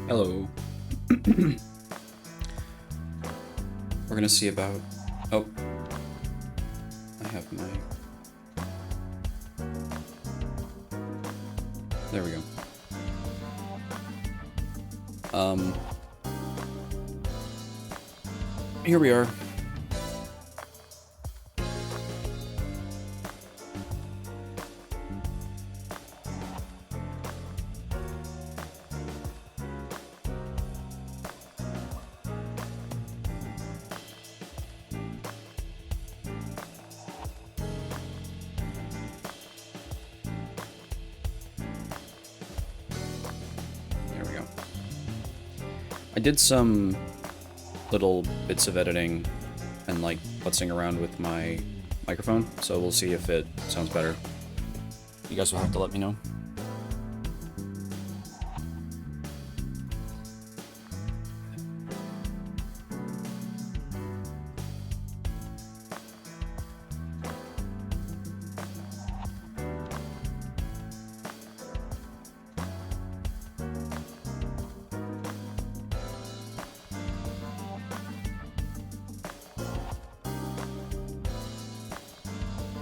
Hello. We're gonna see about... Oh. I have my... There we go. Here we are. I did some little bits of editing and like putzing around with my microphone, so we'll see if it sounds better. You guys will have to let me know.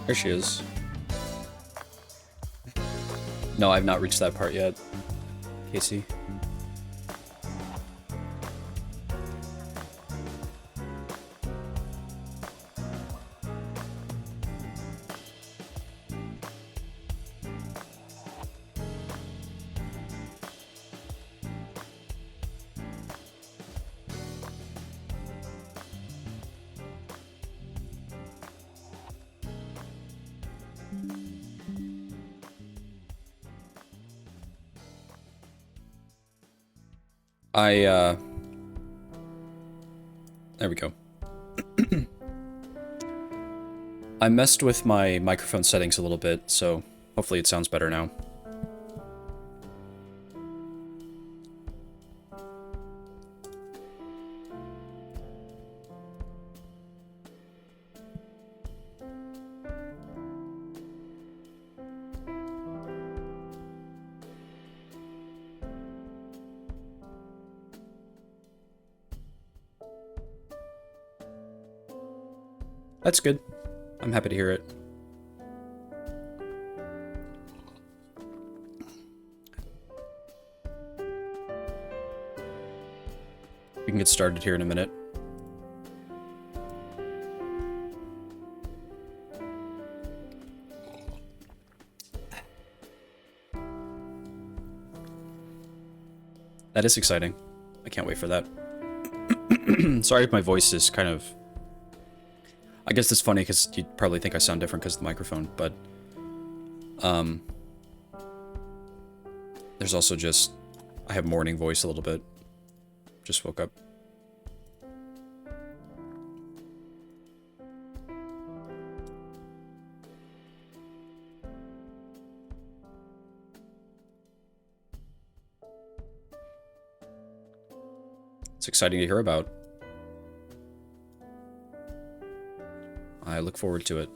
There she is. No, I've not reached that part yet, Casey. There we go. I messed with my microphone settings a little bit, so hopefully it sounds better now. That's good. I'm happy to hear it. We can get started here in a minute. That is exciting. I can't wait for that. Sorry if my voice is kind of... I guess it's funny because you'd probably think I sound different because of the microphone, but... There's also just... I have morning voice a little bit. Just woke up. It's exciting to hear about. I look forward to it.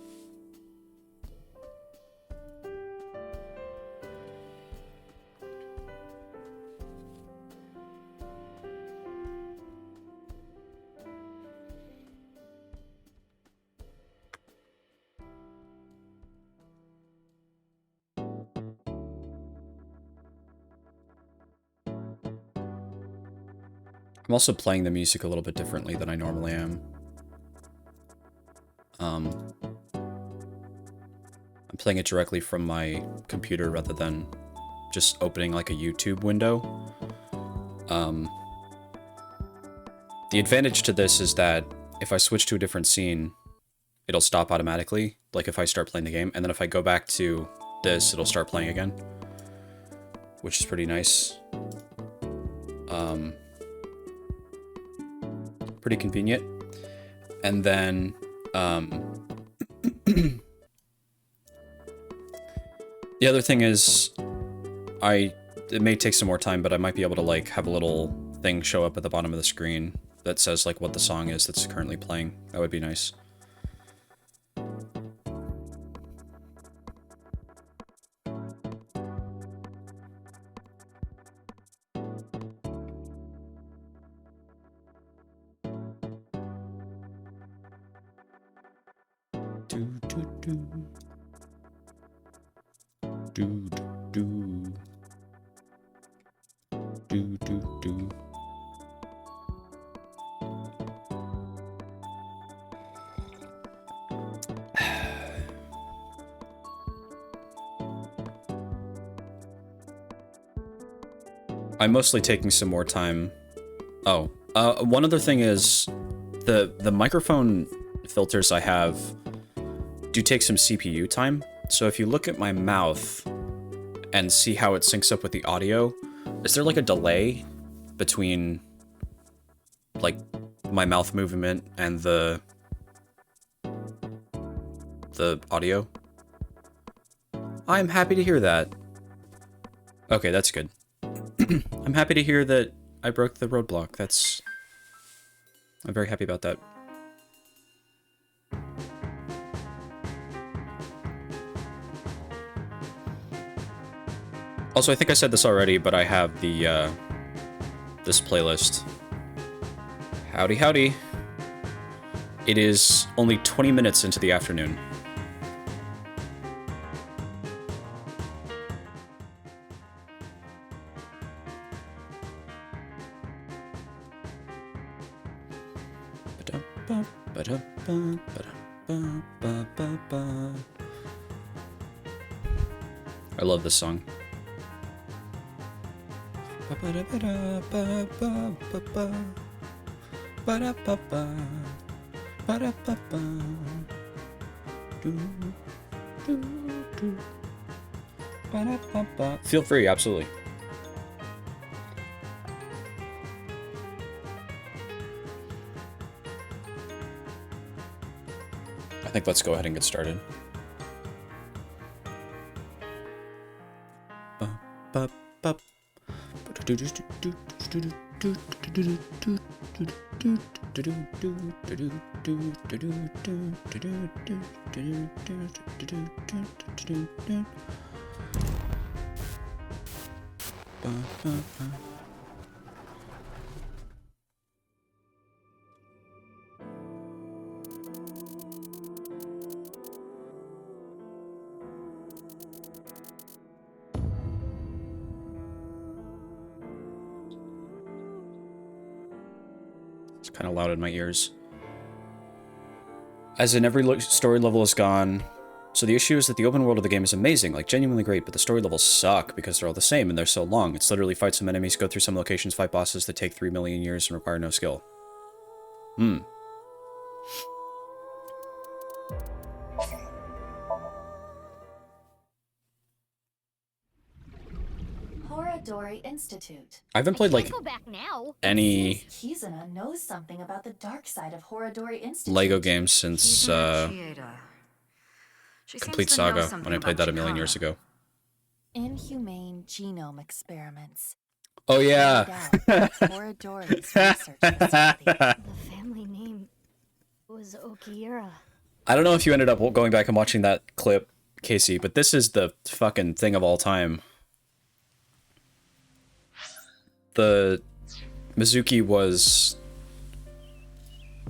I'm also playing the music a little bit differently than I normally am. I'm playing it directly from my computer rather than just opening like a YouTube window. The advantage to this is that if I switch to a different scene, it'll stop automatically, like if I start playing the game, and then if I go back to this, it'll start playing again, which is pretty nice. Pretty convenient. And then the other thing is it may take some more time, but I might be able to like have a little thing show up at the bottom of the screen that says like what the song is that's currently playing. That would be nice. Do do do. Do do do. Do do do. I'm mostly taking some more time. Oh, one other thing is the microphone filters I have do take some CPU time. So if you look at my mouth and see how it syncs up with the audio, is there like a delay between like my mouth movement and the audio? I'm happy to hear that. Okay, that's good. I'm happy to hear that I broke the roadblock. I'm very happy about that. Also, I think I said this already, but I have the, this playlist. Howdy, howdy. It is only 20 minutes into the afternoon. I love this song. Feel free, absolutely. I think let's go ahead and get started. It's kind of loud in my ears. As in, every story level is gone. So the issue is that the open world of the game is amazing, like genuinely great, but the story levels suck because they're all the same and they're so long. It's literally fight some enemies, go through some locations, fight bosses that take 3 million years and require no skill. Horadori Institute. I haven't played like any Kizuna knows something about the dark side of Horadori Institute. Lego games since Complete Saga, when I played that a million years ago. Inhumane genome experiments. Oh yeah. Horadori's research facility. The family name was Okiura. I don't know if you ended up going back and watching that clip, Casey, but this is the fucking thing of all time. The Mizuki was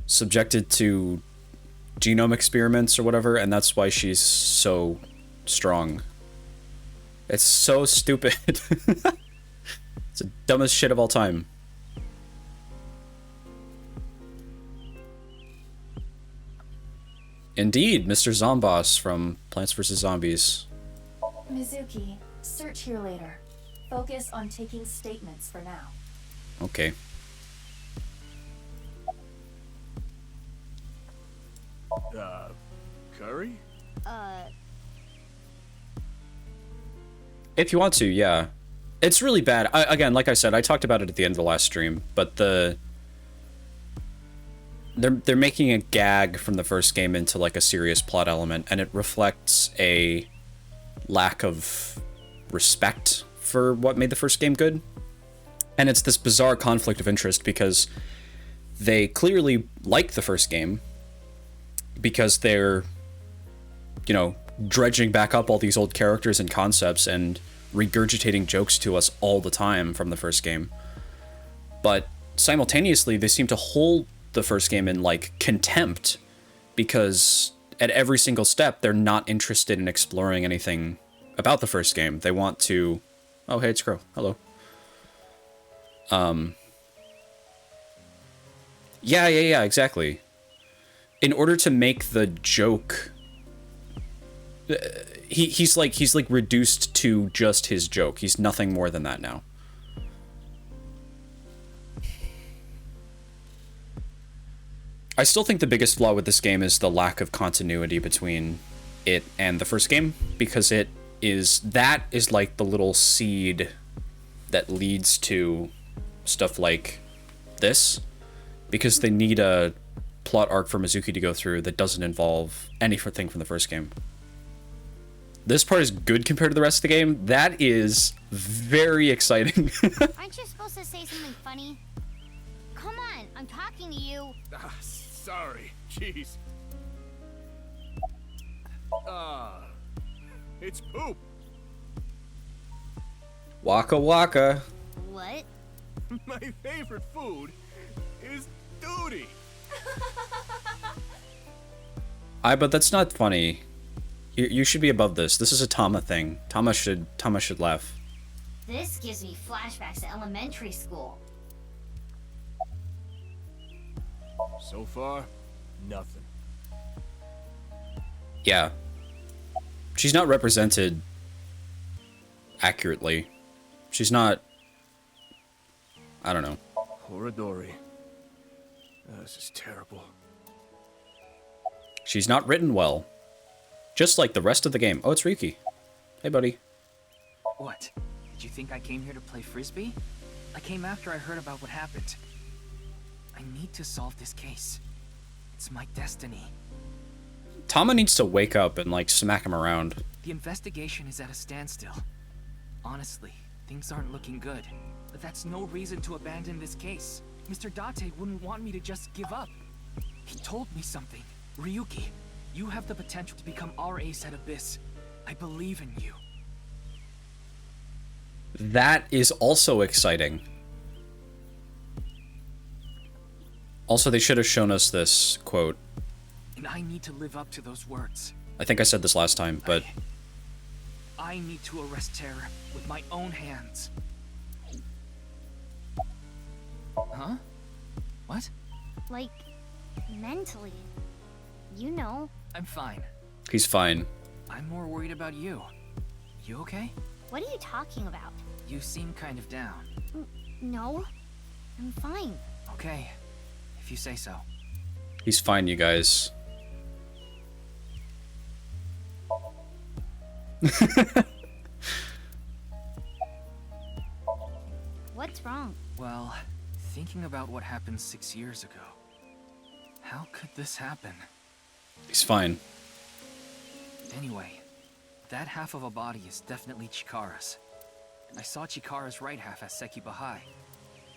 subjected to genome experiments or whatever, and that's why she's so strong. It's so stupid. It's the dumbest shit of all time. Indeed, Mr. Zomboss from Plants vs. Zombies. Mizuki, search here later. Focus on taking statements for now. Okay. Curry? If you want to, yeah. It's really bad. Again, like I said, I talked about it at the end of the last stream, but they're making a gag from the first game into like a serious plot element, and it reflects a lack of respect for what made the first game good. And it's this bizarre conflict of interest because they clearly like the first game because they're, you know, dredging back up all these old characters and concepts and regurgitating jokes to us all the time from the first game. But simultaneously, they seem to hold the first game in, like, contempt because at every single step, they're not interested in exploring anything about the first game. They want to... Oh, hey, it's Crow. Hello. Yeah, exactly. In order to make the joke... He's like reduced to just his joke. He's nothing more than that now. I still think the biggest flaw with this game is the lack of continuity between it and the first game, because that is like the little seed that leads to stuff like this, because they need a plot arc for Mizuki to go through that doesn't involve anything from the first game. This part is good compared to the rest of the game. That is very exciting. Aren't you supposed to say something funny? Come on, I'm talking to you. Sorry, jeez. It's poop. Waka waka. What? My favorite food is duty. But that's not funny. You should be above this. This is a Tama thing. Tama should laugh. This gives me flashbacks to elementary school. So far, nothing. Yeah. She's not represented accurately. She's not... I don't know. Horadori. This is terrible. She's not written well. Just like the rest of the game. Oh, it's Ryuki. Hey, buddy. What? Did you think I came here to play Frisbee? I came after I heard about what happened. I need to solve this case. It's my destiny. Tama needs to wake up and, like, smack him around. The investigation is at a standstill. Honestly, things aren't looking good. But that's no reason to abandon this case. Mr. Date wouldn't want me to just give up. He told me something. Ryuki, you have the potential to become our ace at Abyss. I believe in you. That is also exciting. Also, they should have shown us this quote. And I need to live up to those words. I think I said this last time, but... I need to arrest terror with my own hands. Huh? What? Like, mentally. You know. I'm fine. He's fine. I'm more worried about you. You okay? What are you talking about? You seem kind of down. No. I'm fine. Okay, if you say so. He's fine, you guys. What's wrong? Well, thinking about what happened 6 years ago. How could this happen? He's fine. Anyway, that half of a body is definitely Chikara's. I saw Chikara's right half as Seki Bahai.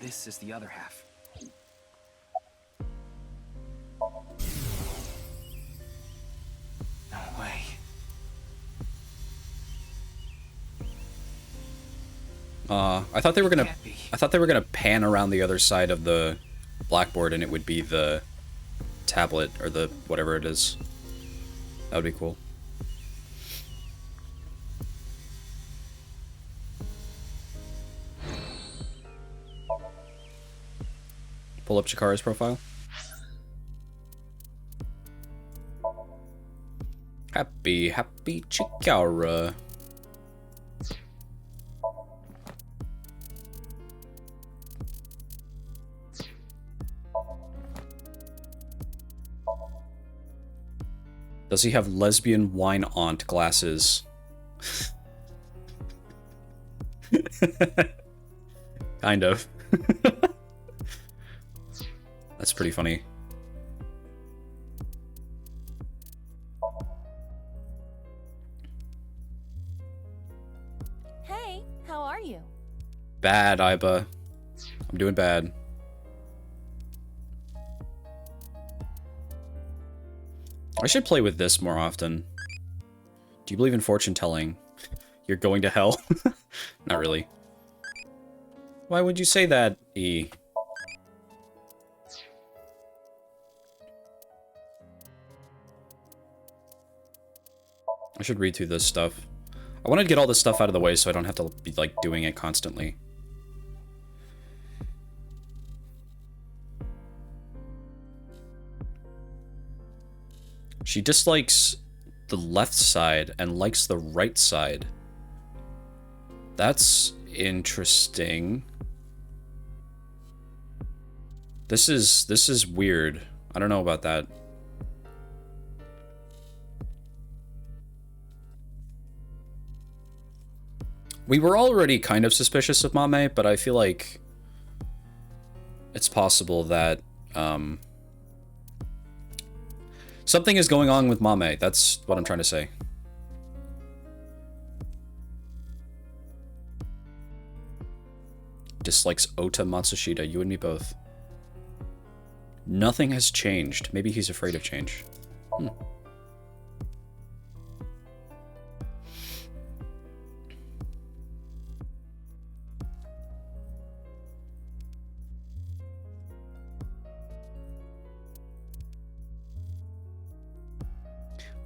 This is the other half. No way. I thought they were gonna... Can't be. I thought they were gonna pan around the other side of the blackboard and it would be the tablet or the whatever it is. That would be cool. Pull up Chikara's profile. Happy Chikara. Does he have lesbian wine aunt glasses? Kind of. That's pretty funny. Hey, how are you? Bad, Iba. I'm doing bad. I should play with this more often. Do you believe in fortune telling? You're going to hell? Not really. Why would you say that, E? I should read through this stuff. I wanted to get all this stuff out of the way so I don't have to be, like, doing it constantly. She dislikes the left side and likes the right side. That's interesting. This is weird. I don't know about that. We were already kind of suspicious of Mame, but I feel like it's possible that something is going on with Mame. That's what I'm trying to say. Dislikes Ota Matsushita. You and me both. Nothing has changed. Maybe he's afraid of change.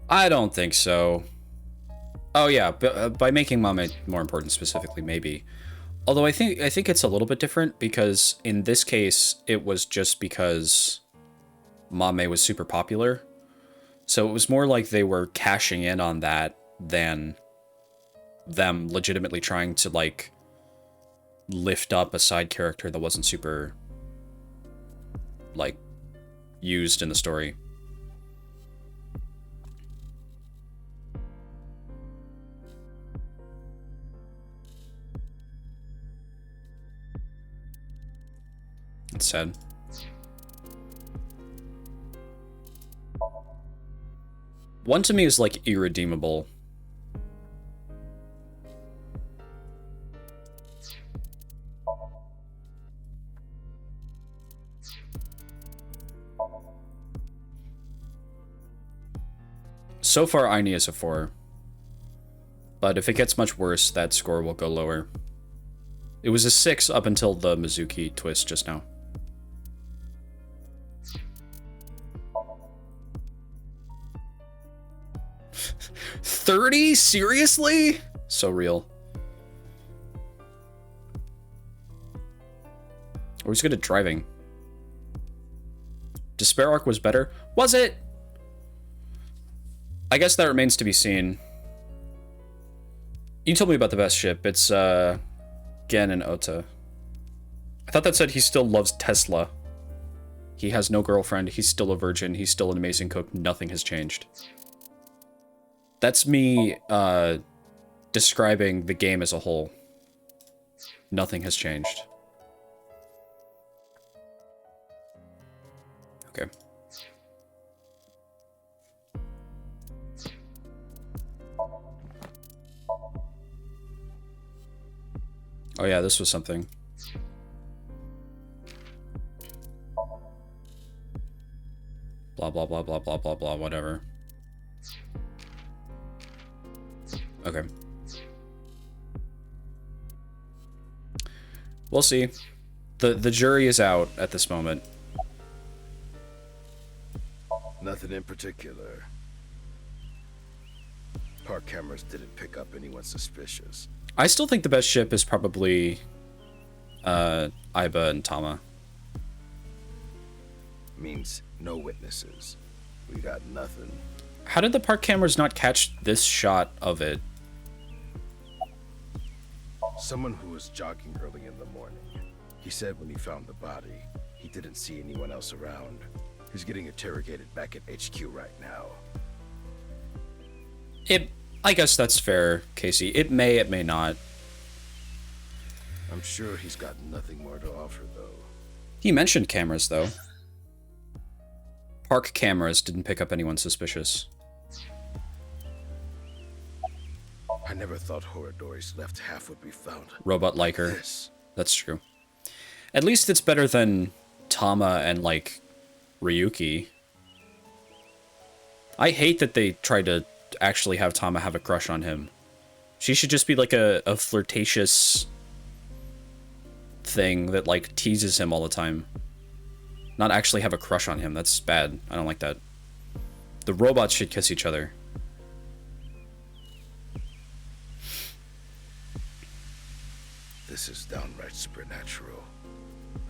I don't think so. Oh yeah, by making Mame more important specifically, maybe. Although I think it's a little bit different because in this case it was just because Mame was super popular. So it was more like they were cashing in on that than them legitimately trying to like lift up a side character that wasn't super like used in the story. It's sad. One to me is like irredeemable. So far, Aini is a 4. But if it gets much worse, that score will go lower. It was a 6 up until the Mizuki twist just now. 30? Seriously? So real. Or he's good at driving. Despair Arc was better. Was it? I guess that remains to be seen. You told me about the best ship. It's Gen and Ota. I thought that said he still loves Tesla. He has no girlfriend. He's still a virgin. He's still an amazing cook. Nothing has changed. That's me describing the game as a whole. Nothing has changed. Okay. Oh yeah, this was something. Blah, blah, blah, blah, blah, blah, blah, whatever. Okay. We'll see. The jury is out at this moment. Nothing in particular. Park cameras didn't pick up anyone suspicious. I still think the best ship is probably Aiba and Tama. Means no witnesses. We got nothing. How did the park cameras not catch this shot of it? Someone who was jogging early in the morning. He said when he found the body, he didn't see anyone else around. He's getting interrogated back at HQ right now. I guess that's fair, Casey. It may not. I'm sure he's got nothing more to offer, though. He mentioned cameras, though. Park cameras didn't pick up anyone suspicious. I never thought Horadori's left half would be found. Robot like her. Yes. That's true. At least it's better than Tama and, like, Ryuki. I hate that they tried to actually have Tama have a crush on him. She should just be like a flirtatious thing that like teases him all the time. Not actually have a crush on him. That's bad. I don't like that. The robots should kiss each other. This is downright supernatural.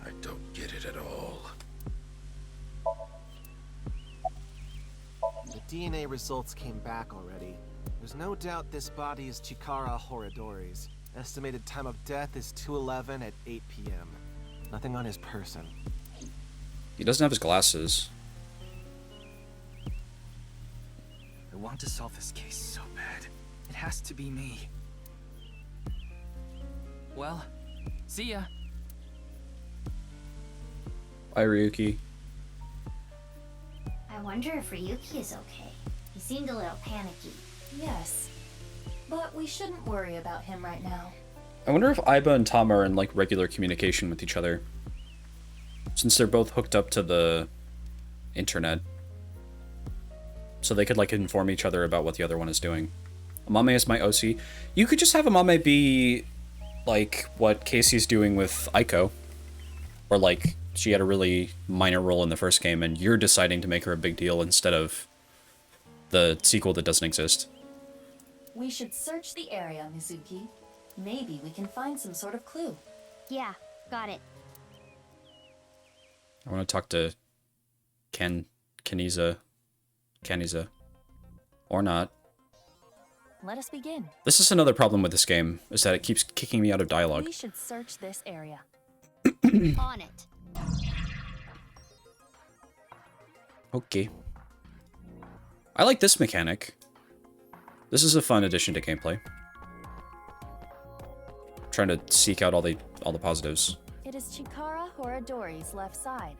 I don't get it at all. The DNA results came back already. There's no doubt this body is Chikara Horadori's. Estimated time of death is 2:11 at 8 p.m. Nothing on his person. He doesn't have his glasses. I want to solve this case so bad. It has to be me. Well, see ya. Bye, Ryuki. I wonder if Ryuki is okay. He seemed a little panicky. Yes. But we shouldn't worry about him right now. I wonder if Aiba and Tama are in like regular communication with each other. Since they're both hooked up to the internet. So they could like inform each other about what the other one is doing. Amame is my OC. You could just have Amame be like what Casey's doing with Aiko. Or like she had a really minor role in the first game and you're deciding to make her a big deal instead of the sequel that doesn't exist. We should search the area, Mizuki. Maybe we can find some sort of clue. Yeah, got it. I want to talk to Kaniza. Or not. Let us begin. This is another problem with this game, is that it keeps kicking me out of dialogue. We should search this area. On it. Okay. I like this mechanic. This is a fun addition to gameplay. Trying to seek out all the positives. It is Chikara Horadori's left side.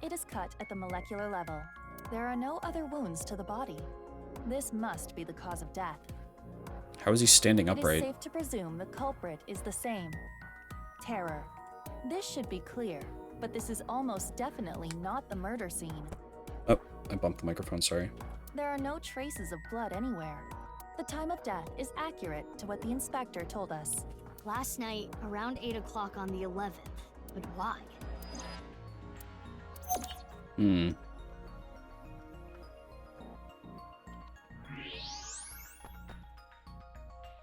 It is cut at the molecular level. There are no other wounds to the body. This must be the cause of death. How is he standing It is upright? safe to presume the culprit is the same. Terror. This should be clear, but this is almost definitely not the murder scene. Oh, I bumped the microphone, sorry. There are no traces of blood anywhere. The time of death is accurate to what the inspector told us. Last night, around 8 o'clock on the 11th. But why?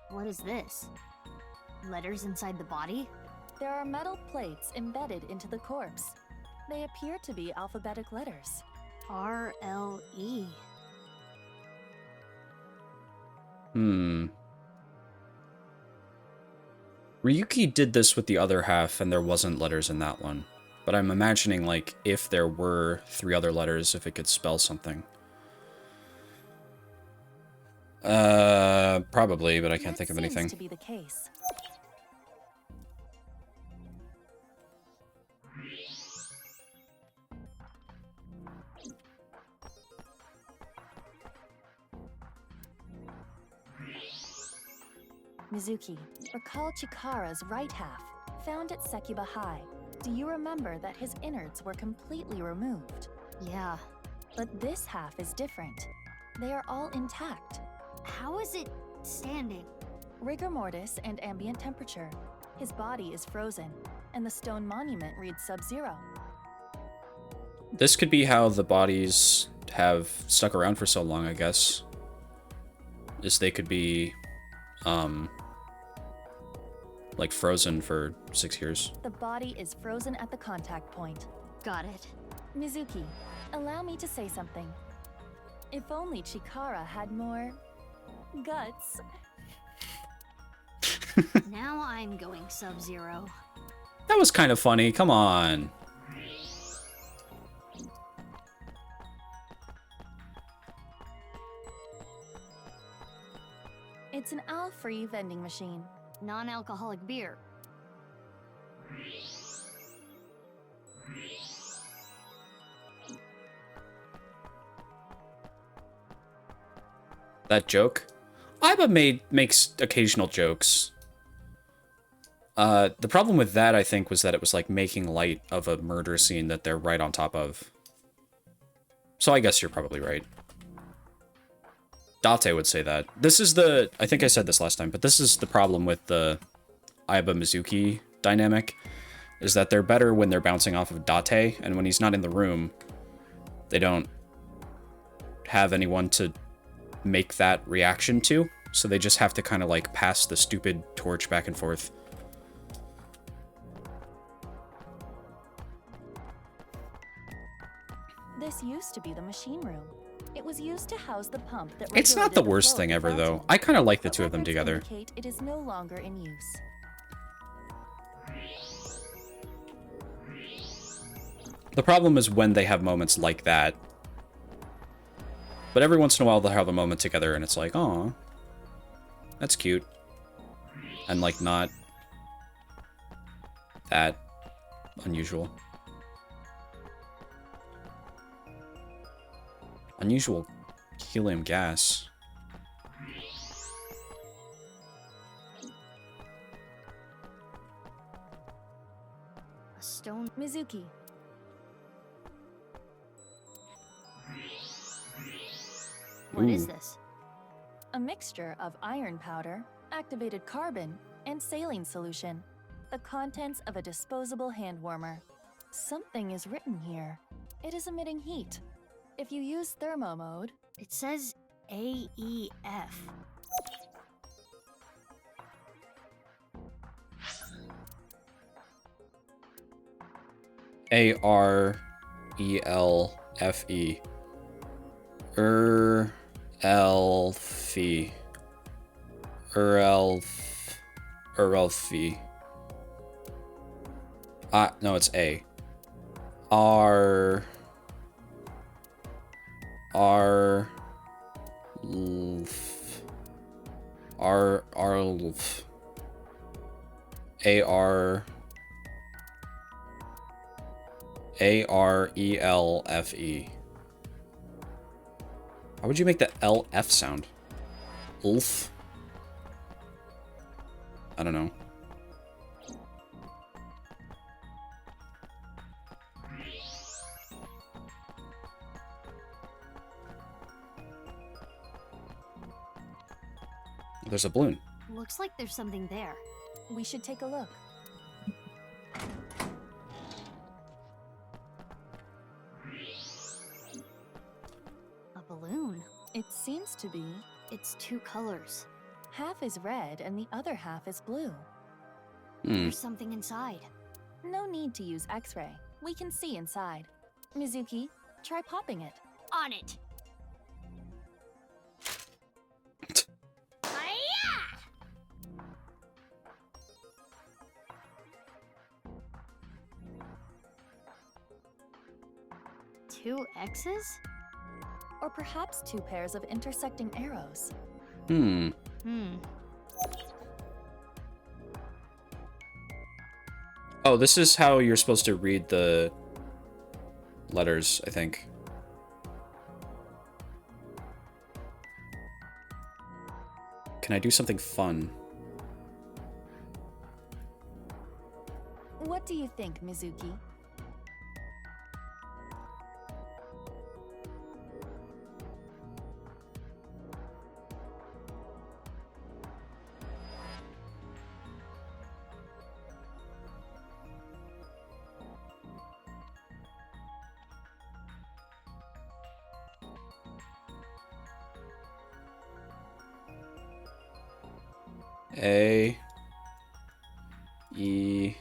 What is this? Letters inside the body? There are metal plates embedded into the corpse. They appear to be alphabetic letters. R-L-E. Ryuki did this with the other half and there wasn't letters in that one. But I'm imagining, like, if there were 3 other letters, if it could spell something. Probably, but I can't think of anything. Seems to be the case. Mizuki, recall Chikara's right half, found at Sekiba High. Do you remember that his innards were completely removed? Yeah. But this half is different. They are all intact. How is it standing? Rigor mortis and ambient temperature. His body is frozen, and the stone monument reads sub-zero. This could be how the bodies have stuck around for so long, I guess. Is they could be, like frozen for 6 years. The body is frozen at the contact point. Got it. Mizuki, allow me to say something. If only Chikara had more guts. Now I'm going sub-zero. That was kind of funny, come on. It's an owl-free vending machine. Non-alcoholic beer. That joke? Aiba makes occasional jokes. The problem with that, I think, was that it was like making light of a murder scene that they're right on top of. So I guess you're probably right. Date would say that. This is the... I think I said this last time, but this is the problem with the Aiba-Mizuki dynamic, is that they're better when they're bouncing off of Date, and when he's not in the room, they don't have anyone to make that reaction to, so they just have to kind of like pass the stupid torch back and forth. This used to be the machine room. It was used to house the pump that It's not the regulated worst flow thing of the ever, though. fountain. I kind of like the But two of them records together. indicate it is no longer in use. The problem is when they have moments like that. But every once in a while they'll have a moment together and it's like, aw, that's cute. And like not that unusual. Unusual helium gas. A stone. Mizuki. What is Ooh. this? A mixture of iron powder, activated carbon, and saline solution. The contents of a disposable hand warmer. Something is written here. It is emitting heat. If you use thermo mode, It says AEF. ARELFE. Erelfi. Erelfi. No, it's A. R. ARELFE. How would you make the LF sound? Ulf? I don't know. There's a balloon. Looks like there's something there. we should take a look. A balloon. It seems to be. It's two colors. Half is red and the other half is blue. There's something inside. No need to use X-ray. We can see inside. Mizuki, try popping it. On it. Hi-ya! Two X's? Or perhaps two pairs of intersecting arrows. Hmm. Oh, this is how you're supposed to read the letters, I think. Can I do something fun? What do you think, Mizuki? A E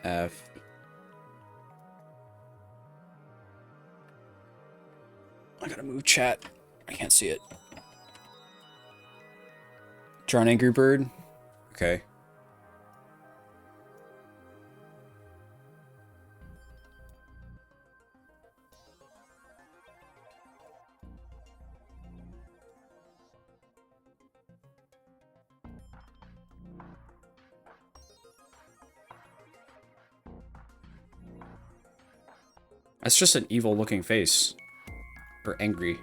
F I gotta move chat. I can't see it. Draw an angry bird. Okay. That's just an evil looking face. Or angry.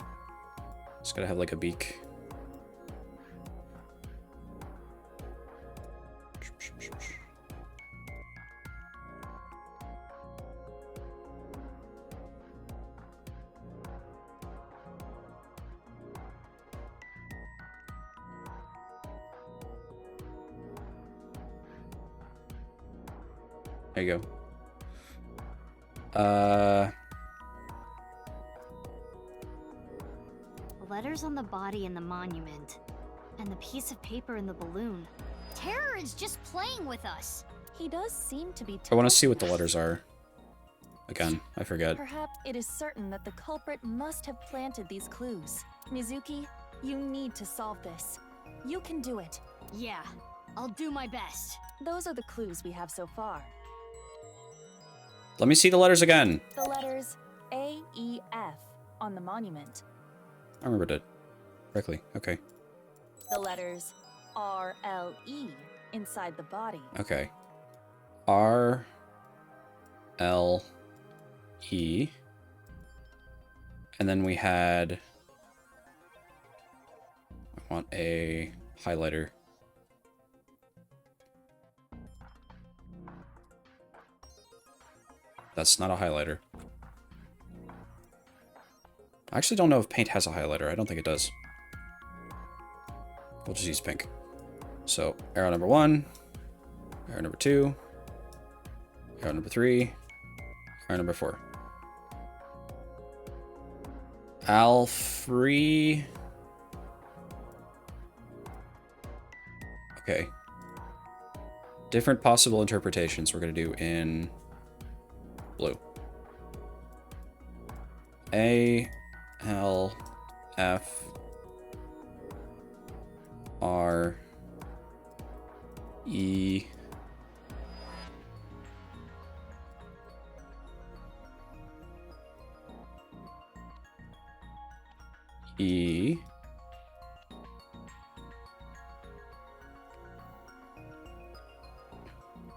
It's gotta have like a beak. There you go. The letters on the body in the monument. And the piece of paper in the balloon. Terror is just playing with us. He does seem to be. I want to see what the letters are. again? I forget. Perhaps it is certain that the culprit must have planted these clues. Mizuki, you need to solve this. You can do it. Yeah, I'll do my best. Those are the clues we have so far. Let me see the letters again. The letters A, E, F on the monument. I remembered it correctly. Okay. The letters R, L, E inside the body. Okay. R, L, E. And then we had... I want a highlighter. That's not a highlighter. I actually don't know if paint has a highlighter. I don't think it does. We'll just use pink. So, arrow number 1, arrow number 2, arrow number 3, arrow number 4. Alfree. Okay. Different possible interpretations we're going to do in blue. A, L, F, R, E, E,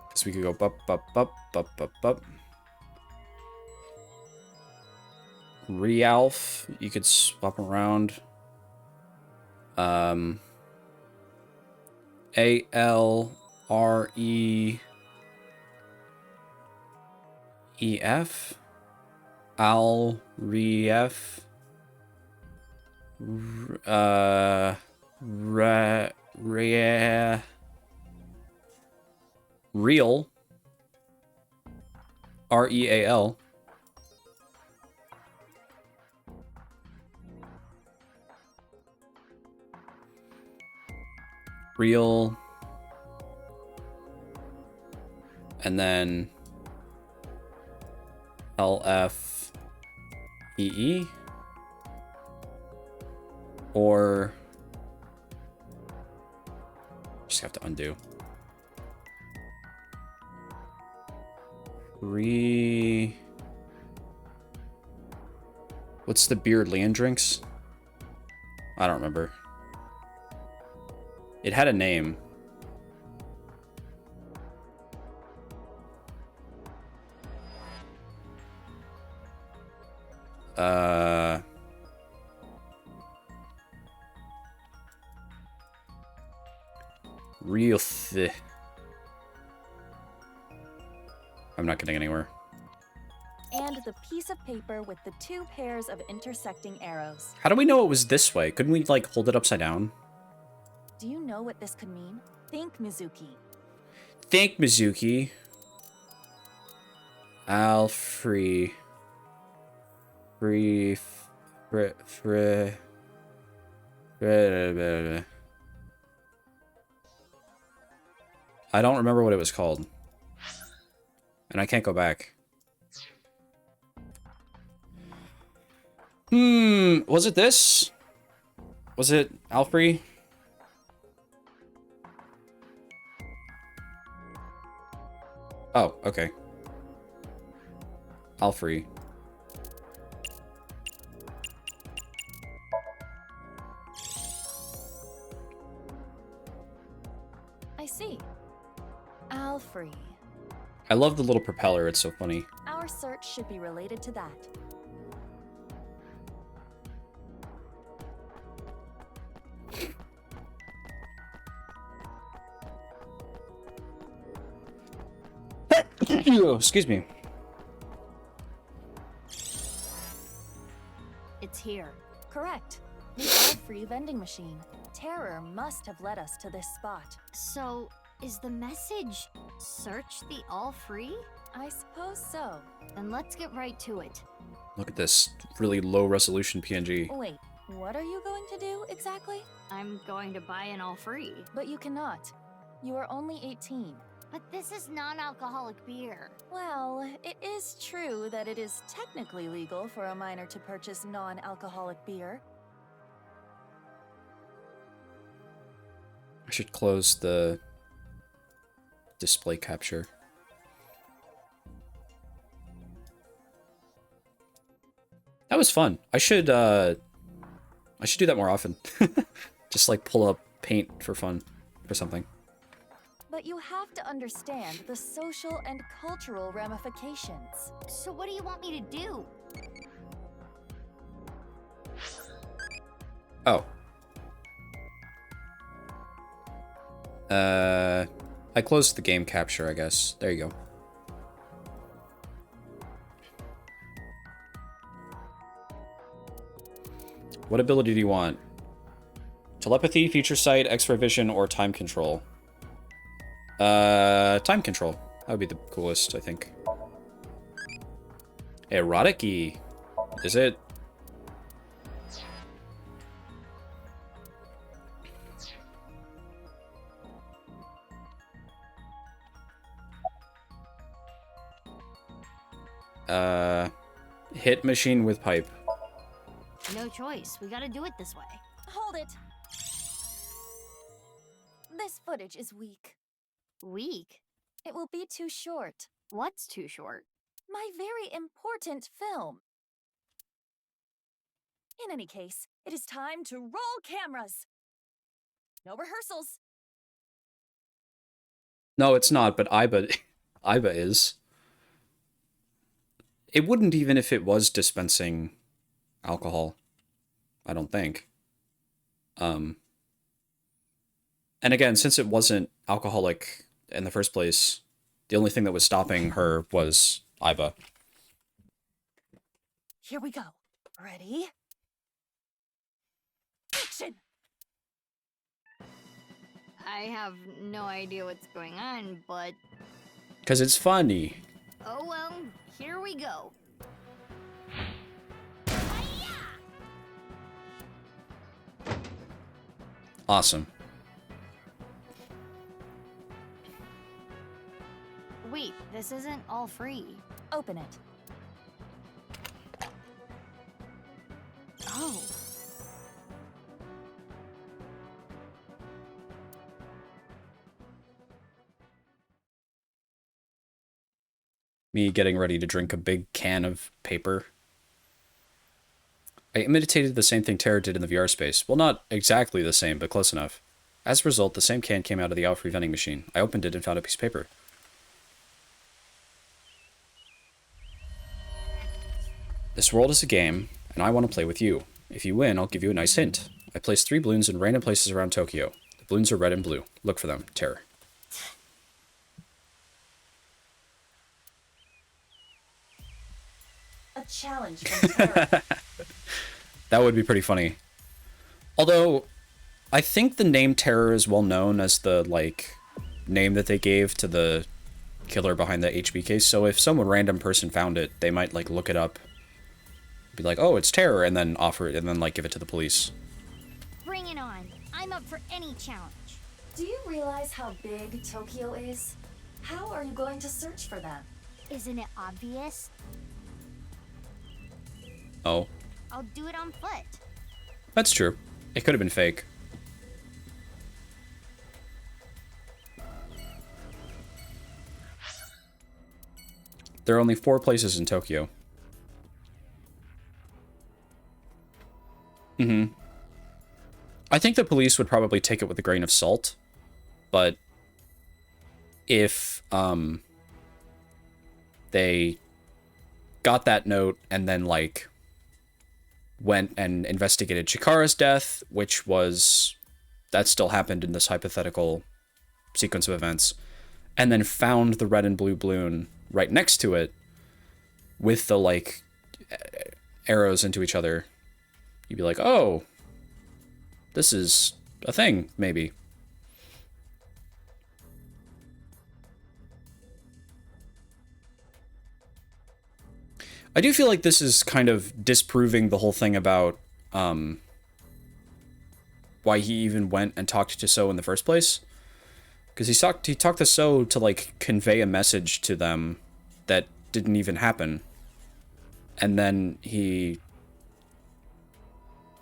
because we could go bup, bup, bup, bup, bup, bup. Realf, you could swap around. A, L, R, E, E, F, Al, Re, F, Real, Real, Real, and then LF EE, or just have to undo. What's the beard Leon drinks? I don't remember. It had a name. Real I'm not getting anywhere. And the piece of paper with the 2 pairs of intersecting arrows. How do we know it was this way? Couldn't we, like, hold it upside down? Do you know what this could mean? Think, Mizuki. Think, Mizuki. Alfree. Free. I don't remember what it was called. And I can't go back. Was it this? Was it Alfree? Oh, okay. Alfree. I see. Alfree. I love the little propeller, it's so funny. Our search should be related to that. Excuse me. It's here. Correct. The Alfree vending machine. Terror must have led us to this spot. So, is the message search the all free? I suppose so. Then let's get right to it. Look at this really low resolution PNG. Wait, what are you going to do exactly? I'm going to buy an all free. But you cannot. You are only 18. But this is non-alcoholic beer. Well, it is true that it is technically legal for a minor to purchase non-alcoholic beer. I should close the display capture. That was fun. I should do that more often. Just like pull up paint for fun or something. But you have to understand the social and cultural ramifications. So what do you want me to do? Oh. I closed the game capture, I guess. There you go. What ability do you want? Telepathy, future sight, X-ray vision, or time control? Time control. That would be the coolest, I think. Erotic-y. Is it? Hit machine with pipe. No choice. We gotta do it this way. Hold it! This footage is weak. Weak? It will be too short. What's too short? My very important film. In any case, it is time to roll cameras. No rehearsals. No, it's not, but Iba is. It wouldn't even if it was dispensing alcohol. I don't think. And again, since it wasn't alcoholic in the first place, the only thing that was stopping her was Iba. Here we go. Ready? Action! I have no idea what's going on, but... Because it's funny. Oh well, here we go. Awesome. Wait, this isn't all free. Open it. Oh. Me getting ready to drink a big can of paper. I imitated the same thing Tara did in the VR space. Well, not exactly the same, but close enough. As a result, the same can came out of the Alfrey vending machine. I opened it and found a piece of paper. This world is a game, and I want to play with you. If you win, I'll give you a nice hint. I placed 3 balloons in random places around Tokyo. The balloons are red and blue. Look for them. Tara. A challenge from Tara. That would be pretty funny. Although, I think the name Terror is well known as the, like, name that they gave to the killer behind the HB case. So if some random person found it, they might, like, look it up. Be like, oh, it's Terror, and then offer it, and then, like, give it to the police. Bring it on. I'm up for any challenge. Do you realize how big Tokyo is? How are you going to search for them? Isn't it obvious? Oh. I'll do it on foot. That's true. It could have been fake. There are only 4 places in Tokyo. I think the police would probably take it with a grain of salt, but if they got that note and then, like, went and investigated Chikara's death, which was... that still happened in this hypothetical sequence of events, and then found the red and blue balloon right next to it with the, like, arrows into each other, you'd be like, oh, this is a thing, maybe. I do feel like this is kind of disproving the whole thing about why he even went and talked to So in the first place. Because he talked to So to, like, convey a message to them that didn't even happen. And then he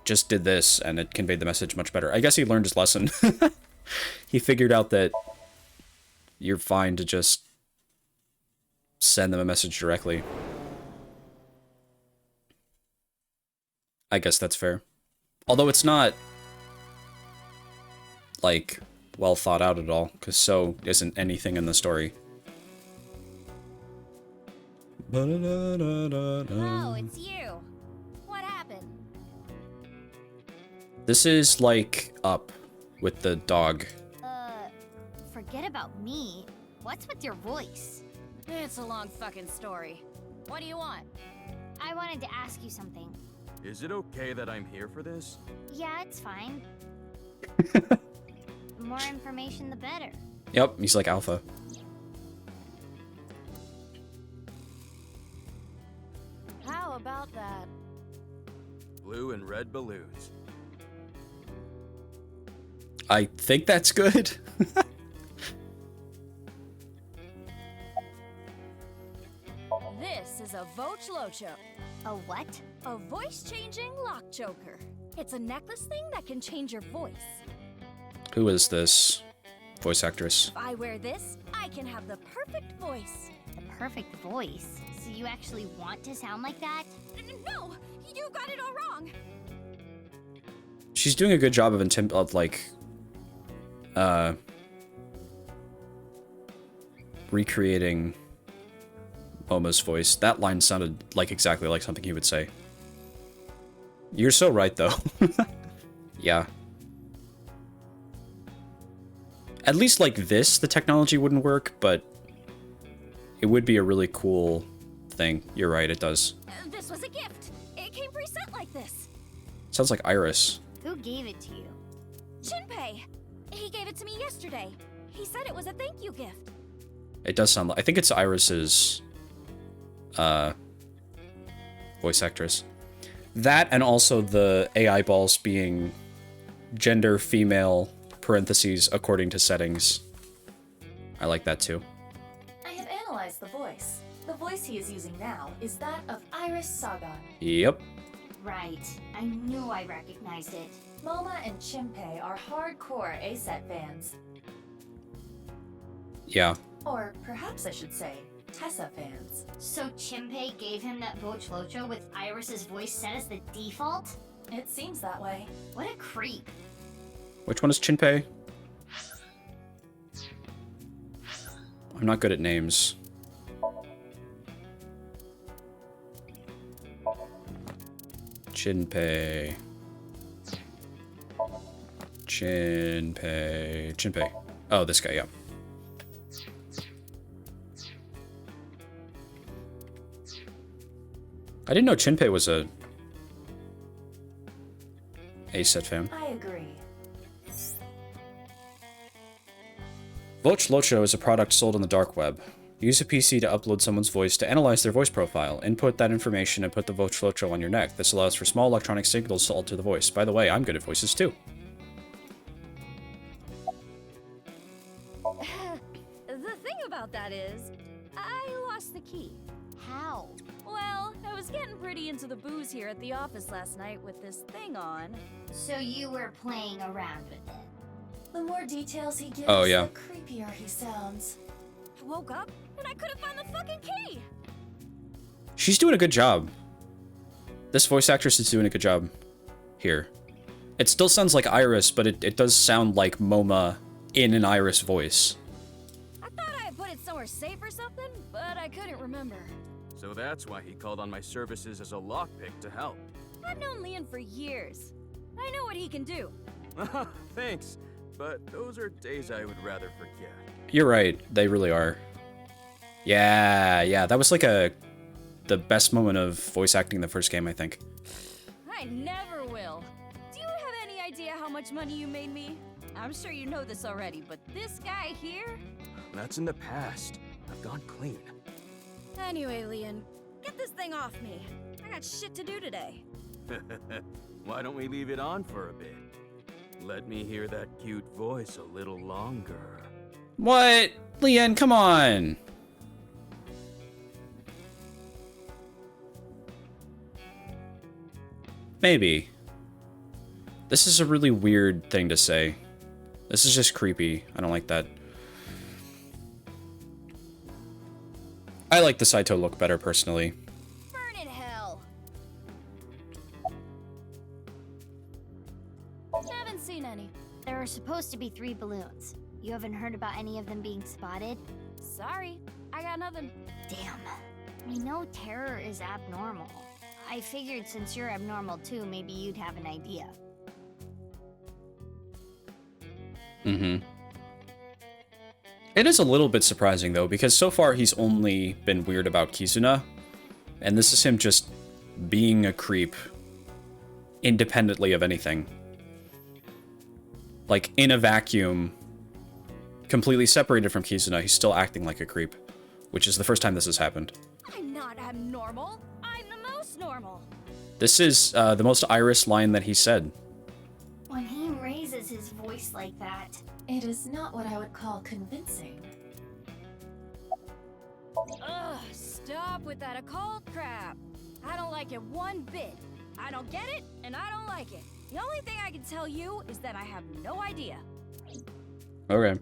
just did this, and it conveyed the message much better. I guess he learned his lesson. He figured out that you're fine to just send them a message directly. I guess that's fair. Although it's not, like, well thought out at all, because So isn't anything in the story. Oh, it's you. What happened? This is, like, Up with the dog. Forget about me. What's with your voice? It's a long fucking story. What do you want? I wanted to ask you something. Is it okay that I'm here for this? Yeah, it's fine. The more information, the better. Yep, he's like Alpha. How about that? Blue and red balloons. I think that's good. This is a Voch Locho, A what? a voice-changing lock choker. It's a necklace thing that can change your voice. Who is this voice actress? If I wear this, I can have the perfect voice. The perfect voice. So you actually want to sound like that? No, you got it all wrong. She's doing a good job of recreating Moma's voice. That line sounded like exactly like something he would say. You're so right, though. Yeah. At least like this, the technology wouldn't work, but it would be a really cool thing. You're right, it does. This was a gift. It came preset like this. Sounds like Iris. Who gave it to you? Shinpei. He gave it to me yesterday. He said it was a thank you gift. It does sound like... I think it's Iris's voice actress. That, and also the AI balls being gender female parentheses according to settings. I like that too. I have analyzed the voice. The voice he is using now is that of Iris Saga. Yep. Right. I knew I recognized it. Moma and Shinpei are hardcore ASET fans. Yeah. Or perhaps I should say, Tessa fans. So Chimpei gave him that Vochlocho with Iris's voice set as the default? It seems that way. What a creep. Which one is Shinpei? I'm not good at names. Shinpei. Shinpei. Oh, this guy, yeah. I didn't know Shinpei was a ASET fan. I agree. Vochlocho is a product sold on the dark web. Use a PC to upload someone's voice to analyze their voice profile. Input that information and put the Vochlocho on your neck. This allows for small electronic signals to alter the voice. By the way, I'm good at voices too. The thing about that is, I lost the key. How? Well, I was getting pretty into the booze here at the office last night with this thing on. So you were playing around with it. The more details he gives, Oh, yeah. the creepier he sounds. I woke up and I couldn't find the fucking key. She's doing a good job. This voice actress is doing a good job here. It still sounds like Iris, but it does sound like Moma in an Iris voice. I thought I had put it somewhere safe or something, but I couldn't remember. So that's why he called on my services as a lockpick to help. I've known Leon for years. I know what he can do. Thanks, but those are days I would rather forget. You're right, they really are. Yeah, that was like the best moment of voice acting in the first game, I think. I never will. Do you have any idea how much money you made me? I'm sure you know this already, but this guy here? That's in the past. I've gone clean. Anyway, Leon, get this thing off me. I got shit to do today. Why don't we leave it on for a bit? Let me hear that cute voice a little longer. What? Leanne, come on! Maybe. This is a really weird thing to say. This is just creepy. I don't like that. I like the Saito look better, personally. Burn in hell. Haven't seen any. There are supposed to be 3 balloons. You haven't heard about any of them being spotted? Sorry, I got nothing. Damn. We know terror is abnormal. I figured since you're abnormal too, maybe you'd have an idea. Mm-hmm. It is a little bit surprising, though, because so far he's only been weird about Kizuna, and this is him just being a creep independently of anything. Like, in a vacuum, completely separated from Kizuna, he's still acting like a creep, which is the first time this has happened. I'm not abnormal. I'm the most normal. This is the most Iris line that he said. When he raises his voice like that, It is not what I would call convincing. Ugh, stop with that occult crap. I don't like it one bit. I don't get it, and I don't like it. The only thing I can tell you is that I have no idea. Okay.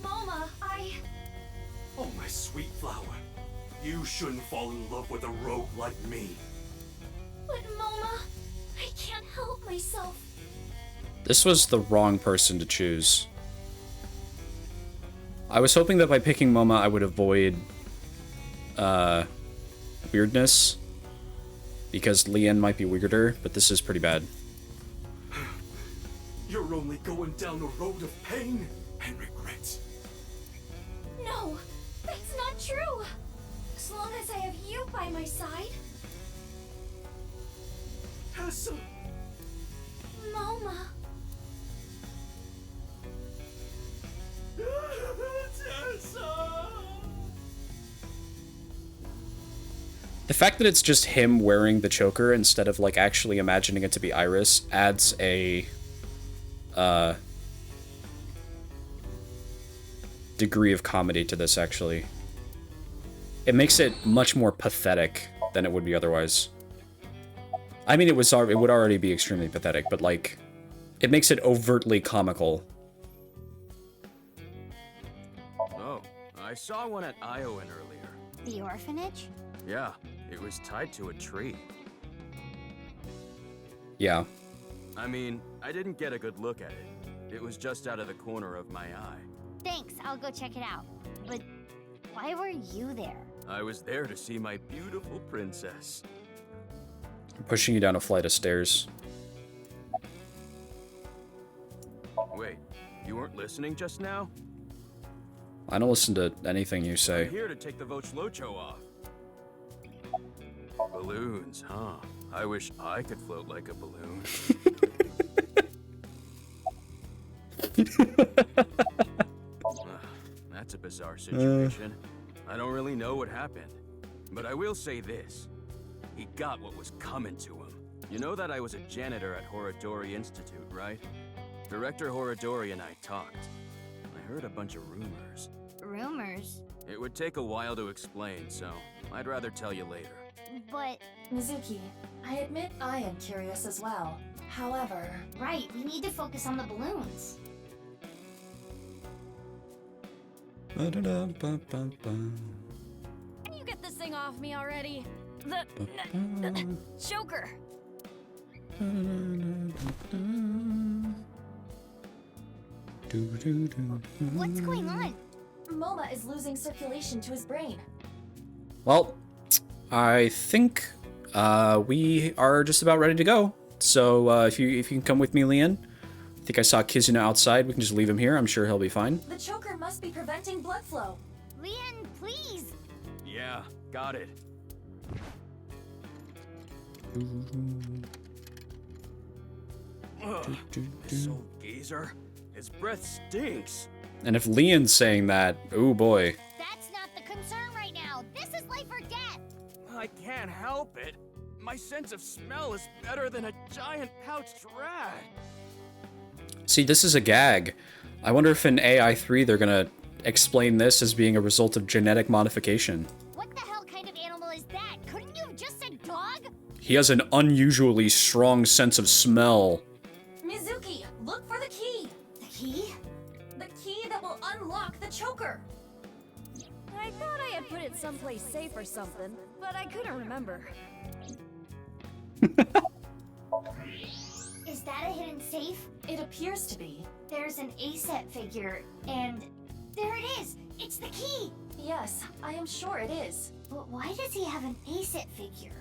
Mama, Oh, my sweet flower. You shouldn't fall in love with a rogue like me. But Mama, I can't help myself. This was the wrong person to choose. I was hoping that by picking Moma, I would avoid weirdness, because Leanne might be weirder, but this is pretty bad. You're only going down a road of pain and regret. No, that's not true. As long as I have you by my side. Tessa! Mama. Tessa! The fact that it's just him wearing the choker instead of, like, actually imagining it to be Iris adds a, degree of comedy to this, actually. It makes it much more pathetic than it would be otherwise. I mean, it would already be extremely pathetic, but, like, it makes it overtly comical. Oh, I saw one at Iowan earlier. the orphanage? Yeah, it was tied to a tree. Yeah. I mean, I didn't get a good look at it. It was just out of the corner of my eye. Thanks, I'll go check it out. But why were you there? I was there to see my beautiful princess. Pushing you down a flight of stairs. Wait, you weren't listening just now? I don't listen to anything you I'm say. here to take the Vochlocho off. Balloons, huh? I wish I could float like a balloon. That's a bizarre situation. I don't really know what happened. But I will say this. He got what was coming to him. You know that I was a janitor at Horodori Institute, right? Director Horodori and I talked. I heard a bunch of rumors. Rumors? It would take a while to explain, so I'd rather tell you later. But... Mizuki, I admit I am curious as well. However... Right, we need to focus on the balloons. Can you get this thing off me already? The choker. What's going on? Moma is losing circulation to his brain. Well, I think we are just about ready to go. So if you can come with me, Leanne. I think I saw Kizuna outside. We can just leave him here. I'm sure he'll be fine. The choker must be preventing blood flow. Leon, please! Yeah, got it. Ugh, this old geezer. His breath stinks. And if Leon's saying that, oh boy. That's not the concern right now. This is life or death. I can't help it. My sense of smell is better than a giant pouched rat. See, this is a gag. I wonder if in AI3 they're gonna explain this as being a result of genetic modification. What the hell kind of animal is that? Couldn't you have just said dog? He has an unusually strong sense of smell. Mizuki, look for the key! The key? The key that will unlock the choker! I thought I had put it someplace safe or something, but I couldn't remember. Is that a hidden safe? It appears to be. There's an A-set figure, and there it is! It's the key! Yes, I am sure it is. But why does he have an A-set figure?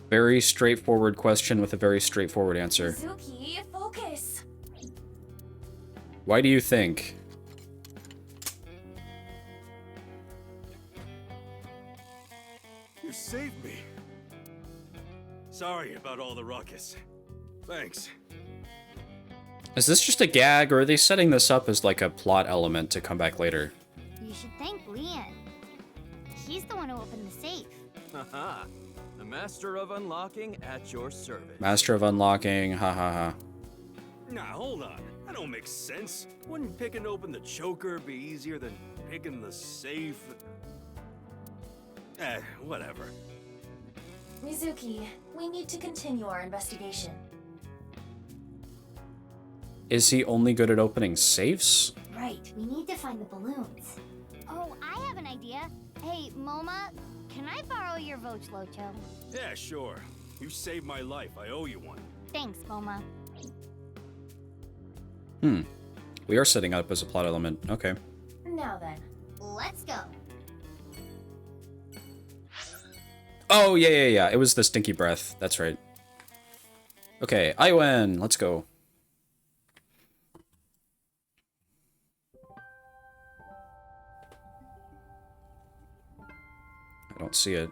Very straightforward question with a very straightforward answer. Mizuki, focus! Why do you think? You saved me. Sorry about all the ruckus. Thanks. Is this just a gag, or are they setting this up as like a plot element to come back later? You should thank Leon. He's the one who opened the safe. Haha. The master of unlocking at your service. Master of unlocking, ha ha ha. Nah, hold on. That don't make sense. Wouldn't picking open the choker be easier than picking the safe? Whatever. Mizuki, we need to continue our investigation. Is he only good at opening safes? Right, we need to find the balloons. Oh, I have an idea. Hey, Moma, can I borrow your Vochlocho? Yeah, sure. You saved my life. I owe you one. Thanks, Moma. We are setting up as a plot element. Okay. Now then. Let's go. Oh, yeah. It was the stinky breath. That's right. Okay, Iwen, let's go. I don't see it.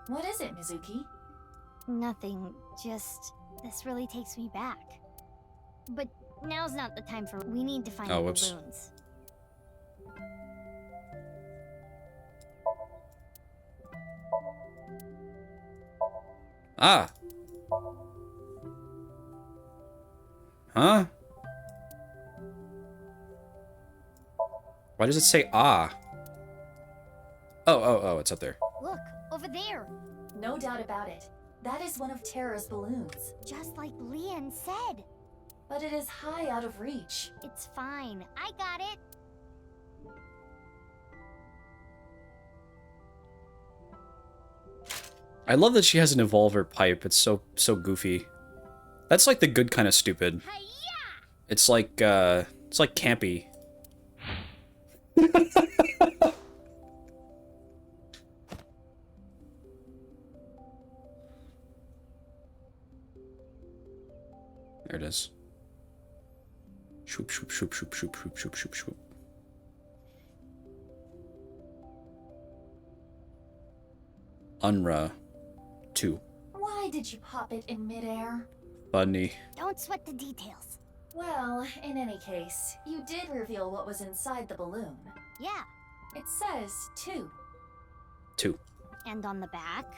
What is it, Mizuki? Nothing, just... this really takes me back. But now's not the time for... we need to find the whoops. balloons. Ah! Huh? Why does it say ah? Oh, it's up there. Look, over there! No doubt about it. That is one of Terra's balloons. Just like Leon said. But it is high out of reach. It's fine. I got it. I love that she has an evolver pipe. It's so goofy. That's like the good kind of stupid. Hi-ya! It's like campy. There it is. Shoop, shoop, shoop, shoop, shoop, shoop, shoop, shoop, shoop. Unra 2. Why did you pop it in midair? Funny. Don't sweat the details. Well, in any case, you did reveal what was inside the balloon. Yeah. It says 2. 2. And on the back?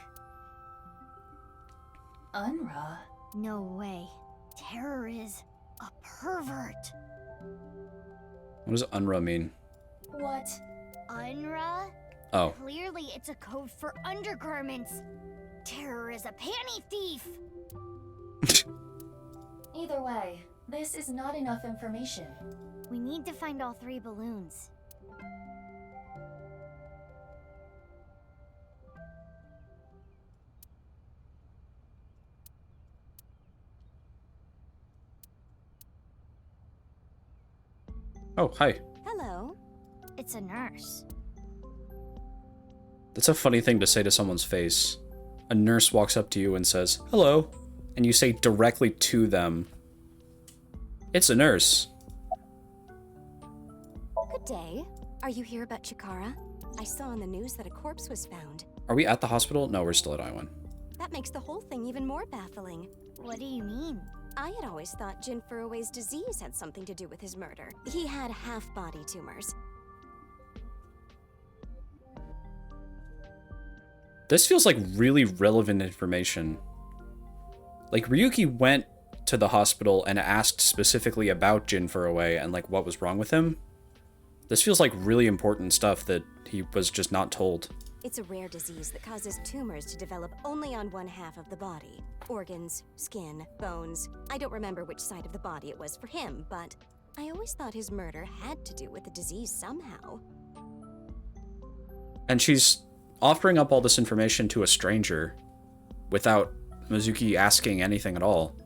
Unra? No way. Terror is a pervert. What does Unra mean? What? Unra? Oh. Clearly it's a code for undergarments. Terror is a panty thief. Either way, this is not enough information. We need to find all 3 balloons. Oh, hi. Hello. It's a nurse. That's a funny thing to say to someone's face. A nurse walks up to you and says, hello, and you say directly to them, it's a nurse. Good day. Are you here about Chikara? I saw on the news that a corpse was found. Are we at the hospital? No, we're still at I1. That makes the whole thing even more baffling. What do you mean? I had always thought Jin Furue's disease had something to do with his murder. He had half-body tumors. This feels like really relevant information. Like, Ryuki went to the hospital and asked specifically about Jin Furaway and, like, what was wrong with him. This feels like really important stuff that he was just not told. It's a rare disease that causes tumors to develop only on one half of the body. Organs, skin, bones. I don't remember which side of the body it was for him, but I always thought his murder had to do with the disease somehow. And she's offering up all this information to a stranger without Mizuki asking anything at all.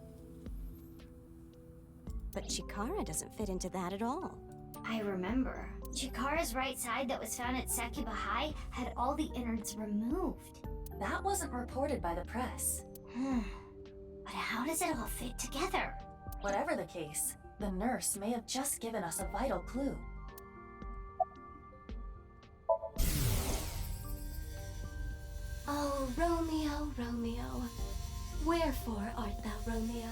But Chikara doesn't fit into that at all. I remember. Chikara's right side that was found at Sakuba High had all the innards removed. That wasn't reported by the press. But how does it all fit together? Whatever the case, the nurse may have just given us a vital clue. Oh, Romeo, Romeo, wherefore art thou Romeo?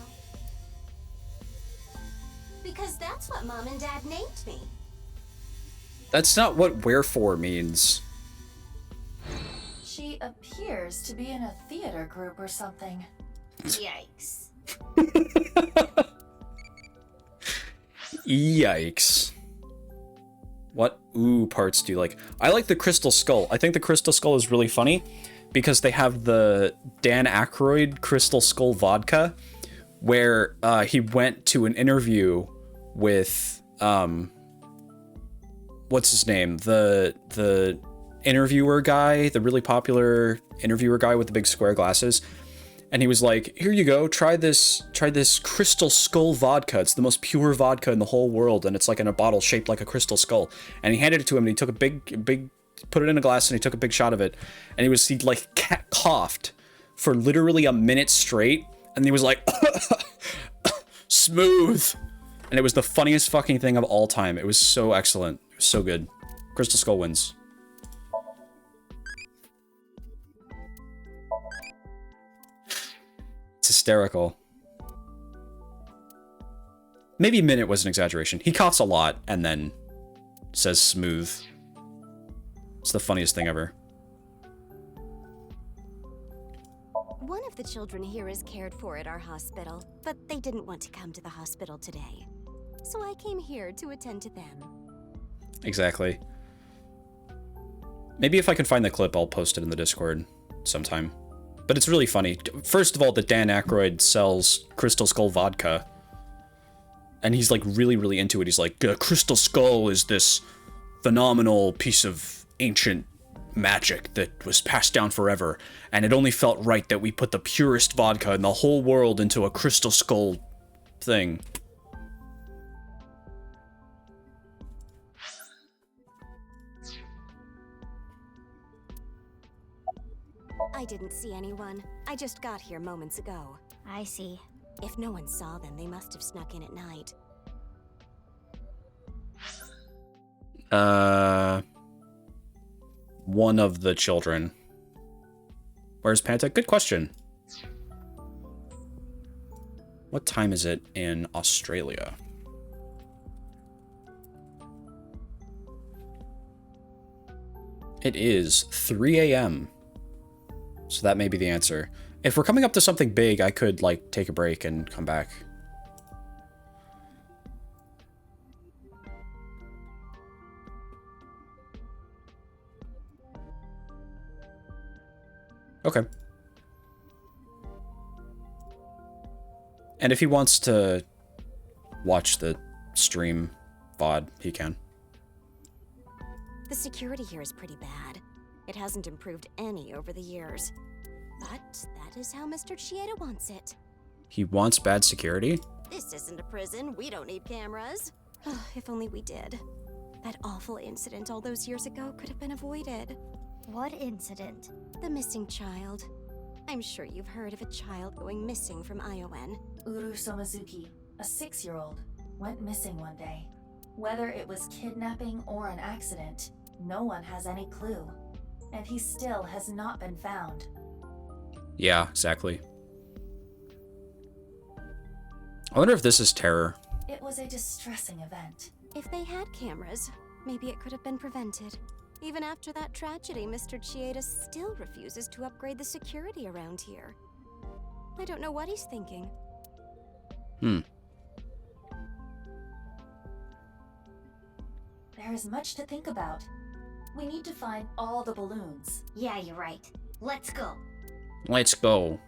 Because that's what Mom and Dad named me. That's not what wherefore means. She appears to be in a theater group or something. Yikes. Yikes. What ooh parts do you like? I like the Crystal Skull. I think the Crystal Skull is really funny because they have the Dan Aykroyd Crystal Skull vodka where he went to an interview with what's his name? The interviewer guy, the really popular interviewer guy with the big square glasses. And he was like, "Here you go, try this Crystal Skull vodka. It's the most pure vodka in the whole world, and it's like in a bottle shaped like a crystal skull." And he handed it to him, and he took a big, put it in a glass, and he took a big shot of it. And he coughed for literally a minute straight, and he was like, smooth. And it was the funniest fucking thing of all time. It was so excellent. It was so good. Crystal Skull wins. It's hysterical. Maybe minute was an exaggeration. He coughs a lot and then says smooth. It's the funniest thing ever. One of the children here is cared for at our hospital, but they didn't want to come to the hospital today. So I came here to attend to them. Exactly. Maybe if I can find the clip, I'll post it in the Discord sometime. But it's really funny. First of all, that Dan Aykroyd sells Crystal Skull vodka. And he's like really, really into it. He's like, Crystal Skull is this phenomenal piece of ancient magic that was passed down forever. And it only felt right that we put the purest vodka in the whole world into a Crystal Skull thing. I didn't see anyone. I just got here moments ago. I see. If no one saw them, they must have snuck in at night. One of the children. Where's Panta? Good question. What time is it in Australia? It is 3 a.m. So that may be the answer. If we're coming up to something big, I could, like, take a break and come back. Okay. And if he wants to watch the stream VOD, he can. The security here is pretty bad. It hasn't improved any over the years. But that is how Mr. Chieda wants it. He wants bad security? This isn't a prison. We don't need cameras. If only we did. That awful incident all those years ago could have been avoided. What incident? The missing child. I'm sure you've heard of a child going missing from Iowan. Uru Somazuki, a 6-year-old, went missing one day. Whether it was kidnapping or an accident, no one has any clue. And he still has not been found. Yeah, exactly. I wonder if this is terror. It was a distressing event. If they had cameras, maybe it could have been prevented. Even after that tragedy, Mr. Chieda still refuses to upgrade the security around here. I don't know what he's thinking. There is much to think about. We need to find all the balloons. Yeah, you're right. Let's go. Let's go.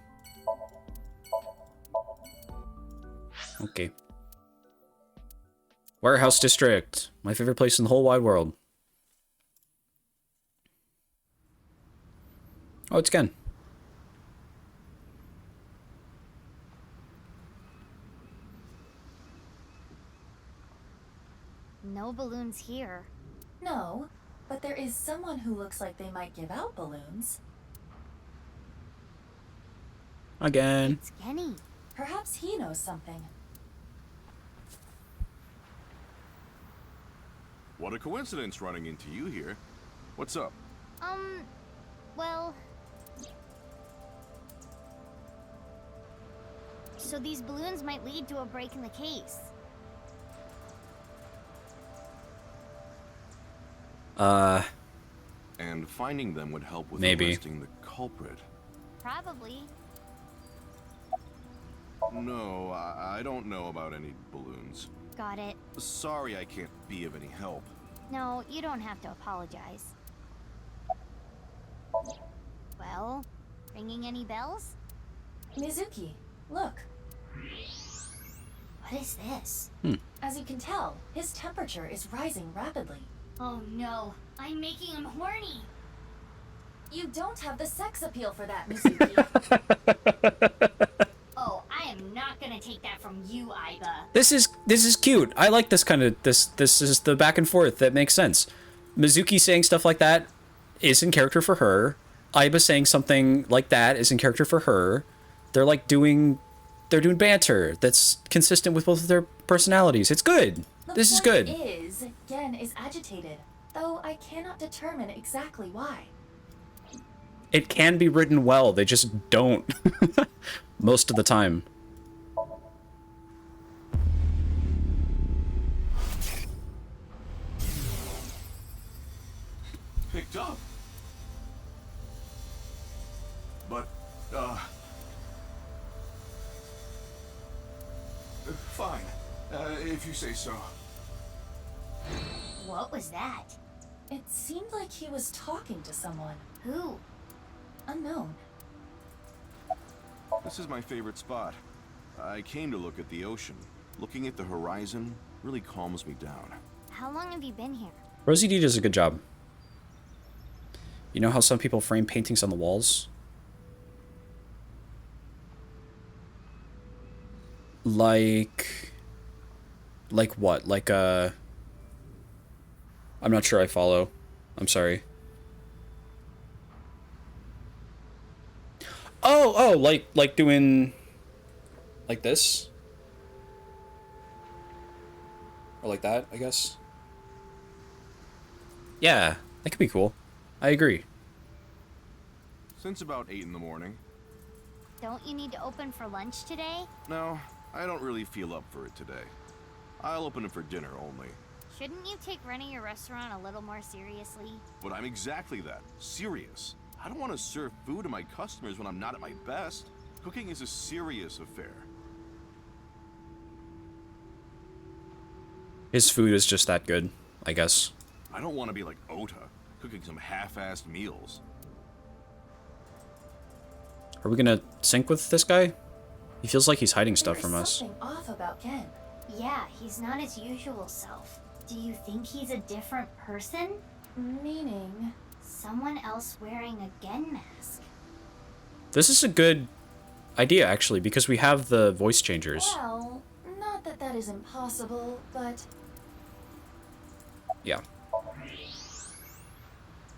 Okay. Warehouse District. My favorite place in the whole wide world. Oh, it's Ken. No balloons here. No, but there is someone who looks like they might give out balloons. Again. It's Kenny. Perhaps he knows something. What a coincidence running into you here. What's up? Well... So these balloons might lead to a break in the case. And finding them would help with Maybe. arresting the culprit. Probably. No, I don't know about any balloons. Got it. Sorry I can't be of any help. No, you don't have to apologize. Well, ringing any bells? Mizuki, look. What is this? As you can tell, his temperature is rising rapidly. Oh no, I'm making him horny. You don't have the sex appeal for that, Mizuki. Oh, I am not gonna take that from you, Aiba. This is cute. I like this kind of this is the back and forth that makes sense. Mizuki saying stuff like that is in character for her. Aiba saying something like that is in character for her. They're like doing banter that's consistent with both of their personalities. It's good. This is good. The point is, Gen is agitated, though I cannot determine exactly why. It can be written well. They just don't most of the time. Picked up. But, fine. If you say so. What was that? It seemed like he was talking to someone. Who? Unknown. This is my favorite spot. I came to look at the ocean. Looking at the horizon really calms me down. How long have you been here? Rosie D does a good job. You know how some people frame paintings on the walls? Like what? Like I'm not sure I follow. I'm sorry. Oh, like doing like this? Or like that, I guess. Yeah, that could be cool. I agree. Since about 8 in the morning. Don't you need to open for lunch today? No, I don't really feel up for it today. I'll open it for dinner only. Shouldn't you take running your restaurant a little more seriously? But I'm exactly that. Serious. I don't want to serve food to my customers when I'm not at my best. Cooking is a serious affair. His food is just that good, I guess. I don't want to be like Ota, cooking some half-assed meals. Are we gonna sync with this guy? He feels like he's hiding stuff from us. Something off about Gen. Yeah, he's not his usual self. Do you think he's a different person? Meaning? Someone else wearing a Gen mask. This is a good idea, actually, because we have the voice changers. Well, not that that is impossible, but... Yeah.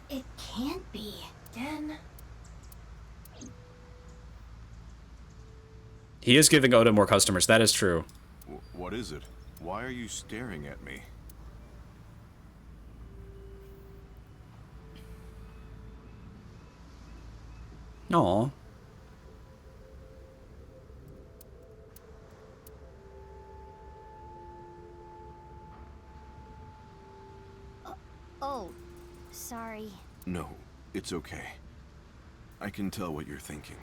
It can't be. Gen... He is giving Oda more customers, that is true. What is it? Why are you staring at me? Aw. Oh, sorry. No, it's okay. I can tell what you're thinking.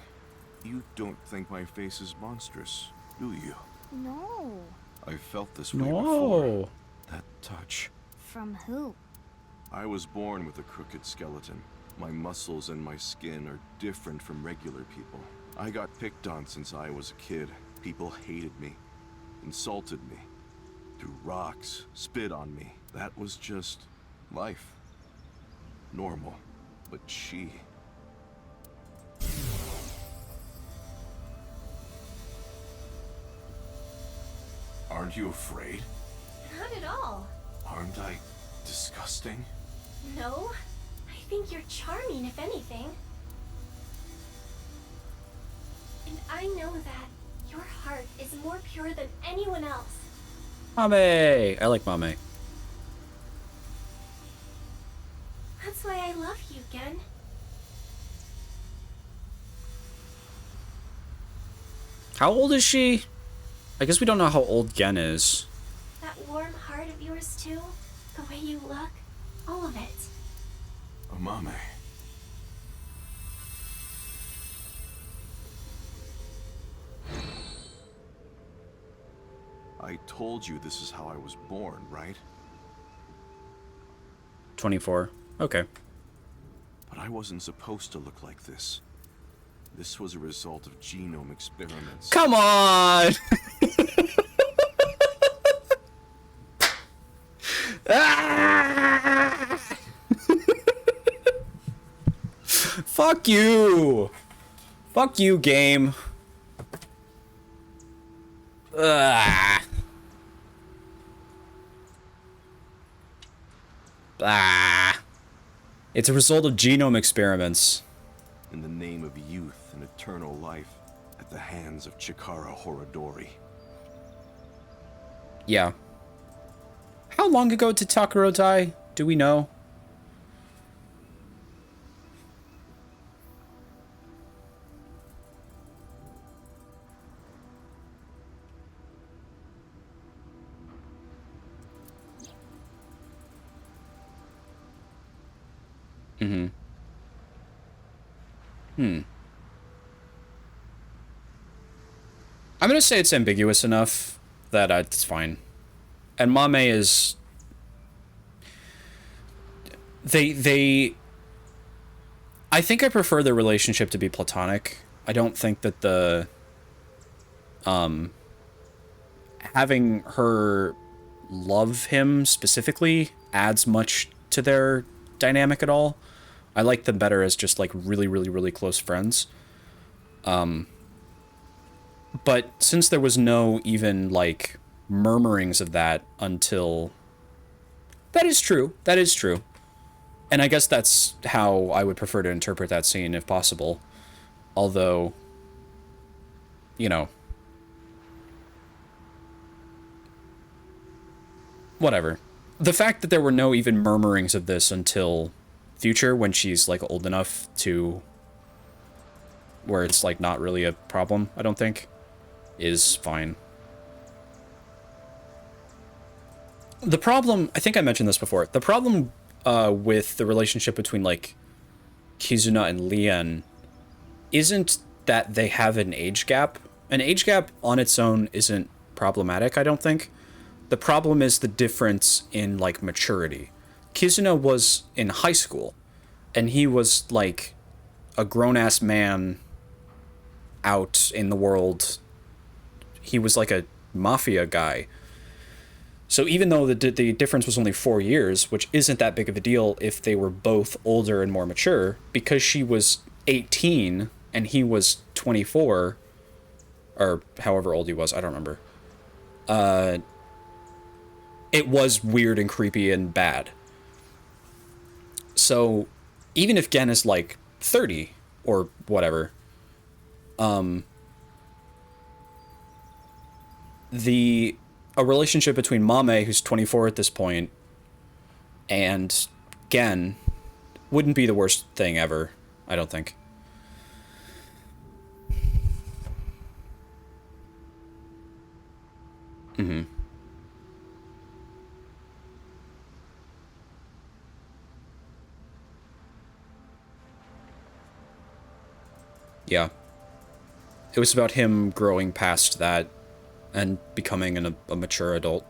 You don't think my face is monstrous, do you? No. I've felt this way No. before. That touch. From who? I was born with a crooked skeleton. My muscles and my skin are different from regular people. I got picked on since I was a kid. People hated me, insulted me, threw rocks, spit on me. That was just life. Normal. But she... Aren't you afraid? Not at all. Aren't I disgusting? No. I think you're charming, if anything. And I know that your heart is more pure than anyone else. Mame! I like Mame. That's why I love you, Gen. How old is she? I guess we don't know how old Gen is. That warm heart of yours, too. The way you look. All of it. Mame. I told you this is how I was born, right? 24. Okay. But I wasn't supposed to look like this. This was a result of genome experiments. Come on! Ah! Fuck you! Fuck you, game. Ah. Ah. It's a result of genome experiments. In the name of youth and eternal life, at the hands of Chikara Horodori. Yeah. How long ago did Takuro die? Do we know? Mm-hmm. I'm gonna say it's ambiguous enough that it's fine. And Mame is... They... I think I prefer the relationship to be platonic. I don't think that the... having her love him specifically adds much to their dynamic at all. I like them better as just, like, really, really, really close friends. But since there was no even, like, murmurings of that until... That is true. That is true. And I guess that's how I would prefer to interpret that scene, if possible. Although, you know... Whatever. The fact that there were no even murmurings of this until future, when she's, like, old enough to... where it's, like, not really a problem, I don't think, is fine. The problem, I think I mentioned this before, the problem with the relationship between, like, Kizuna and Lien isn't that they have an age gap. An age gap on its own isn't problematic, I don't think. The problem is the difference in, like, maturity. Kizuna was in high school, and he was, like, a grown-ass man out in the world. He was, like, a mafia guy. So even though the difference was only 4 years, which isn't that big of a deal if they were both older and more mature, because she was 18 and he was 24, or however old he was, I don't remember. It was weird and creepy and bad. So even if Gen is like 30 or whatever, a relationship between Mame, who's 24 at this point, and Gen wouldn't be the worst thing ever, I don't think. Mm-hmm. Yeah. It was about him growing past that and becoming a mature adult.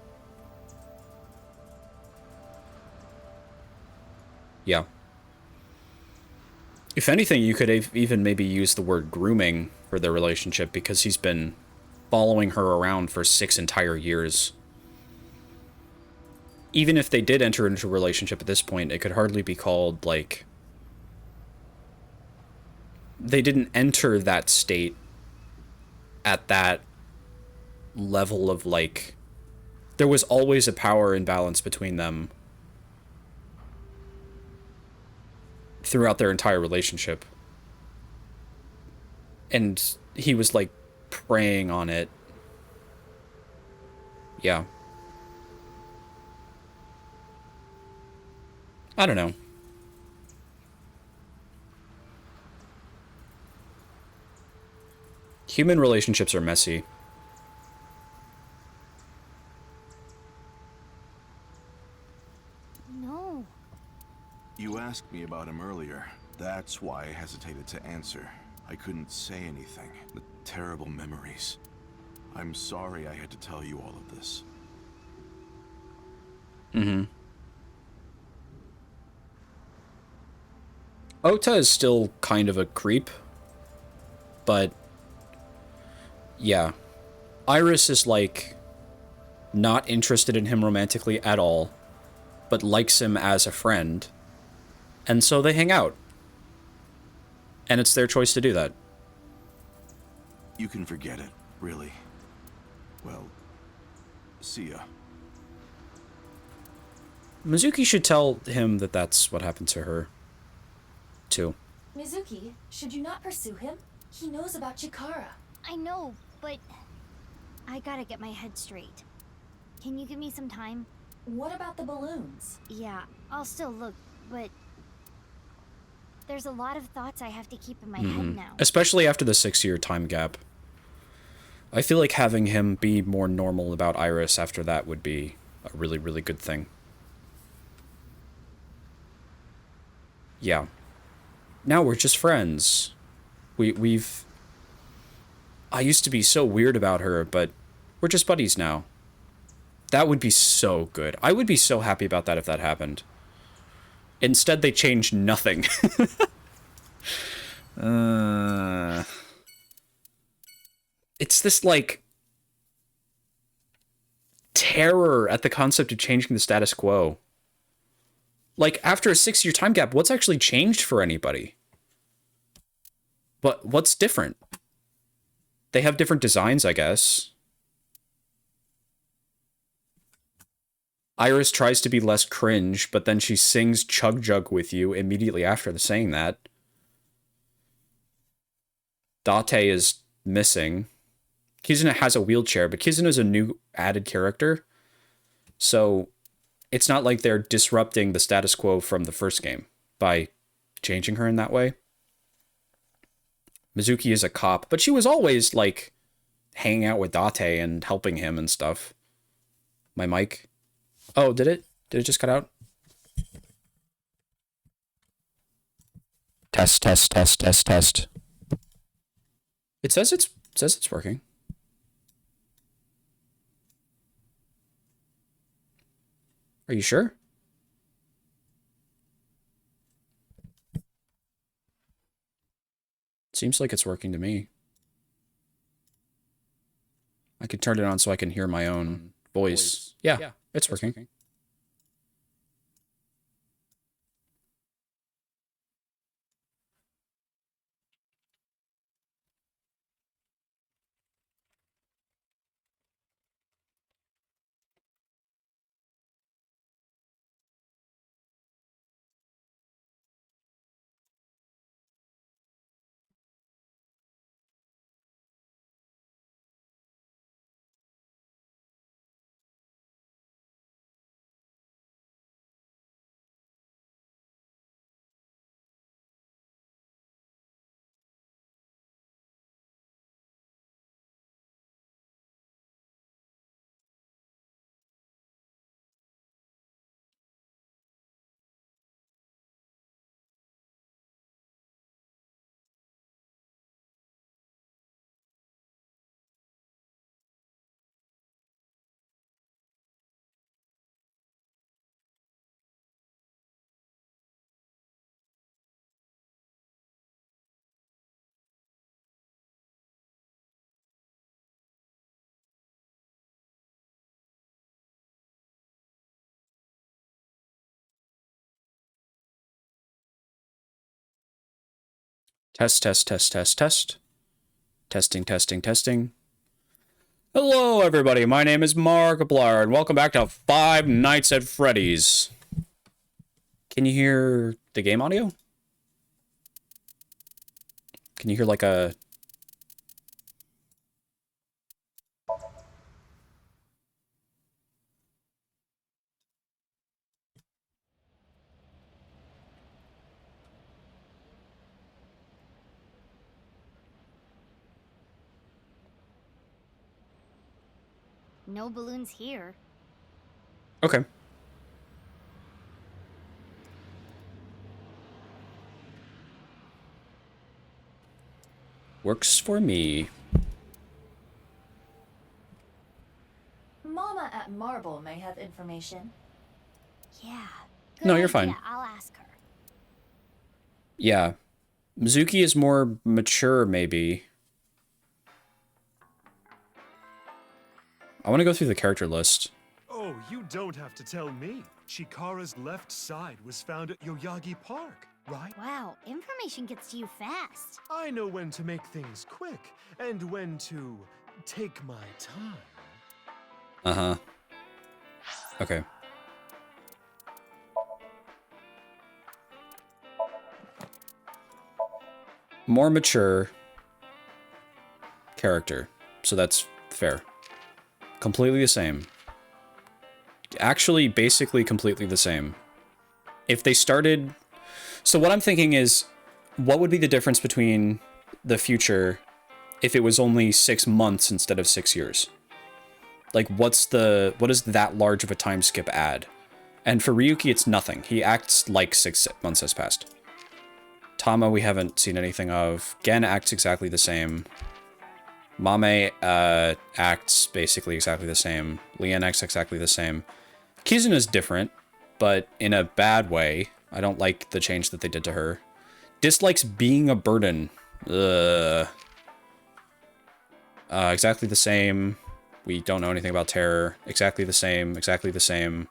Yeah. If anything, you could even maybe use the word grooming for their relationship, because he's been following her around for 6 entire years. Even if they did enter into a relationship at this point, it could hardly be called, like... They didn't enter that state at that level of, like... There was always a power imbalance between them throughout their entire relationship. And he was, like, preying on it. Yeah. I don't know. Human relationships are messy. No. You asked me about him earlier. That's why I hesitated to answer. I couldn't say anything. The terrible memories. I'm sorry I had to tell you all of this. Mm-hmm. Ota is still kind of a creep, but yeah. Iris is, like, not interested in him romantically at all, but likes him as a friend, and so they hang out. And it's their choice to do that. You can forget it, really. Well, see ya. Mizuki should tell him that that's what happened to her, too. Mizuki, should you not pursue him? He knows about Chikara. I know, but I gotta get my head straight. Can you give me some time? What about the balloons? Yeah, I'll still look, but there's a lot of thoughts I have to keep in my head now. Especially after the 6-year time gap. I feel like having him be more normal about Iris after that would be a really, really good thing. Yeah. Now we're just friends. We've... I used to be so weird about her, but we're just buddies now. That would be so good. I would be so happy about that if that happened. Instead, they changed nothing. It's this, like, terror at the concept of changing the status quo. Like, after a 6-year time gap, what's actually changed for anybody? What's different? They have different designs, I guess. Iris tries to be less cringe, but then she sings Chug Jug with you immediately after saying that. Date is missing. Kizuna has a wheelchair, but Kizuna's a new added character. So it's not like they're disrupting the status quo from the first game by changing her in that way. Mizuki is a cop, but she was always, like, hanging out with Date and helping him and stuff. My mic. Oh, did it? Did it just cut out? Test, test, test, test, test. It says it's working. Are you sure? Seems like it's working to me. I could turn it on so I can hear my own voice. Yeah, it's working. Test, test, test, test, test. Testing, testing, testing. Hello, everybody. My name is Markiplier, and welcome back to Five Nights at Freddy's. Can you hear the game audio? Can you hear like a... No balloons here. Okay. Works for me. Mama at Marble may have information. Yeah. No, you're fine. I'll ask her. Yeah. Mizuki is more mature, maybe. I want to go through the character list. Oh, you don't have to tell me. Chikara's left side was found at Yoyagi Park, right? Wow, information gets to you fast. I know when to make things quick and when to take my time. Uh-huh. Okay. More mature character. So that's fair. Completely the same. Actually, basically completely the same. If they started... So what I'm thinking is, what would be the difference between the future if it was only 6 months instead of 6 years? Like, what is that large of a time skip add? And for Ryuki, it's nothing. He acts like 6 months has passed. Tama, we haven't seen anything of. Gen acts exactly the same. Mame acts basically exactly the same. Lien acts exactly the same. Kizuna's different, but in a bad way. I don't like the change that they did to her. Dislikes being a burden. Exactly the same. We don't know anything about Terror. Exactly the same. Exactly the same.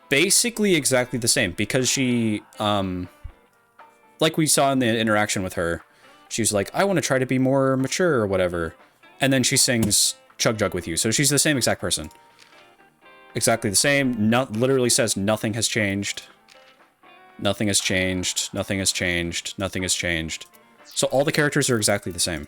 Basically exactly the same, because she, like we saw in the interaction with her, she was like, I want to try to be more mature or whatever. And then she sings Chug Jug with you. So she's the same exact person. Exactly the same. Literally says nothing has changed. Nothing has changed. Nothing has changed. Nothing has changed. So all the characters are exactly the same.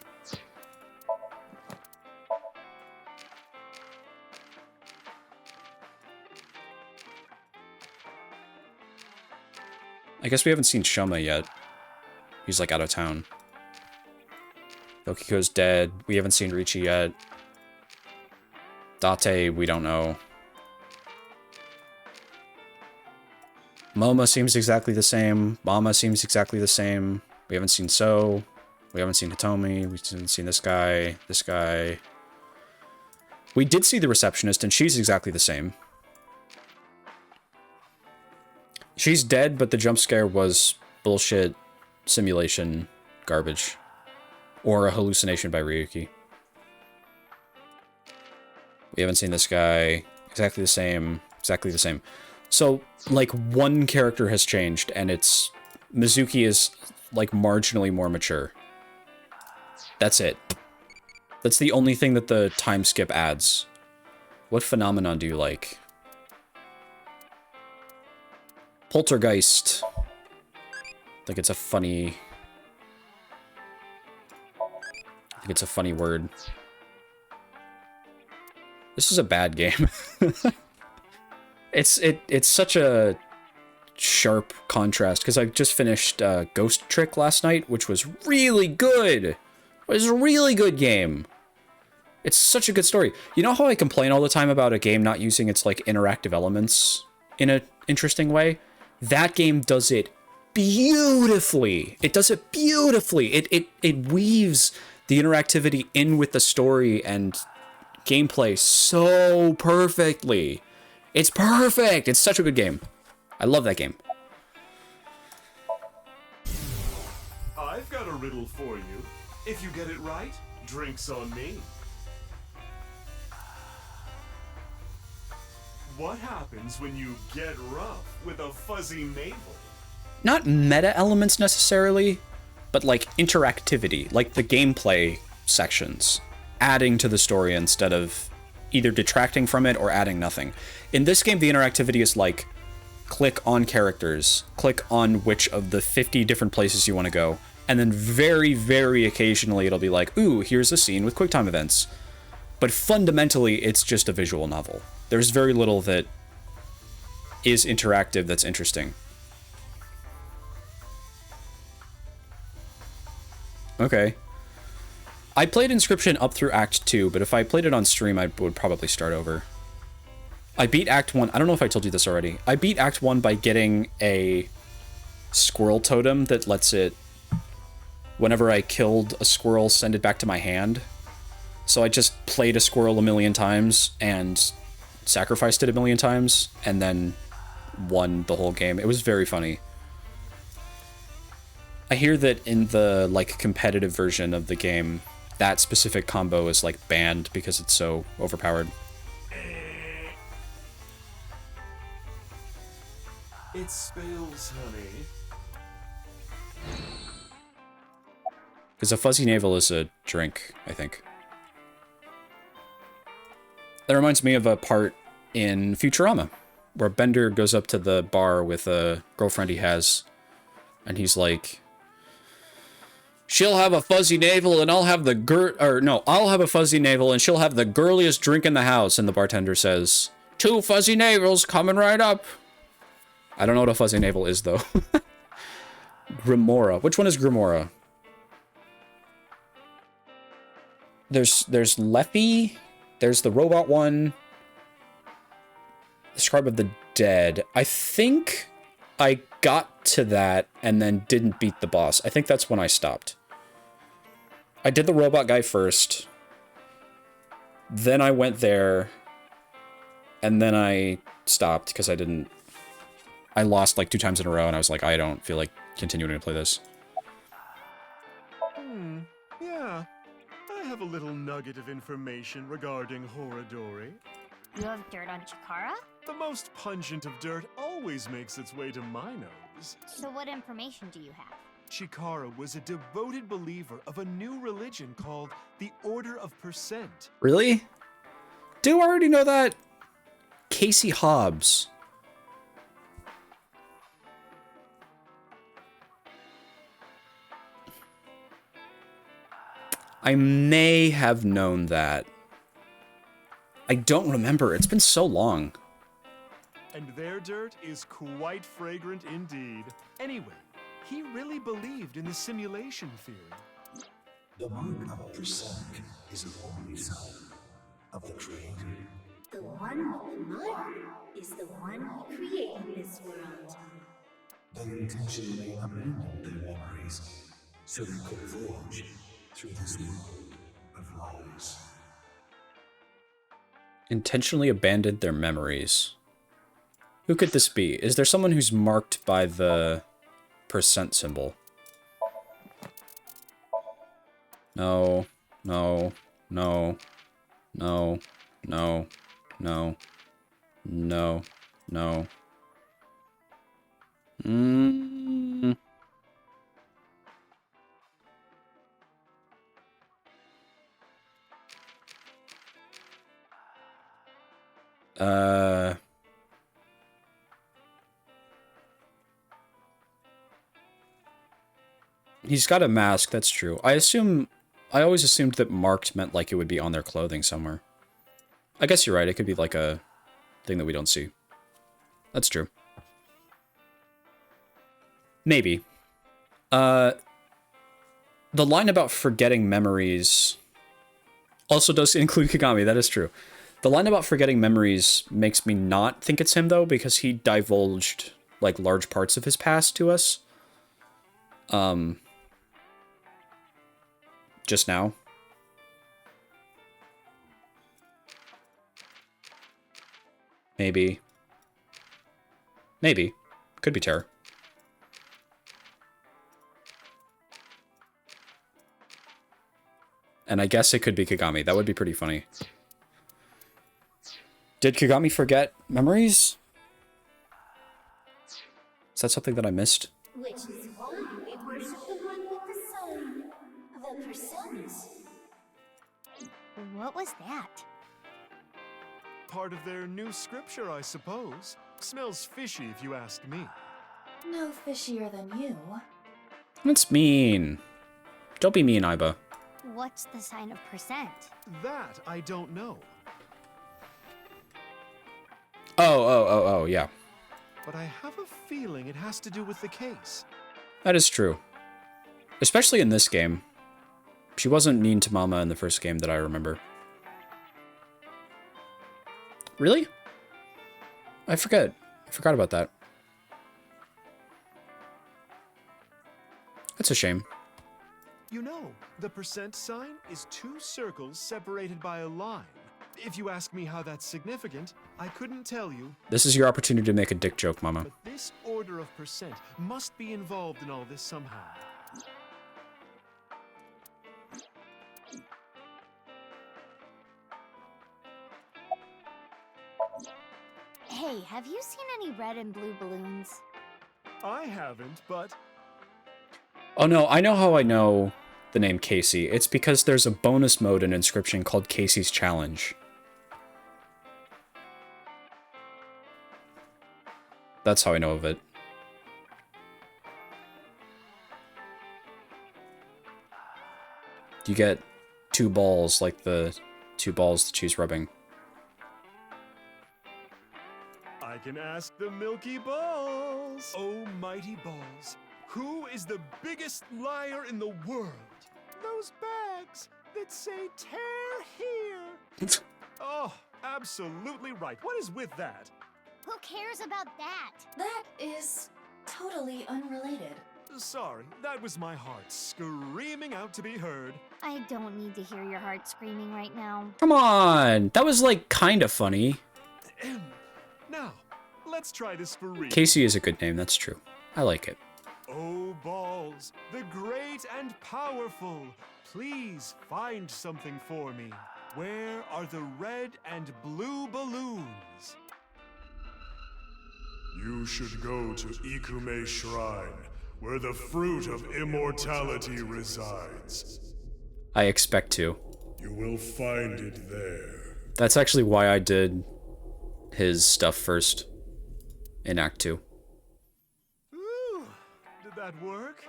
I guess we haven't seen Shoma yet. He's like out of town. Yokiko's dead. We haven't seen Richi yet. Date, we don't know. Moma seems exactly the same. Mama seems exactly the same. We haven't seen So. We haven't seen Hitomi. We haven't seen this guy. This guy. We did see the receptionist, and she's exactly the same. She's dead, but the jump scare was bullshit simulation garbage. Or a hallucination by Ryuki. We haven't seen this guy. Exactly the same. Exactly the same. So, like, one character has changed, and it's... Mizuki is, like, marginally more mature. That's it. That's the only thing that the time skip adds. What phenomenon do you like? Poltergeist. I think it's a funny... I think it's a funny word. This is a bad game. It's such a sharp contrast, because I just finished Ghost Trick last night, which was really good. It was a really good game. It's such a good story. You know how I complain all the time about a game not using its, like, interactive elements in an interesting way? That game does it beautifully. It does it beautifully. It weaves the interactivity in with the story and gameplay so perfectly. It's perfect. It's such a good game. I love that game. I've got a riddle for you. If you get it right, drinks on me. What happens when you get rough with a fuzzy navel? Not meta elements necessarily, but like interactivity, like the gameplay sections, adding to the story instead of either detracting from it or adding nothing. In this game, the interactivity is like, click on characters, click on which of the 50 different places you want to go, and then very, very occasionally it'll be like, ooh, here's a scene with QuickTime events. But fundamentally, it's just a visual novel. There's very little that is interactive that's interesting. Okay. I played Inscription up through Act 2, but if I played it on stream, I would probably start over. I beat Act 1. I don't know if I told you this already. I beat Act 1 by getting a squirrel totem that lets it, whenever I killed a squirrel, send it back to my hand. So I just played a squirrel a million times and sacrificed it a million times and then won the whole game. It was very funny. I hear that in the like competitive version of the game, that specific combo is like banned because it's so overpowered. It spills, honey. Because a fuzzy navel is a drink, I think. That reminds me of a part in Futurama, where Bender goes up to the bar with a girlfriend he has, and he's like, she'll have a fuzzy navel and I'll have the I'll have a fuzzy navel and she'll have the girliest drink in the house. And the bartender says, 2 fuzzy navels coming right up. I don't know what a fuzzy navel is, though. Grimora. Which one is Grimora? There's Leffy. There's the robot one. The Scribe of the Dead. I think I got to that and then didn't beat the boss. I think that's when I stopped. I did the robot guy first. Then I went there. And then I stopped because I lost like 2 times in a row and I was like, I don't feel like continuing to play this. Yeah. I have a little nugget of information regarding Horadori. You have dirt on Chikara? The most pungent of dirt always makes its way to my nose. So what information do you have? Chikara was a devoted believer of a new religion called the Order of Percent. Really? Do I already know that? Casey Hobbs. I may have known that. I don't remember. It's been so long. And their dirt is quite fragrant indeed. Anyway, he really believed in the simulation theory. The mark of a percent is the only sign of the creator. The one with the mark is the one who created this world. They intentionally abandoned their memories so they could voyage through this world of lies. Intentionally abandoned their memories. Who could this be? Is there someone who's marked by the percent symbol? No, no, no, no, no, no, no, no. He's got a mask, that's true. I always assumed that marked meant like it would be on their clothing somewhere. I guess you're right, it could be like a thing that we don't see. That's true. Maybe. The line about forgetting memories also does include Kagami, that is true. The line about forgetting memories makes me not think it's him, though, because he divulged, like, large parts of his past to us. Just now. Maybe. Maybe. Could be Terror. And I guess it could be Kagami. That would be pretty funny. Did Kagami forget memories? Is that something that I missed? Which is why we worship the one with the What was that? Part of their new scripture, I suppose. Smells fishy if you ask me. No fishier than you. That's mean. Don't be mean, Iba. What's the sign of percent? That I don't know. Oh, yeah. But I have a feeling it has to do with the case. That is true. Especially in this game. She wasn't mean to Mama in the first game that I remember. Really? I forgot about that. That's a shame. You know, the percent sign is 2 circles separated by a line. If you ask me how that's significant, I couldn't tell you. This is your opportunity to make a dick joke, Mama. But this order of percent must be involved in all this somehow. Hey, have you seen any red and blue balloons? I haven't, but... Oh no, I know how I know the name Casey. It's because there's a bonus mode in Inscription called Casey's Challenge. That's how I know of it. You get 2 balls, like the 2 balls that she's rubbing. I can ask the Milky Balls. Oh, mighty balls. Who is the biggest liar in the world? Those bags that say tear here. Oh, absolutely right. What is with that? Who cares about that? That is totally unrelated. Sorry, that was my heart screaming out to be heard. I don't need to hear your heart screaming right now. Come on! That was, like, kinda funny. Now, let's try this for real. Casey is a good name, that's true. I like it. Oh, balls, the great and powerful, please find something for me. Where are the red and blue balloons? You should go to Ikume Shrine, where the fruit of immortality resides. I expect to. You will find it there. That's actually why I did his stuff first in Act 2. Ooh, did that work?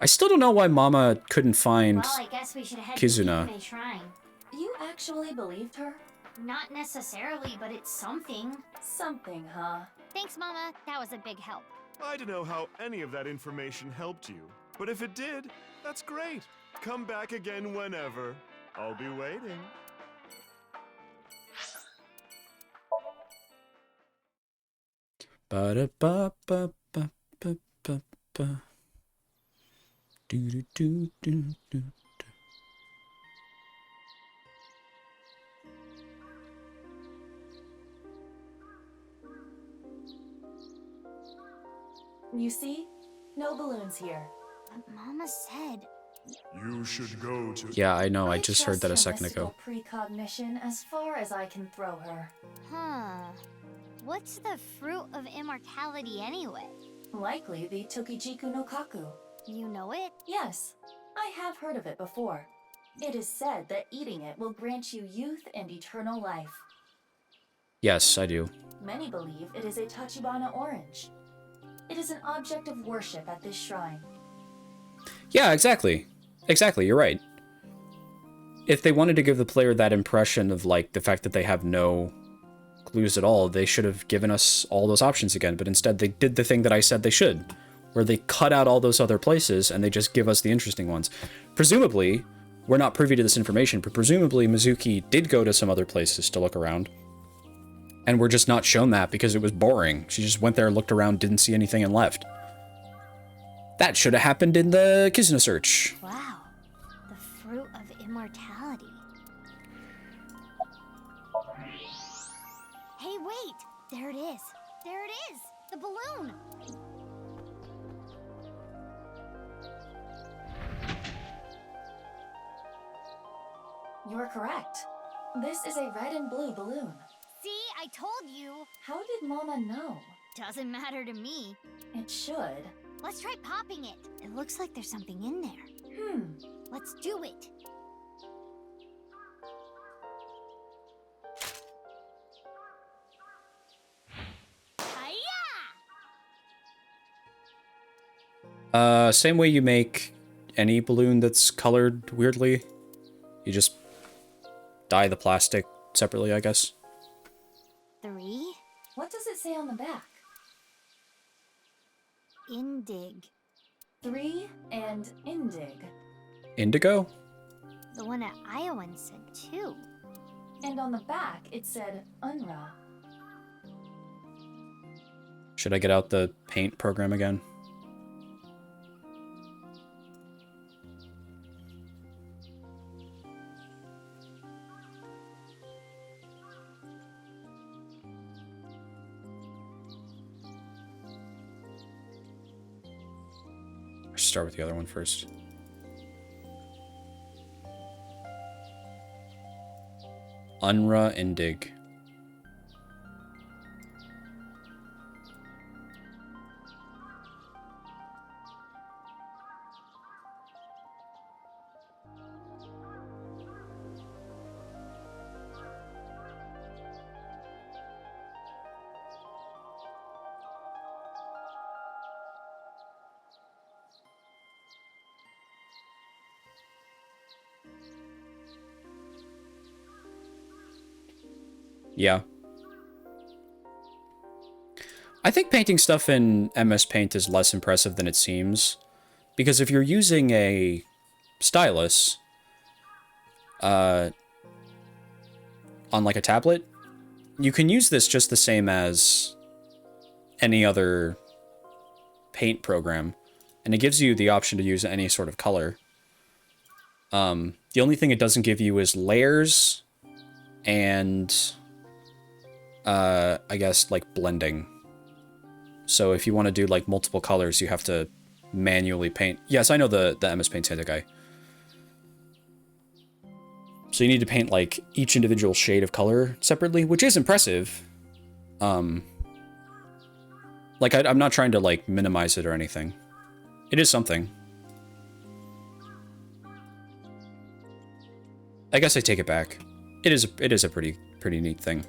I still don't know why Mama couldn't find Well, I guess we should head Kizuna. to Ikume Shrine. You actually believed her? Not necessarily, but it's something. Something, huh? Thanks, Mama. That was a big help. I don't know how any of that information helped you, but if it did, that's great. Come back again whenever. I'll be waiting. Ba-da-ba-ba-ba-ba-ba. Do-do-do-do-do-do. You see? No balloons here. But Mama said... You should go to... Yeah, I know. I just heard that a trust her second ago. mystical precognition as far as I can throw her. Huh. What's the fruit of immortality anyway? Likely the Tokijiku no Kaku. You know it? Yes, I have heard of it before. It is said that eating it will grant you youth and eternal life. Yes, I do. Many believe it is a Tachibana orange. It is an object of worship at this shrine. Yeah, exactly. Exactly, you're right. If they wanted to give the player that impression of, like, the fact that they have no clues at all, they should have given us all those options again, but instead they did the thing that I said they should, where they cut out all those other places and they just give us the interesting ones. Presumably, we're not privy to this information, but presumably Mizuki did go to some other places to look around. And we're just not shown that because it was boring. She just went there, looked around, didn't see anything, and left. That should have happened in the Kizuna search. Wow. The fruit of immortality. Hey, wait! There it is. There it is! The balloon! You're correct. This is a red and blue balloon. See, I told you! How did Mama know? Doesn't matter to me. It should. Let's try popping it. It looks like there's something in there. Let's do it. Same way you make any balloon that's colored weirdly. You just dye the plastic separately, I guess. 3. What does it say on the back? Indig. 3 and Indig. Indigo? The one at Iowan said 2. And on the back, it said Unra. Should I get out the paint program again? I should start with the other one first. Unra Indig. Yeah. I think painting stuff in MS Paint is less impressive than it seems, because if you're using a stylus on like a tablet, you can use this just the same as any other paint program, and it gives you the option to use any sort of color. The only thing it doesn't give you is layers and I guess like blending. So if you want to do like multiple colors, you have to manually paint. Yes, I know the MS Paint Santa guy. So you need to paint like each individual shade of color separately, which is impressive. Like I'm not trying to like minimize it or anything. It is something. I guess I take it back. It is a pretty neat thing.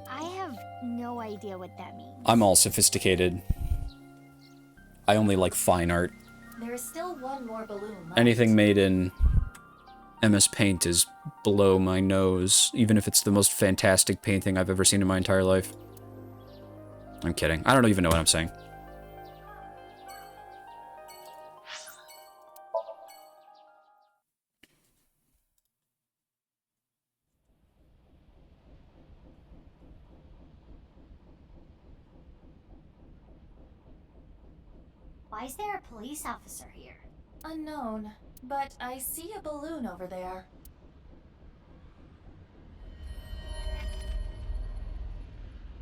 I have no idea what that means. I'm all sophisticated. I only like fine art. There is still one more balloon left. Anything made in MS Paint is below my nose, even if it's the most fantastic painting I've ever seen in my entire life. I'm kidding. I don't even know what I'm saying. Why is there a police officer here? Unknown, but I see a balloon over there.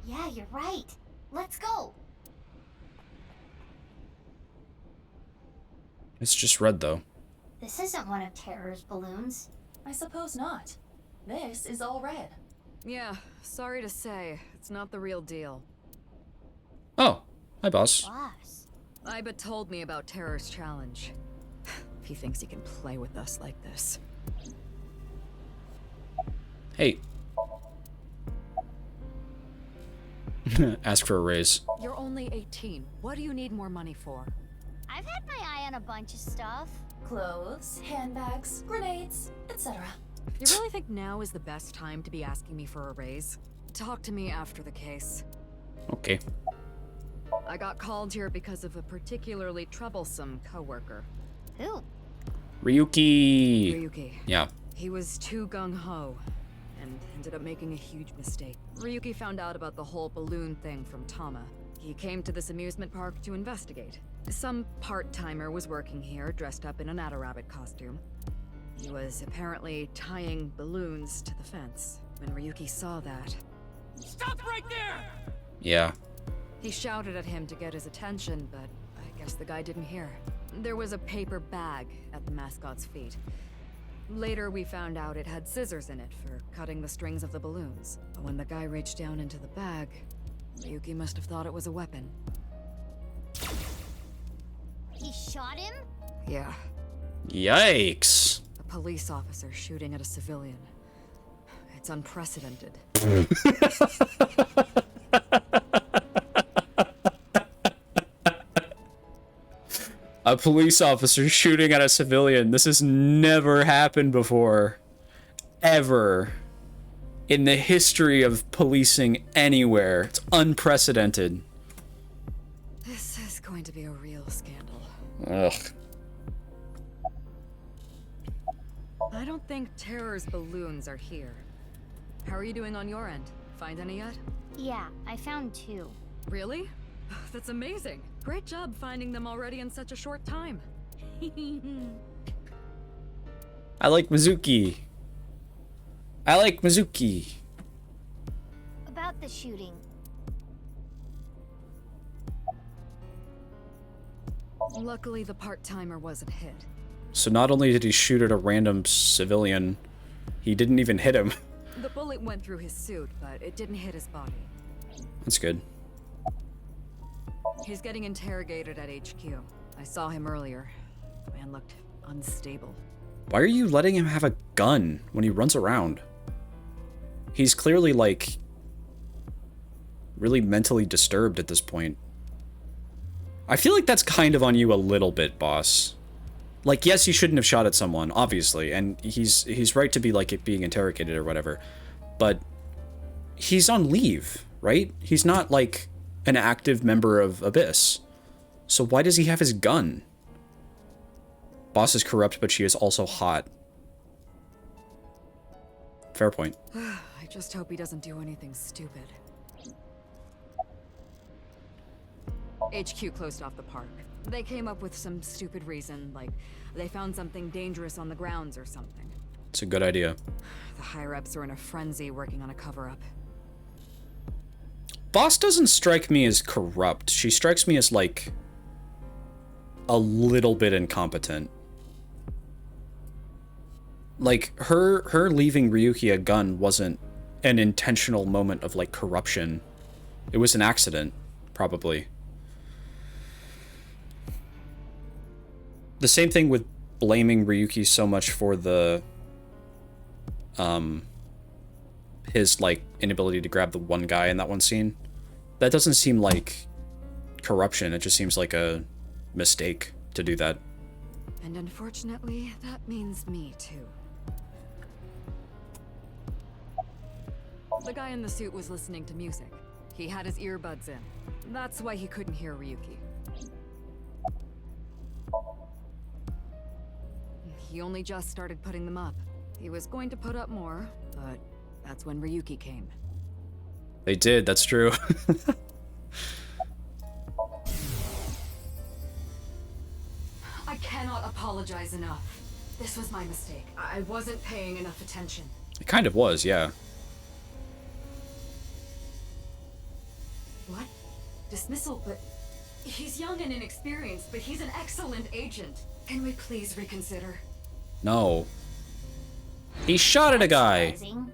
Yeah, you're right. Let's go. It's just red, though. This isn't one of Terror's balloons. I suppose not. This is all red. Yeah, sorry to say, it's not the real deal. Oh, hi, boss. Boss. Iba told me about Terror's challenge. He thinks he can play with us like this. Hey. Ask for a raise. You're only 18. What do you need more money for? I've had my eye on a bunch of stuff. Clothes, handbags, grenades, etc. You really think now is the best time to be asking me for a raise? Talk to me after the case. Okay. I got called here because of a particularly troublesome coworker. Who? Ryuki. Ryuki. Yeah. He was too gung-ho and ended up making a huge mistake. Ryuki found out about the whole balloon thing from Tama. He came to this amusement park to investigate. Some part-timer was working here dressed up in an Adarabbit costume. He was apparently tying balloons to the fence. When Ryuki saw that... Stop right there! Yeah. He shouted at him to get his attention, but I guess the guy didn't hear. There was a paper bag at the mascot's feet. Later, we found out it had scissors in it for cutting the strings of the balloons. But when the guy reached down into the bag, Ryuki must have thought it was a weapon. He shot him? Yeah. Yikes. A police officer shooting at a civilian. It's unprecedented. A police officer shooting at a civilian. This has never happened before. Ever. In the history of policing anywhere. It's unprecedented. This is going to be a real scandal. Ugh. I don't think Terror's balloons are here. How are you doing on your end? Find any yet? Yeah, I found 2. Really? That's amazing. Great job finding them already in such a short time. I like Mizuki. I like Mizuki. About the shooting. Luckily, the part-timer wasn't hit. So not only did he shoot at a random civilian, he didn't even hit him. The bullet went through his suit, but it didn't hit his body. That's good. He's getting interrogated at HQ. I saw him earlier. The man looked unstable. Why are you letting him have a gun when he runs around? He's clearly, like, really mentally disturbed at this point. I feel like that's kind of on you a little bit, boss. Like, yes, you shouldn't have shot at someone, obviously, and he's right to be, like, being interrogated or whatever. But he's on leave, right? He's not, like, an active member of Abyss. So why does he have his gun? Boss is corrupt, but she is also hot. Fair point. I just hope he doesn't do anything stupid. HQ closed off the park. They came up with some stupid reason, like they found something dangerous on the grounds or something. It's a good idea. The higher-ups are in a frenzy working on a cover-up. Boss doesn't strike me as corrupt. She strikes me as, like, a little bit incompetent. Like, her leaving Ryuki a gun wasn't an intentional moment of, like, corruption. It was an accident, probably. The same thing with blaming Ryuki so much for the, his, like, inability to grab the one guy in that one scene. That doesn't seem like corruption, it just seems like a mistake to do that. And unfortunately, that means me too. The guy in the suit was listening to music. He had his earbuds in. That's why he couldn't hear Ryuki. He only just started putting them up. He was going to put up more, but that's when Ryuki came. They did, that's true. I cannot apologize enough. This was my mistake. I wasn't paying enough attention. It kind of was, yeah. What? Dismissal? But he's young and inexperienced, but he's an excellent agent. Can we please reconsider? No. He shot at a guy! Surprising.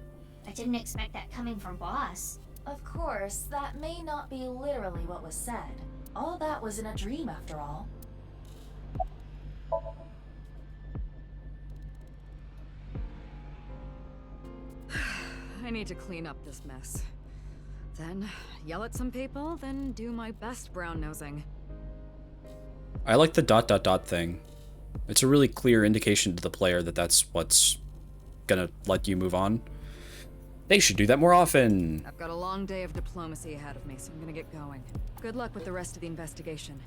I didn't expect that coming from Boss. Of course, that may not be literally what was said. All that was in a dream, after all. I need to clean up this mess. Then yell at some people, then do my best brown-nosing. I like the ... thing. It's a really clear indication to the player that that's what's gonna let you move on. They should do that more often. I've got a long day of diplomacy ahead of me, so I'm gonna get going. Good luck with the rest of the investigation.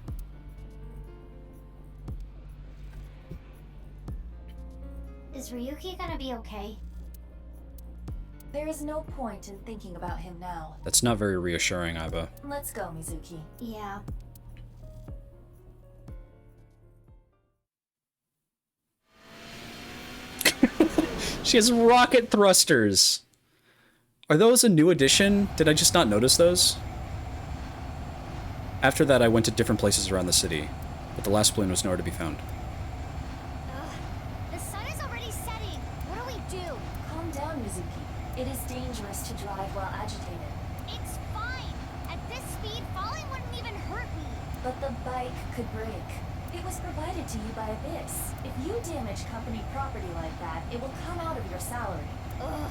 Is Ryuki gonna be okay? There is no point in thinking about him now. That's not very reassuring, Iva. Let's go, Mizuki. Yeah. She has rocket thrusters. Are those a new addition? Did I just not notice those? After that, I went to different places around the city, but the last balloon was nowhere to be found. The sun is already setting. What do we do? Calm down, Mizuki. It is dangerous to drive while agitated. It's fine. At this speed, falling wouldn't even hurt me. But the bike could break. It was provided to you by Abyss. If you damage company property like that, it will come out of your salary. Ugh.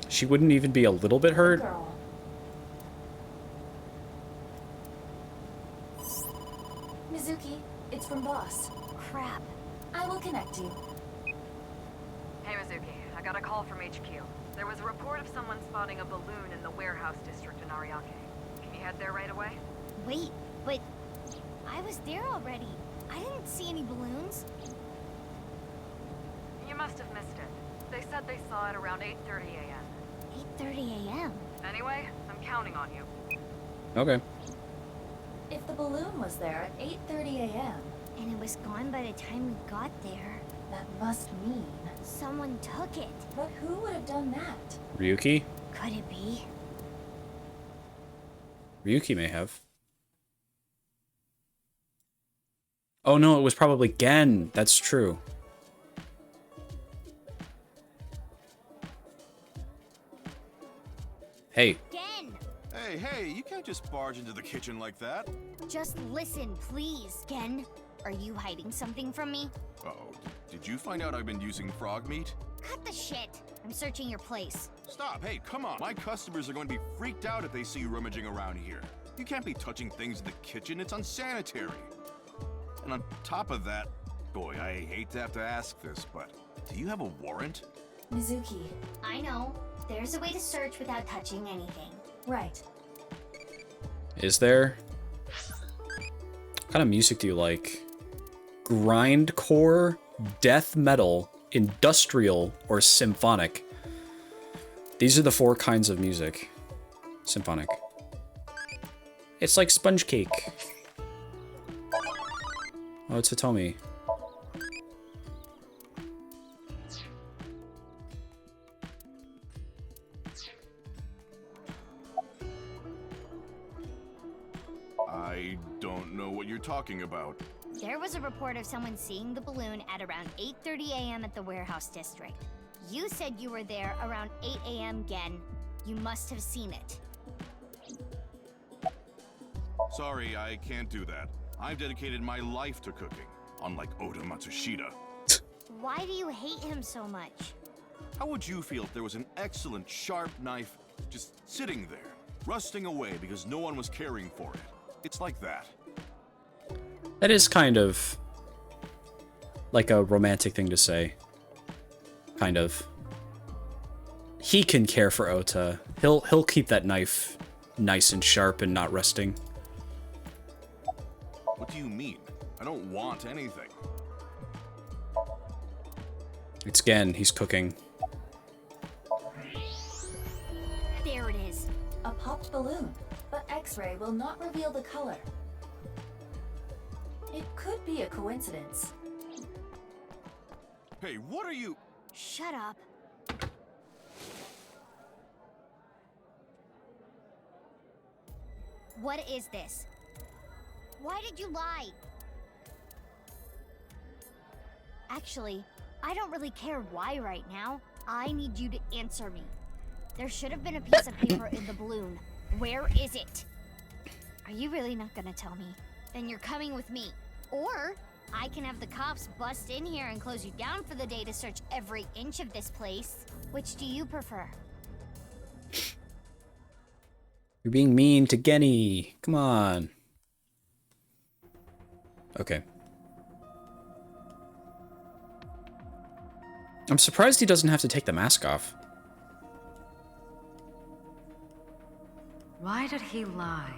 She wouldn't even be a little bit hurt? Girl. Mizuki, it's from Boss. Crap. I will connect you. Hey Mizuki, I got a call from HQ. There was a report of someone spotting a balloon in the warehouse district in Ariake. Can you head there right away? Wait, but I was there already. I didn't see any balloons. You must have missed it. They said they saw it around 8:30 a.m. 8:30 a.m. Anyway, I'm counting on you. Okay. If the balloon was there at 8:30 a.m. and it was gone by the time we got there, that must mean someone took it. But who would have done that? Ryuki? Could it be? Ryuki may have. Oh no, it was probably Gen. That's true. Hey. Gen! Hey, you can't just barge into the kitchen like that. Just listen, please, Gen. Are you hiding something from me? Uh-oh, did you find out I've been using frog meat? Cut the shit. I'm searching your place. Stop, hey, come on. My customers are going to be freaked out if they see you rummaging around here. You can't be touching things in the kitchen, it's unsanitary. And on top of that, boy, I hate to have to ask this, but do you have a warrant? Mizuki. I know. There's a way to search without touching anything. Right. Is there? What kind of music do you like? Grindcore, death metal, industrial, or symphonic? These are the 4 kinds of music. Symphonic. It's like sponge cake. Oh, it's Hitomi. I don't know what you're talking about. There was a report of someone seeing the balloon at around 8:30 a.m. at the warehouse district. You said you were there around 8 a.m. Gen. You must have seen it. Sorry, I can't do that. I've dedicated my life to cooking, unlike Oda Matsushita. Why do you hate him so much? How would you feel if there was an excellent, sharp knife just sitting there, rusting away because no one was caring for it? It's like that. That is kind of like a romantic thing to say. Kind of. He can care for Ota. He'll keep that knife nice and sharp and not rusting. What do you mean? I don't want anything. It's Gen. He's cooking. There it is. A popped balloon, but X-ray will not reveal the color. It could be a coincidence. Hey, what are you? Shut up. What is this? Why did you lie? Actually, I don't really care why right now. I need you to answer me. There should have been a piece of paper in the balloon. Where is it? Are you really not gonna tell me? Then you're coming with me. Or I can have the cops bust in here and close you down for the day to search every inch of this place. Which do you prefer? You're being mean to Genny. Come on. Okay. I'm surprised he doesn't have to take the mask off. Why did he lie?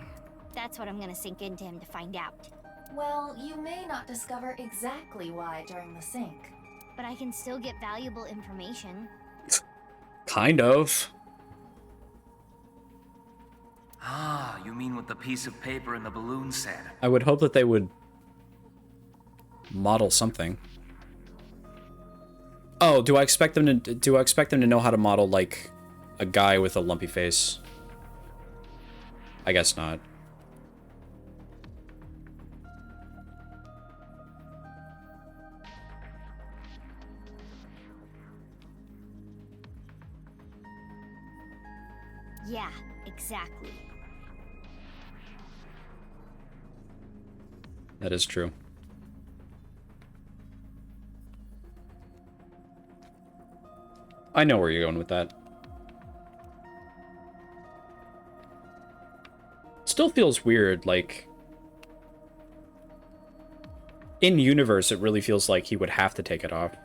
That's what I'm gonna sink into him to find out. Well, you may not discover exactly why during the sync. But I can still get valuable information. Kind of. Ah, you mean what the piece of paper in the balloon said? I would hope that they would model something. Oh, do I expect them to know how to model like a guy with a lumpy face? I guess not. Yeah, exactly. That is true. I know where you're going with that. Still feels weird, like... In universe, it really feels like he would have to take it off.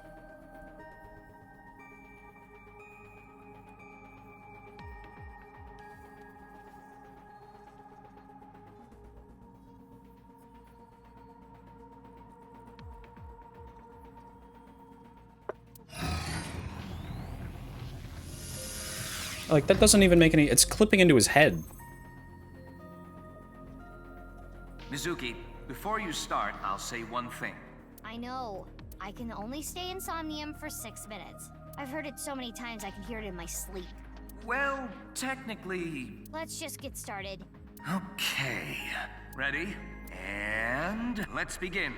Like, that doesn't even make any... It's clipping into his head. Mizuki, before you start, I'll say one thing. I know. I can only stay in Somnium for 6 minutes. I've heard it so many times I can hear it in my sleep. Well, technically... Let's just get started. Okay. Ready? And... let's begin.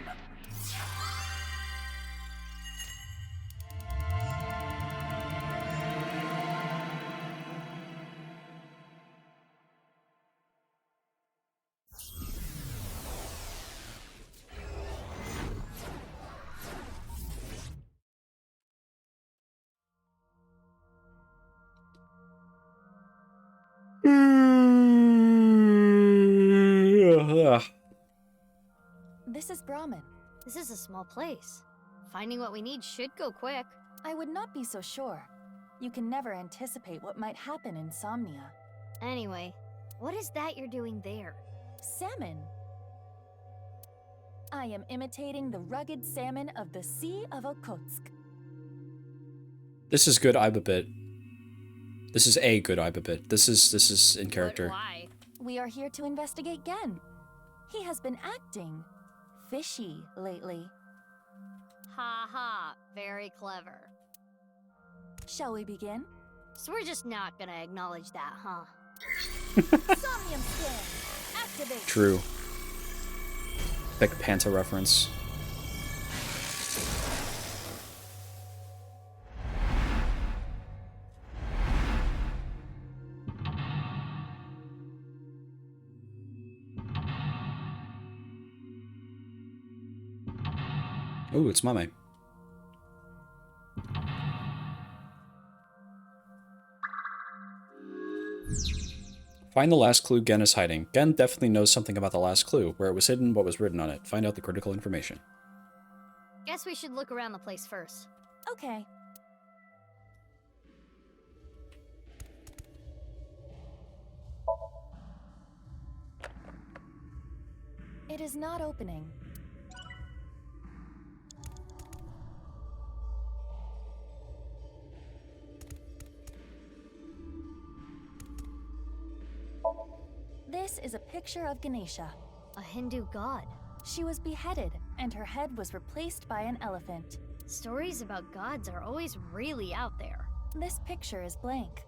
This is Brahmin. This is a small place. Finding what we need should go quick. I would not be so sure. You can never anticipate what might happen in Somnia. Anyway, what is that you're doing there? Salmon. I am imitating the rugged salmon of the Sea of Okhotsk. This is good Iba bit. This is a good Iba bit. This is in character. But why? We are here to investigate Gen. He has been acting fishy lately. Ha ha, very clever. Shall we begin? So we're just not gonna acknowledge that, huh? Somnium scan, activate. True. Big Panta reference. Ooh, it's Mame. Find the last clue Gen is hiding. Gen definitely knows something about the last clue, where it was hidden, what was written on it. Find out the critical information. Guess we should look around the place first. Okay. It is not opening. This is a picture of Ganesha, a Hindu god. She was beheaded, and her head was replaced by an elephant. Stories about gods are always really out there. This picture is blank.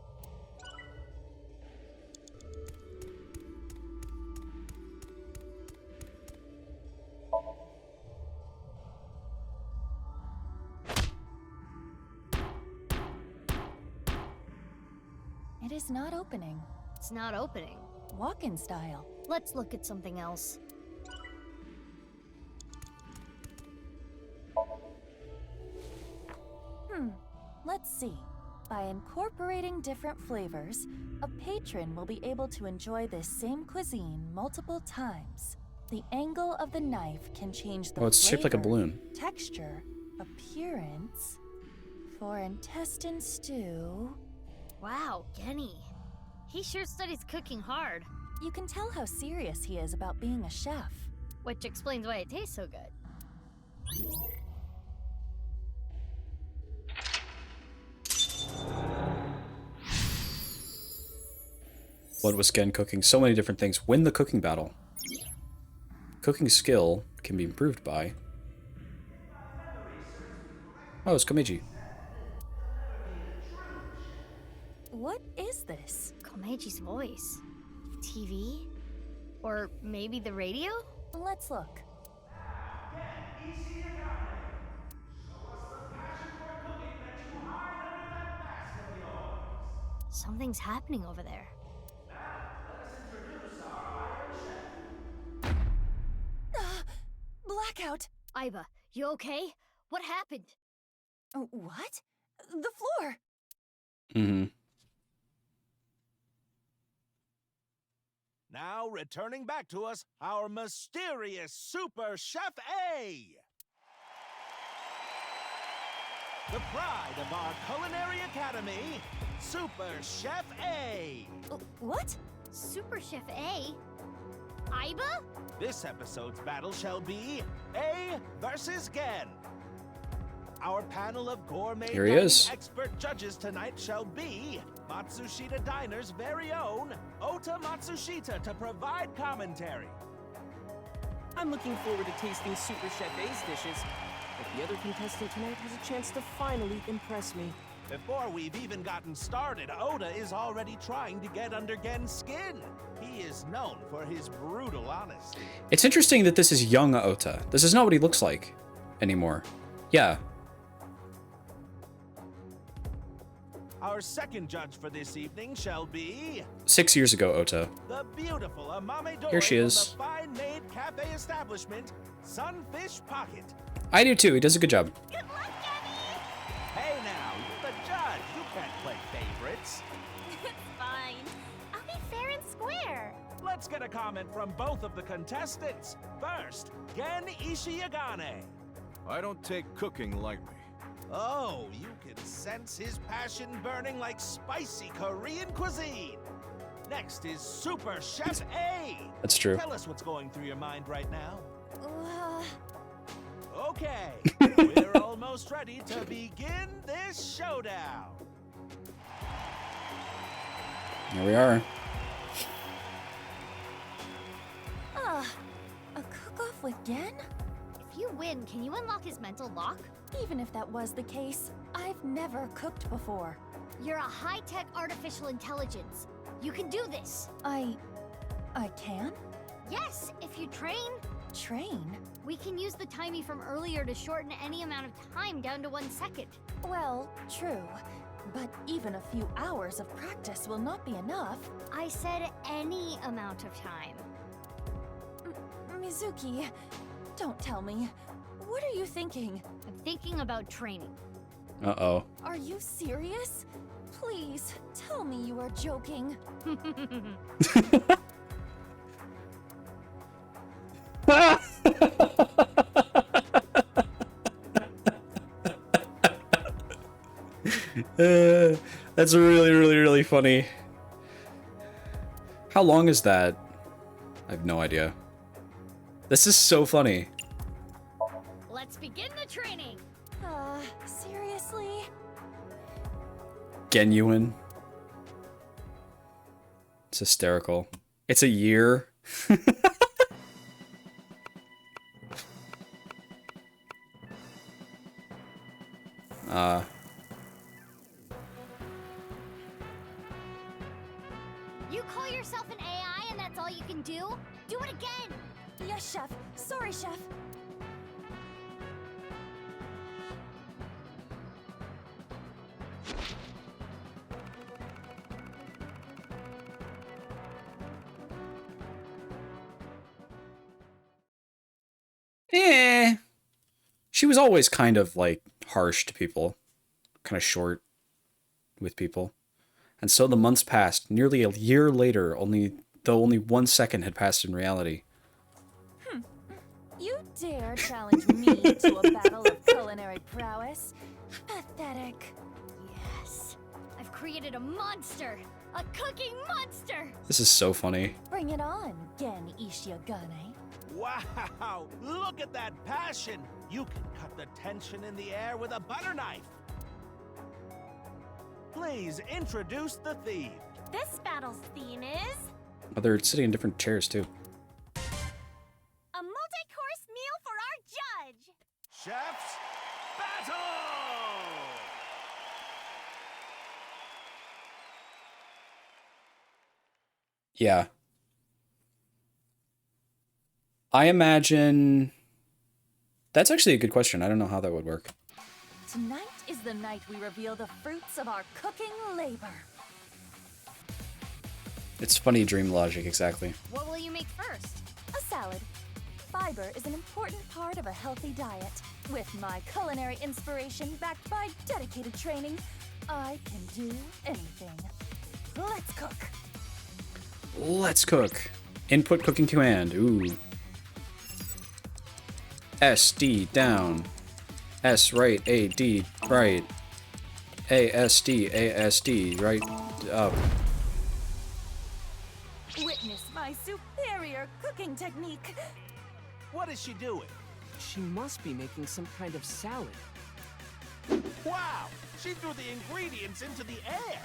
It is not opening. It's not opening. Walk-in style. Let's look at something else. Let's see. By incorporating different flavors, a patron will be able to enjoy this same cuisine multiple times. The angle of the knife can change the it's shaped like a balloon. Texture, appearance. For intestine stew... Wow, Genny. He sure studies cooking hard. You can tell how serious he is about being a chef. Which explains why it tastes so good. What was Gen cooking? So many different things. Win the cooking battle. Cooking skill can be improved by... Oh, it's Komeiji. What is this? Komeji's voice. TV? Or maybe the radio? Let's look. Something's happening over there. blackout. Aiba, you okay? What happened? What? The floor. Mm-hmm. Now returning back to us, our mysterious Super Chef A! The pride of our culinary academy, Super Chef A! What? Super Chef A? Aiba? This episode's battle shall be A versus Gen. Our panel of gourmet Here he dining is. expert judges tonight shall be Matsushita Diner's very own Ota Matsushita to provide commentary. I'm looking forward to tasting Super Chef A's dishes, but the other contestant tonight has a chance to finally impress me. Before we've even gotten started, Ota is already trying to get under Gen's skin. He is known for his brutal honesty. It's interesting that this is young Ota. This is not what he looks like anymore. Yeah. Our second judge for this evening shall be 6 years ago, Ota. the beautiful Amame Doi Here she from is. the fine-made cafe establishment, Sunfish Pocket. I do too. He does a good job. Hey now, you're the judge. You can't play favorites. It's fine. I'll be fair and square. Let's get a comment from both of the contestants. First, Gen Ishiyagane. I don't take cooking lightly. Oh, you can sense his passion burning like spicy Korean cuisine. Next is Super Chef A. That's true. Tell us what's going through your mind right now. Uh, Okay, we're almost ready to begin this showdown. Here we are. A cook-off with Gen? If you win, can you unlock his mental lock? Even if that was the case, I've never cooked before. You're a high-tech artificial intelligence. You can do this. I can? Yes, if you train. Train? We can use the timey from earlier to shorten any amount of time down to 1 second. Well, true. But even a few hours of practice will not be enough. I said any amount of time. Mizuki, don't tell me. What are you thinking? I'm thinking about training. Uh-oh. Are you serious? Please, tell me you are joking. That's really funny. How long is that? I have no idea. This is so funny. Let's begin the training. Seriously? Genuine. It's hysterical. It's a year. You call yourself an AI and that's all you can do? Do it again! Yes, Chef. Sorry, Chef. She was always kind of like harsh to people, kind of short with people. And so the months passed, nearly a year later, though only 1 second had passed in reality. You dare challenge me to a battle of culinary prowess? Pathetic. Yes. I've created a monster! A cooking monster! This is so funny. Bring it on, Gen Ishiyagane. Wow, look at that passion. You can cut the tension in the air with a butter knife. Please introduce the theme. This battle's theme is Oh, they're sitting in different chairs too. a multi-course meal for our judge. Chef's Battle! Yeah. I imagine... That's actually a good question. I don't know how that would work. Tonight is the night we reveal the fruits of our cooking labor. It's funny dream logic, exactly. What will you make first? A salad. fiber is an important part of a healthy diet. With my culinary inspiration backed by dedicated training, I can do anything. Let's cook. Let's cook. Input cooking command. Ooh. S, D, down. S, right. A, D, right. A, S, D, A, S, D, right, up. Witness my superior cooking technique. What is she doing? She must be making some kind of salad. Wow! She threw the ingredients into the air!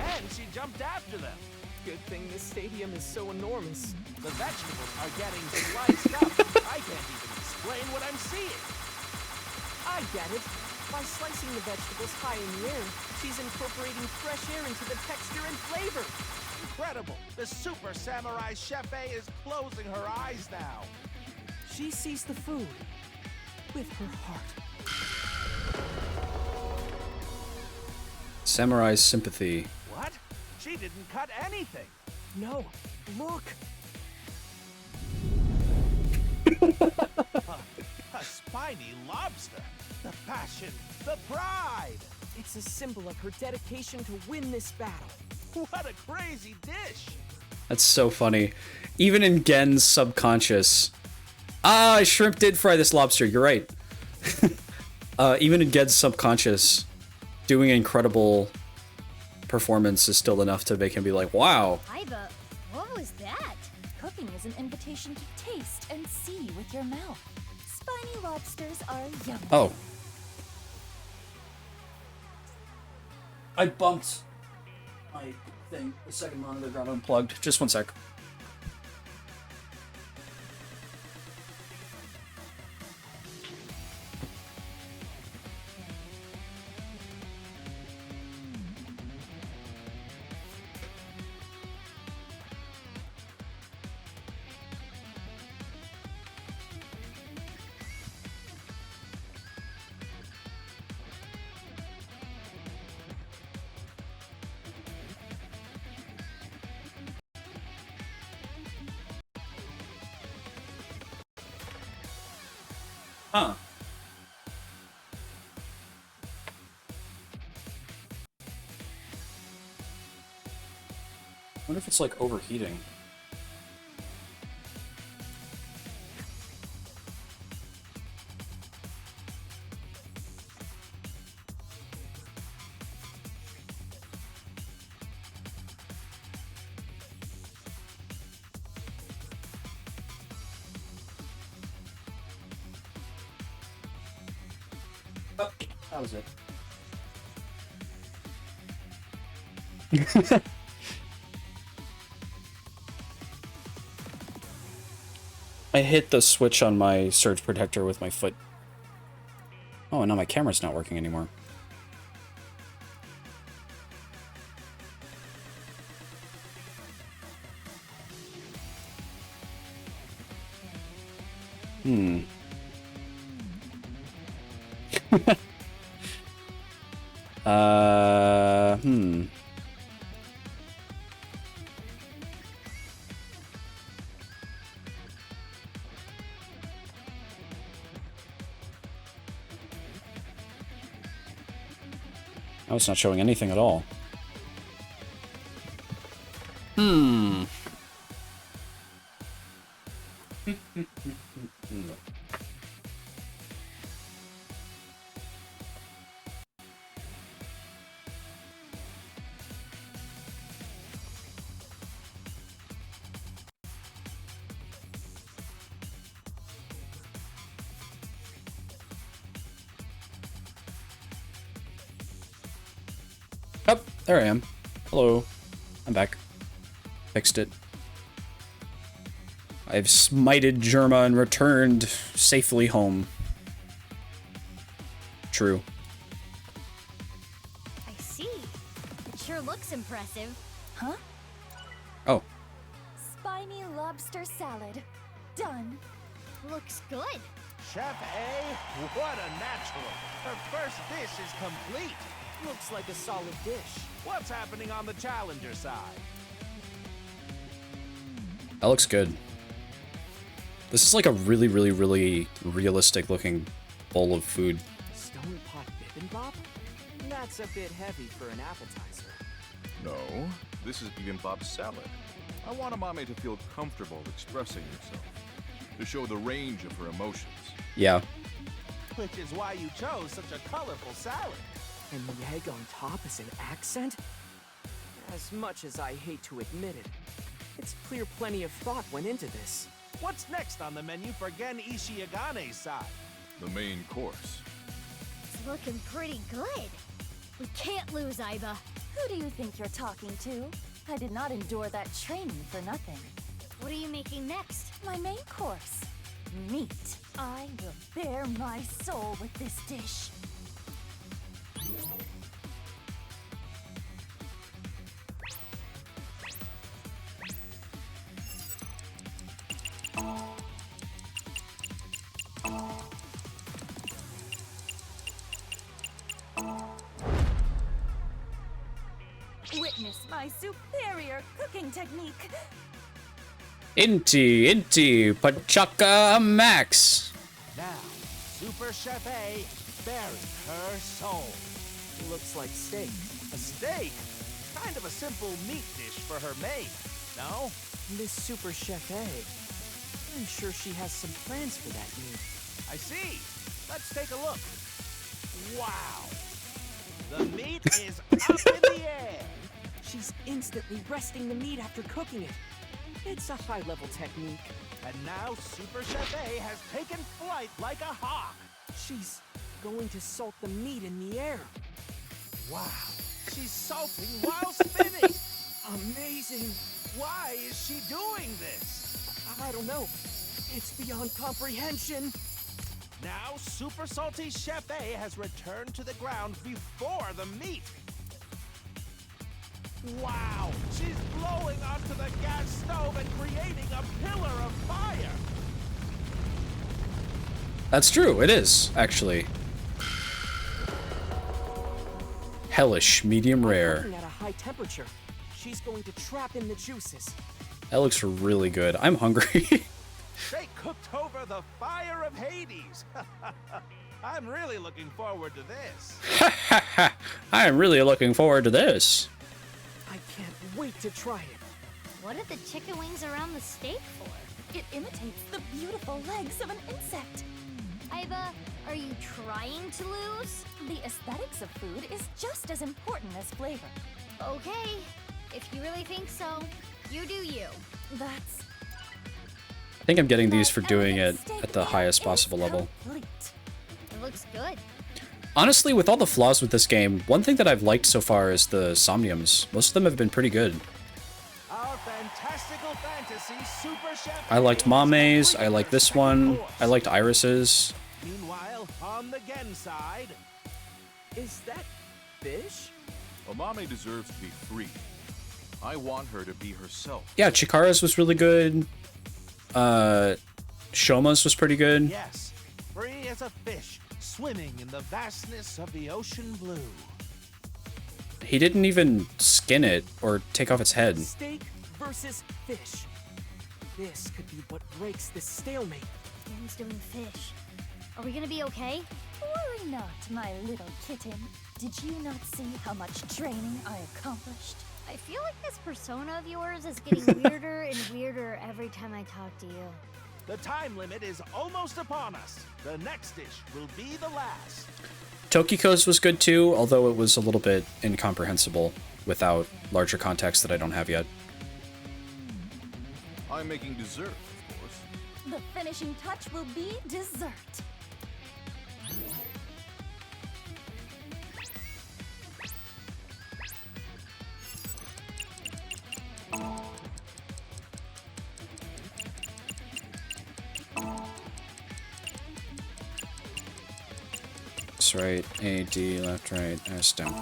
And she jumped after them! Good thing this stadium is so enormous. The vegetables are getting sliced up! I can't even explain what I'm seeing! I get it. By slicing the vegetables high in the air, she's incorporating fresh air into the texture and flavor. Incredible! The Super Samurai Chef A is closing her eyes now! She sees the food with her heart. Samurai's sympathy. What? She didn't cut anything! No, look! A spiny lobster! The passion, the pride! It's a symbol of her dedication to win this battle. What a crazy dish! That's so funny. Even in Gen's subconscious. Ah, shrimp did fry this lobster, you're right. Even in Gen's subconscious, doing an incredible performance is still enough to make him be like, wow. Iba, what was that? Cooking is an invitation to taste and see with your mouth. Spiny lobsters are yummy. Oh. I bumped my thing. The second monitor got unplugged. Just one sec. Huh. I wonder if it's like overheating. Oh, that was it. I hit the switch on my surge protector with my foot. Oh, and now my camera's not working anymore. Hmm. Hmm. Oh, it's not showing anything at all. Hmm. Oh, there I am. Hello. I'm back. Fixed it. I've smited Germa and returned safely home. True. I see. It sure looks impressive. Huh? Oh. Spiny lobster salad. Done. Looks good. Chef A, what a natural! Her first dish is complete! Looks like a solid dish. What's happening on the challenger side? That looks good. This is like a really, really, really realistic looking bowl of food. Stone pot bibimbap? That's a bit heavy for an appetizer. No, this is bibimbap salad. I want Amame to feel comfortable expressing herself, to show the range of her emotions. Yeah. Which is why you chose such a colorful salad. And the egg on top is an accent? As much as I hate to admit it, it's clear plenty of thought went into this. What's next on the menu for Gen Ishiagane's side? The main course. It's looking pretty good. We can't lose, Aiba. Who do you think you're talking to? I did not endure that training for nothing. What are you making next? My main course. Meat. I will bare my soul with this dish. Witness my superior cooking technique. Inti, Pachaka Max. Now, Super Chef A buried her soul. Looks like steak. A steak? Kind of a simple meat dish for her maid, no? This Super Chef A, I'm sure she has some plans for that meat. I see. Let's take a look. Wow. The meat is up in the air. She's instantly resting the meat after cooking it. It's a high-level technique. And now Super Chef A has taken flight like a hawk. She's going to salt the meat in the air. Wow. She's salting while spinning. Amazing. Why is she doing this? I don't know. It's beyond comprehension. Now Super Salty Chef A has returned to the ground before the meat. Wow! She's blowing onto the gas stove and creating a pillar of fire! That's true, it is, actually. Hellish, medium rare. Cooking at a high temperature. She's going to trap in the juices. That looks really good. I'm hungry. They cooked over the fire of Hades! I'm really looking forward to this. I am really looking forward to this. I can't wait to try it. What are the chicken wings around the steak for? It imitates the beautiful legs of an insect. Aiba, are you trying to lose? The aesthetics of food is just as important as flavor. Okay, if you really think so, you do you. That's... I think I'm getting these for doing it at the highest possible level. It looks good. Honestly, with all the flaws with this game, one thing that I've liked so far is the Somniums. Most of them have been pretty good. Our fantastical fantasy Super Chef I liked Mame's, I liked this one, I liked Iris's. Meanwhile, on the Gen side... Is that fish? Amame deserves to be free. I want her to be herself. Yeah, Chikara's was really good. Shoma's was pretty good. Yes, free as a fish, swimming in the vastness of the ocean blue. He didn't even skin it or take off its head. Steak versus fish. This could be what breaks this stalemate. Gen's doing fish. Are we gonna be okay? Worry not, my little kitten. Did you not see how much training I accomplished? I feel like this persona of yours is getting weirder and weirder every time I talk to you. The time limit is almost upon us. The next dish will be the last. Tokiko's was good too, although it was a little bit incomprehensible without larger context that I don't have yet. I'm making dessert, of course. The finishing touch will be dessert. That's right, A, D, left, right, S, down.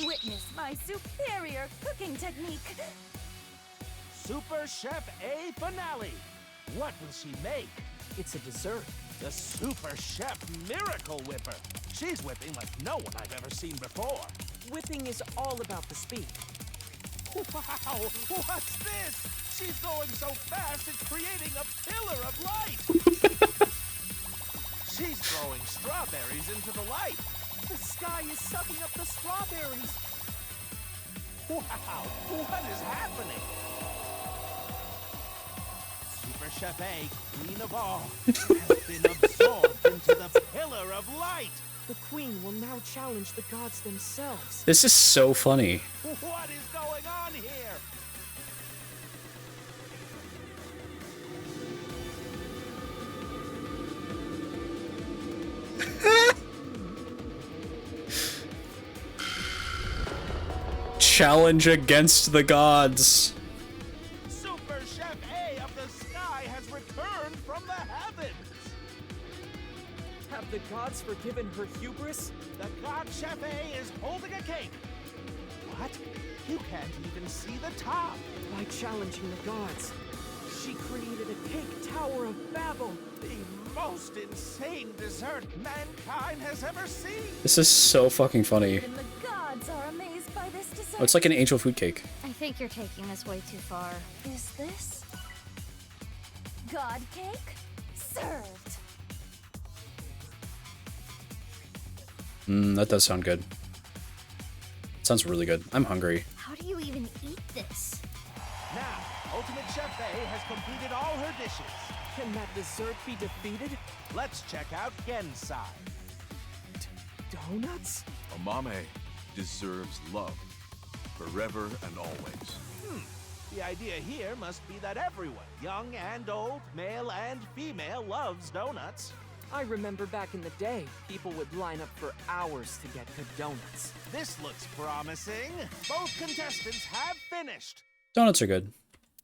Witness my superior cooking technique. Super Chef A finale. What will she make? It's a dessert. The Super Chef Miracle Whipper. She's whipping like no one I've ever seen before. Whipping is all about the speed. Wow, what's this? She's going so fast it's creating a pillar of light. She's throwing strawberries into the light. The sky is sucking up the strawberries. Wow, what is happening? Super Chef A, queen of all, has been absorbed into the pillar of light. The queen will now challenge the gods themselves. This is so funny. What is going on here? Challenge against the gods. Super Chef A of the sky has returned from the heavens. Have the gods forgiven her hubris? The god Chef A is holding a cake. What? You can't even see the top. By challenging the gods, she created a cake tower of Babel. The most insane dessert mankind has ever seen. This is so fucking funny. Even the gods are amazed by this dessert. Oh, it's like an angel food cake. I think you're taking this way too far. Is this god cake? Served. That does sound good. Sounds really good. I'm hungry. How do you even eat this? Now, Ultimate Chef A has completed all her dishes. Can that dessert be defeated? Let's check out Gen's side. Donuts? Amame deserves love, forever and always. The idea here must be that everyone, young and old, male and female, loves donuts. I remember back in the day, people would line up for hours to get good donuts. This looks promising. Both contestants have finished. Donuts are good.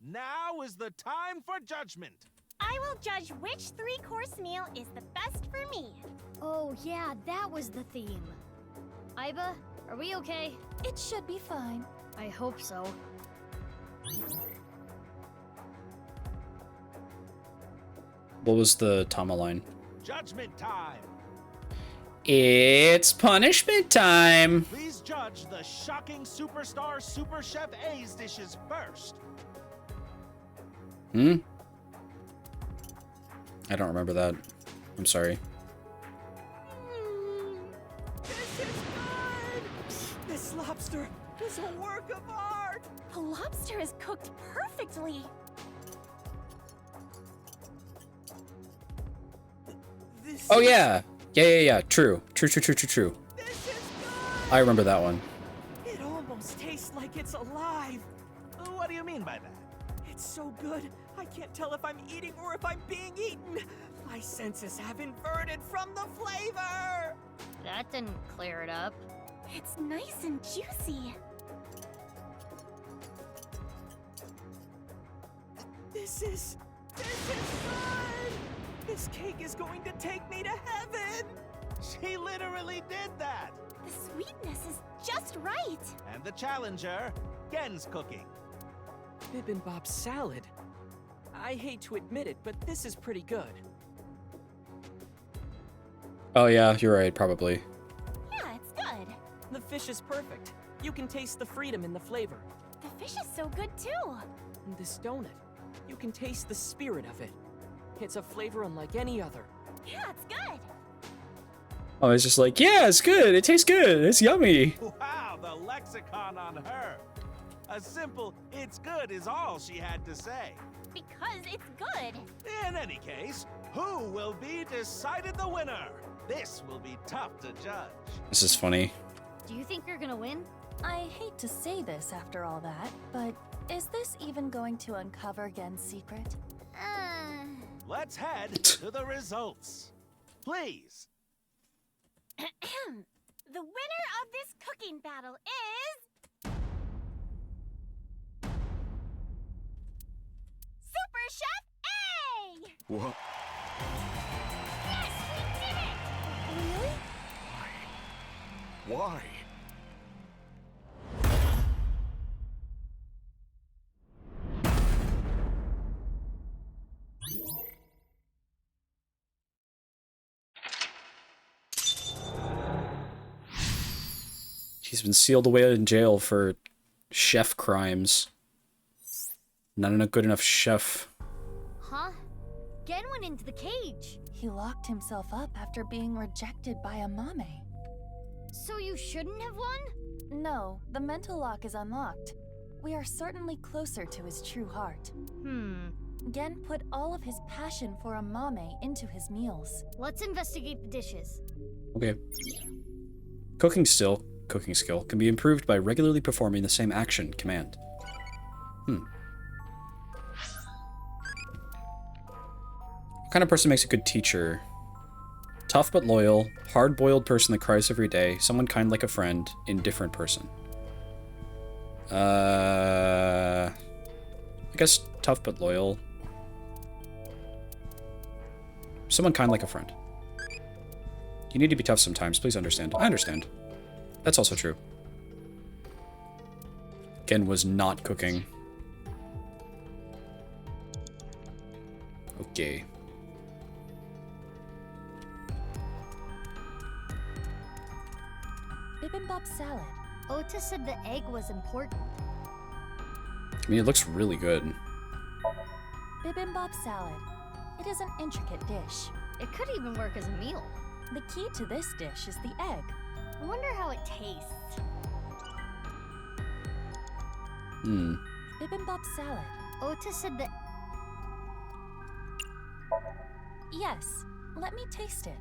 Now is the time for judgment. I will judge which three-course meal is the best for me. Oh yeah, that was the theme. Iba, are we okay? It should be fine. I hope so. What was the Tama line? Judgment time. It's punishment time. Please judge the shocking superstar Super Chef A's dishes first. I don't remember that. I'm sorry. This is good! This lobster is a work of art! The lobster is cooked perfectly. Oh yeah. Yeah. True. This is good! I remember that one. It almost tastes like it's alive. What do you mean by that? It's so good, I can't tell if I'm eating or if I'm being eaten. My senses have inverted from the flavor. That didn't clear it up. It's nice and juicy. This is good! This cake is going to take me to heaven! She literally did that. The sweetness is just right. And the challenger, Gen's cooking. Bibimbap salad. I hate to admit it, but this is pretty good. Oh yeah, you're right, probably. Yeah, it's good. The fish is perfect. You can taste the freedom in the flavor. The fish is so good too. And this donut, you can taste the spirit of it. It's a flavor unlike any other. Yeah, it's good. Oh, it's just like, yeah, it's good. It tastes good. It's yummy. Wow, the lexicon on her. A simple, it's good is all she had to say. Because it's good. In any case, who will be decided the winner? This will be tough to judge. This is funny. Do you think you're gonna win? I hate to say this after all that, but is this even going to uncover Gen's secret? Let's head to the results. Please. The winner of this cooking battle is... Super Chef A! What? Yes, we did it! Really? Why? He's been sealed away in jail for chef crimes. Not a good enough chef. Huh? Gen went into the cage. He locked himself up after being rejected by a mame. So you shouldn't have won? No, the mental lock is unlocked. We are certainly closer to his true heart. Gen put all of his passion for a mame into his meals. Let's investigate the dishes. Okay. Cooking skill can be improved by regularly performing the same action command. What kind of person makes a good teacher? Tough but loyal, hard-boiled person that cries every day, someone kind like a friend, indifferent person. I guess tough but loyal. Someone kind like a friend. You need to be tough sometimes, please understand. I understand. That's also true. Gen was not cooking. Okay. Bibimbap salad. Otis said the egg was important. I mean, it looks really good. Bibimbap salad. It is an intricate dish. It could even work as a meal. The key to this dish is the egg. I wonder how it tastes. Bibimbap salad. Otis said that... Yes, let me taste it.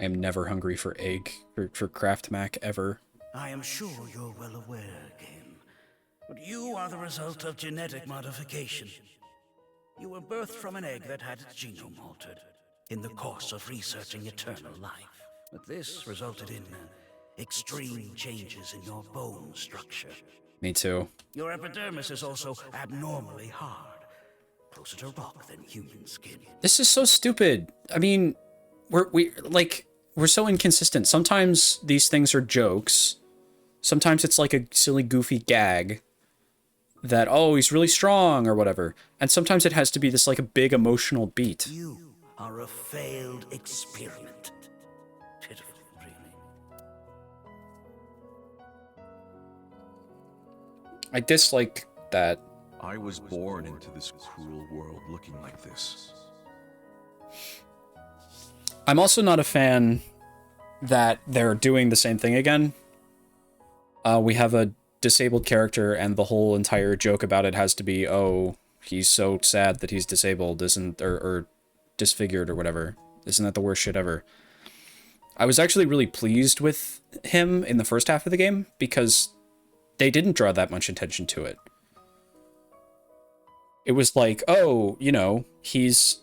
I am never hungry for egg, for Kraft Mac, ever. I am sure you're well aware, Game. But you are the result of genetic modification. You were birthed from an egg that had its genome altered in the course of researching eternal life. But this resulted in extreme changes in your bone structure. Me too. Your epidermis is also abnormally hard, closer to rock than human skin. This is so stupid. I mean, we're so inconsistent. Sometimes these things are jokes. Sometimes it's like a silly, goofy gag that, oh, he's really strong or whatever. And sometimes it has to be this like a big emotional beat. You are a failed experiment. Pitiful, really. I dislike that. I was born into this cruel world looking like this. I'm also not a fan that they're doing the same thing again. We have a disabled character, and the whole entire joke about it has to be, oh, he's so sad that he's disabled, or disfigured or whatever. Isn't that the worst shit ever? I was actually really pleased with him in the first half of the game, because they didn't draw that much attention to it. It was like, oh, you know, he's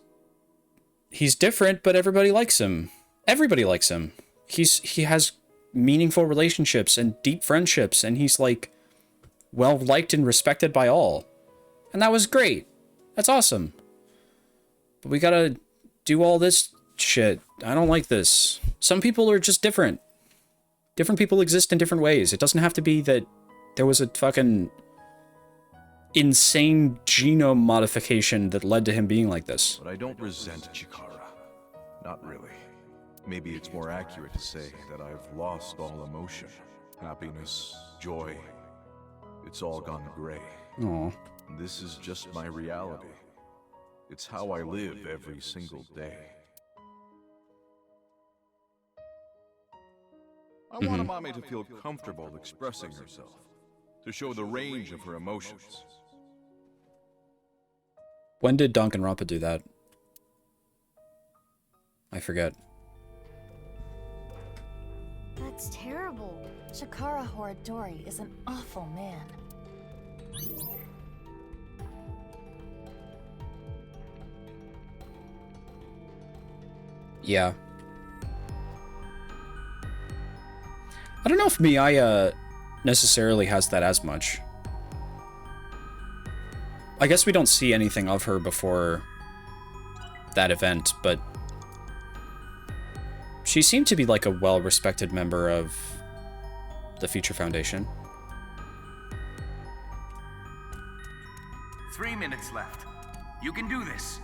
different, but everybody likes him. Everybody likes him. He has meaningful relationships and deep friendships, and he's like well liked and respected by all. And that was great. That's awesome. But we gotta do all this shit. I don't like this. Some people are just different. Different people exist in different ways. It doesn't have to be that there was a fucking insane genome modification that led to him being like this. But I don't resent Chikara. Not really. Maybe it's more accurate to say that I've lost all emotion. Happiness, joy. It's all gone gray. Aww. This is just my reality. It's how I live every single day. I want a mommy to feel comfortable expressing herself, to show the range of her emotions. When did Danganronpa do that? I forget. That's terrible. Chikara Horadori is an awful man. Yeah. I don't know if Miyaya necessarily has that as much. I guess we don't see anything of her before that event, but she seemed to be like a well-respected member of the Future Foundation. 3 minutes left. You can do this.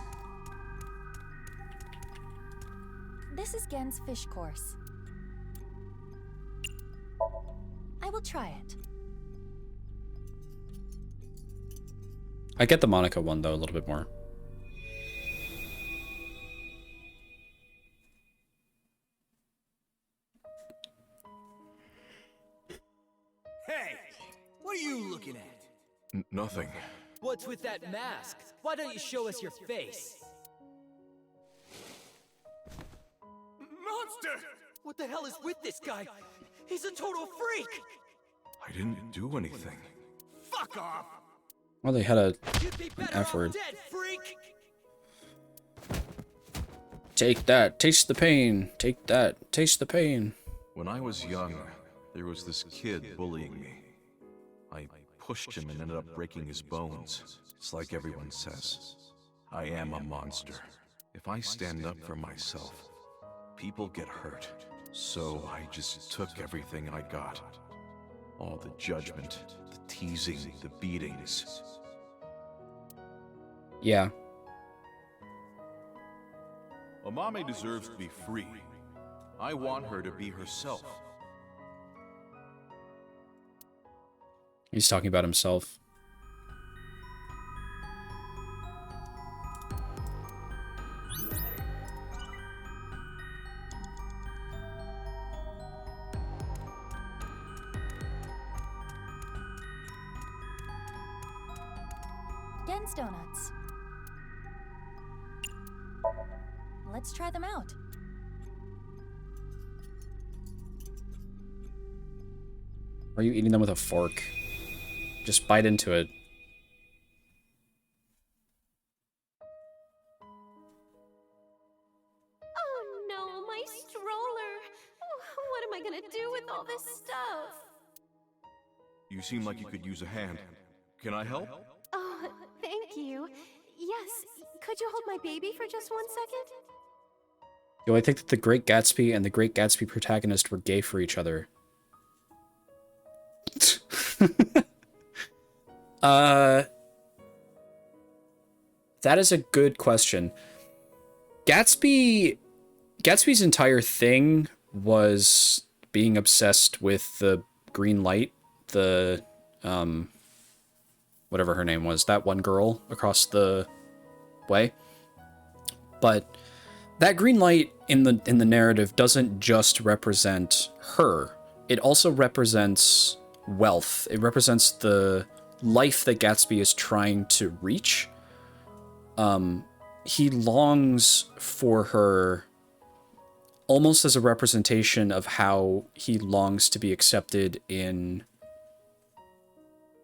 This is Gen's fish course. I will try it. I get the Monica one, though, a little bit more. Hey! What are you looking at? Nothing. What's with that mask? Why don't you show us your face? Monster! What the hell is with this guy? He's a total freak! I didn't do anything. Fuck off! Well, they had an F word. Dead freak! Take that, taste the pain. Take that, taste the pain. When I was young, there was this kid bullying me. I pushed him and ended up breaking his bones. It's like everyone says. I am a monster. If I stand up for myself, people get hurt. So I just took everything I got. All the judgment, the teasing, the beatings. Yeah. Amame deserves to be free. I want her to be herself. He's talking about himself. Gen's donuts. Let's try them out. Are you eating them with a fork? Just bite into it. Oh no, my stroller! What am I gonna do with all this stuff? You seem like you could use a hand. Can I help? Oh, thank you. Yes, could you hold my baby for just 1 second? Do I think that the Great Gatsby and the Great Gatsby protagonist were gay for each other? That is a good question. Gatsby's entire thing was being obsessed with the green light, the whatever her name was, that one girl across the way. But that green light in the narrative doesn't just represent her. It also represents wealth. It represents the life that Gatsby is trying to reach. He longs for her almost as a representation of how he longs to be accepted in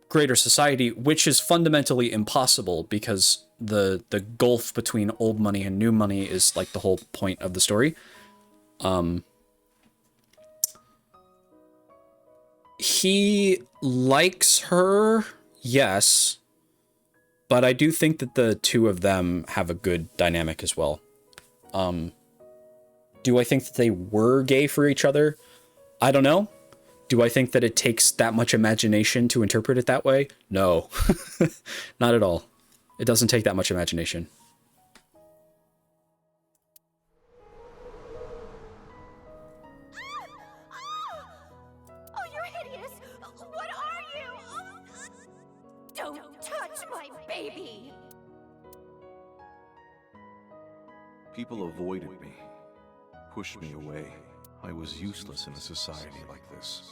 greater society, which is fundamentally impossible because the gulf between old money and new money is like the whole point of the story. He likes her, yes, but I do think that the two of them have a good dynamic as well. Do I think that they were gay for each other? I don't know. Do I think that it takes that much imagination to interpret it that way? No, not at all. It doesn't take that much imagination. Oh, you're hideous! What are you? Don't touch my baby! People avoided me, pushed me away. I was useless in a society like this.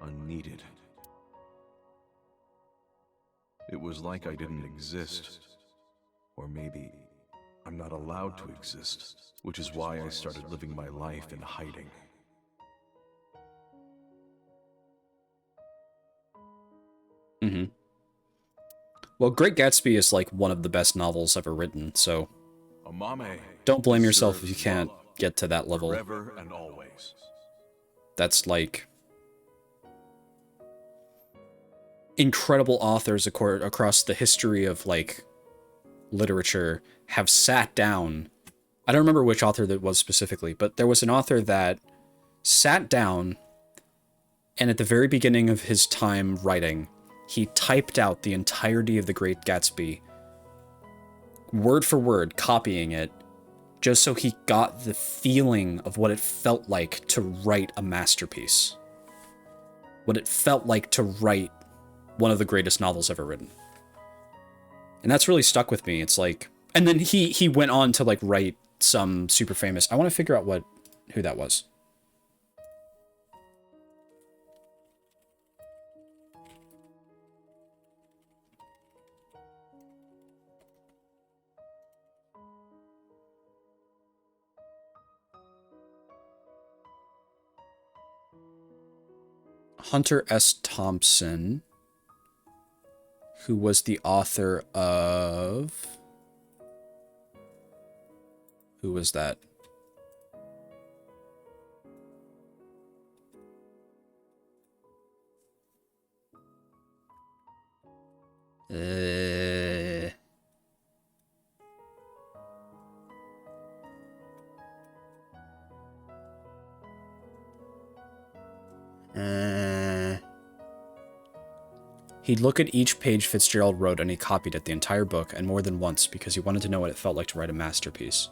Unneeded. It was like I didn't exist. Or maybe I'm not allowed to exist, which is why I started living my life in hiding. Mm-hmm. Well, Great Gatsby is like one of the best novels ever written, so Amame don't blame yourself if you can't get to that level. Forever and always. That's like incredible authors across the history of like literature have sat down. I don't remember which author that was specifically, but there was an author that sat down and at the very beginning of his time writing, he typed out the entirety of The Great Gatsby, word for word, copying it, just so he got the feeling of what it felt like to write a masterpiece. What it felt like to write one of the greatest novels ever written. And that's really stuck with me. It's like, and then he went on to like write some super famous, I want to figure out who that was. Hunter S. Thompson, who was the author of... Who was that? He'd look at each page Fitzgerald wrote and he copied it, the entire book, and more than once, because he wanted to know what it felt like to write a masterpiece.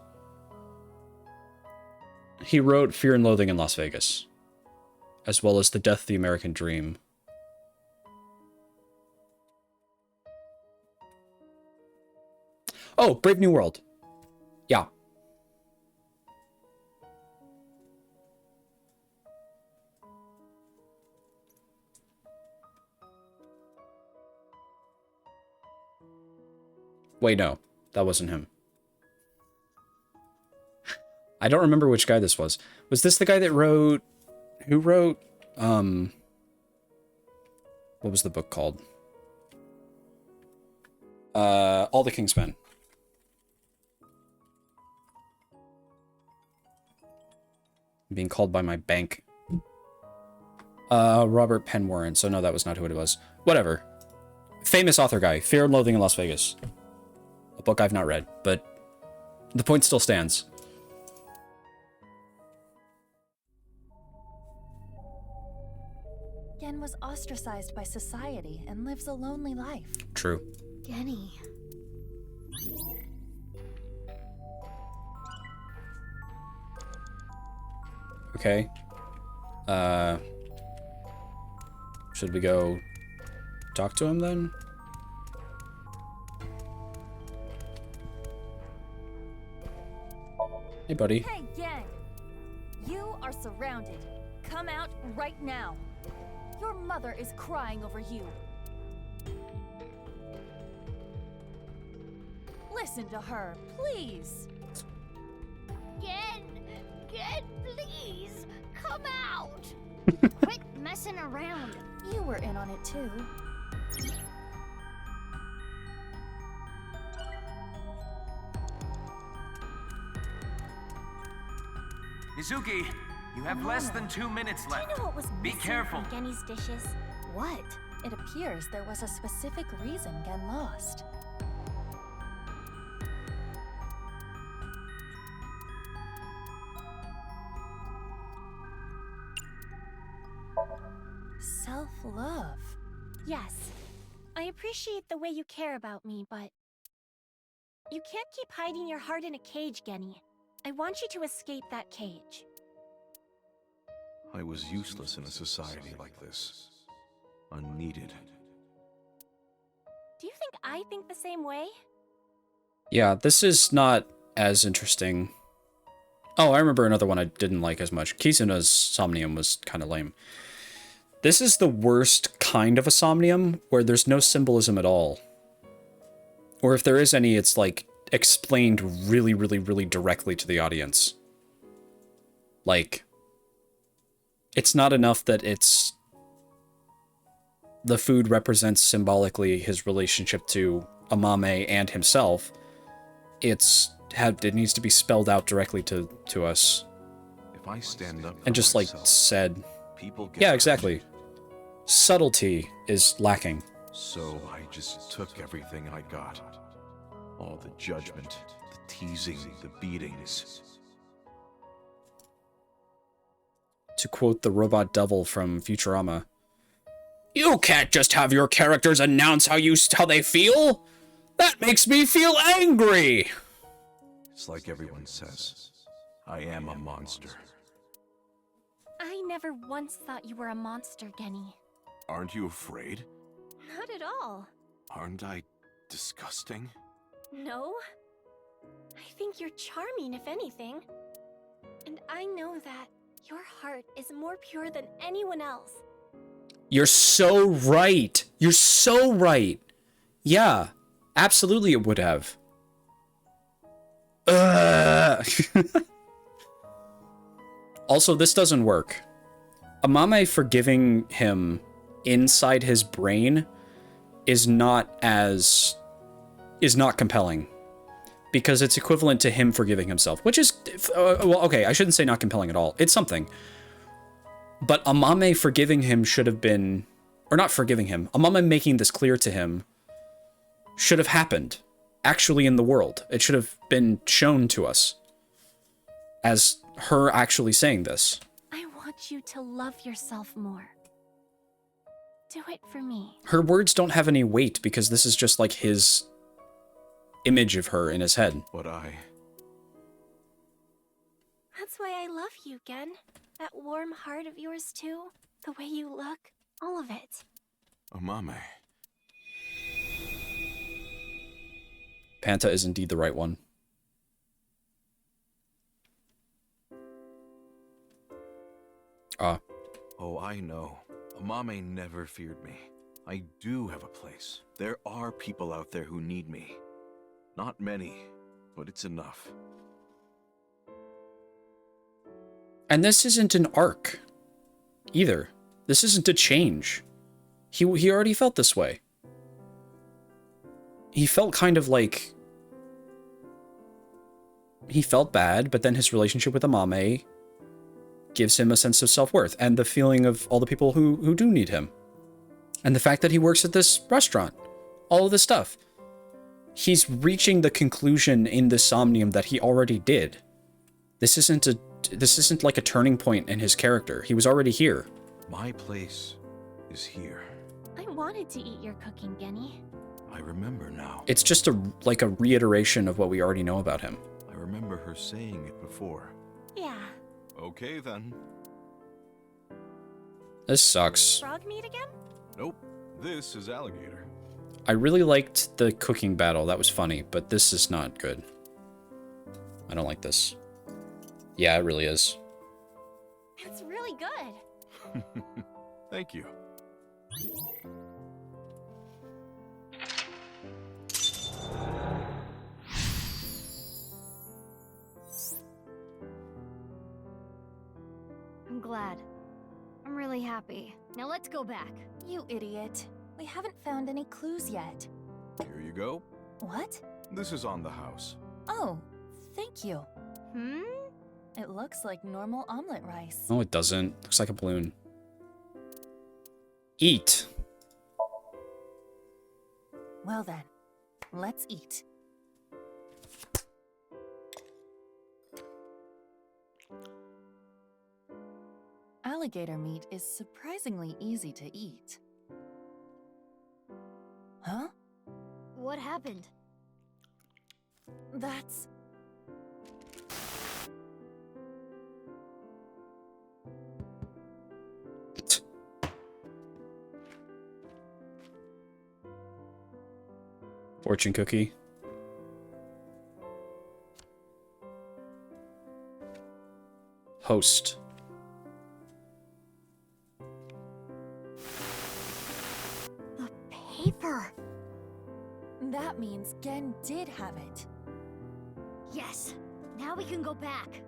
He wrote Fear and Loathing in Las Vegas, as well as The Death of the American Dream. Oh, Brave New World. Yeah. Wait, no. That wasn't him. I don't remember which guy this was. Was this the guy that wrote... Who wrote... What was the book called? All the King's Men. I'm being called by my bank. Robert Penn Warren. So no, that was not who it was. Whatever. Famous author guy. Fear and Loathing in Las Vegas. A book I've not read, but the point still stands. Gen was ostracized by society and lives a lonely life. True. Genny. Okay. Should we go talk to him then? Hey, buddy. Hey, Gen! You are surrounded. Come out right now. Your mother is crying over you. Listen to her, please. Gen, please, come out. Quit messing around. You were in on it too. Mizuki, you have less than 2 minutes left. Do you know what was Be missing careful. from Genny's dishes? What? It appears there was a specific reason Gen lost. Self-love. Yes. I appreciate the way you care about me, but... You can't keep hiding your heart in a cage, Genny. I want you to escape that cage. I was useless in a society like this. Unneeded. Do you think I think the same way? Yeah, this is not as interesting. Oh, I remember another one I didn't like as much. Kizuna's Somnium was kind of lame. This is the worst kind of a Somnium, where there's no symbolism at all. Or if there is any, it's like explained really, really, really directly to the audience. Like, it's not enough that it's... The food represents symbolically his relationship to Amame and himself. It needs to be spelled out directly to us. If I stand up and just like said, people get yeah, exactly. Subtlety is lacking. So I just took everything I got. All the judgment, the teasing, the beatings. To quote the robot devil from Futurama, "You can't just have your characters announce how they feel. That makes me feel angry." It's like everyone says. I am a monster. I never once thought you were a monster, Genny. Aren't you afraid? Not at all. Aren't I disgusting? No. I think you're charming, if anything. And I know that your heart is more pure than anyone else. You're so right. You're so right. Yeah, absolutely it would have. Also, this doesn't work. Amame forgiving him inside his brain is not compelling. Because it's equivalent to him forgiving himself, which is, well, okay, I shouldn't say not compelling at all. It's something. But Amame forgiving him should have been, or not forgiving him, Amame making this clear to him should have happened, actually in the world. It should have been shown to us as her actually saying this. I want you to love yourself more. Do it for me. Her words don't have any weight because this is just like his image of her in his head. But That's why I love you, Gen. That warm heart of yours too. The way you look. All of it. Amame. Panta is indeed the right one. Oh, I know. Amame never feared me. I do have a place. There are people out there who need me. Not many, but it's enough. And this isn't an arc, either. This isn't a change. He already felt this way. He felt kind of like... He felt bad, but then his relationship with Amame gives him a sense of self-worth and the feeling of all the people who do need him. And the fact that he works at this restaurant. All of this stuff. He's reaching the conclusion in the Somnium that he already did. This isn't like a turning point in his character. He was already here. My place is here. I wanted to eat your cooking, Genny. I remember now. It's just like a reiteration of what we already know about him. I remember her saying it before. Yeah. Okay then. This sucks. Frog meat again? Nope. This is alligator. I really liked the cooking battle. That was funny, but this is not good. I don't like this. Yeah, it really is. It's really good. Thank you. I'm glad. I'm really happy. Now let's go back. You idiot. We haven't found any clues yet. Here you go. What? This is on the house. Oh, thank you. Hmm? It looks like normal omelet rice. No, it doesn't. Looks like a balloon. Eat. Well then, let's eat. Alligator meat is surprisingly easy to eat. Huh? What happened? That's... Fortune cookie. Host. The paper! That means Gen did have it. Yes. Now we can go back.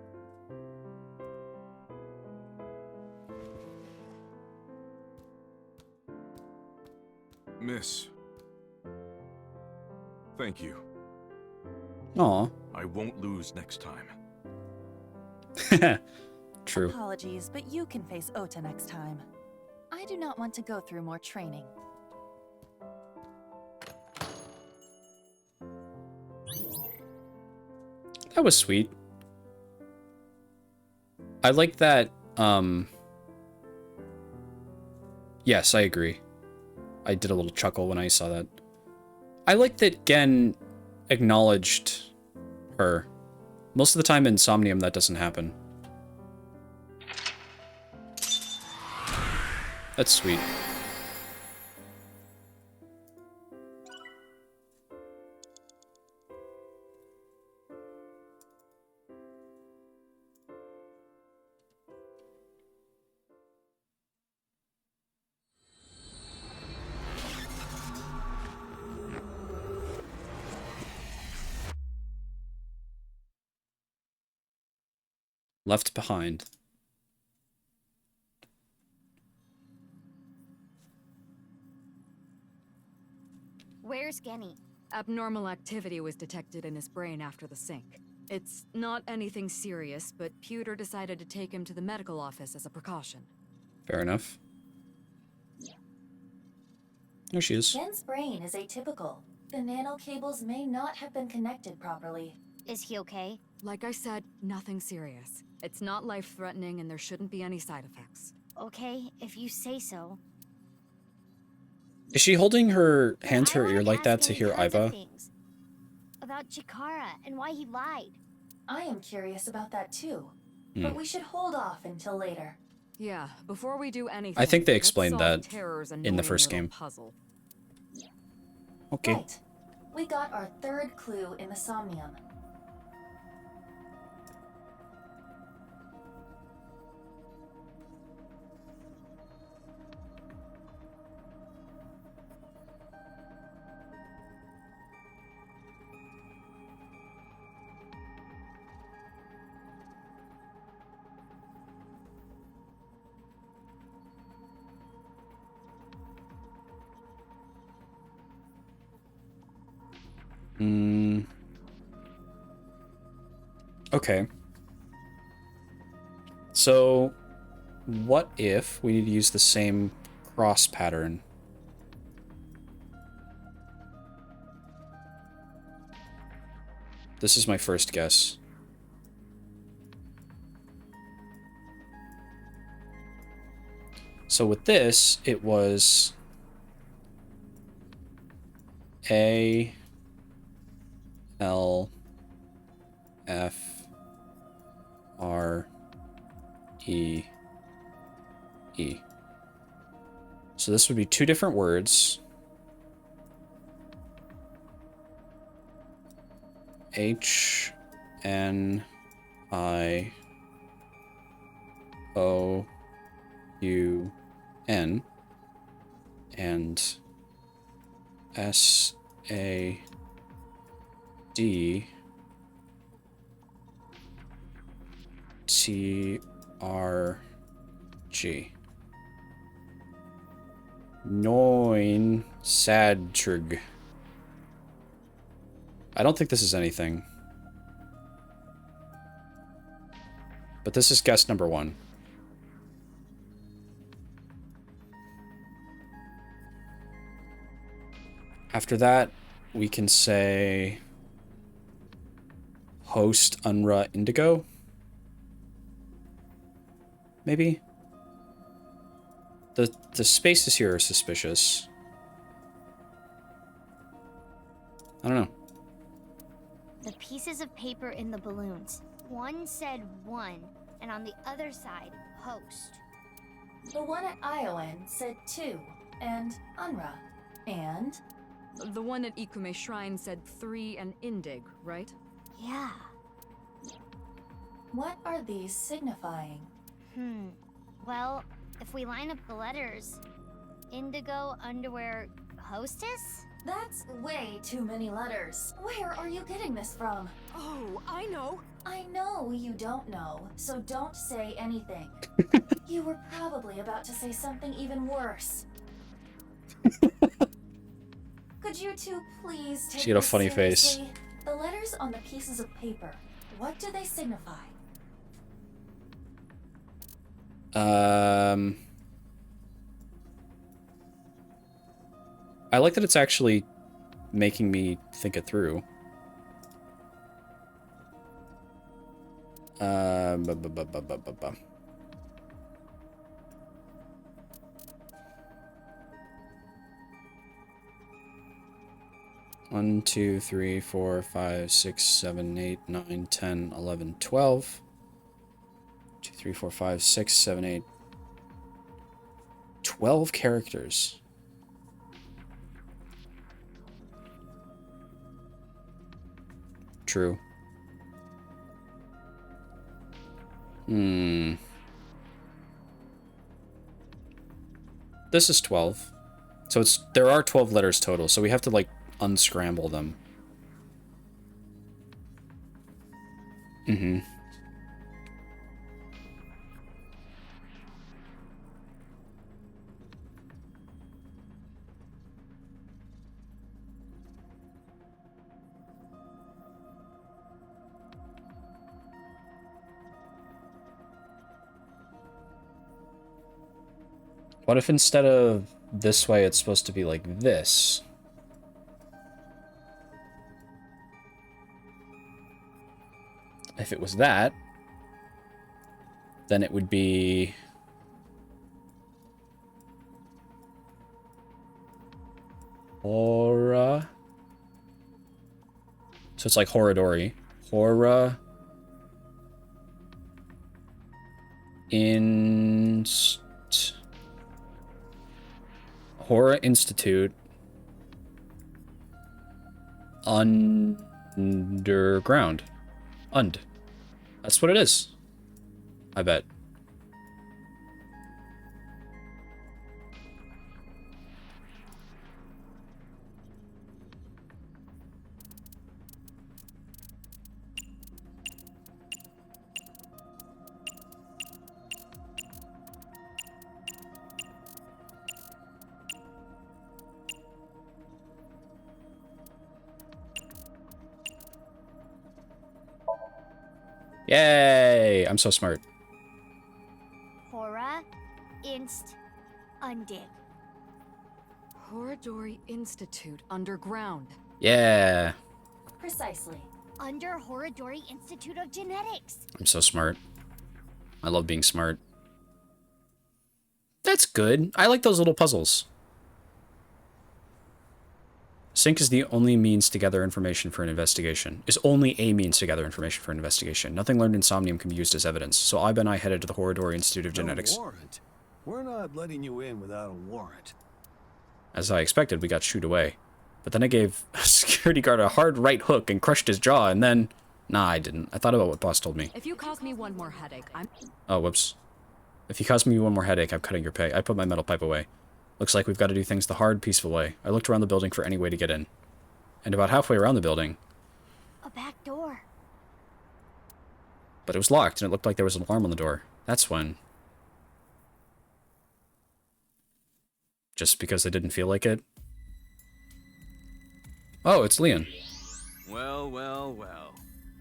Miss. Thank you. Aw. I won't lose next time. True. Apologies, but you can face Ota next time. I do not want to go through more training. That was sweet. I like that, yes, I agree. I did a little chuckle when I saw that. I like that Gen acknowledged her Most of the time in Somnium, that doesn't happen. That's sweet. Left behind. Where's Genny? Abnormal activity was detected in his brain after the sync. It's not anything serious, but Pewter decided to take him to the medical office as a precaution. Fair enough. There she is. Gen's brain is atypical. The nanocables may not have been connected properly. Is he okay? Like I said, nothing serious. It's not life-threatening and there shouldn't be any side effects. Okay, if you say so. Is she holding her hand to her ear like that to hear Kinds of Iva? things. About Chikara and why he lied. I am curious about that too. But we should hold off until later. Yeah, before we do anything, I think they let's explained solve that Terror's in the annoying first little game. Puzzle. Okay. Right. We got our third clue in the Somnium. Okay. So, what if we need to use the same cross pattern? This is my first guess. So with this, it was A, L, F, R, E, E. So this would be two different words. H, N, I, O, U, N, and S, A, D, T, R, G. Neun Sadtrig. I don't think this is anything. But this is guess number one. After that, we can say host Unra Indigo. Maybe? The spaces here are suspicious. I don't know. The pieces of paper in the balloons. One said one, and on the other side, host. The one at Iowan said 2, and Unra. And? The one at Ikume Shrine said 3 and Indig, right? Yeah. What are these signifying? Well, if we line up the letters, indigo, underwear, hostess? That's way too many letters. Where are you getting this from? Oh, I know. I know you don't know, so don't say anything. You were probably about to say something even worse. Could you two please take She had a this funny face. seriously? The letters on the pieces of paper, what do they signify? I like that it's actually making me think it through. 1, 2, 3, 4, 5, 6, 7, 8, 9, 10, 11, 12. 2, 3, 4, 5, 6, 7, 8. 12 characters. True. This is 12. So there are 12 letters total, so we have to like unscramble them. What if instead of this way, it's supposed to be like this? If it was that, then it would be... Hora. So it's like Horadori. Hora. Hora Institute. Underground. That's what it is. I bet. Yay! I'm so smart. Hora, Inst, Undig. Horadori Institute underground. Yeah. Precisely. Under Horadori Institute of Genetics. I'm so smart. I love being smart. That's good. I like those little puzzles. Sync is the only means to gather information for an investigation. Is only a means to gather information for an investigation. Nothing learned in Somnium can be used as evidence. So Iba and I headed to the Horadori Institute of Genetics. No warrant. We're not letting you in without a warrant. As I expected, we got shooed away. But then I gave a security guard a hard right hook and crushed his jaw, and then... Nah, I didn't. I thought about what boss told me. If you cause me one more headache, I'm... Oh, whoops. If you cause me one more headache, I'm cutting your pay. I put my metal pipe away. Looks like we've got to do things the hard, peaceful way. I looked around the building for any way to get in. And about halfway around the building... A back door. But it was locked, and it looked like there was an alarm on the door. That's when... Just because I didn't feel like it? Oh, it's Leon. Well, well, well.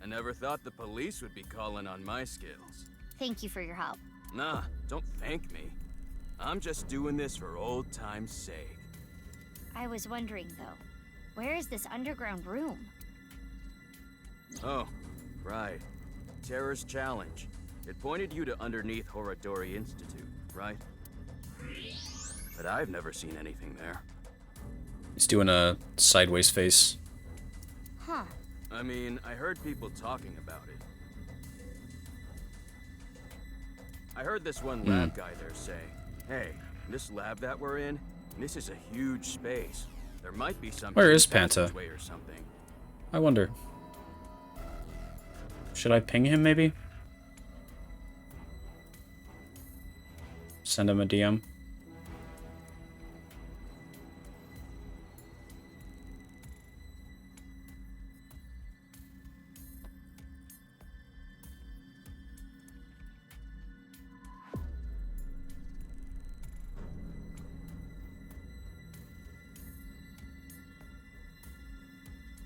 I never thought the police would be calling on my skills. Thank you for your help. Nah, don't thank me. I'm just doing this for old time's sake. I was wondering, though, where is this underground room? Oh, right. Terror's Challenge. It pointed you to underneath Horadori Institute, right? But I've never seen anything there. He's doing a sideways face. Huh. I mean, I heard people talking about it. I heard this one lab guy there say, hey, this lab that we're in, this is a huge space. There might be some... Where is Panta? Or something. I wonder. Should I ping him, maybe? Send him a DM?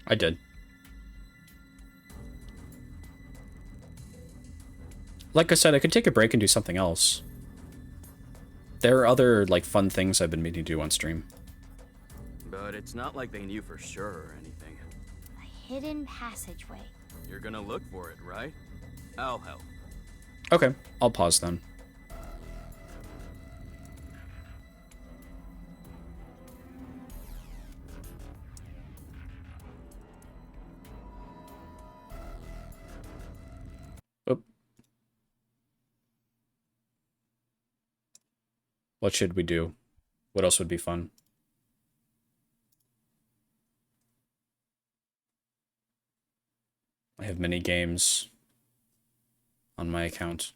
I did. Like I said, I could take a break and do something else. There are other, like, fun things I've been meaning to do on stream. But it's not like they knew for sure or anything. A hidden passageway. You're gonna look for it, right? I'll help. Okay, I'll pause then. What should we do? What else would be fun? I have many games on my account.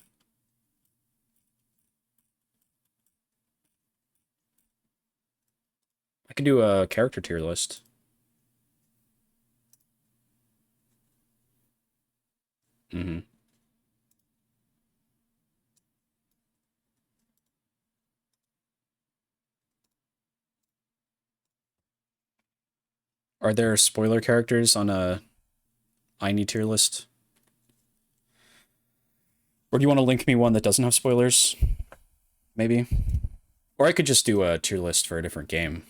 I can do a character tier list. Mm-hmm. Are there spoiler characters on a I tier list? Or do you want to link me one that doesn't have spoilers? Maybe? Or I could just do a tier list for a different game.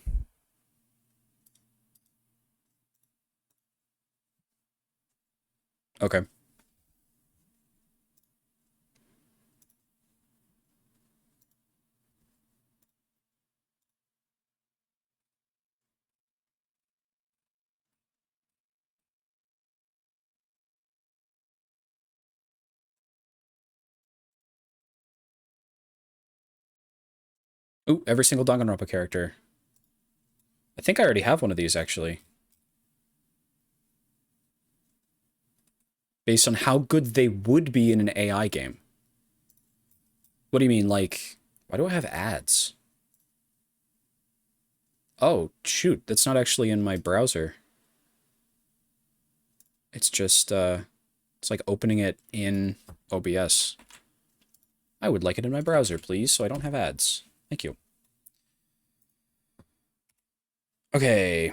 Okay. Ooh, every single Danganronpa character. I think I already have one of these, actually. Based on how good they would be in an AI game. What do you mean, like, why do I have ads? Oh, shoot, that's not actually in my browser. It's just, it's like opening it in OBS. I would like it in my browser, please, so I don't have ads. Thank you. Okay.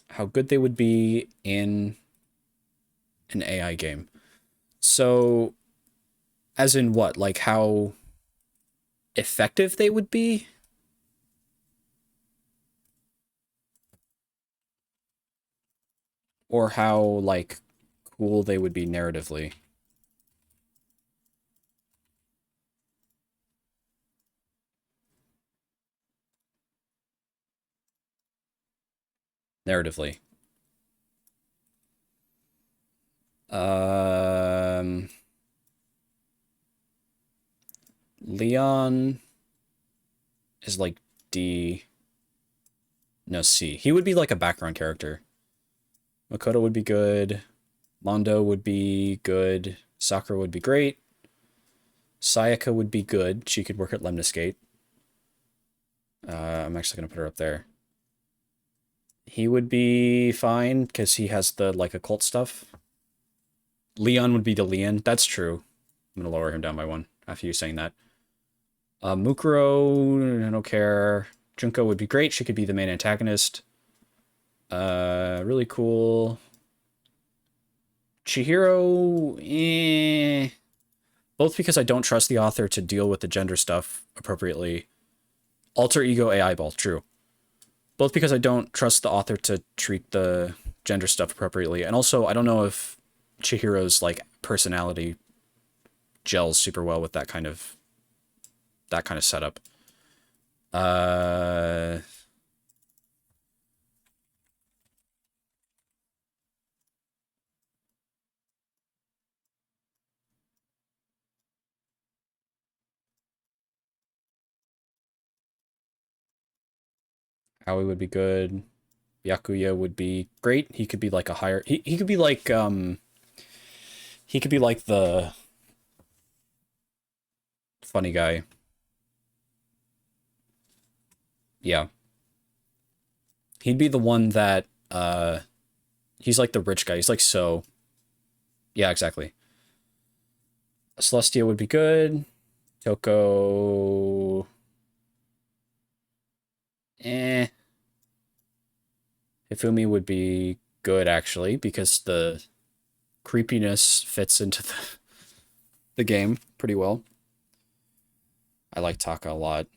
How good they would be in an AI game. So, as in what? Like how effective they would be? Or how, like, cool they would be narratively? Narratively. Leon is like D. No, C. He would be like a background character. Makoto would be good. Mondo would be good. Sakura would be great. Sayaka would be good. She could work at Lemniscate. I'm actually going to put her up there. He would be fine because he has the, like, occult stuff. Leon would be the Leon. That's true. I'm going to lower him down by one after you saying that. Mukuro, I don't care. Junko would be great. She could be the main antagonist. Really cool. Chihiro, both because I don't trust the author to deal with the gender stuff appropriately. Alter ego AI ball, true. Both because I don't trust the author to treat the gender stuff appropriately, and also I don't know if Chihiro's, like, personality gels super well with that kind of setup. Aoi would be good. Byakuya would be great. He could be like a higher... He could be like, he could be like the funny guy. Yeah. He'd be the one that, he's like the rich guy. He's like so... Yeah, exactly. Celestia would be good. Toko... Hifumi would be good, actually, because the creepiness fits into the game pretty well. I like Taka a lot.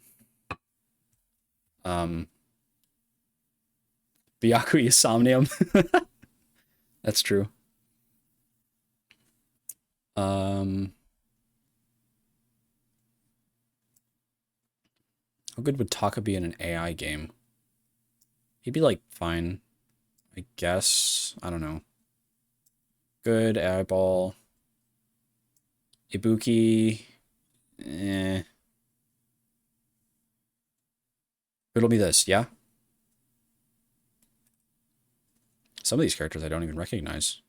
Byakuya Somnium. That's true. How good would Taka be in an AI game? He'd be, like, fine. I guess. I don't know. Good, AI ball. Ibuki. Eh. It'll be this, yeah? Some of these characters I don't even recognize.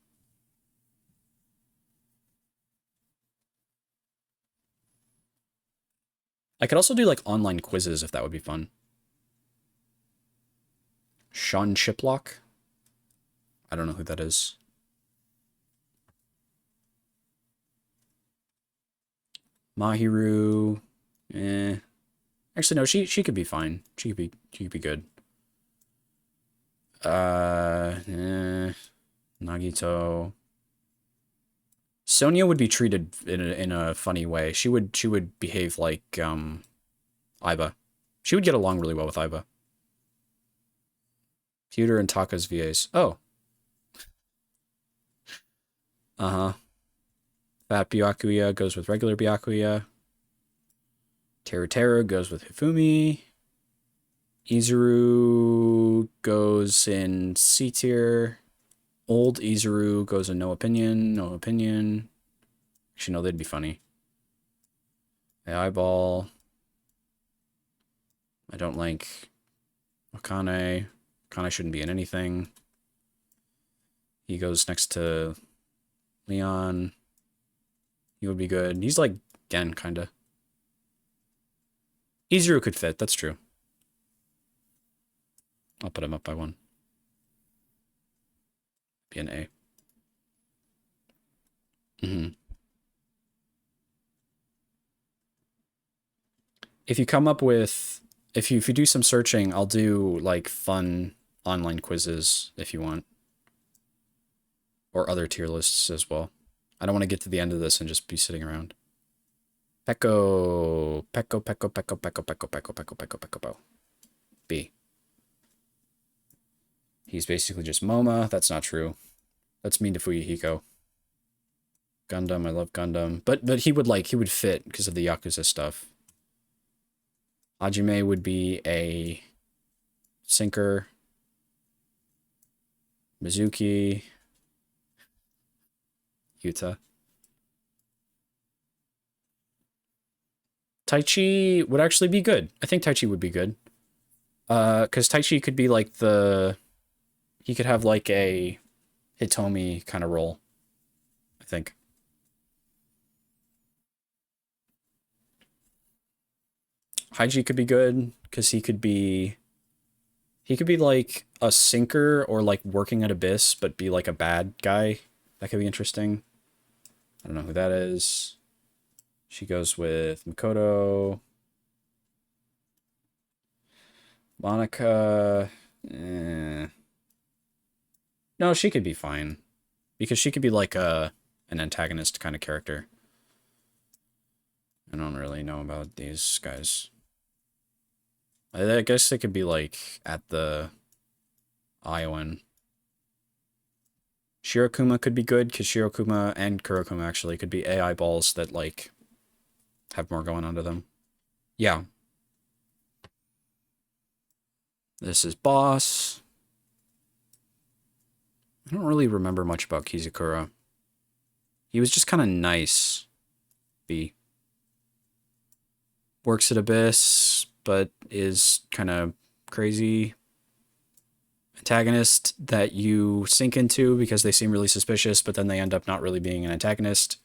I could also do like online quizzes if that would be fun. Sean Chiplock? I don't know who that is. Mahiru. Eh. Actually, no, she could be fine. She could be good. Nagito. Sonia would be treated in a funny way. She would behave like Aiba. She would get along really well with Aiba. Pewter and Taka's VAs. Oh. Uh-huh. Fat Byakuya goes with regular Byakuya. Teru goes with Hifumi. Izuru goes in C tier. Old Izuru goes in no opinion, no opinion. Actually, no, they'd be funny. The eyeball. I don't like Akane. Akane shouldn't be in anything. He goes next to Leon. He would be good. He's like Gen, kinda. Izuru could fit, that's true. I'll put him up by one. Be an A. If you come up with, if you do some searching, I'll do like fun online quizzes if you want. Or other tier lists as well. I don't want to get to the end of this and just be sitting around. Peko. B. He's basically just MoMA. That's not true. That's mean to Fuyuhiko. Gundam, I love Gundam. But he would fit because of the Yakuza stuff. Hajime would be a sinker. Mizuki. Yuta. Taichi would actually be good. I think Taichi would be good. Because Taichi could be like he could have like a Hitomi kind of role, I think. Haiji could be good, because he could be like a sinker or like working at Abyss, but be like a bad guy. That could be interesting. I don't know who that is. She goes with Makoto. Monica. No, she could be fine. Because she could be like an antagonist kind of character. I don't really know about these guys. I guess they could be like at the Iowan. Shirokuma could be good, because Shirokuma and Kurokuma actually could be AI balls that like have more going on to them. Yeah. This is Boss. I don't really remember much about Kizukura. He was just kind of nice. B. Works at Abyss, but is kind of crazy. Antagonist that you sink into because they seem really suspicious, but then they end up not really being an antagonist.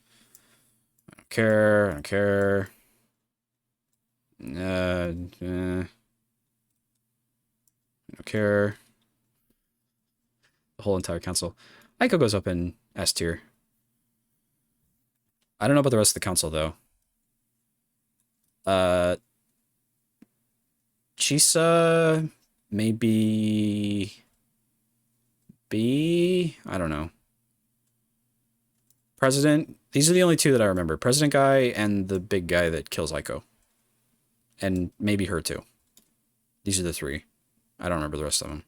I don't care. I don't care. I don't care. The whole entire council. Aiko goes up in S tier. I don't know about the rest of the council, though. Chisa, maybe B? I don't know. President, these are the only two that I remember. President guy and the big guy that kills Aiko. And maybe her too. These are the three. I don't remember the rest of them.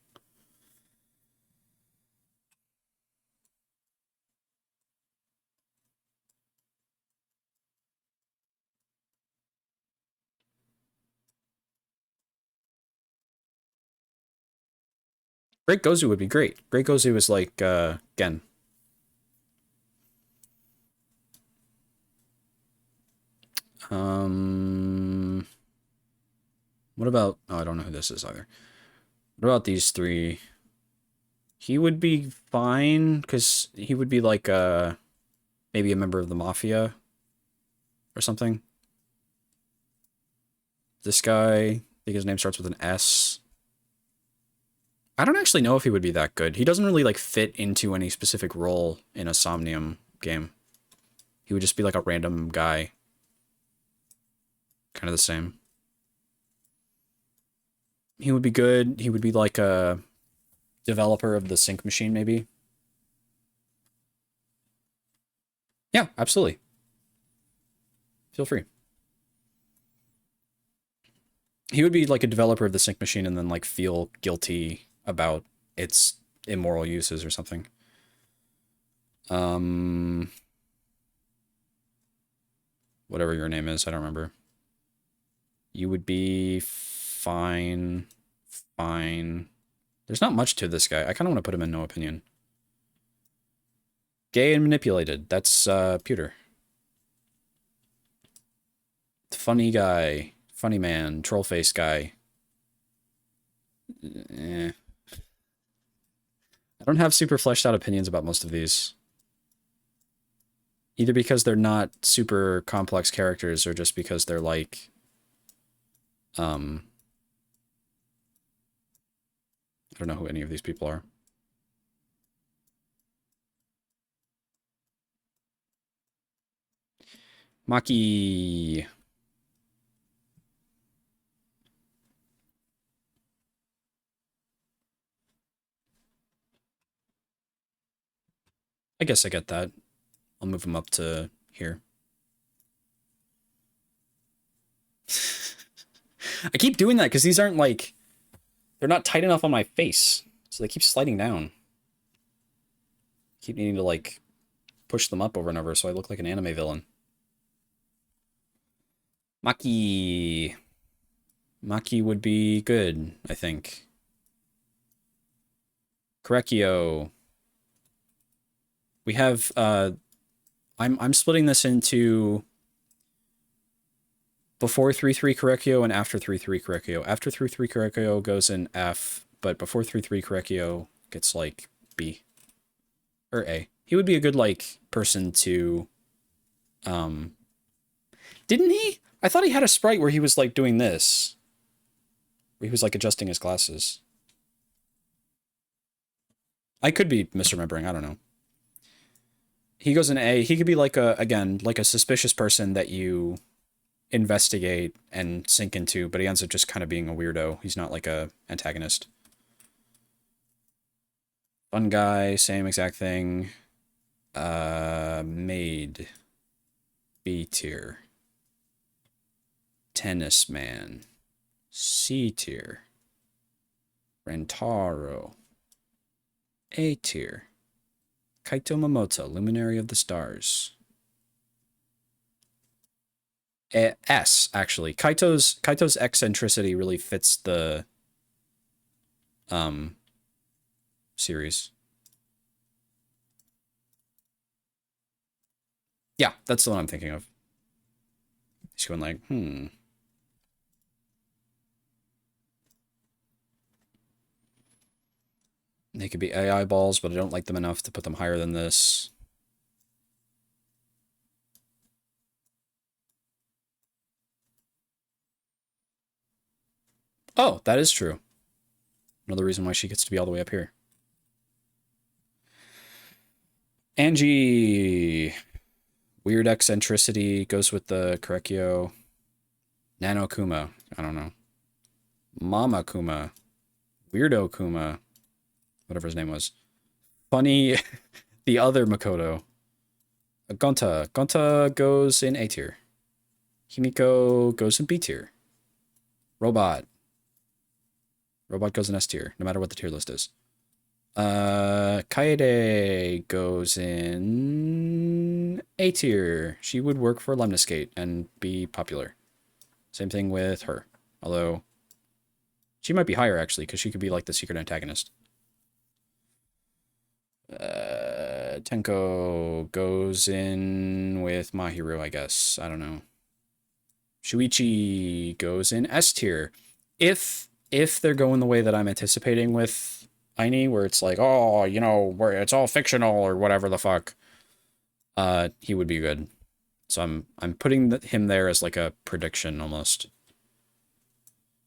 Great Gozu would be great. Great Gozu is like Gen. What about... Oh, I don't know who this is either. What about these three? He would be fine, because he would be like maybe a member of the Mafia or something. This guy, I think his name starts with an S. I don't actually know if he would be that good. He doesn't really like fit into any specific role in a Somnium game. He would just be like a random guy. Kind of the same. He would be good. He would be like a developer of the sync machine, maybe. Yeah, absolutely. Feel free. He would be like a developer of the sync machine and then like feel guilty about its immoral uses or something. Whatever your name is, I don't remember. You would be fine. Fine. There's not much to this guy. I kind of want to put him in no opinion. Gay and manipulated. That's Pewter. Funny guy. Funny man. Troll face guy. I don't have super fleshed out opinions about most of these. Either because they're not super complex characters or just because they're like... I don't know who any of these people are. Maki. I guess I get that. I'll move him up to here. I keep doing that because these aren't like... They're not tight enough on my face. So they keep sliding down. Keep needing to like push them up over and over so I look like an anime villain. Maki. Maki would be good, I think. Korekio. We have I'm splitting this into before 3-3 Korekio and after 3-3 Korekio. After 3-3 Korekio goes in F, but before 3-3 Korekio gets like B. Or A. He would be a good like person to didn't he? I thought he had a sprite where he was like doing this. Where he was like adjusting his glasses. I could be misremembering, I don't know. He goes in A. He could be like a, again, like a suspicious person that you investigate and sink into, but he ends up just kind of being a weirdo. He's not like a antagonist. Fun guy, same exact thing. Maid. B tier. Tennis man. C tier. Rentaro. A tier. Kaito Momoto, Luminary of the Stars. S, actually. Kaito's eccentricity really fits the series. Yeah, that's the one I'm thinking of. He's going like, They could be AI balls, but I don't like them enough to put them higher than this. Oh, that is true. Another reason why she gets to be all the way up here. Angie. Weird eccentricity goes with the Korekio. Nano Kuma. I don't know. Mama Kuma. Weirdo Kuma. Whatever his name was. Funny. The other Makoto. Gonta. Gonta goes in A tier. Himiko goes in B tier. Robot. Robot goes in S tier, no matter what the tier list is. Kaede goes in A tier. She would work for Lemniscate and be popular. Same thing with her. Although, she might be higher, actually, because she could be like the secret antagonist. Tenko goes in with Mahiru, I guess. I don't know. Shuichi goes in S tier. If they're going the way that I'm anticipating with Aini, where it's like, oh, you know, where it's all fictional or whatever the fuck, he would be good. So I'm putting him there as like a prediction almost.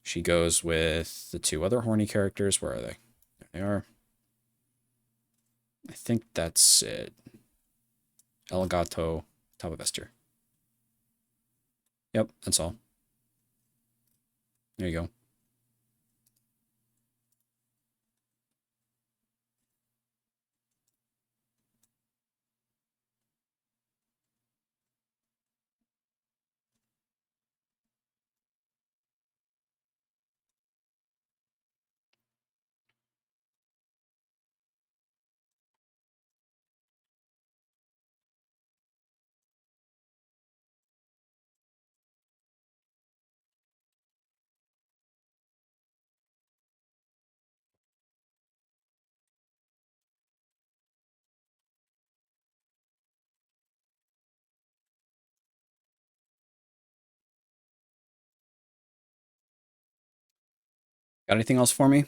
She goes with the two other horny characters. Where are they? There they are. I think that's it. Elgato, top of S tier. Yep, that's all. There you go. Got anything else for me?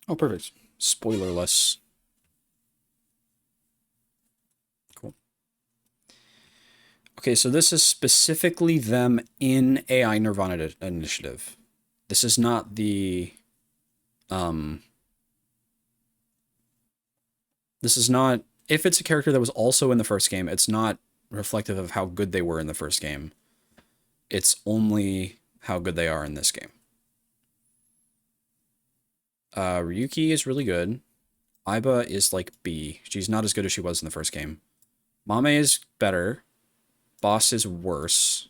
Oh, perfect. Spoilerless. Cool. Okay, so this is specifically them in AI Nirvana initiative. This is not the this is not, if it's a character that was also in the first game, it's not reflective of how good they were in the first game. It's only how good they are in this game. Ryuki is really good. Aiba is like B. She's not as good as she was in the first game. Mame is better. Boss is worse.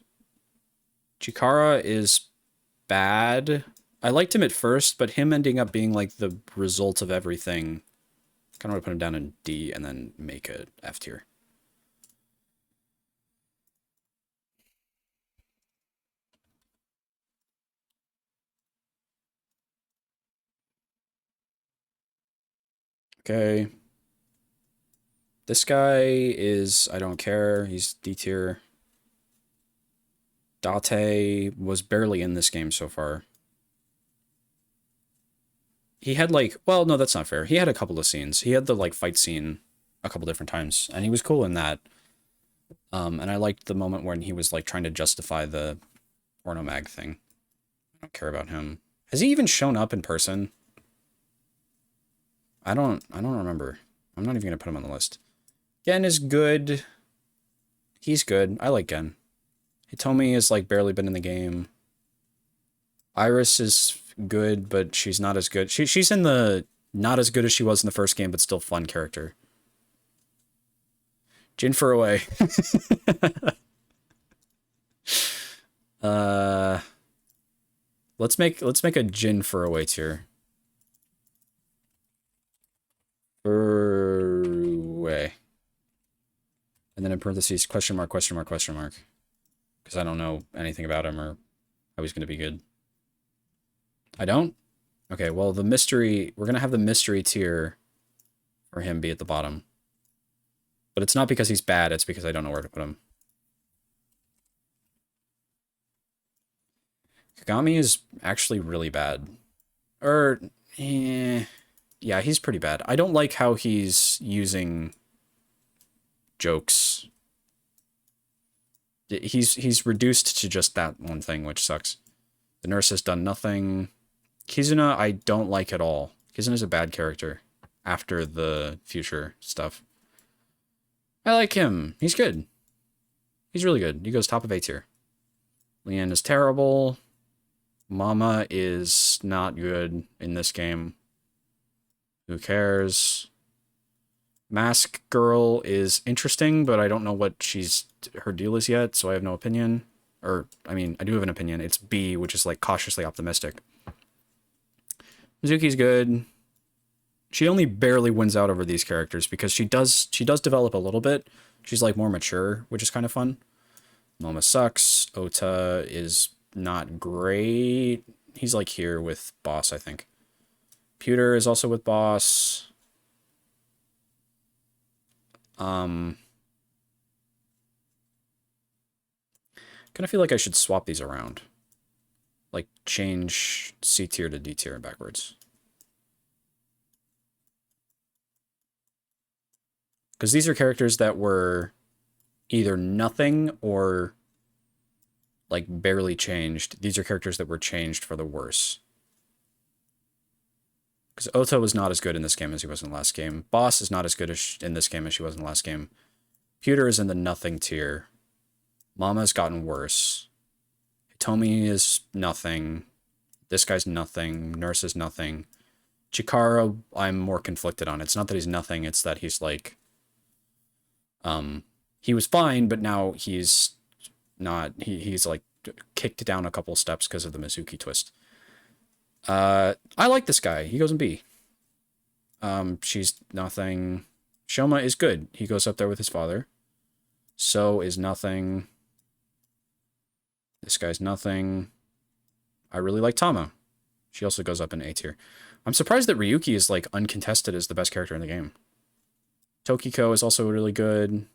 Chikara is bad. I liked him at first, but him ending up being like the result of everything, kind of want to put him down in D and then make it F tier. Okay. This guy is, I don't care. He's D tier. Date was barely in this game so far. He had like, well, no, that's not fair. He had a couple of scenes. He had the like fight scene a couple different times, and he was cool in that. And I liked the moment when he was like trying to justify the Ornomag thing. I don't care about him. Has he even shown up in person? I don't remember. I'm not even gonna put him on the list. Gen is good. He's good. I like Gen. Hitomi has like barely been in the game. Iris is good, but she's not as good. She's in the not as good as she was in the first game, but still fun character. Jin Furaway. Let's make a Jin Furaway tier. Furaway. And then in parentheses, question mark, question mark, question mark. Because I don't know anything about him or how he's going to be good. I don't? Okay, well, the mystery... We're going to have the mystery tier for him be at the bottom. But it's not because he's bad, it's because I don't know where to put him. Kagami is actually really bad. Yeah, he's pretty bad. I don't like how he's using jokes. He's reduced to just that one thing, which sucks. The nurse has done nothing. Kizuna, I don't like at all. Kizuna's a bad character after the future stuff. I like him. He's good. He's really good. He goes top of A tier. Leanne is terrible. Mama is not good in this game. Who cares? Mask Girl is interesting, but I don't know what her deal is yet, so I have no opinion. Or, I mean, I do have an opinion. It's B, which is like cautiously optimistic. Mizuki's good. She only barely wins out over these characters because she does develop a little bit. She's like more mature, which is kind of fun. Moma sucks. Ota is not great. He's like here with Boss, I think. Pewter is also with Boss. Kind of feel like I should swap these around. Like, change C tier to D tier and backwards. Because these are characters that were either nothing or, like, barely changed. These are characters that were changed for the worse. Because Ota was not as good in this game as he was in the last game. Boss is not as good in this game as she was in the last game. Pewter is in the nothing tier. Mama's gotten worse. Hitomi is nothing. This guy's nothing. Nurse is nothing. Chikara, I'm more conflicted on. It's not that he's nothing, it's that he's like... he was fine, but now he's not... He's like kicked down a couple steps because of the Mizuki twist. I like this guy. He goes in B. She's nothing. Shoma is good. He goes up there with his father. So is nothing. This guy's nothing. I really like Tama. She also goes up in A tier. I'm surprised that Ryuki is like uncontested as the best character in the game. Tokiko is also really good.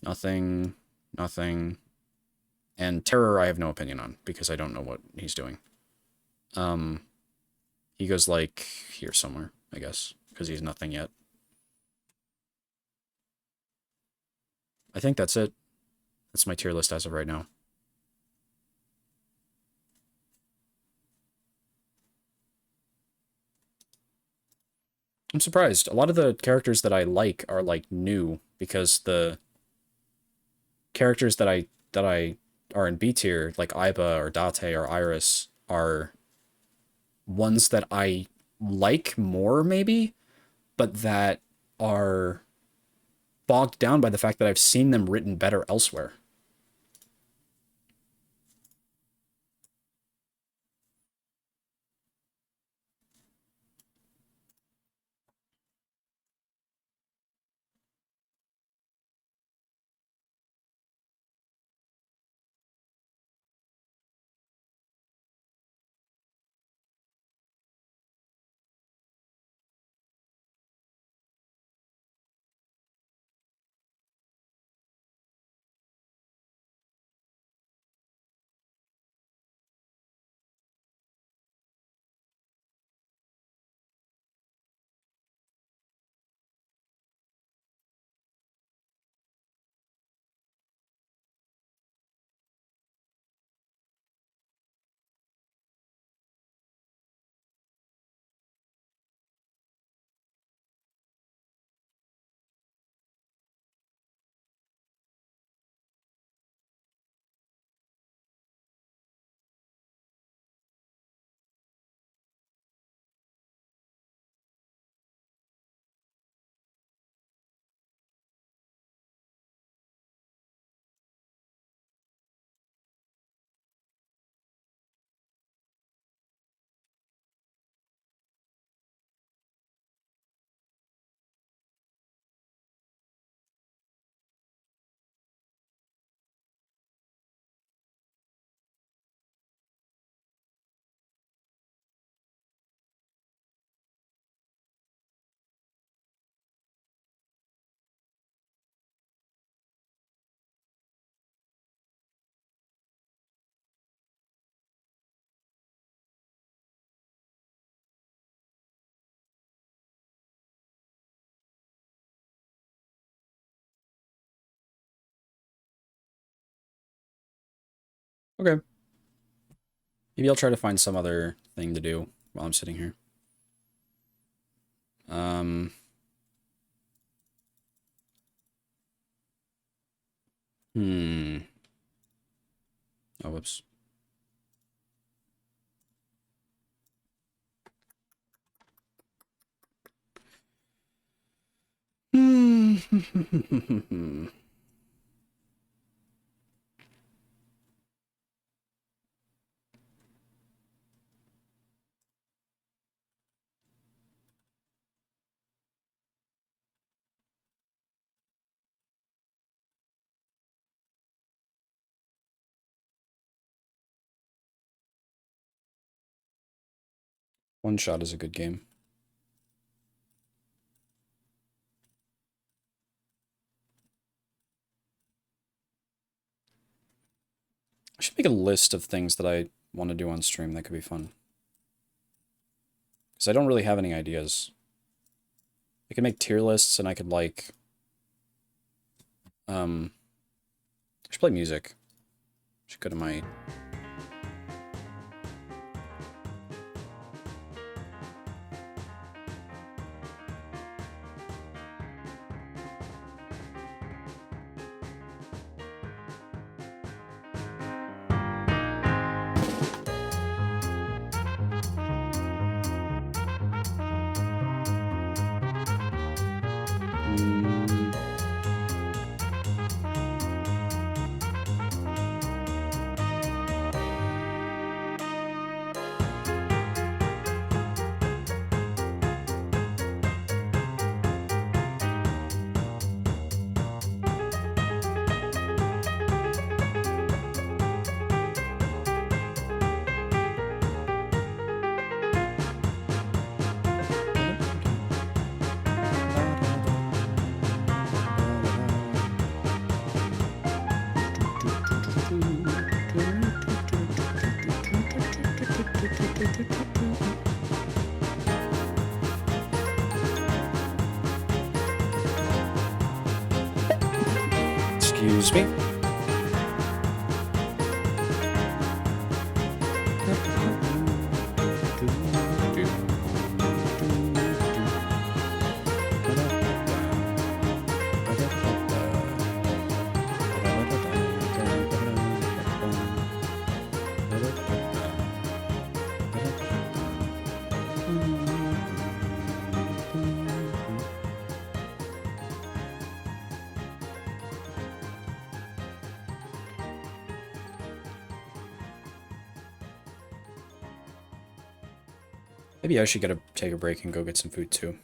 Nothing. Nothing. And Terror I have no opinion on because I don't know what he's doing. He goes like here somewhere, I guess, because he's nothing yet. I think that's it. That's my tier list as of right now. I'm surprised. A lot of the characters that I like are like new because the characters that I are in B tier, like Aiba or Date or Iris, are ones that I like more, maybe, but that are bogged down by the fact that I've seen them written better elsewhere. Okay. Maybe I'll try to find some other thing to do while I'm sitting here. Oh, whoops. One Shot is a good game. should make a list of things that I want to do on stream. That could be fun. Because I don't really have any ideas. I could make tier lists, and I could, like... I should play music. Should go to my... Excuse me. Maybe I should take a break and go get some food too.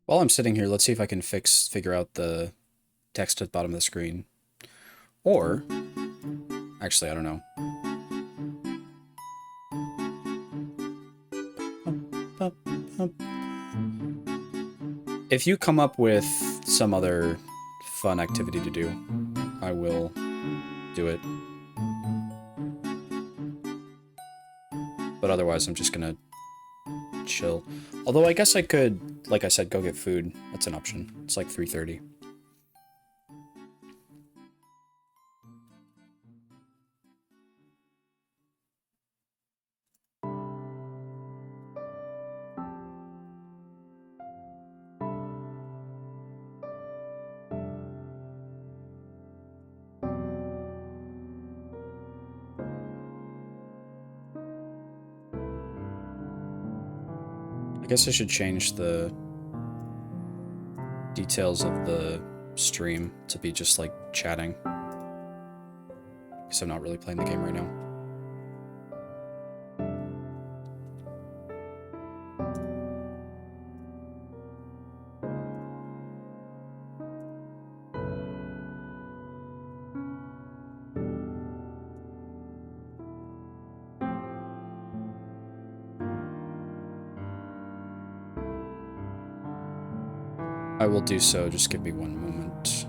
While I'm sitting here, let's see if I can figure out the text at the bottom of the screen. Or, actually, I don't know. If you come up with some other fun activity to do, I will do it. But otherwise, I'm just gonna chill. Although I guess I could, like I said, go get food. That's an option. It's like 3:30. I guess I should change the details of the stream to be just like chatting. Because I'm not really playing the game right now. I will do so, just give me one moment.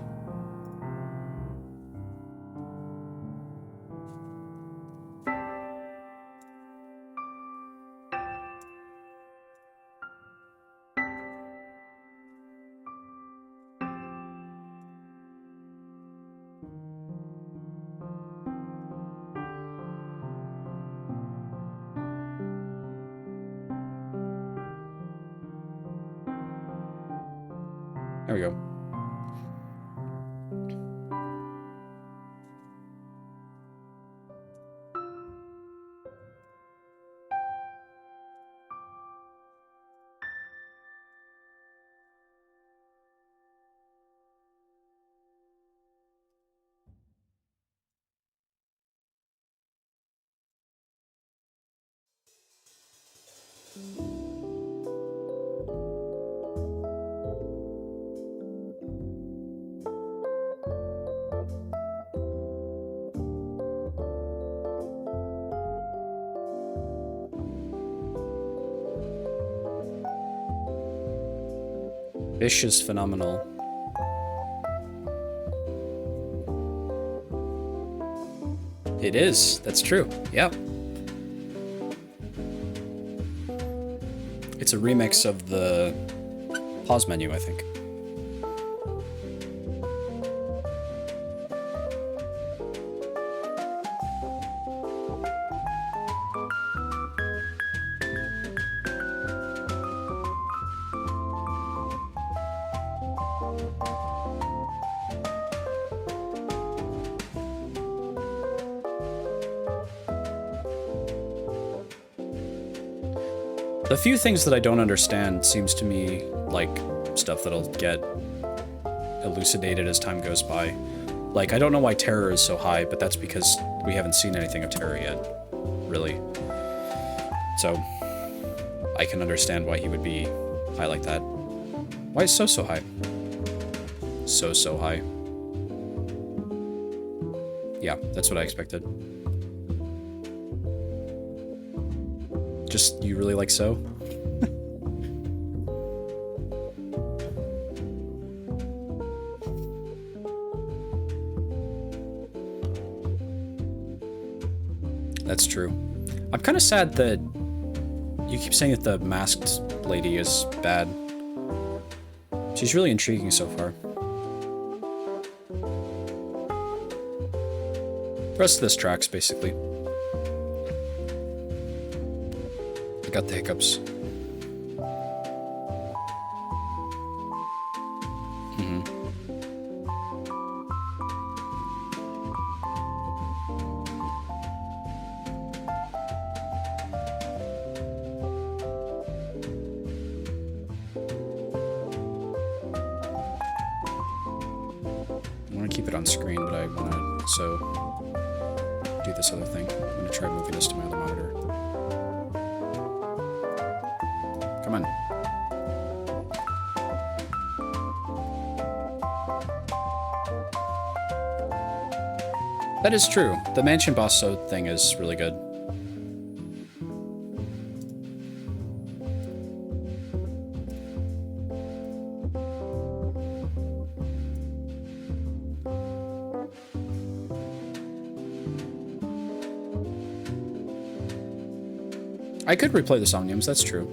There we go. Fish is phenomenal. It is. That's true. Yep. It's a remix of the pause menu, I think. The few things that I don't understand seems to me like stuff that'll get elucidated as time goes by. Like, I don't know why terror is so high, but that's because we haven't seen anything of terror yet, really. So, I can understand why he would be high like that. Why is so high? So high. Yeah, that's what I expected. Just, you really like so? That's true. I'm kind of sad that you keep saying that the masked lady is bad. She's really intriguing so far. The rest of this tracks, basically. I got the hiccups. I want to keep it on screen, but I want to also do this other thing. I'm going to try moving this to my other monitor. Come on. That is true. The mansion boss thing is really good. I could replay the Somniums, that's true.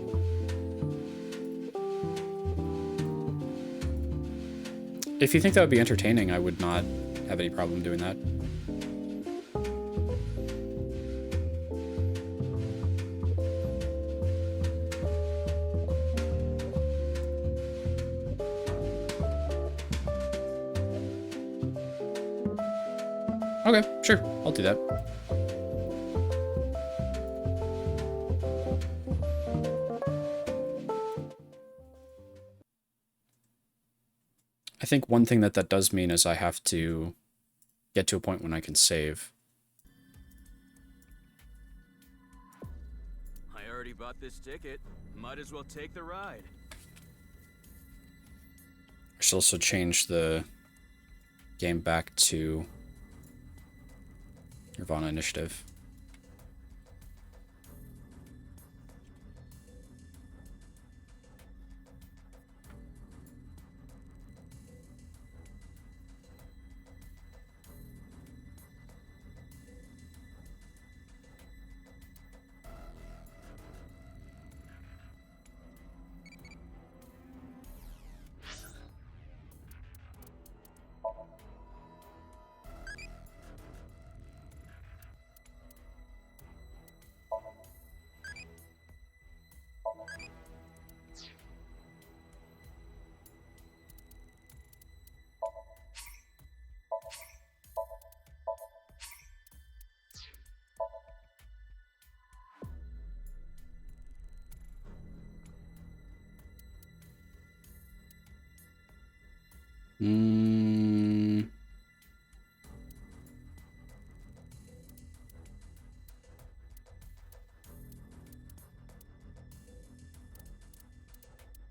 If you think that would be entertaining, I would not have any problem doing that. Okay, sure, I'll do that. I think one thing that does mean is I have to get to a point when I can save. I already bought this ticket. Might as well take the ride. I should also change the game back to Nirvana Initiative.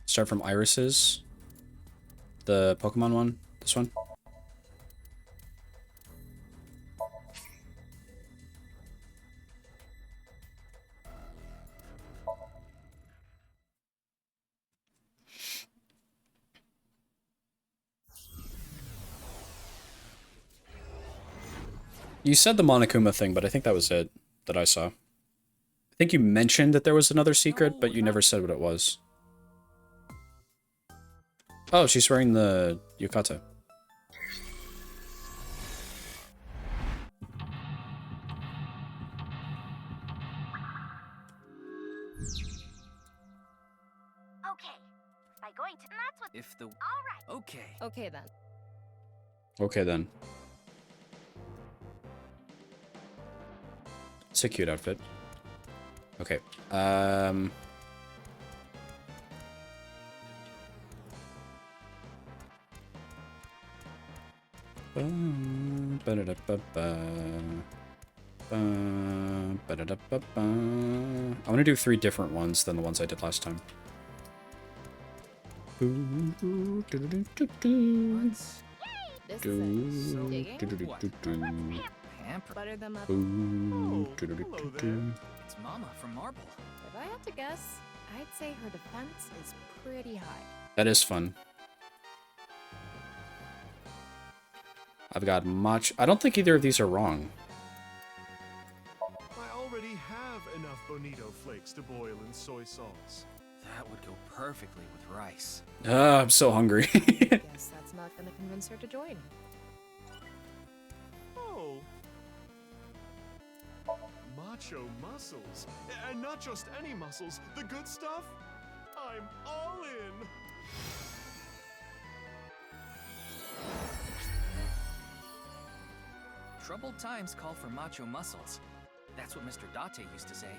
Start from Iris's, the Pokemon one, this one. You said the Monokuma thing, but I think that was it that I saw. I think you mentioned that there was another secret, but you never said what it was. Oh, she's wearing the yukata. Okay. By going to that's what If the Alright. Okay. Okay then. Okay then. It's a cute outfit. Okay. I want to do 3 different ones than the ones I did last time. This is so digging. Better than that. It's Mama from Marble. If I had to guess, I'd say her defense is pretty high. That is fun. I've got much. I don't think either of these are wrong. I already have enough bonito flakes to boil in soy sauce. That would go perfectly with rice. I'm so hungry. Guess that's not gonna convince her to join. Oh. Macho muscles. And not just any muscles, the good stuff. I'm all in. Troubled times call for macho muscles. That's what Mr. Date used to say.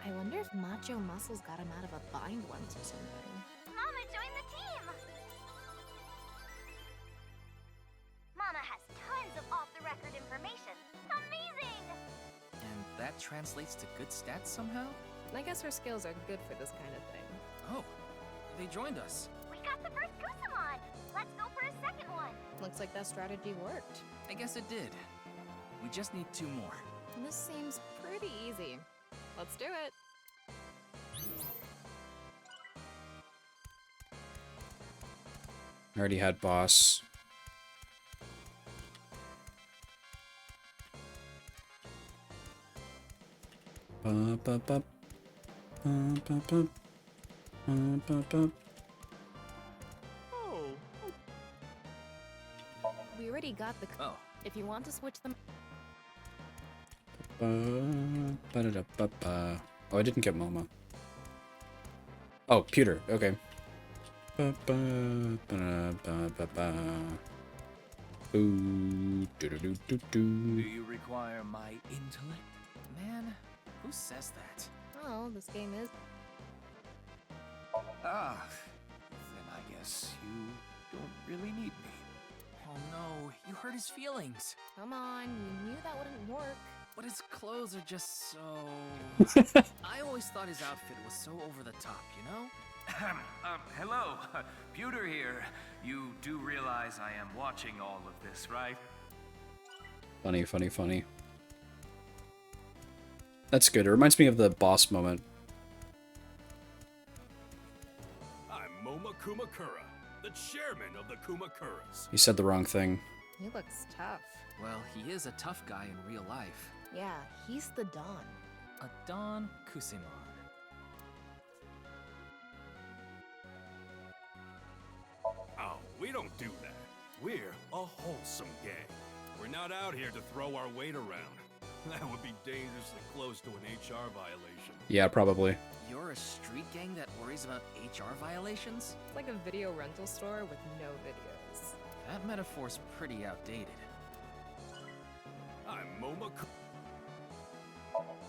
I wonder if Macho Muscles got him out of a bind once or something. Mama joined the team! Mama has tons of off-the-record information. Amazing! And that translates to good stats somehow? I guess her skills are good for this kind of thing. Oh, they joined us. We got the first Kusamon! Let's go for a second one! Looks like that strategy worked. I guess it did. We just need 2 more. This seems pretty easy. Let's do it. I already had boss. We already got the. Oh. If you want to switch them. Oh, I didn't get Momo. Oh, pewter. Okay. Do you require my intellect? Man, who says that? Oh, this game is. Ah, then I guess you don't really need me. Oh no, you hurt his feelings. Come on, you knew that wouldn't work. But his clothes are just so... I always thought his outfit was so over the top, you know? Hello, Pewter here. You do realize I am watching all of this, right? Funny, funny, funny. That's good. It reminds me of the boss moment. I'm Moma Kumakura, the chairman of the Kumakuras. You said the wrong thing. He looks tough. Well, he is a tough guy in real life. Yeah, he's the Don. A Don Kusimon. Oh, we don't do that. We're a wholesome gang. We're not out here to throw our weight around. That would be dangerously close to an HR violation. Yeah, probably. You're a street gang that worries about HR violations? It's like a video rental store with no videos. That metaphor's pretty outdated. I'm Moma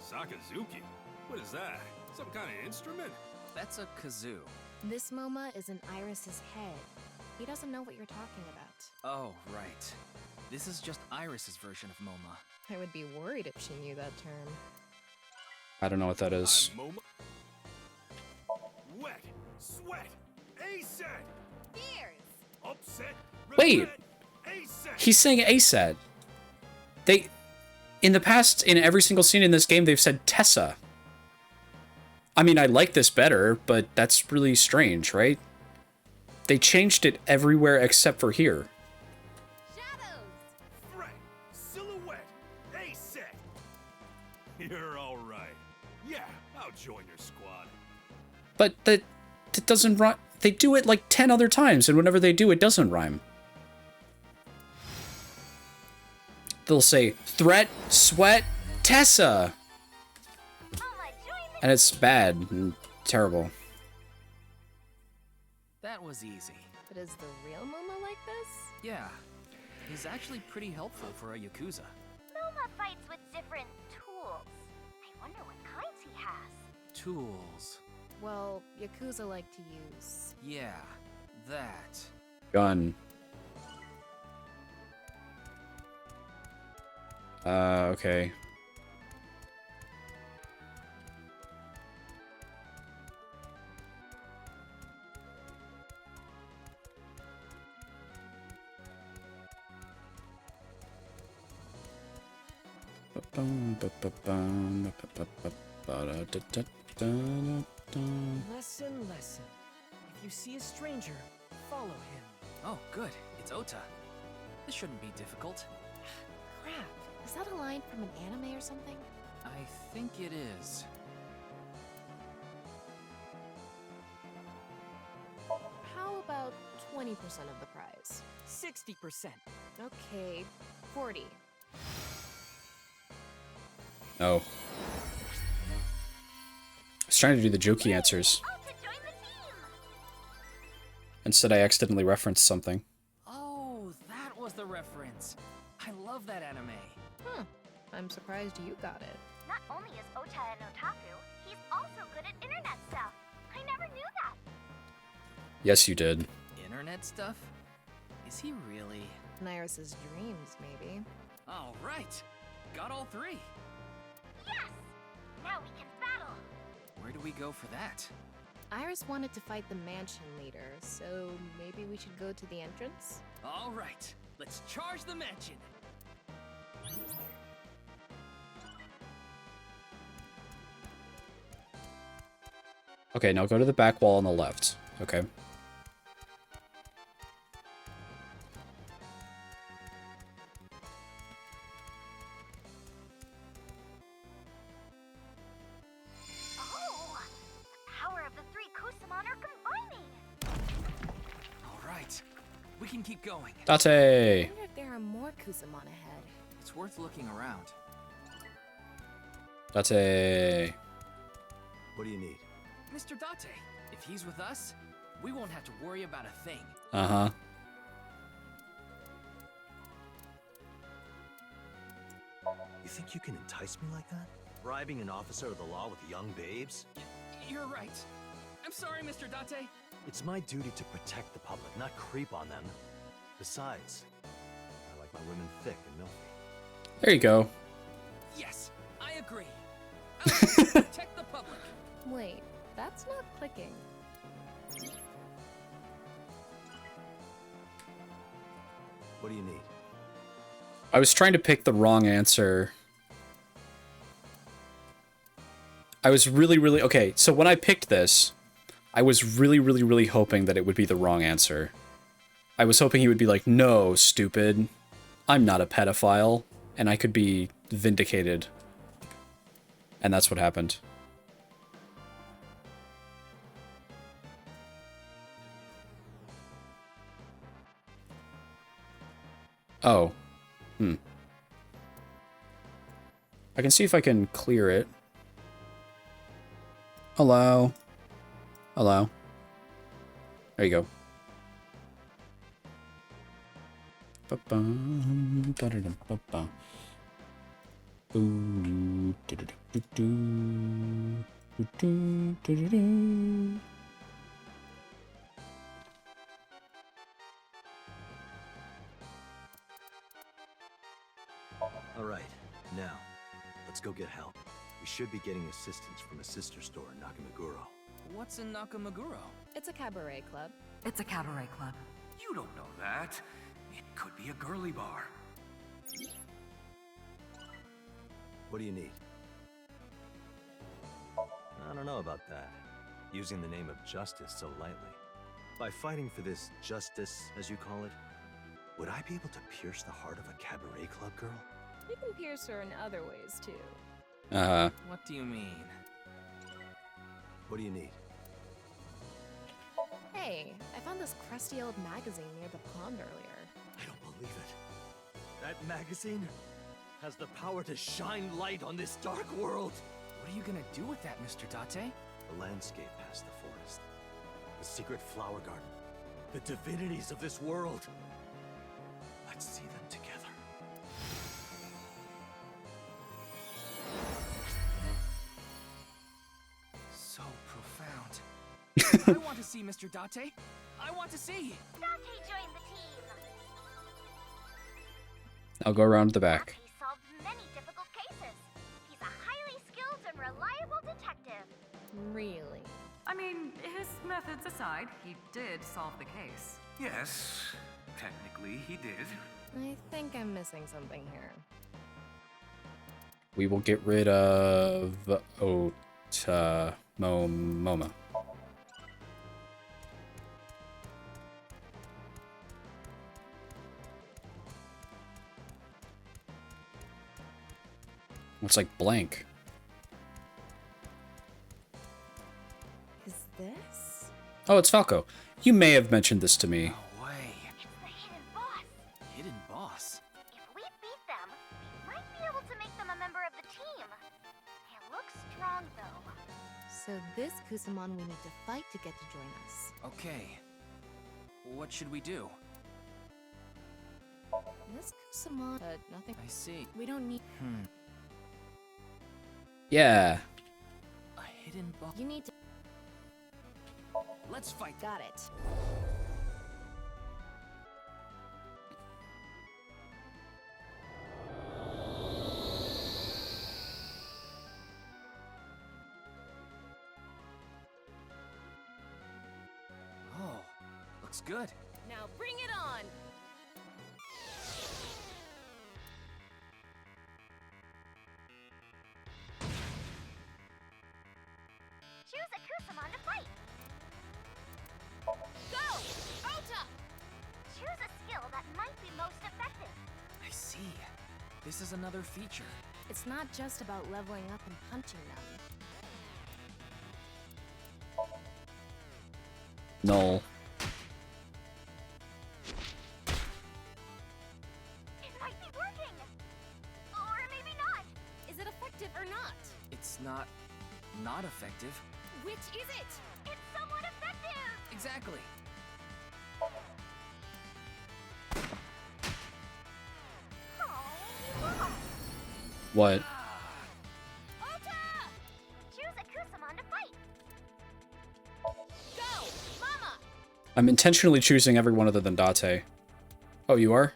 Sakazuki? What is that? Some kind of instrument? That's a kazoo. This Moma is in Iris's head. He doesn't know what you're talking about. Oh, right. This is just Iris's version of Moma. I would be worried if she knew that term. I don't know what that is. Moma. Wet, sweat, ASAT. Fears. Upset. Wait! Regret, ASAT. He's saying ASAT. They... In the past, in every single scene in this game, they've said Tessa. I mean, I like this better, but that's really strange, right? They changed it everywhere except for here. Threat, silhouette, ASAT. You're all right. Yeah, I'll join your squad. But that doesn't rhyme. They do it like 10 other times, and whenever they do, it doesn't rhyme. They'll say, threat, sweat, Tessa! And it's bad and terrible. That was easy. But is the real Moma like this? Yeah. He's actually pretty helpful for a Yakuza. Moma fights with different tools. I wonder what kinds he has. Tools. Well, Yakuza like to use... Yeah, that. Gun. Okay. Lesson, lesson. If you see a stranger, follow him. Oh, good. It's Ota. This shouldn't be difficult. Crap. Is that a line from an anime or something? I think it is. How about 20% of the prize? 60%. Okay, 40. Oh. I was trying to do the jokey answers. Instead, I accidentally referenced something. Oh, that was the reference. I love that anime. I'm surprised you got it. Not only is Ota an otaku, he's also good at internet stuff. I never knew that. Yes, you did. Internet stuff? Is he really? Iris's dreams, maybe. All right. Got all three. Yes! Now we can battle. Where do we go for that? Iris wanted to fight the mansion leader, so maybe we should go to the entrance? All right. Let's charge the mansion. Okay, now go to the back wall on the left. Okay. Oh! The power of the three Kusamon are combining! All right. We can keep going. I Date! wonder if there are more Kusamon ahead. It's worth looking around. Date! What do you need? Mr. Date, if he's with us, we won't have to worry about a thing. Uh-huh. You think you can entice me like that? Bribing an officer of the law with young babes? You're right. I'm sorry, Mr. Date. It's my duty to protect the public, not creep on them. Besides, I like my women thick and milky. There you go. Yes, I agree. I want to protect the public. Wait, that's not clicking. What do you need? I was trying to pick the wrong answer. I was really... Okay, so when I picked this, I was really hoping that it would be the wrong answer. I was hoping he would be like, no, stupid. I'm not a pedophile. And I could be vindicated. And that's what happened. Oh. I can see if I can clear it. Hello. Hello. There you go. Ba-bum, ba-da-dum, ba-bum. Boo, do-do-do-do-do. Do-do-do-do-do. All right, now, let's go get help. We should be getting assistance from a sister store in Nakamaguro. What's in Nakamaguro? It's a cabaret club. It's a cabaret club. You don't know that. It could be a girly bar. What do you need? I don't know about that. Using the name of justice so lightly. By fighting for this justice, as you call it, would I be able to pierce the heart of a cabaret club girl? You can pierce her in other ways, too. What do you mean? What do you need? Hey, I found this crusty old magazine near the pond earlier. I don't believe it. That magazine has the power to shine light on this dark world. What are you gonna do with that, Mr. Date? The landscape past the forest. The secret flower garden. The divinities of this world. Let's see them together. So profound. I want to see Mr. Date. I want to see. Date joined the team. I'll go around to the back. He solved many difficult cases. He's a highly skilled and reliable detective. Really? I mean, his methods aside, he did solve the case. Yes, technically he did. I think I'm missing something here. We will get rid of Moma. Looks like blank. Is this? Oh, it's Falco. You may have mentioned this to me. No way. It's the hidden boss. Hidden boss? If we beat them, we might be able to make them a member of the team. It looks strong, though. So this Kusamon we need to fight to get to join us. Okay. What should we do? This Kusamon, but nothing. I see. We don't need. Yeah. A hidden boss. You need to. Let's fight. Got it. Oh, looks good. Now bring it on. Choose a Kusamon to fight. Go! Ota! Choose a skill that might be most effective. I see. This is another feature. It's not just about leveling up and punching them. Null. It might be working. Or maybe not. Is it effective or not? It's not effective. Which is it? It's somewhat effective. Exactly. What? Ota! Choose a Kusamon to fight. Go! Mama! I'm intentionally choosing everyone other than Date. Oh, you are?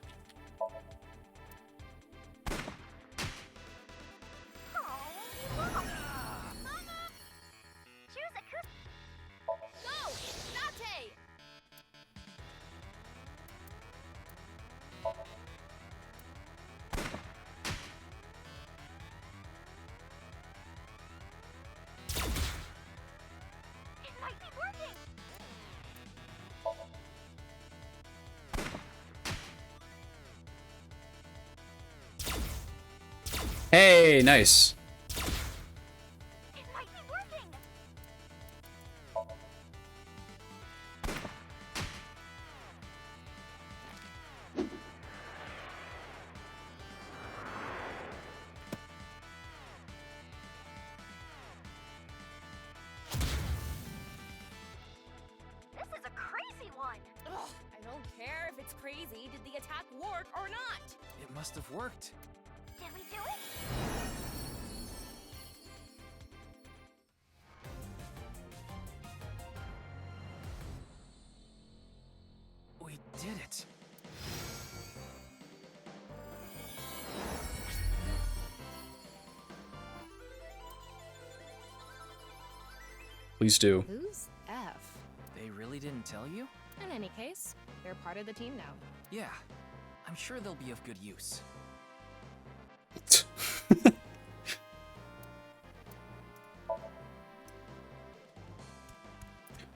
Hey, nice. This is a crazy one. Ugh, I don't care if it's crazy. Did the attack work or not? It must have worked. Did we do it? We did it. Please do. Who's F? They really didn't tell you? In any case, they're part of the team now. Yeah. I'm sure they'll be of good use.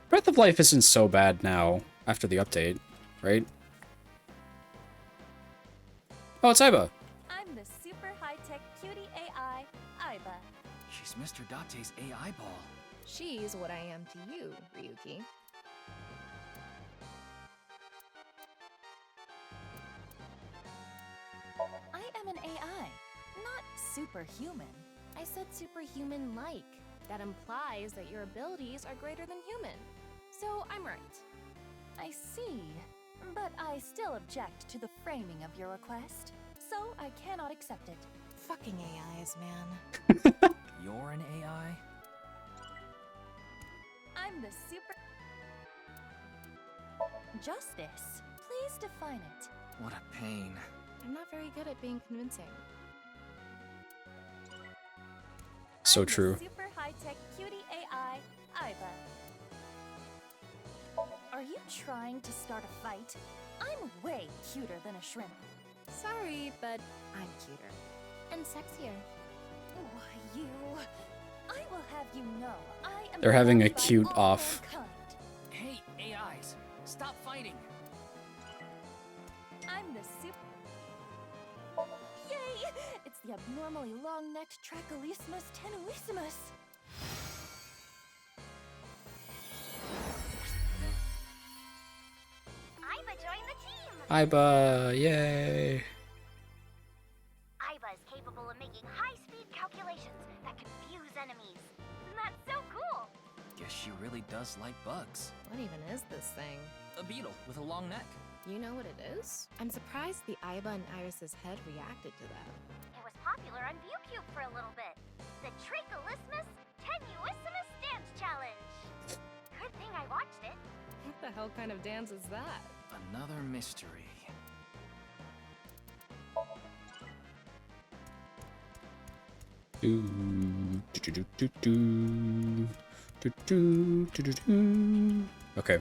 Breath of Life isn't so bad now, after the update, right? Oh, it's Aiba. I'm the super high-tech cutie AI, Aiba. She's Mr. Date's AI ball. She's what I am to you, Ryuki. I am an AI, not superhuman. I said superhuman-like. That implies that your abilities are greater than human. So I'm right. I see. But I still object to the framing of your request, so I cannot accept it. Fucking AIs, man. You're an AI? I'm the super... Justice. Please define it. What a pain. I'm not very good at being convincing. So true. Super high-tech cutie AI, Aiba. Are you trying to start a fight? I'm way cuter than a shrimp. Sorry, but I'm cuter. And sexier. Why, you... I will have you know, I am... They're having a loved by cute all off. mankind. Hey, AIs, stop fighting. I'm the super... Yay! It's the abnormally long-necked Tracholismus tenuissimus. Aiba joined the team! Aiba, yay. Aiba is capable of making high-speed calculations that confuse enemies. That's so cool! Guess she really does like bugs. What even is this thing? A beetle with a long neck. You know what it is? I'm surprised the Aiba and Iris's head reacted to that. It was popular on ViewCube for a little bit. The Tracholismus tenuissimus dance challenge. Good thing I watched it. What the hell kind of dance is that? Another mystery. Okay.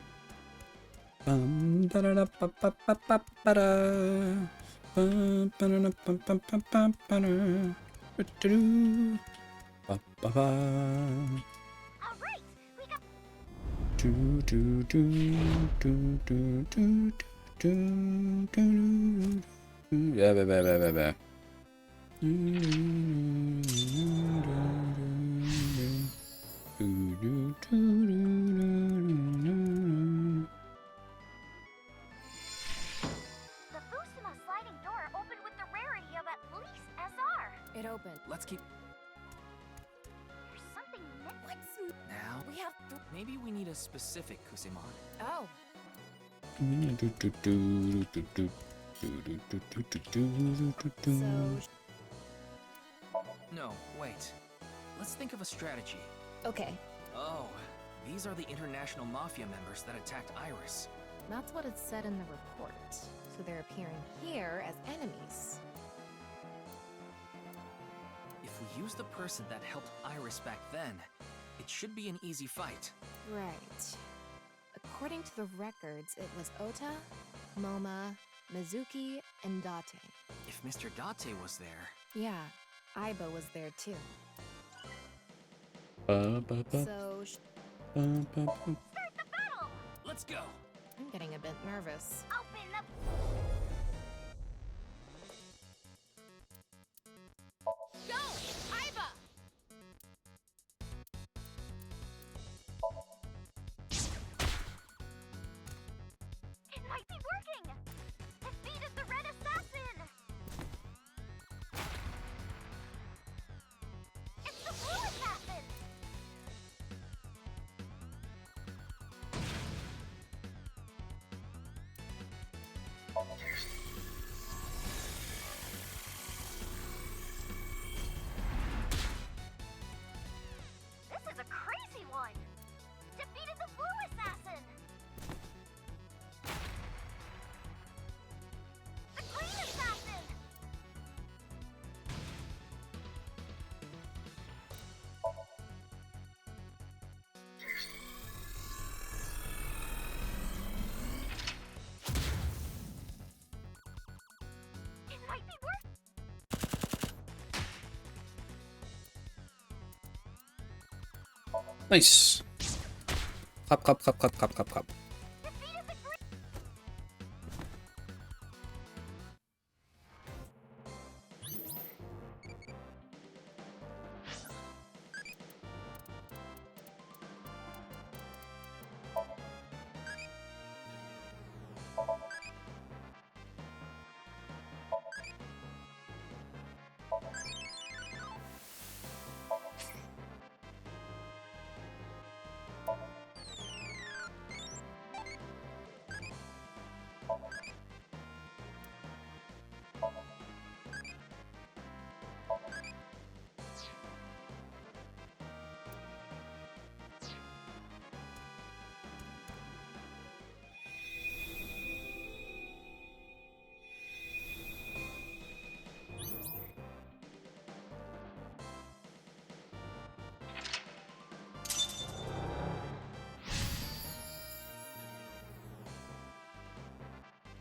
Alright, we got... Yeah, ba. The Fusuma sliding door opened with the rarity of at least SR. It opened. Let's keep... There's something What's... Now? We have... Maybe we need a specific Kusimon. Oh. So... No, wait. Let's think of a strategy. Okay. Oh, these are the international mafia members that attacked Iris. That's what it said in the report. So they're appearing here as enemies. If we use the person that helped Iris back then, it should be an easy fight. Right. According to the records, it was Ota, Moma, Mizuki, and Date. If Mr. Date was there... Yeah, Aiba was there too. So... Let's go! I'm getting a bit nervous. Open the... Go! Aiba! It might be working! Defeated the Red Assassin! It's the Blue Assassin! This is a crazy one! Defeated the Blue Assassin! The Green Assassin! It might be worth... Nice. Clap, clap, clap, clap, clap, clap, clap.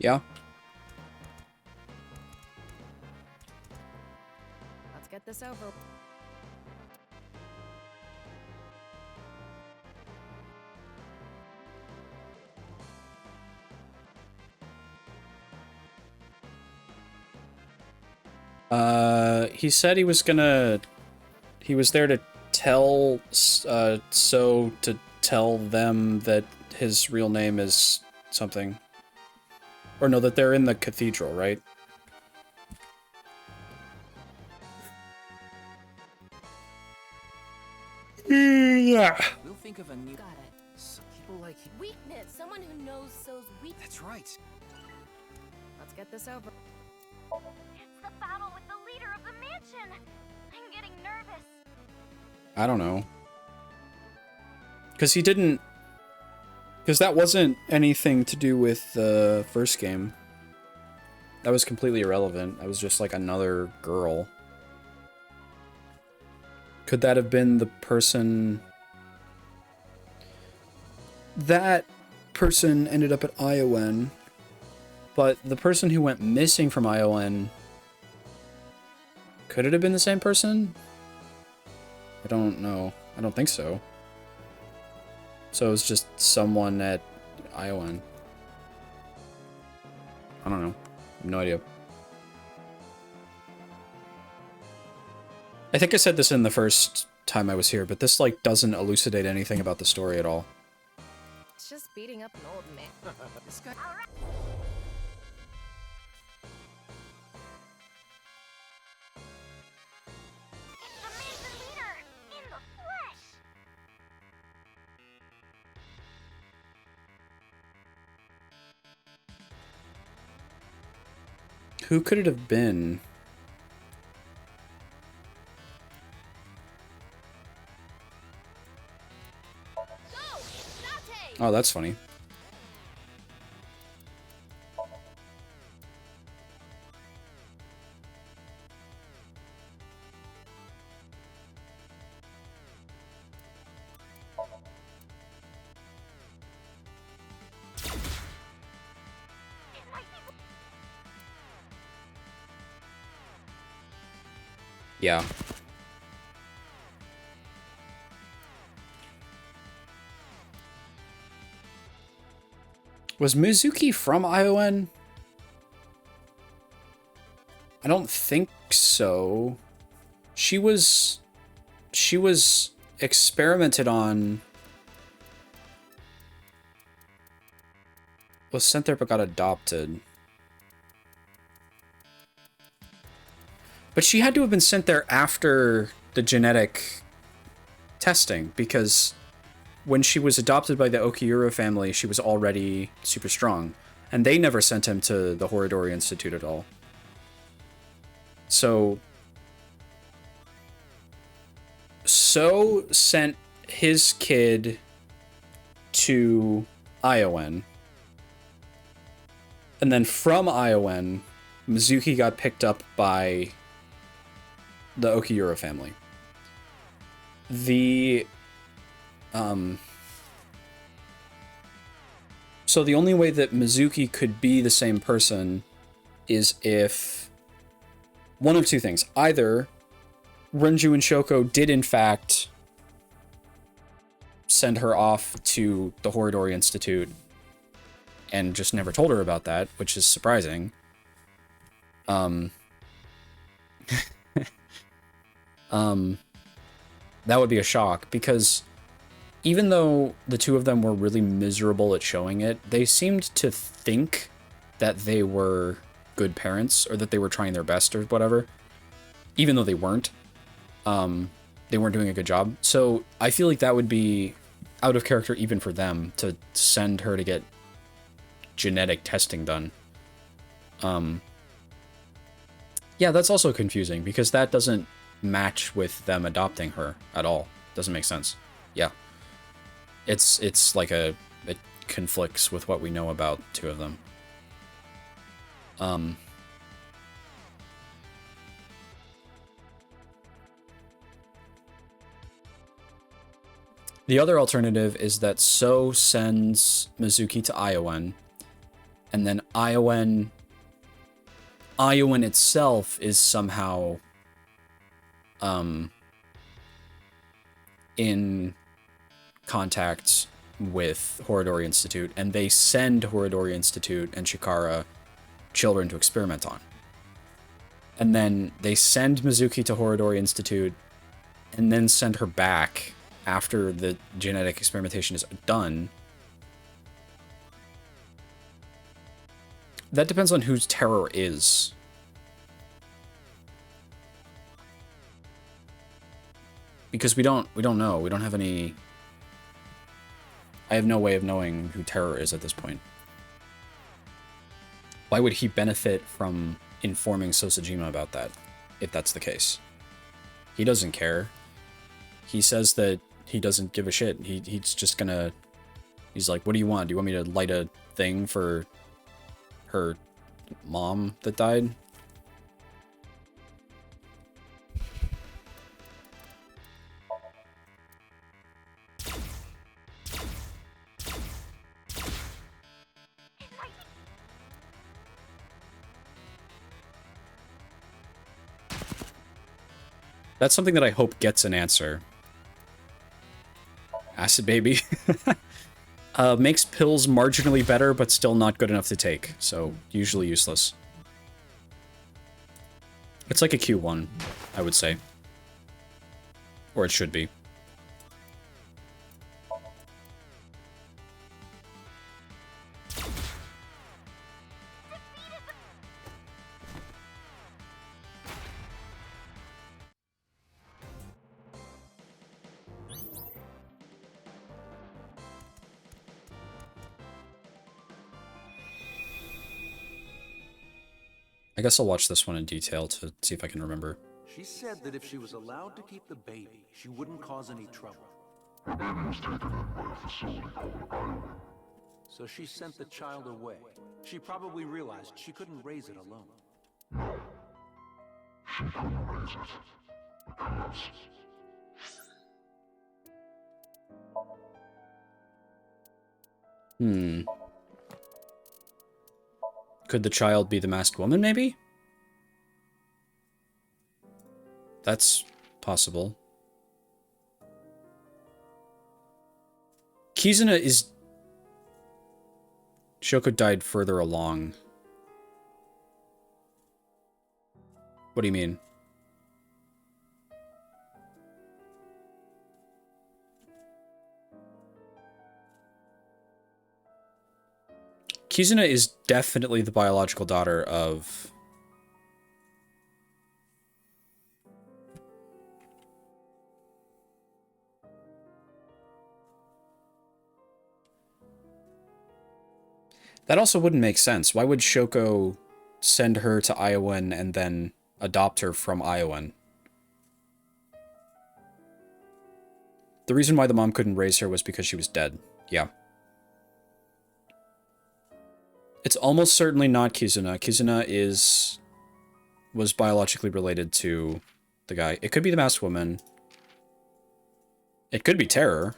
Yeah. Let's get this over. He said he was gonna... He was there to tell, so to tell them that his real name is something. Or no, that they're in the cathedral, right? Yeah. We'll think of a new... Got it. Some people like... Weakness! Someone who knows so's weak. That's right. Let's get this over. It's the battle with the leader of the mansion! I'm getting nervous. I don't know. Because he didn't... Because that wasn't anything to do with the first game. That was completely irrelevant. That was just like another girl. Could that have been the person... That person ended up at Iowan, but the person who went missing from Iowan... Could it have been the same person? I don't know. I don't think so. So it was just someone at Iowan. I don't know. I have no idea. I think I said this in the first time I was here, but this, like, doesn't elucidate anything about the story at all. It's just beating up an old man. This guy... The mansion leader! In the flesh! Who could it have been? Oh, that's funny. Yeah. Was Mizuki from Iowan? I don't think so. She was experimented on, was sent there but got adopted. But she had to have been sent there after the genetic testing, because when she was adopted by the Okiura family, she was already super strong. And they never sent him to the Horodori Institute at all. So sent his kid to Iowan. And then from Iowan, Mizuki got picked up by the Okiura family. So the only way that Mizuki could be the same person is if one of two things. Either Renju and Shoko did in fact send her off to the Horodori Institute and just never told her about that, which is surprising. That would be a shock, because even though the two of them were really miserable at showing it, they seemed to think that they were good parents, or that they were trying their best or whatever, even though they weren't. They weren't doing a good job. So I feel like that would be out of character even for them to send her to get genetic testing done. Yeah, that's also confusing, because that doesn't match with them adopting her at all. Doesn't make sense. Yeah. It's like it conflicts with what we know about the two of them. The other alternative is that So sends Mizuki to Iowan, and then Iowan itself is somehow in contact with Horodori Institute, and they send Horodori Institute and Chikara children to experiment on. And then they send Mizuki to Horodori Institute, and then send her back after the genetic experimentation is done. That depends on whose terror is. Because we don't know. We don't have any... I have no way of knowing who Terror is at this point. Why would he benefit from informing Sosajima about that, if that's the case? He doesn't care. He says that he doesn't give a shit. He's just gonna... He's like, what do you want? Do you want me to light a thing for her mom that died? That's something that I hope gets an answer. Acid baby. Makes pills marginally better, but still not good enough to take, so usually useless. It's like a Q1, I would say. Or it should be. I guess I'll watch this one in detail to see if I can remember. She said that if she was allowed to keep the baby, she wouldn't cause any trouble. The baby was taken in by a facility called Iowa. So she sent the child away. She probably realized she couldn't raise it alone. No. She couldn't raise it. Because... Could the child be the masked woman, maybe? That's possible. Kizuna is... Shoko died further along. What do you mean? Kizuna is definitely the biological daughter of... That also wouldn't make sense. Why would Shoko send her to Iowan and then adopt her from Iowan? The reason why the mom couldn't raise her was because she was dead. Yeah. It's almost certainly not Kizuna. Kizuna was biologically related to the guy. It could be the masked woman. It could be Terror.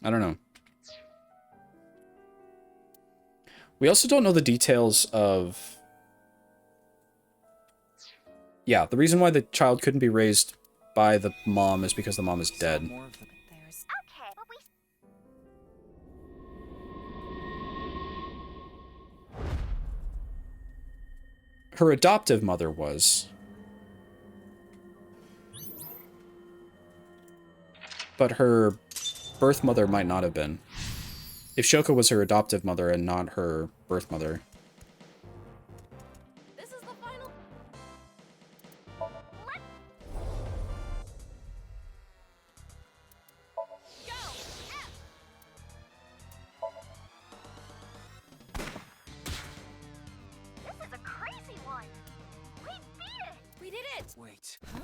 I don't know. We also don't know the details of... Yeah, the reason why the child couldn't be raised by the mom is because the mom is dead. Her adoptive mother was. But her birth mother might not have been. If Shoko was her adoptive mother and not her birth mother. This is the final. This is a crazy one. We beat it. We did it. Wait. Huh?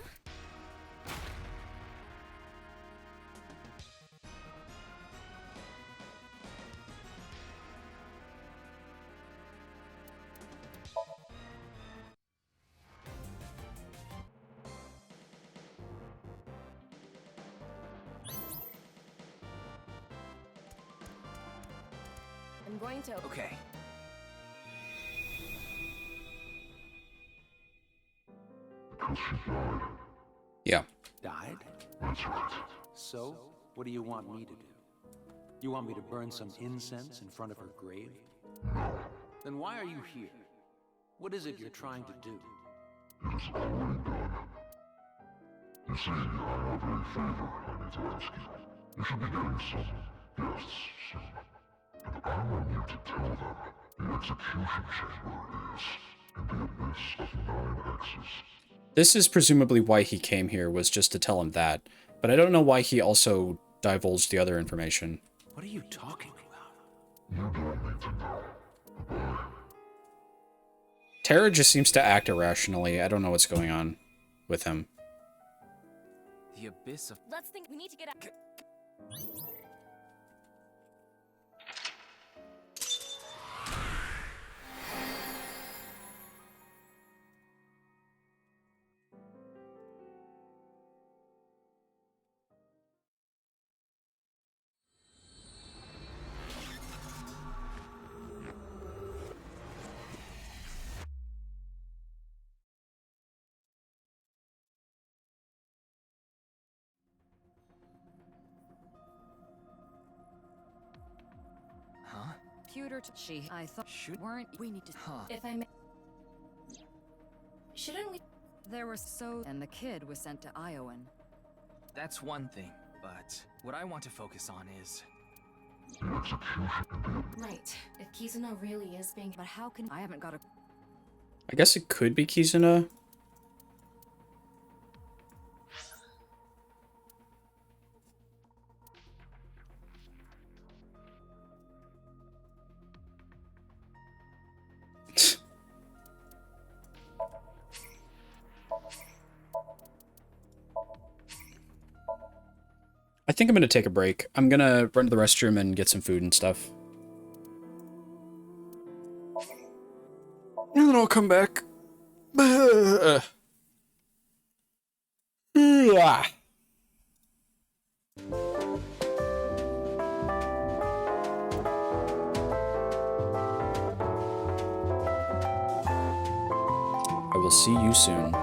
I'm going to... Okay. Because she died. Yeah. Died? That's right. So, what do you want me to do? You want me to burn some incense in front of her grave? No. Then why are you here? What is it you're trying to do? It is already done. You see, I have a favor I need to ask you. You should be getting some guests soon. And I want you to tell them the execution chamber is in the abyss of 9 X's. This is presumably why he came here, was just to tell him that. But I don't know why he also divulged the other information. What are you talking about? You don't need to know. Goodbye. Terra just seems to act irrationally. I don't know what's going on with him. The abyss of... Let's think. We need to get out. Computer I thought weren't we need to If I may... Shouldn't we... There were and the kid was sent to Iowan. That's one thing, but what I want to focus on is... The execution. Right. If Kizuna really is being... But how can... I haven't got a... I guess it could be Kizuna. I think I'm gonna take a break. I'm gonna run to the restroom and get some food and stuff. And then I'll come back. will see you soon.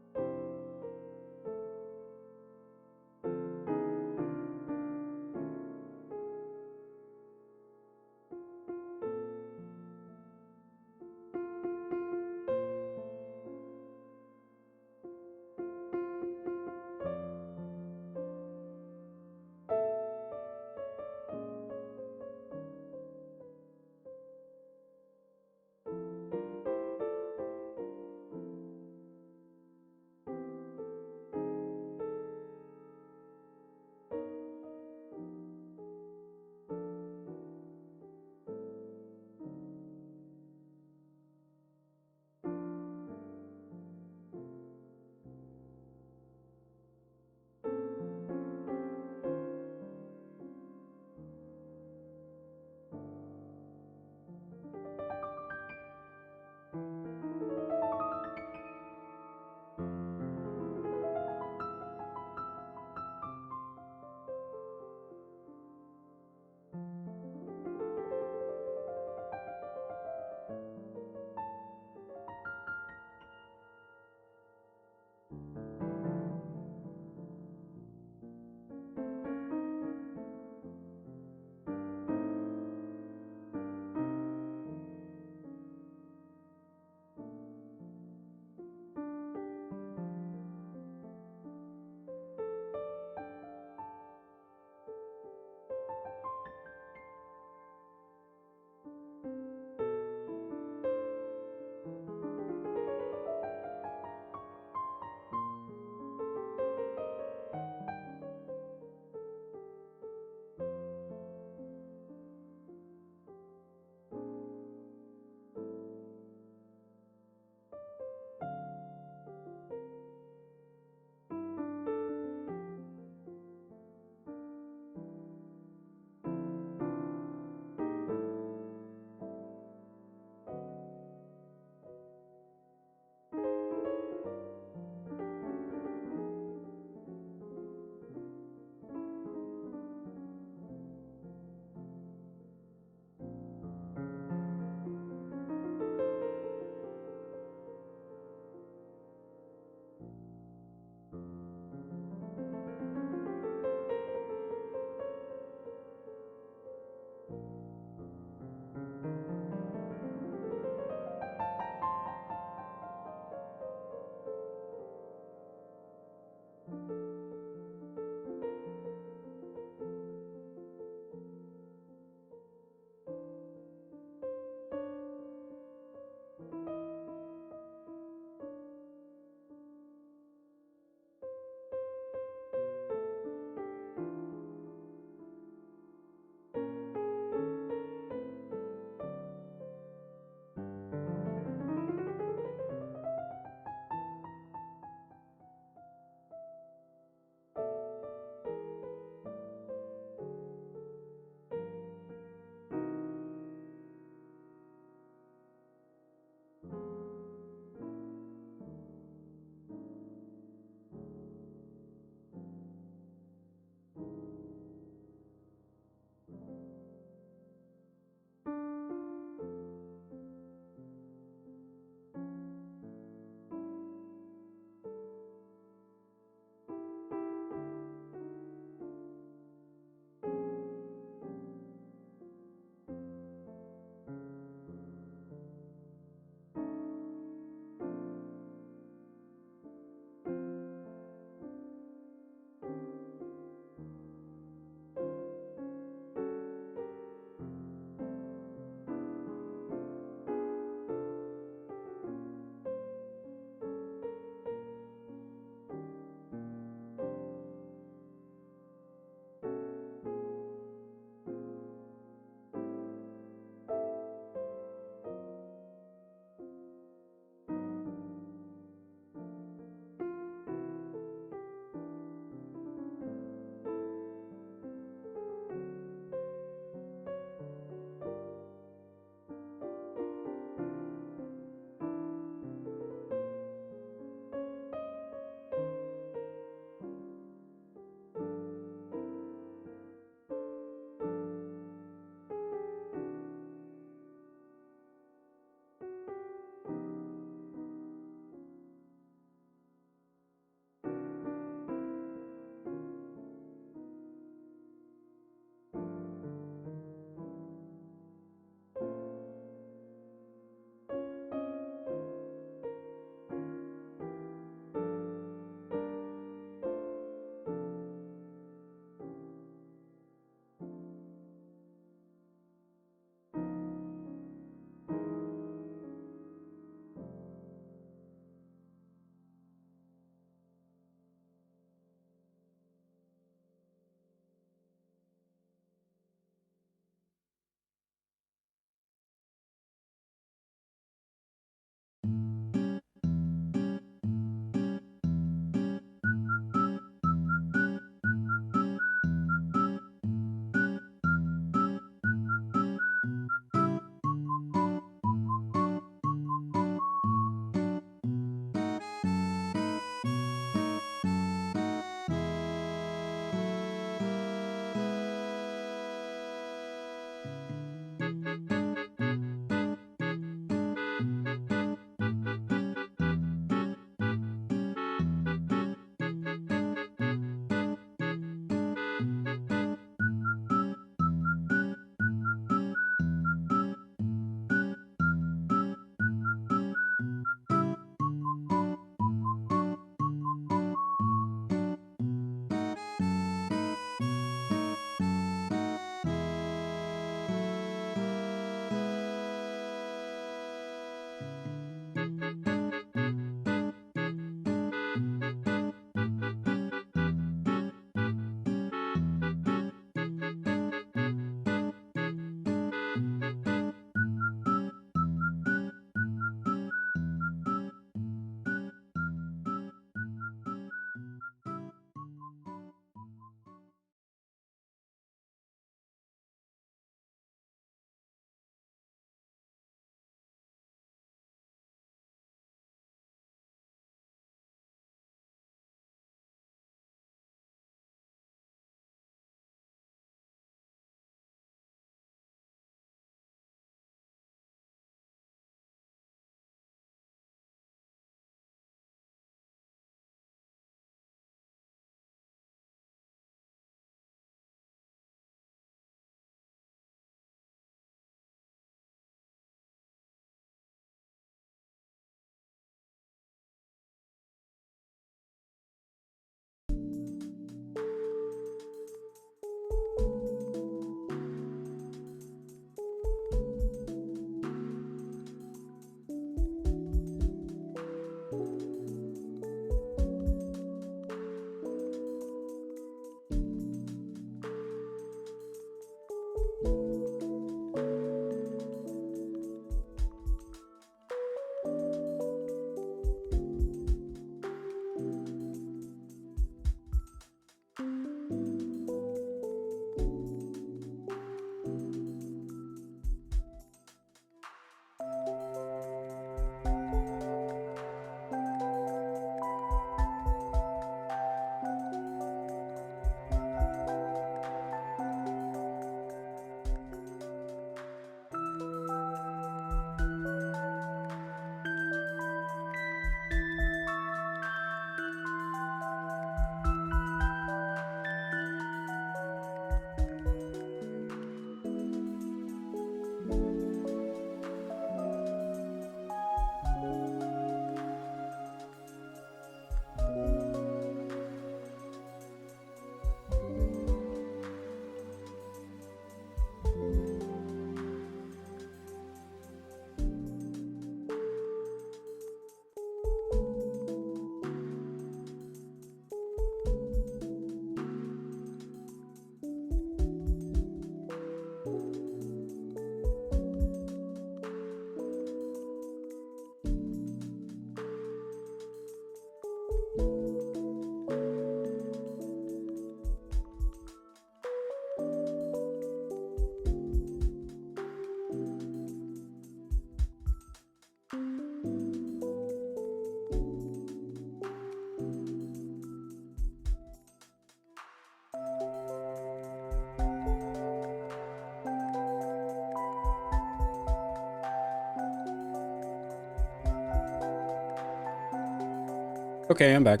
Okay, I'm back.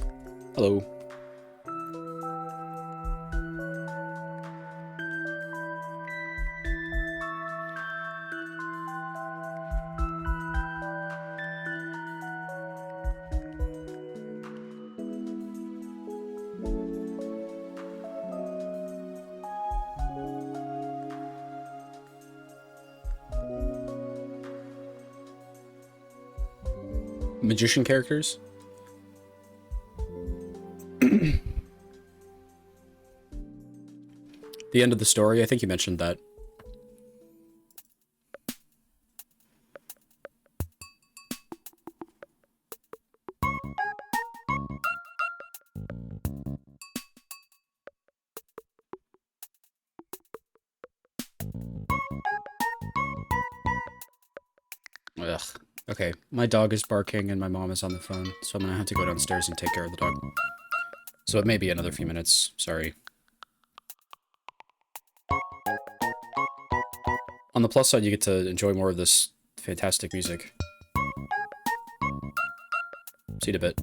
Hello. Magician characters? The end of the story, I think you mentioned that. Ugh. Okay, my dog is barking and my mom is on the phone, so I'm gonna have to go downstairs and take care of the dog. So it may be another few minutes, sorry. On the plus side, you get to enjoy more of this fantastic music. See you in a bit.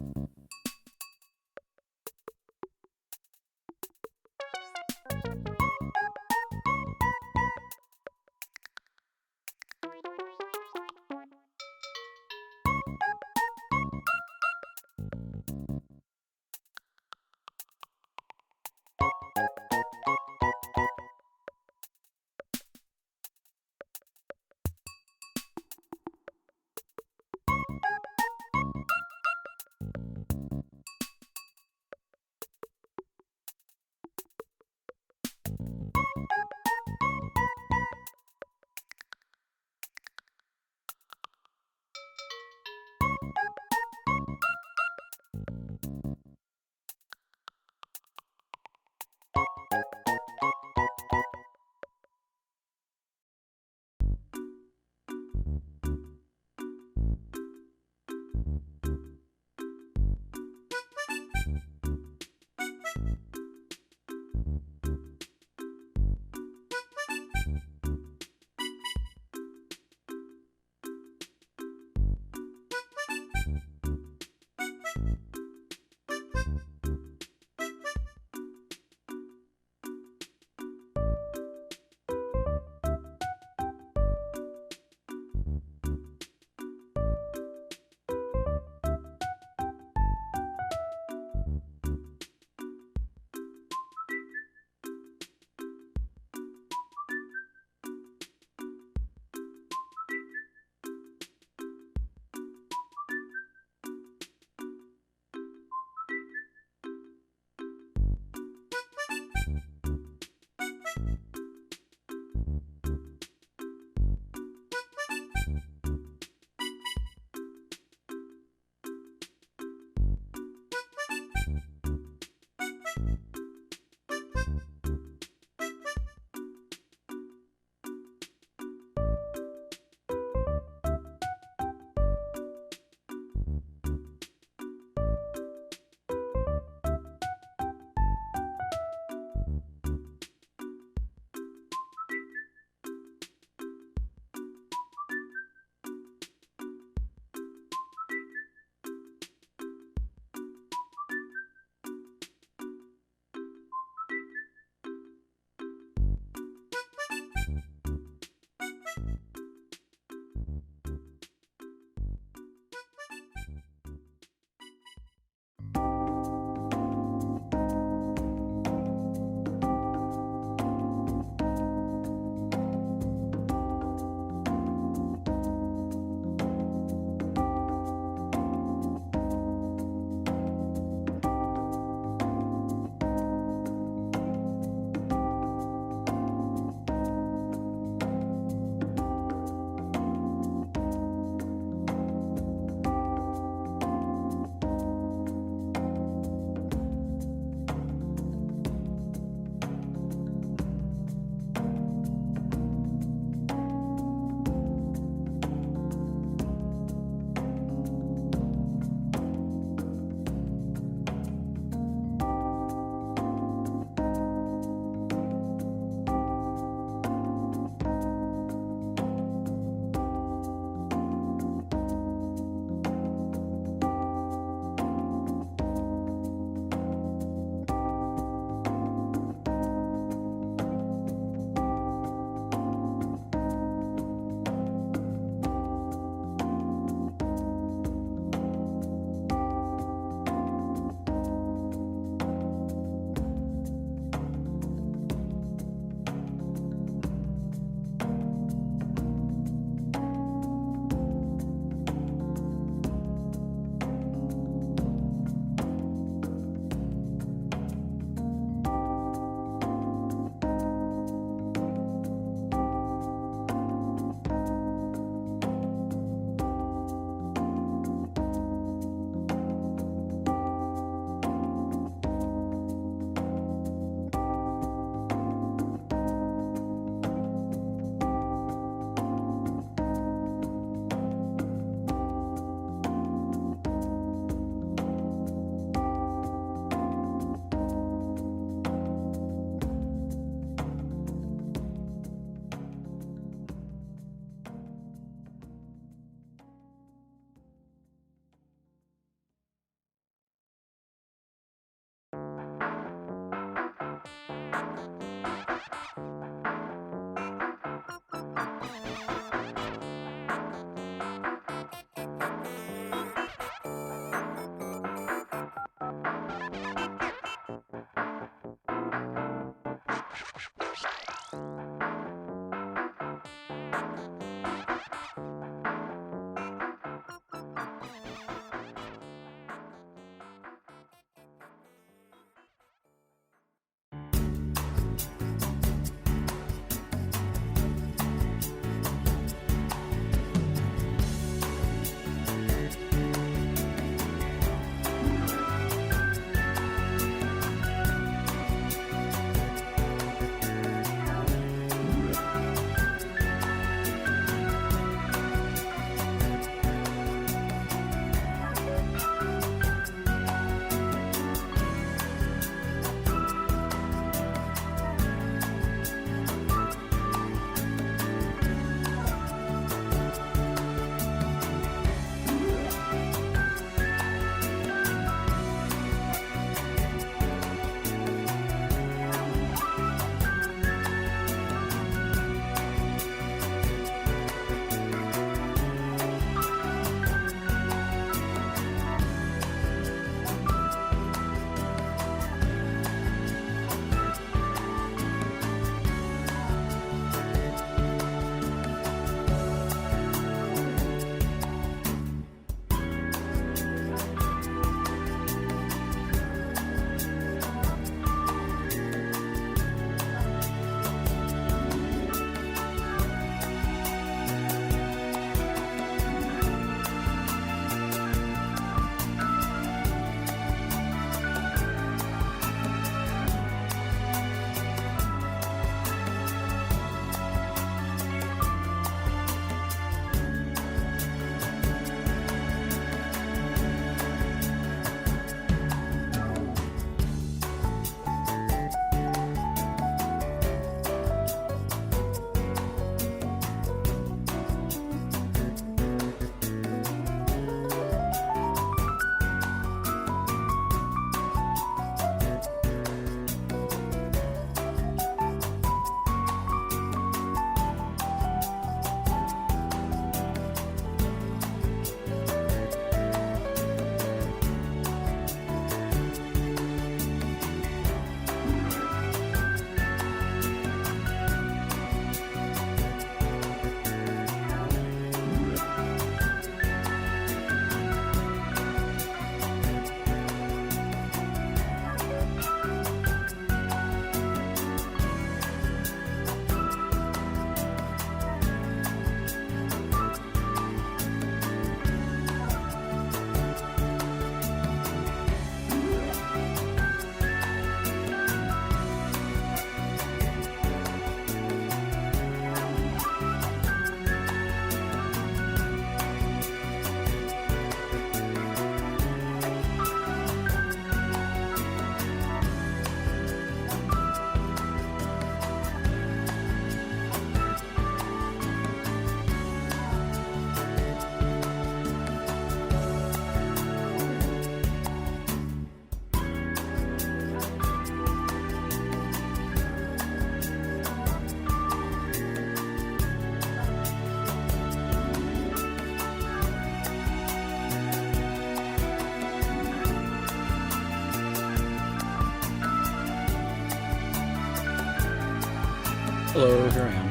Hello, here I am.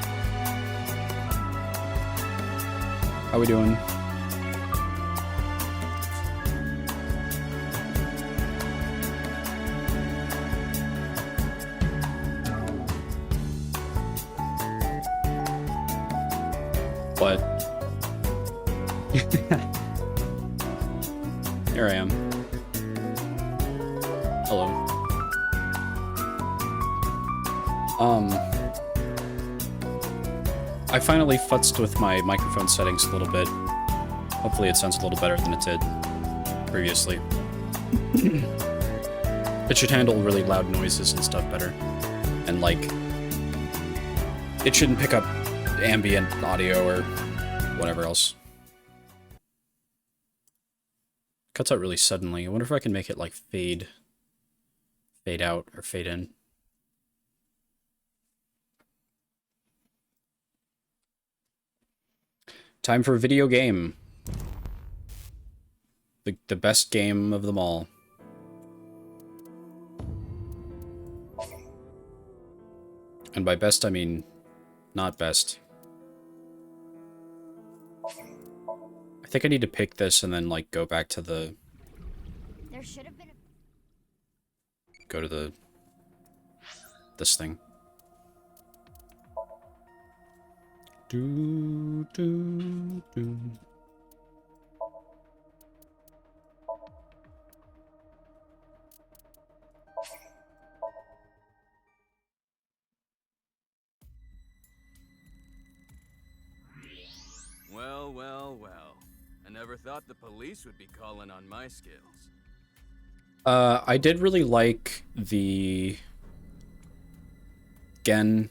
How we doing? What? Here I am. Hello. I finally futzed with my microphone settings a little bit. Hopefully it sounds a little better than it did previously. It should handle really loud noises and stuff better. And like, it shouldn't pick up ambient audio or whatever else. Cuts out really suddenly. I wonder if I can make it like fade out or fade in. Time for a video game. The best game of them all. And by best, I mean not best. I think I need to pick this and then, like, go back to the... There should have been Go to the... this thing. Do, do, do. Well, well, well. I never thought the police would be calling on my skills. I did really like the Gen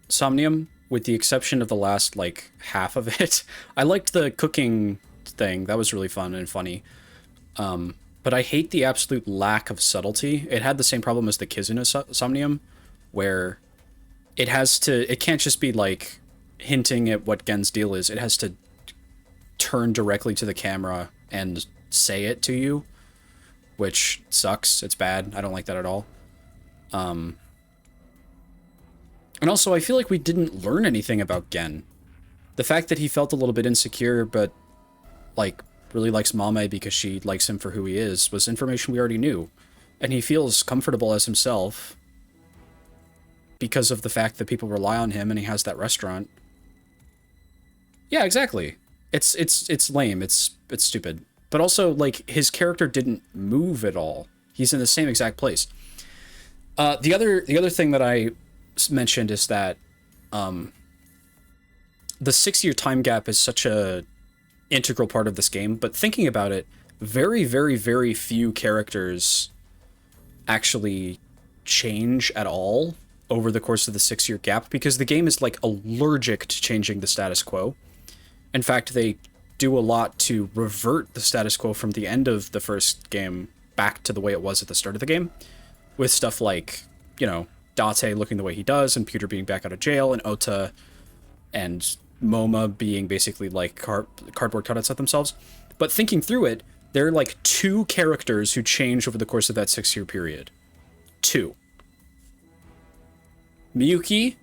Somnium, with the exception of the last, like, half of it. I liked the cooking thing. That was really fun and funny. But I hate the absolute lack of subtlety. It had the same problem as the Kizuna Somnium, where it can't just be, like, hinting at what Gen's deal is. It has to turn directly to the camera and say it to you, which sucks. It's bad. I don't like that at all. And also, I feel like we didn't learn anything about Gen. The fact that he felt a little bit insecure, but, like, really likes Mame because she likes him for who he is, was information we already knew. And he feels comfortable as himself because of the fact that people rely on him and he has that restaurant. Yeah, exactly. It's lame. It's stupid. But also, like, his character didn't move at all. He's in the same exact place. The other thing that I mentioned is that the 6-year time gap is such a integral part of this game, but thinking about it, very, very, very few characters actually change at all over the course of the 6-year gap, because the game is, like, allergic to changing the status quo. In fact, they do a lot to revert the status quo from the end of the first game back to the way it was at the start of the game, with stuff like, you know, Date looking the way he does, and Pewter being back out of jail, and Ota and MoMA being basically like cardboard cutouts of themselves. But thinking through it, there are like 2 characters who change over the course of that 6-year period. 2. Mizuki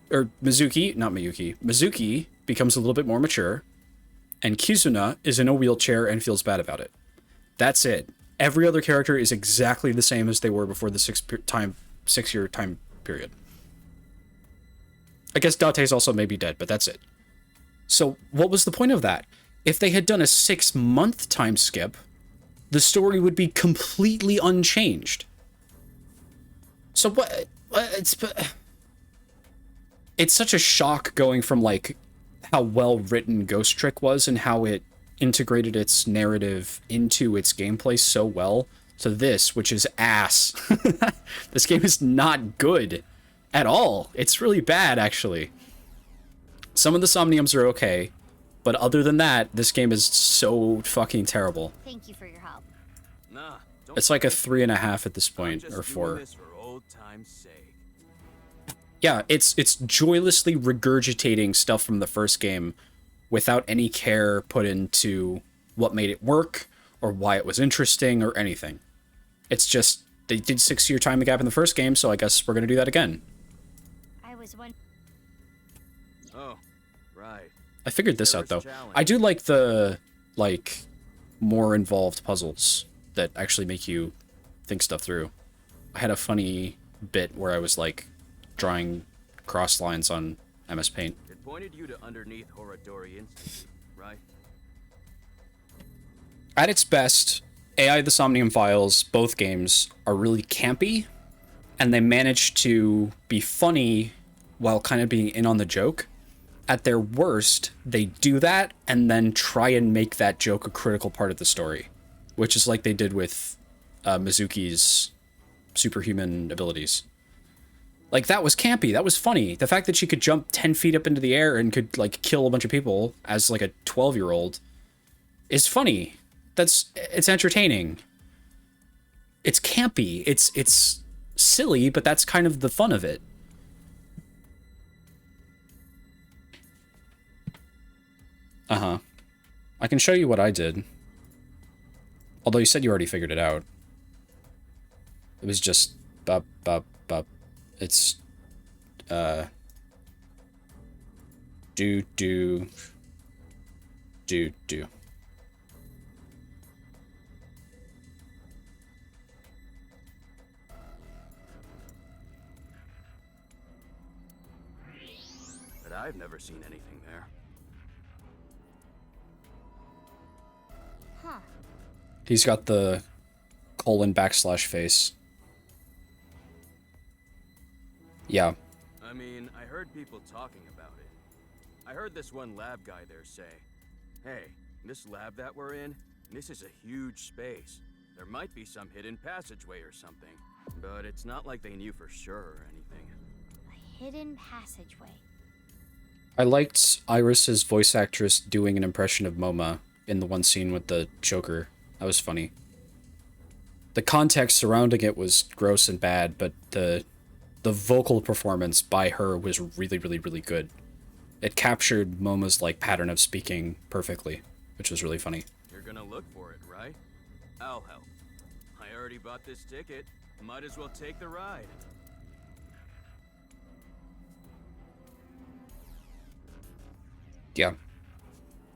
becomes a little bit more mature, and Kizuna is in a wheelchair and feels bad about it. That's it. Every other character is exactly the same as they were before the 6-year time period. I guess Date's also maybe dead, but that's it. So what was the point of that? If they had done a 6-month time skip, the story would be completely unchanged. So it's such a shock going from, like, how well written Ghost Trick was and how it integrated its narrative into its gameplay so well, to this, which is ass. This game is not good at all. It's really bad, actually. Some of the Somniums are okay, but other than that, this game is so fucking terrible. Thank you for your help. Nah, It's like a 3.5 at this point, or 4. this for old time's sake. Yeah, it's joylessly regurgitating stuff from the first game without any care put into what made it work, or why it was interesting, or anything. It's just, they did 6-year time gap in the first game, so I guess we're gonna do that again. I was one. Oh, right. I figured this out, though. I do like the, like, more involved puzzles that actually make you think stuff through. I had a funny bit where I was, like, drawing cross lines on MS Paint. It pointed you to underneath Horadori Institute, right? At its best, AI the Somnium Files, both games, are really campy, and they manage to be funny while kind of being in on the joke. At their worst, they do that and then try and make that joke a critical part of the story, which is like they did with Mizuki's superhuman abilities. Like, that was campy, that was funny. The fact that she could jump 10 feet up into the air and could, like, kill a bunch of people as, like, a 12-year-old is funny. It's entertaining. It's campy. It's silly, but that's kind of the fun of it. Uh-huh. I can show you what I did. Although you said you already figured it out. It was just... It's... Do. But I've never seen anything there. Huh. He's got the :/ face. Yeah. I mean, I heard people talking about it. I heard this one lab guy there say, "Hey, this lab that we're in, this is a huge space. There might be some hidden passageway or something. But it's not like they knew for sure or anything." A hidden passageway. I liked Iris's voice actress doing an impression of Moma in the one scene with the Joker. That was funny. The context surrounding it was gross and bad, but the vocal performance by her was really, really, really good. It captured Moma's like pattern of speaking perfectly, which was really funny. You're gonna look for it, right? I'll help. I already bought this ticket. Might as well take the ride. Yeah.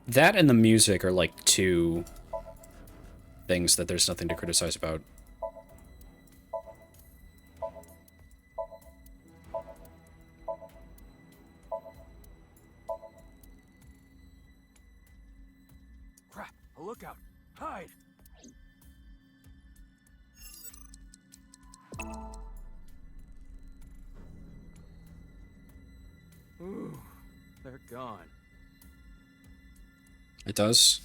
That and the music are like two things that there's nothing to criticize about. Crap! A lookout! Hide! Ooh, they're gone. It does.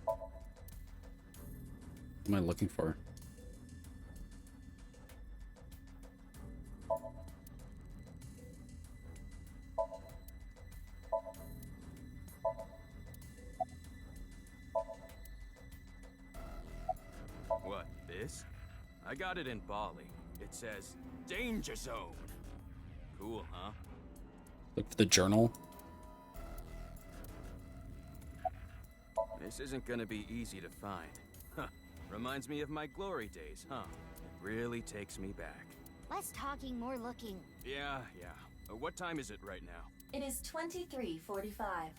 What am I looking for? What, this? I got it in Bali. It says, Danger Zone. Cool, huh? Look for the journal. This isn't gonna be easy to find. Huh. Reminds me of my glory days, huh? It really takes me back. Less talking, more looking. Yeah. What time is it right now? It is 23:45.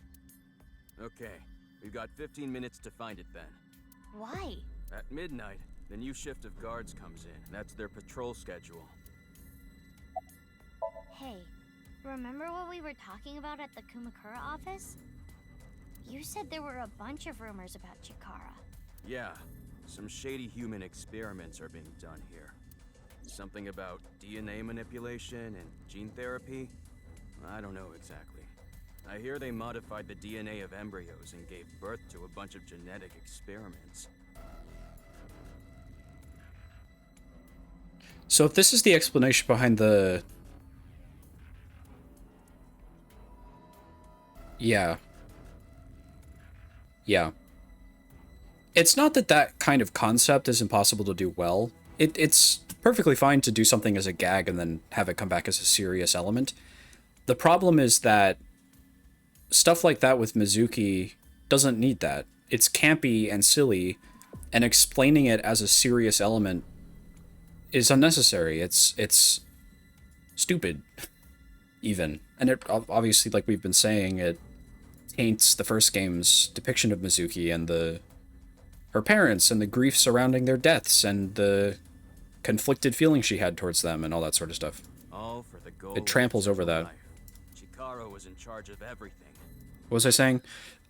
Okay, we've got 15 minutes to find it then. Why? At midnight, the new shift of guards comes in. That's their patrol schedule. Hey, remember what we were talking about at the Kumakura office? You said there were a bunch of rumors about Chikara. Yeah, some shady human experiments are being done here. Something about DNA manipulation and gene therapy? I don't know exactly. I hear they modified the DNA of embryos and gave birth to a bunch of genetic experiments. So if this is the explanation behind the... Yeah. It's not that that kind of concept is impossible to do well. It's perfectly fine to do something as a gag and then have it come back as a serious element. The problem is that stuff like that with Mizuki doesn't need that. It's campy and silly, and explaining it as a serious element is unnecessary. It's stupid, even. And it obviously, like we've been saying, it taints the first game's depiction of Mizuki and her parents and the grief surrounding their deaths and the conflicted feelings she had towards them and all that sort of stuff. All for the goal. It tramples over that. Chikara was in charge of everything. What was I saying?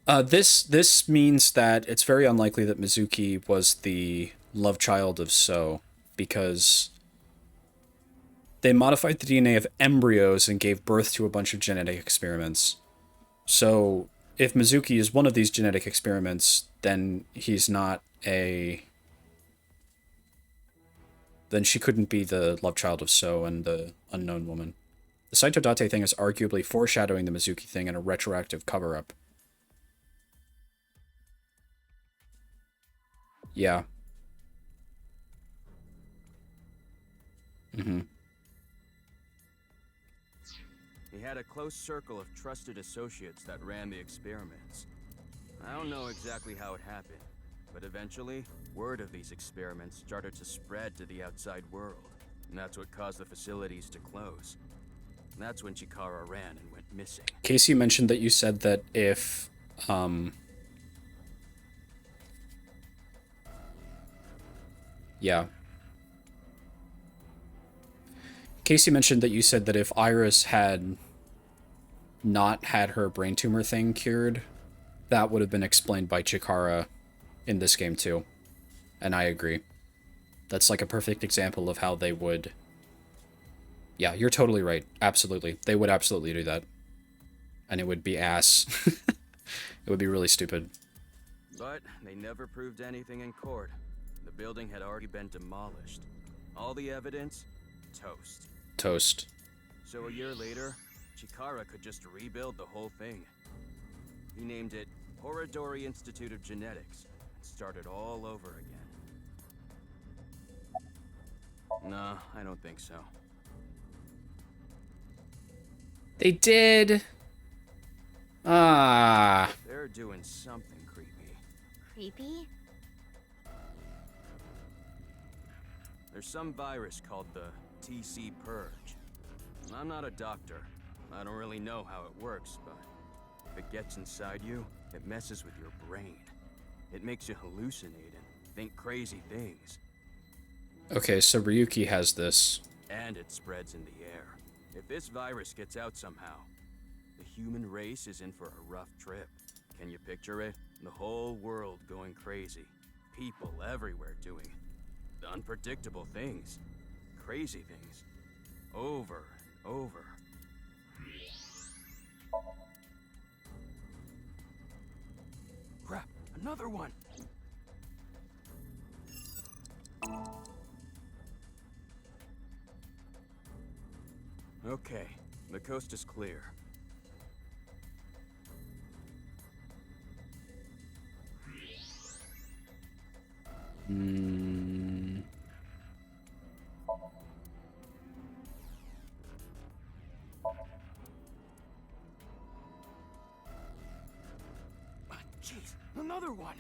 This means that it's very unlikely that Mizuki was the love child of So, because they modified the DNA of embryos and gave birth to a bunch of genetic experiments. So if Mizuki is one of these genetic experiments, then he's not a... Then she couldn't be the love child of So and the unknown woman. The Saito Date thing is arguably foreshadowing the Mizuki thing in a retroactive cover-up. Yeah. Mm-hmm. He had a close circle of trusted associates that ran the experiments. I don't know exactly how it happened, but eventually, word of these experiments started to spread to the outside world. And that's what caused the facilities to close. That's when Chikara ran and went missing. Casey mentioned that you said that if, yeah. Casey mentioned that you said that if Iris had not had her brain tumor thing cured, that would have been explained by Chikara in this game too. And I agree. That's like a perfect example of how they would... Yeah, you're totally right. Absolutely. They would absolutely do that. And it would be ass. It would be really stupid. But they never proved anything in court. The building had already been demolished. All the evidence, toast. Toast. So a year later, Chikara could just rebuild the whole thing. He named it Horodori Institute of Genetics and started all over again. Nah, I don't think so. They did. Ah. They're doing something creepy. Creepy? There's some virus called the TC Purge. I'm not a doctor. I don't really know how it works, but if it gets inside you, it messes with your brain. It makes you hallucinate and think crazy things. Okay, so Ryuki has this. And it spreads in the air. If this virus gets out somehow, the human race is in for a rough trip. Can you picture it? The whole world going crazy. People everywhere doing unpredictable things. Crazy things. Over and over. Crap, another one! Okay, the coast is clear. Jeez, another one!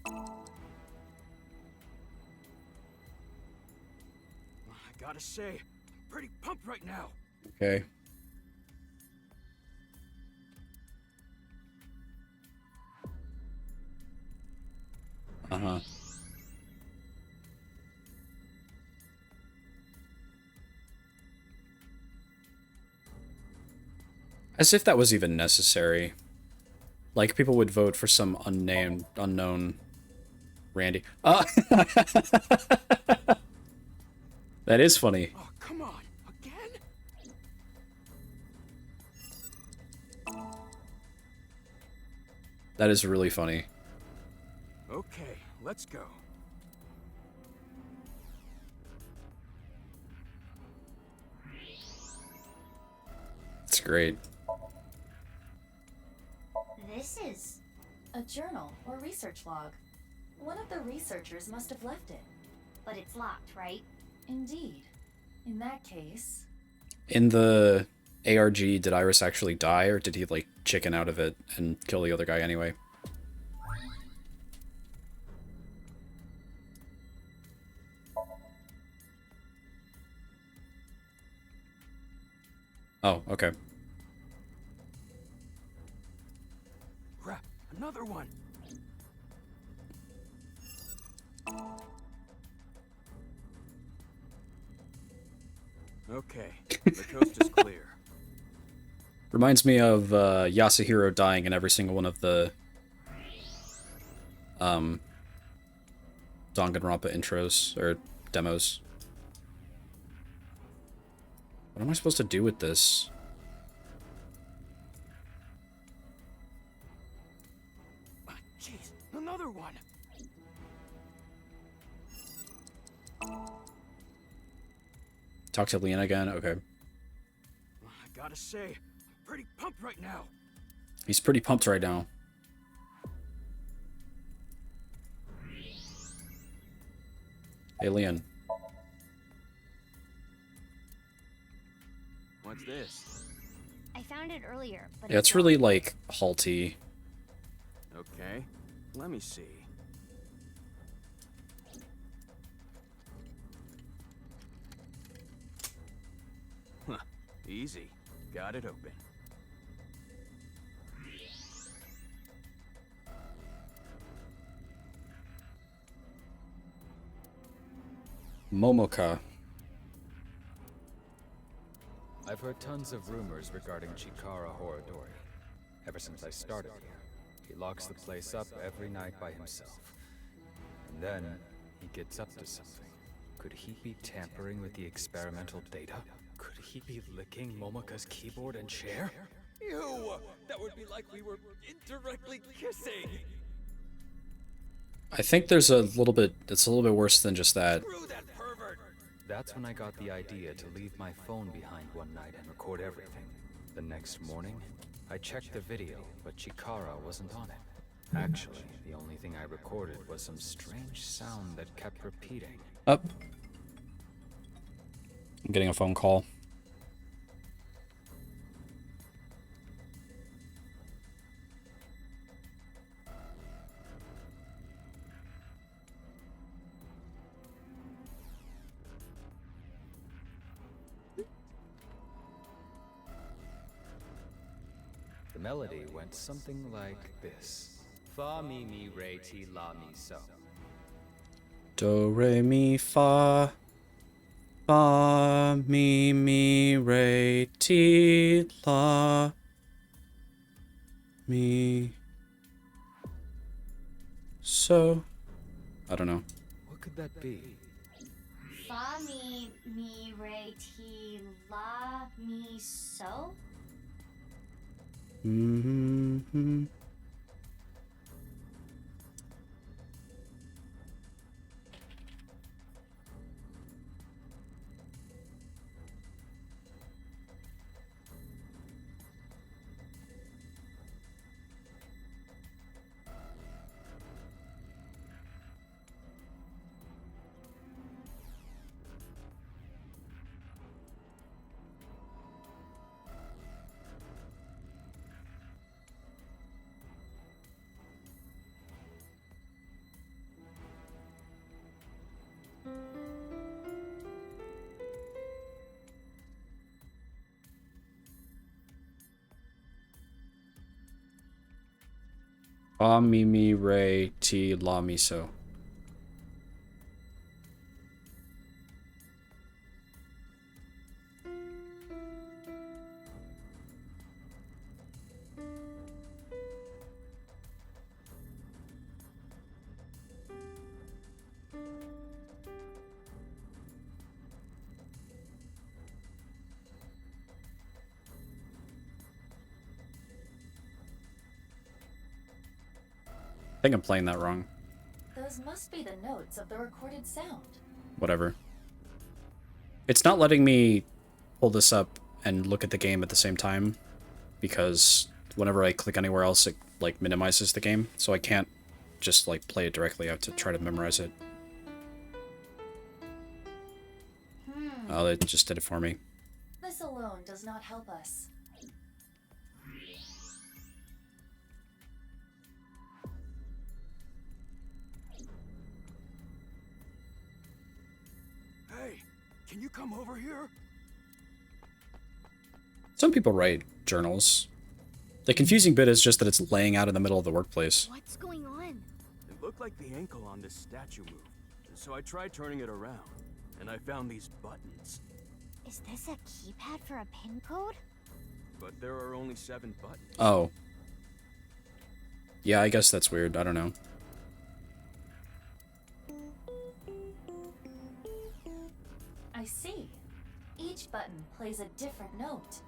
I gotta say, I'm pretty pumped right now. Okay. Uh-huh. As if that was even necessary. Like, people would vote for some unknown Randy. Oh! That is funny. Oh, come on, again? That is really funny. Okay, let's go. It's great. This is a journal or research log. One of the researchers must have left it. But it's locked, right? Indeed. In that case... In the ARG, did Iris actually die, or did he, like, chicken out of it and kill the other guy anyway? Oh, okay. Crap, another one! Okay, the coast is clear. Reminds me of Yasuhiro dying in every single one of the Danganronpa intros, or demos. What am I supposed to do with this? Jeez, another one! Talk to Leon again? Okay. I gotta say, I'm pretty pumped right now. He's pretty pumped right now. Hey, Leon. What's this? I found it earlier, but Yeah, it's really, like, halty. Okay, let me see. Easy. Got it open. Momoka. I've heard tons of rumors regarding Chikara Horadori. Ever since I started here, he locks the place up every night by himself. And then, he gets up to something. Could he be tampering with the experimental data? Could he be licking Momoka's keyboard and chair? Ew! That would be like we were indirectly kissing! I think there's a little bit, it's a little bit worse than just that. That's when I got the idea to leave my phone behind one night and record everything. The next morning, I checked the video, but Chikara wasn't on it. Actually, the only thing I recorded was some strange sound that kept repeating. Up. I'm getting a phone call. The melody went something like this. Fa mi mi re ti la mi so. Do re mi fa. Fa mi mi re ti la mi so. I don't know. What could that be? Fa mi mi re ti la mi so? Mm-hmm. Fa mi mi re ti la mi so. I think I'm playing that wrong. Those must be the notes of the recorded sound. Whatever. It's not letting me pull this up and look at the game at the same time because whenever I click anywhere else, it like minimizes the game, so I can't just like play it directly. I have to try to memorize it. Oh, it just did it for me. This alone does not help us. Hey, can you come over here? Some people write journals. The confusing bit is just that it's laying out in the middle of the workplace. What's going on? It looked like the ankle on this statue moved, so I tried turning it around, and I found these buttons. Is this a keypad for a pin code? But there are only 7 buttons. Oh. Yeah, I guess that's weird. I don't know. I see. Each button plays a different note.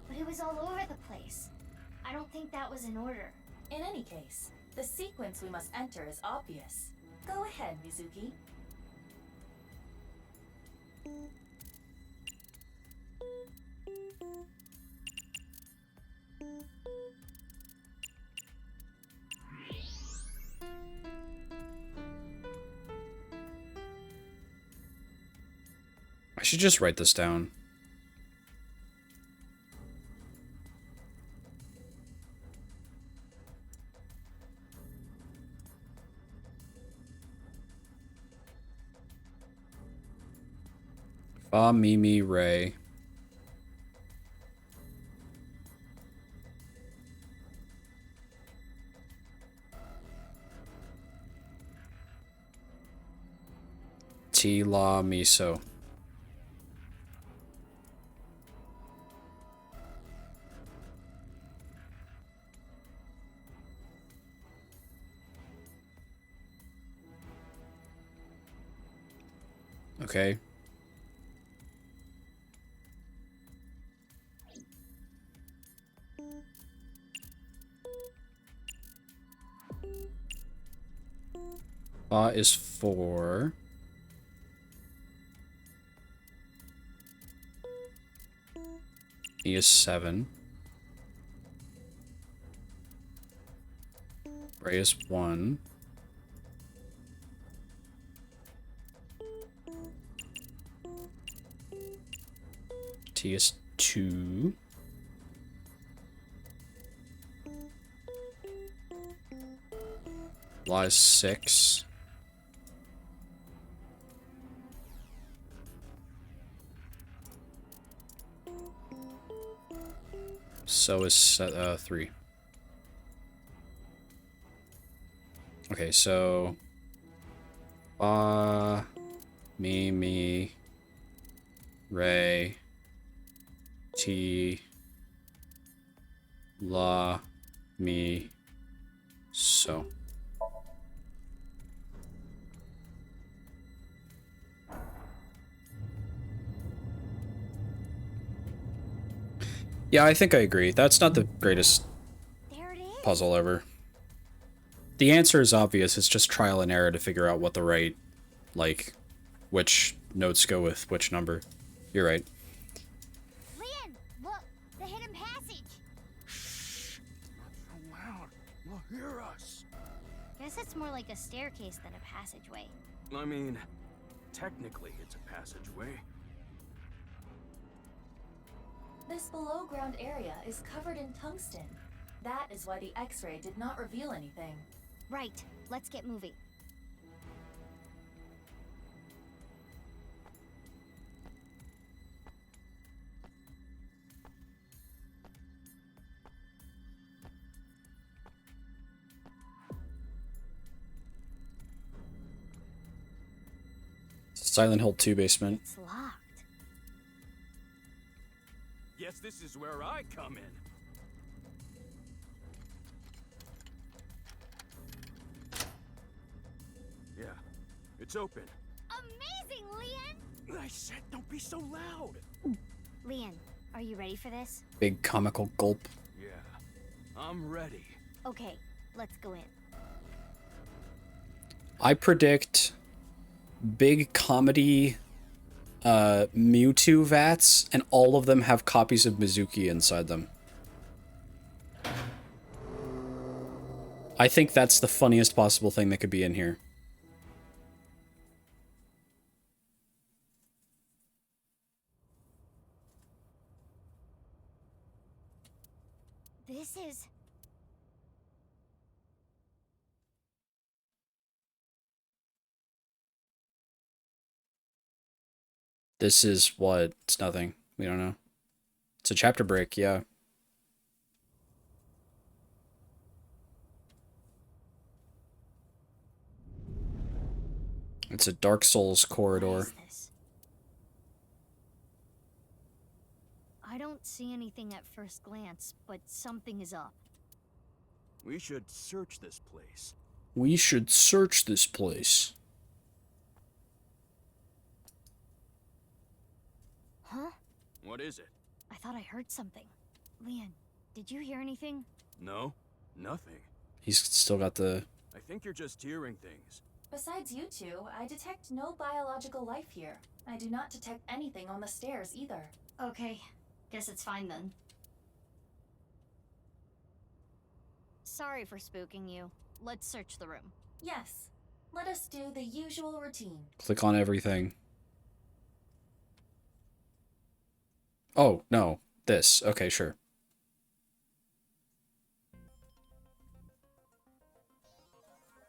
But it was all over the place. I don't think that was in order. In any case, the sequence we must enter is obvious. Go ahead, Mizuki. I should just write this down. Fa mi mi re Tiramisu. Okay. Fa is 4. E is 7. Ray is 1. T is 2. La is 6. So is 3. Okay, so me, Ray, T, La, me, so. Yeah, I think I agree. That's not the greatest puzzle ever. The answer is obvious. It's just trial and error to figure out what the right, like, which notes go with which number. You're right. Leon, look, the hidden passage. Not so loud. They'll hear us. Guess it's more like a staircase than a passageway. I mean, technically it's a passageway. This below-ground area is covered in tungsten. That is why the X-ray did not reveal anything. Right, let's get moving. Silent Hill 2 basement. It's locked. Guess this is where I come in. Yeah, it's open. Amazing, Leon! I said don't be so loud. Leon, are you ready for this? Big comical gulp. Yeah, I'm ready. Okay, let's go in. I predict big comedy Mewtwo vats, and all of them have copies of Mizuki inside them. I think that's the funniest possible thing that could be in here. This is... This is what? It's nothing. We don't know. It's a chapter break, yeah. It's a Dark Souls corridor. I don't see anything at first glance, but something is up. We should search this place. We should search this place. Huh? What is it? I thought I heard something. Leon, did you hear anything? No, nothing. He's still got the... I think you're just hearing things. Besides you two, I detect no biological life here. I do not detect anything on the stairs either. Okay, guess it's fine then. Sorry for spooking you. Let's search the room. Yes, let us do the usual routine. Click on everything. Oh, no. This. Okay, sure.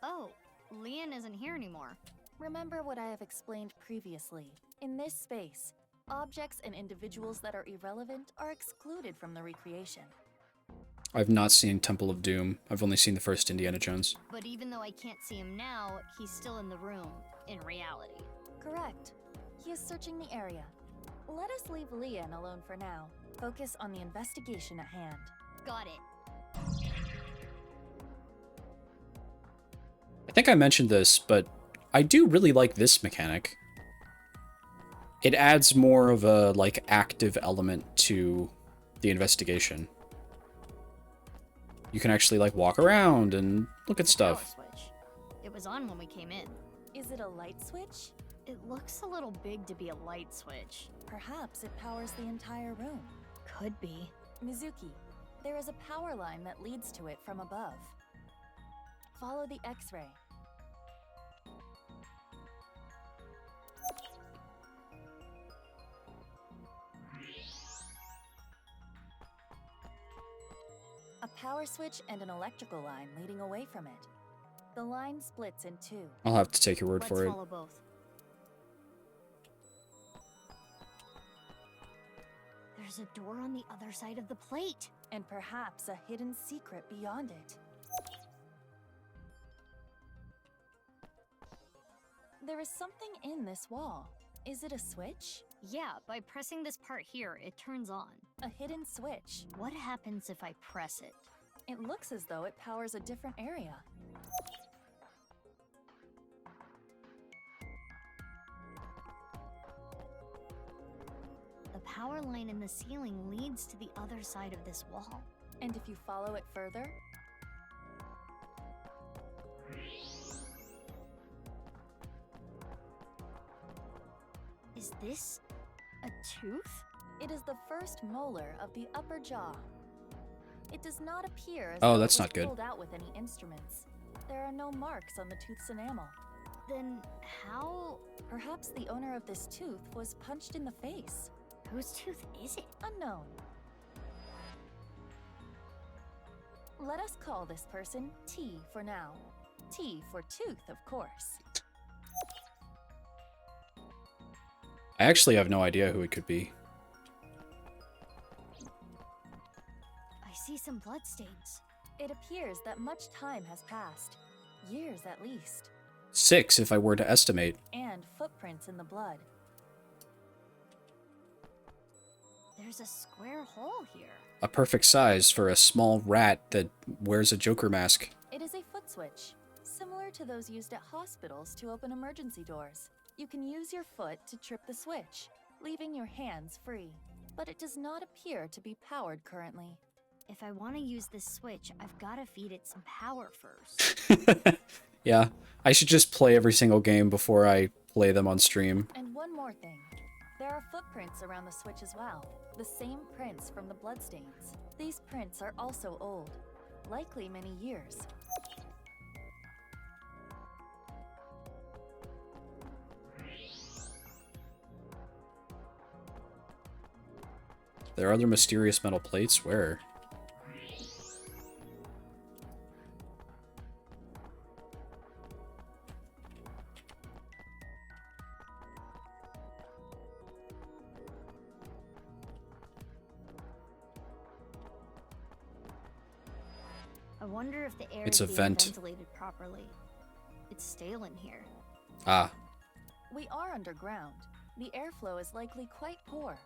Oh, Leon isn't here anymore. Remember what I have explained previously. In this space, objects and individuals that are irrelevant are excluded from the recreation. I've not seen Temple of Doom. I've only seen the first Indiana Jones. But even though I can't see him now, he's still in the room, in reality. Correct. He is searching the area. Let us leave Leon alone for now. Focus on the investigation at hand. Got it. I think I mentioned this, but I do really like this mechanic. It adds more of a, like, active element to the investigation. You can actually, like, walk around and look at stuff. Power switch. It was on when we came in. Is it a light switch? It looks a little big to be a light switch. Perhaps it powers the entire room. Could be. Mizuki, there is a power line that leads to it from above. Follow the X-ray. A power switch and an electrical line leading away from it. The line splits in two. I'll have to take your word for it. Let's follow both. There's a door on the other side of the plate. And perhaps a hidden secret beyond it. There is something in this wall. Is it a switch? Yeah, by pressing this part here, it turns on. A hidden switch. What happens if I press it? It looks as though it powers a different area. The power line in the ceiling leads to the other side of this wall. And if you follow it further, is this a tooth? it is the first molar of the upper jaw. It does not appear as Oh, though that's it was not good. pulled out with any instruments. There are no marks on the tooth's enamel. Then how? Perhaps the owner of this tooth was punched in the face. Whose tooth is it? Unknown. Let us call this person T for now. T for tooth, of course. I actually have no idea who it could be. I see some bloodstains. It appears that much time has passed. Years at least. 6, if I were to estimate. And footprints in the blood. There's a square hole here. A perfect size for a small rat that wears a Joker mask. It is a foot switch, similar to those used at hospitals to open emergency doors. You can use your foot to trip the switch, leaving your hands free. But it does not appear to be powered currently. If I want to use this switch, I've got to feed it some power first. Yeah, I should just play every single game before I play them on stream. And one more thing. There are footprints around the switch as well. The same prints from the bloodstains. These prints are also old, likely many years. There are other mysterious metal plates? Where? I wonder if the air It's is a being vent. ventilated properly. It's stale in here. Ah, We are underground. The airflow is likely quite poor.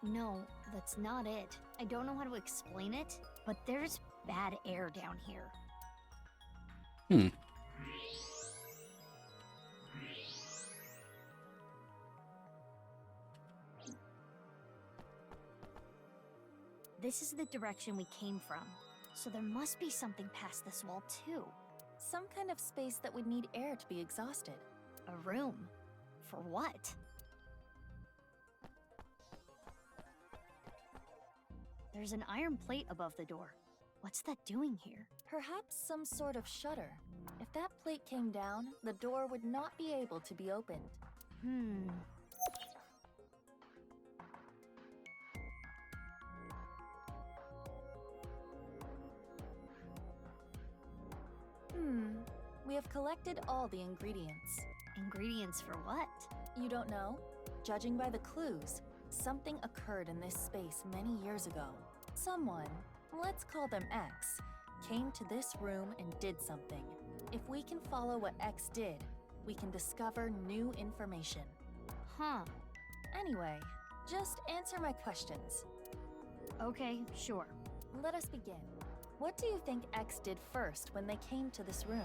No, that's not it. I don't know how to explain it, but there's bad air down here. hmm. This is the direction we came from, so there must be something past this wall too. Some kind of space that would need air to be exhausted. A room. For what? There's an iron plate above the door. What's that doing here? Perhaps some sort of shutter. If that plate came down, the door would not be able to be opened. We have collected all the ingredients. Ingredients for what? You don't know? Judging by the clues, something occurred in this space many years ago. Someone, let's call them X, came to this room and did something. If we can follow what X did, we can discover new information. Huh. Anyway, just answer my questions. Okay, sure. Let us begin. What do you think X did first when they came to this room?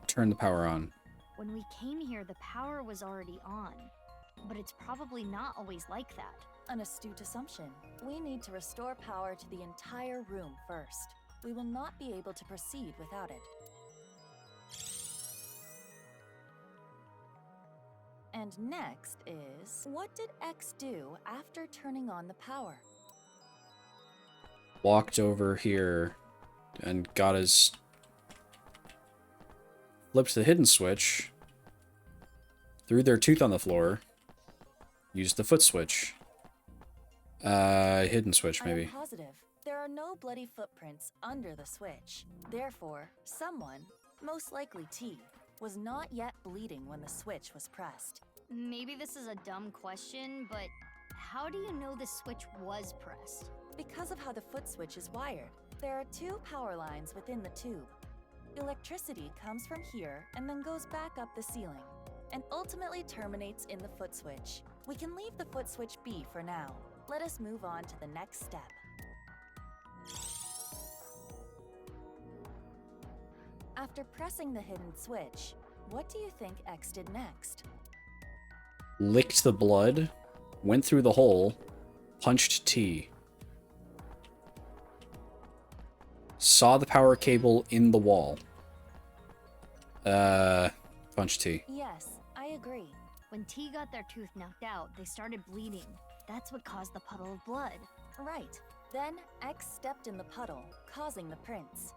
Turn the power on. When we came here, the power was already on. But it's probably not always like that. An astute assumption. We need to restore power to the entire room first. We will not be able to proceed without it. And next is, what did X do after turning on the power? Walked over here and got his... Flipped the hidden switch. Threw their tooth on the floor. Used the foot switch. Hidden switch, maybe. I am positive. There are no bloody footprints under the switch. Therefore, someone, most likely T, was not yet bleeding when the switch was pressed. Maybe this is a dumb question, but how do you know the switch was pressed? Because of how the foot switch is wired. There are two power lines within the tube. Electricity comes from here and then goes back up the ceiling, and ultimately terminates in the foot switch. We can leave the foot switch be for now. Let us move on to the next step. After pressing the hidden switch, what do you think X did next? Licked the blood, went through the hole, punched T. Saw the power cable in the wall. Punched T. Yes, I agree. When T got their tooth knocked out, they started bleeding. That's what caused the puddle of blood. Right. Then X stepped in the puddle, causing the prints.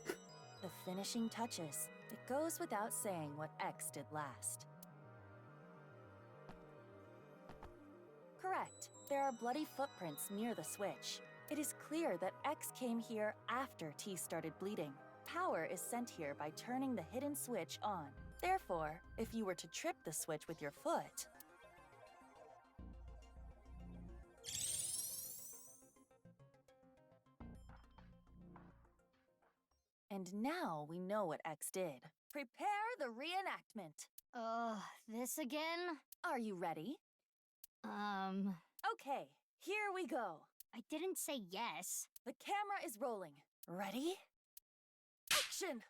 The finishing touches. It goes without saying what X did last. Correct. There are bloody footprints near the switch. It is clear that X came here after T started bleeding. Power is sent here by turning the hidden switch on. Therefore, if you were to trip the switch with your foot... And now we know what X did. Prepare the reenactment. This again? Are you ready? Okay, here we go. I didn't say yes. The camera is rolling. Ready? Action!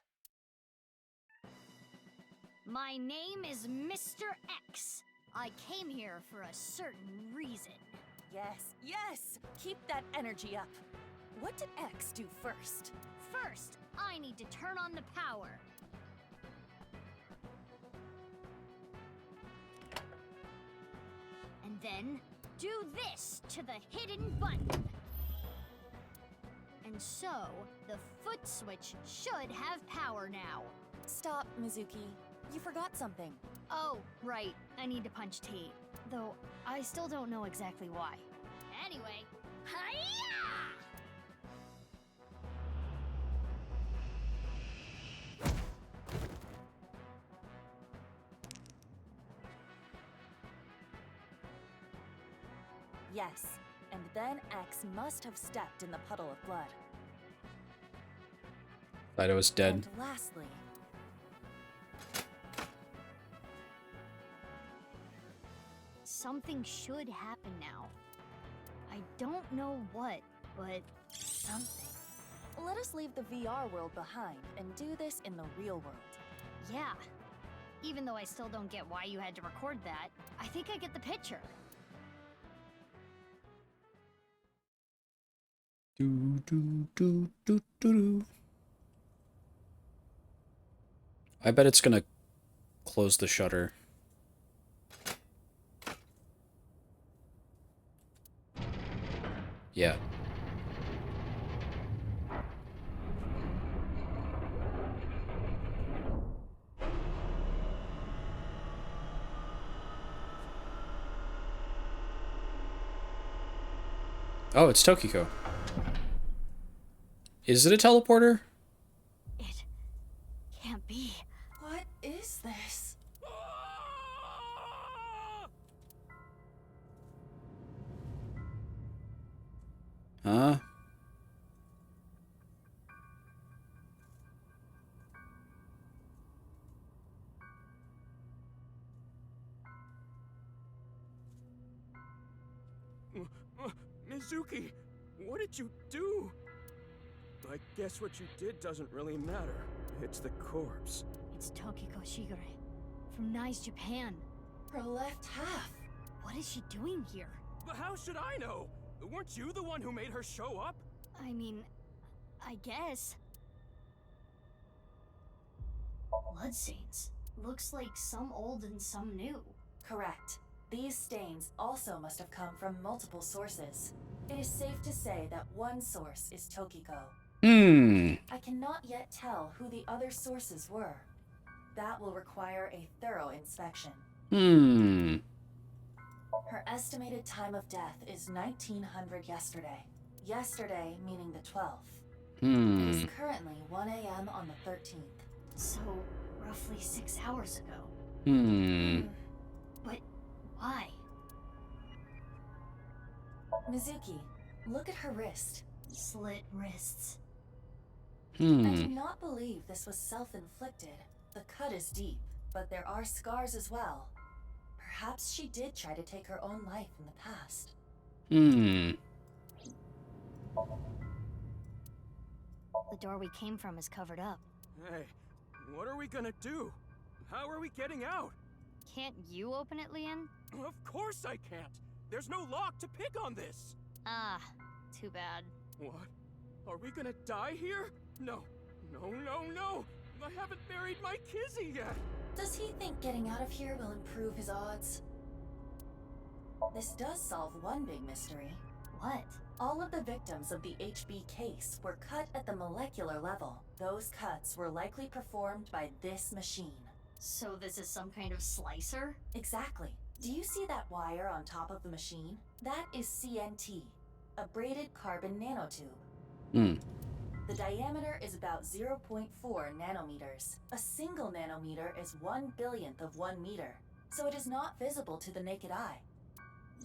My name is Mr. X. I came here for a certain reason. Yes, yes! Keep that energy up. What did X do first? First, I need to turn on the power. And then, do this to the hidden button. And so, the foot switch should have power now. Stop, Mizuki. You forgot something. Oh, right. I need to punch T. Though, I still don't know exactly why. Anyway, hi-ya! Yes, and then X must have stepped in the puddle of blood. Thought I was dead. And lastly... Something should happen now. I don't know what, but... Something. Let us leave the VR world behind and do this in the real world. Yeah. Even though I still don't get why you had to record that, I think I get the picture. Do, do, do, do, do, do. I bet it's gonna close the shutter. Yeah. Oh, it's Tokiko. Is it a teleporter? It can't be. What is this? Huh? Mizuki, what did you do? I guess what you did doesn't really matter. It's the corpse. It's Tokiko Shigure from Nice, Japan. Her left half. What is she doing here? But how should I know? Weren't you the one who made her show up? I mean, I guess. Bloodstains. Looks like some old and some new. Correct. These stains also must have come from multiple sources. It is safe to say that one source is Tokiko. I cannot yet tell who the other sources were. That will require a thorough inspection. Her estimated time of death is 1900 yesterday. Yesterday meaning the 12th. It is currently 1 a.m. on the 13th. So, roughly 6 hours ago. But why? Mizuki, look at her wrist. Slit wrists. I do not believe this was self-inflicted. The cut is deep, but there are scars as well. Perhaps she did try to take her own life in the past. The door we came from is covered up. Hey, what are we gonna do? How are we getting out? Can't you open it, Leon? Of course I can't. There's no lock to pick on this. Ah, too bad. What? Are we gonna die here? No. No, no, no! I haven't buried my Kizzy yet! Does he think getting out of here will improve his odds? This does solve one big mystery. What? All of the victims of the HB case were cut at the molecular level. Those cuts were likely performed by this machine. So this is some kind of slicer? Exactly. Do you see that wire on top of the machine? That is CNT, a braided carbon nanotube. The diameter is about 0.4 nanometers. A single nanometer is 1/1000th of 1 meter, so it is not visible to the naked eye.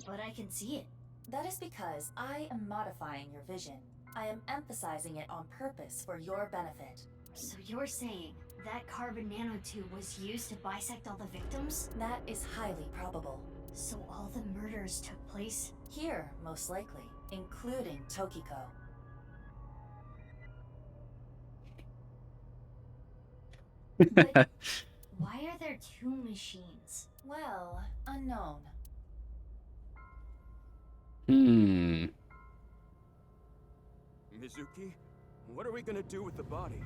But I can see it. That is because I am modifying your vision. I am emphasizing it on purpose for your benefit. So you're saying that carbon nanotube was used to bisect all the victims? That is highly probable. So all the murders took place? Here, most likely, including Tokiko. But why are there two machines? Well, unknown. Mizuki, what are we gonna do with the body?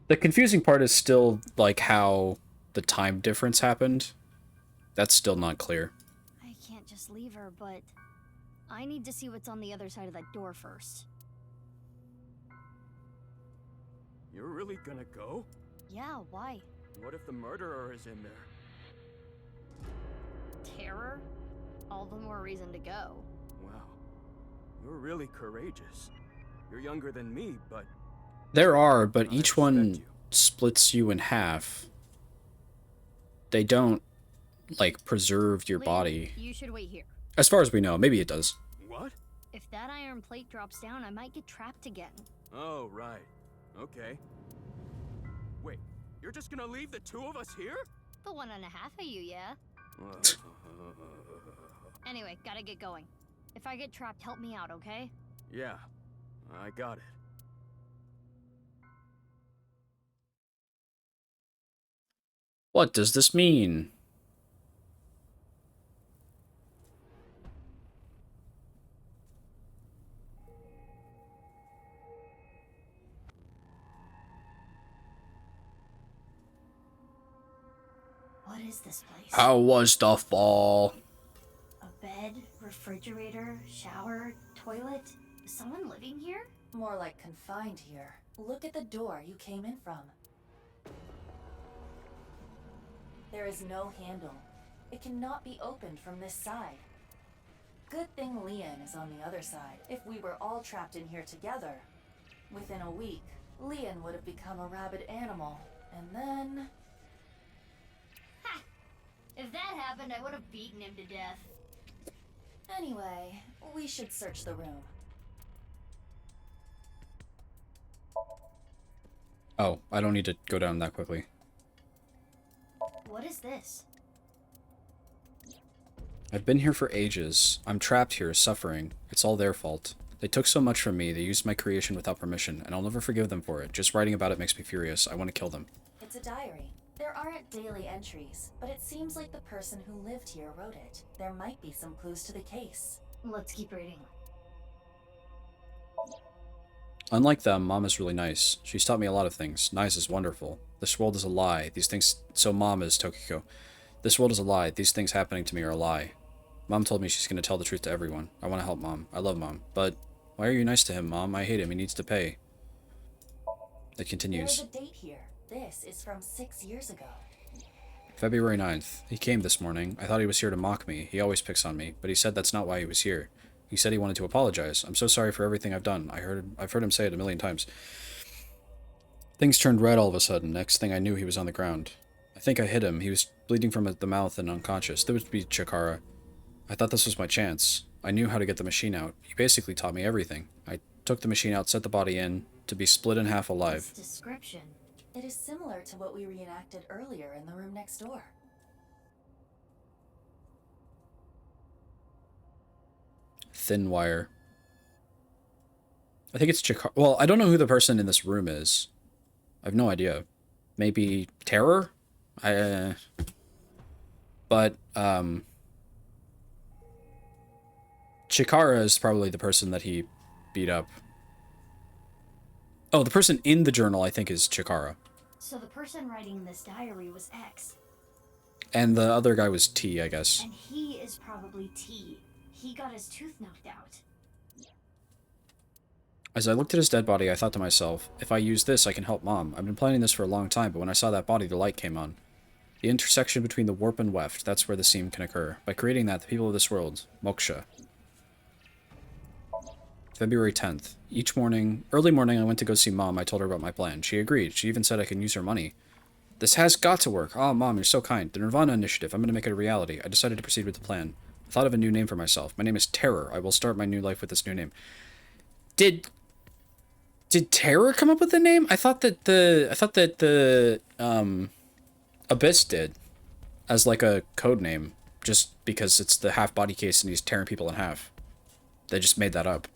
The confusing part is still, like, how the time difference happened. That's still not clear. I can't just leave her, but I need to see what's on the other side of that door first. You're really gonna go? Yeah, why? What if the murderer is in there? Terror? All the more reason to go. Wow. You're really courageous. You're younger than me, but... There are, but each one splits you in half. They don't, like, preserve your body. You should wait here. As far as we know, maybe it does. What? If that iron plate drops down, I might get trapped again. Oh, right. Okay. Wait, you're just gonna leave the two of us here? The 1.5 of you, yeah? Anyway, gotta get going. If I get trapped, help me out, okay? Yeah, I got it. What does this mean? What is this place? How was the fall? A bed, refrigerator, shower, toilet? Is someone living here? More like confined here. Look at the door you came in from. There is no handle. It cannot be opened from this side. Good thing Leon is on the other side. If we were all trapped in here together, within a week, Leon would have become a rabid animal, and then... Ha! If that happened, I would have beaten him to death. Anyway, we should search the room. Oh, I don't need to go down that quickly. What is this? I've been here for ages. I'm trapped here, suffering. It's all their fault. They took so much from me, they used my creation without permission, and I'll never forgive them for it. Just writing about it makes me furious. I want to kill them. It's a diary. There aren't daily entries, but it seems like the person who lived here wrote it. There might be some clues to the case. Let's keep reading. Unlike them, Mom is really nice. She's taught me a lot of things. Nice is wonderful. This world is a lie. These things... So Mom is Tokiko. This world is a lie. These things happening to me are a lie. Mom told me she's going to tell the truth to everyone. I want to help Mom. I love Mom. But why are you nice to him, Mom? I hate him. He needs to pay. It continues. There's a date here. This is from 6 years ago. February 9th. He came this morning. I thought he was here to mock me. He always picks on me. But he said that's not why he was here. He said he wanted to apologize. I'm so sorry for everything I've done. I've heard him say it a million times. Things turned red all of a sudden. Next thing I knew, he was on the ground. I think I hit him. He was bleeding from the mouth and unconscious. That would be Chikara. I thought this was my chance. I knew how to get the machine out. He basically taught me everything. I took the machine out, set the body in, to be split in half alive. This description. It is similar to what we reenacted earlier in the room next door. Thin wire. I think it's Chikara. Well, I don't know who the person in this room is. I have no idea. Maybe Terror? But, Chikara is probably the person that he beat up. Oh, the person in the journal, I think, is Chikara. So the person writing this diary was X. And the other guy was T, I guess. And he is probably T. He got his tooth knocked out. As I looked at his dead body, I thought to myself, if I use this, I can help Mom. I've been planning this for a long time, but when I saw that body, the light came on. The intersection between the warp and weft, that's where the seam can occur. By creating that, the people of this world, Moksha. February 10th. Early morning, I went to go see Mom. I told her about my plan. She agreed. She even said I can use her money. This has got to work. Oh, Mom, you're so kind. The Nirvana initiative. I'm going to make it a reality. I decided to proceed with the plan. I thought of a new name for myself. My name is Terror. I will start my new life with this new name. Did Terror come up with the name? I thought that the Abyss did, as like a code name, just because it's the half body case and he's tearing people in half. They just made that up.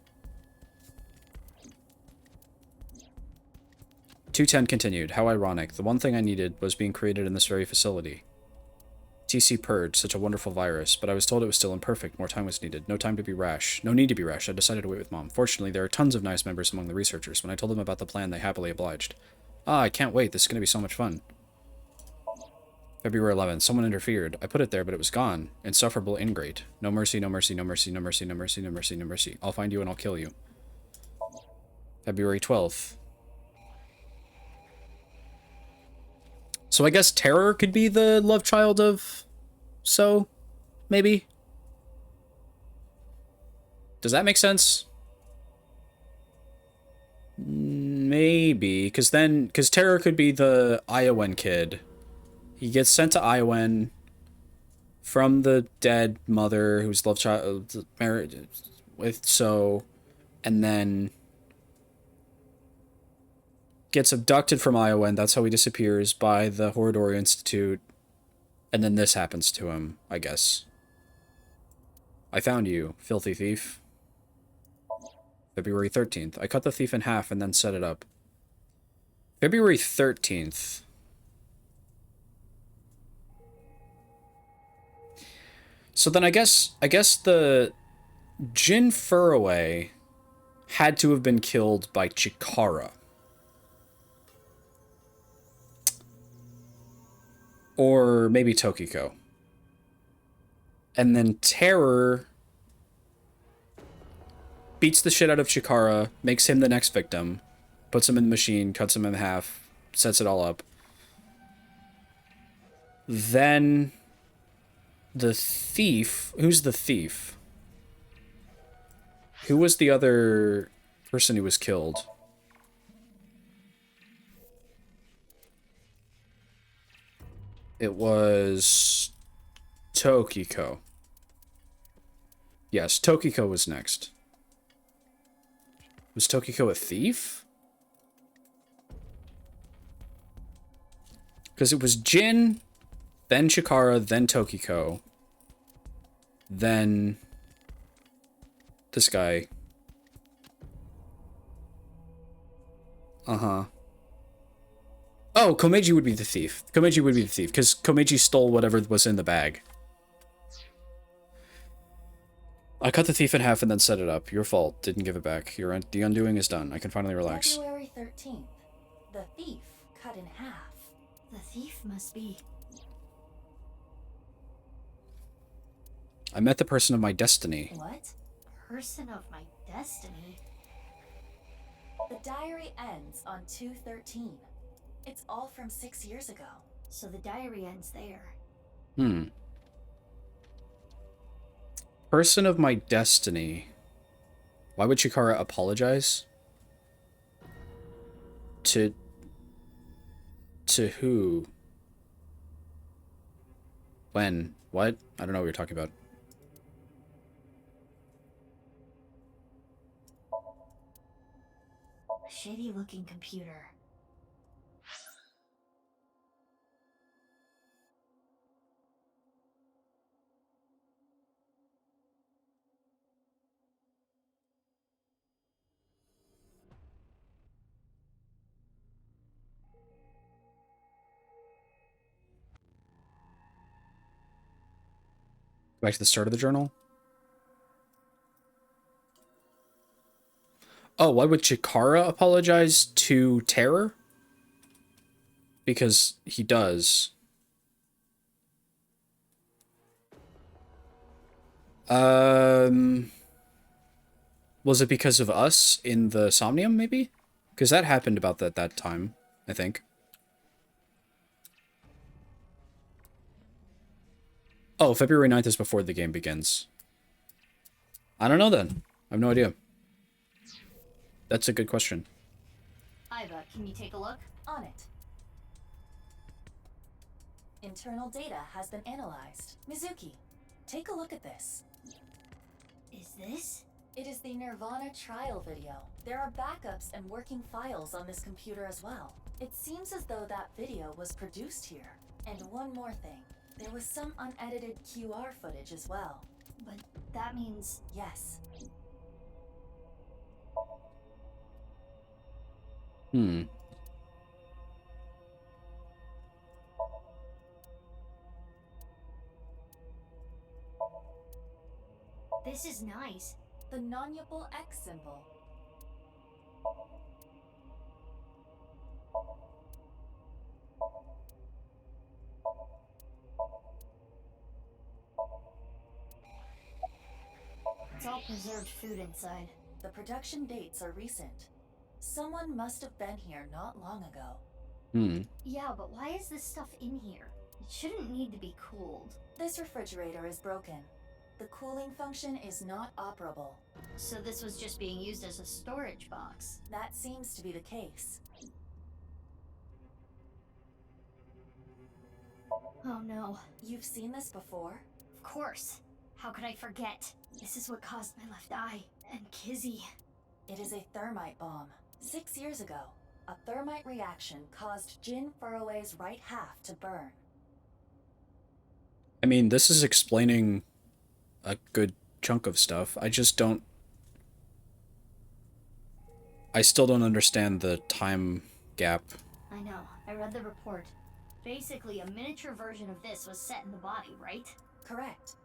210 continued. How ironic. The one thing I needed was being created in this very facility. TC Purge, such a wonderful virus, but I was told it was still imperfect. More time was needed. No time to be rash. No need to be rash. I decided to wait with Mom. Fortunately, there are tons of nice members among the researchers. When I told them about the plan, they happily obliged. Ah, I can't wait. This is going to be so much fun. February 11th. Someone interfered. I put it there, but it was gone. Insufferable ingrate. No mercy, no mercy, no mercy, no mercy, no mercy, no mercy, no mercy. I'll find you and I'll kill you. February 12th. So I guess Terror could be the love child of So, maybe? Does that make sense? Maybe, because Terror could be the Iowan kid. He gets sent to Iowan from the dead mother who's love child married with So, and then gets abducted from Iowa, and that's how he disappears by the Horadori Institute, and then this happens to him, I guess. I found you, filthy thief. February 13th. I cut the thief in half and then set it up. February 13th. So then I guess the Jin Furaway had to have been killed by Chikara. Or maybe Tokiko. And then Terror beats the shit out of Chikara, makes him the next victim, puts him in the machine, cuts him in half, sets it all up. Then the thief... Who's the thief? Who was the other person who was killed? It was Tokiko. Yes, Tokiko was next. Was Tokiko a thief? Because it was Jin, then Chikara, then Tokiko. then this guy. Uh-huh. Oh, Komeiji would be the thief. Komeiji would be the thief, because Komeiji stole whatever was in the bag. I cut the thief in half and then set it up. Your fault. Didn't give it back. The undoing is done. I can finally relax. February 13th. The thief cut in half. The thief must be... I met the person of my destiny. What? Person of my destiny? The diary ends on 2/13. It's all from 6 years ago. So the diary ends there. Person of my destiny. Why would Chikara apologize? To who? When? What? I don't know what you're talking about. A shady looking computer. Back to the start of the journal. Oh, why would Chikara apologize to Terror? Because he does. Was it because of us in the Somnium, maybe? Because that happened about that time, I think. Oh, February 9th is before the game begins. I don't know then. I have no idea. That's a good question. Iva, can you take a look? On it. Internal data has been analyzed. Mizuki, take a look at this. Is this? It is the Nirvana trial video. There are backups and working files on this computer as well. It seems as though that video was produced here. And one more thing. There was some unedited QR footage as well. But that means... Yes. This is nice. The non-upal X symbol. It's all preserved food inside. The production dates are recent. Someone must have been here not long ago. Yeah, but why is this stuff in here? It shouldn't need to be cooled. This refrigerator is broken. The cooling function is not operable. So this was just being used as a storage box. That seems to be the case. Oh no. You've seen this before? Of course. How could I forget? This is what caused my left eye. And Kizzy. It is a thermite bomb. 6 years ago, a thermite reaction caused Jin Furroway's right half to burn. I mean, this is explaining a good chunk of stuff. I just don't... I still don't understand the time gap. I know. I read the report. Basically, a miniature version of this was set in the body, right? Correct.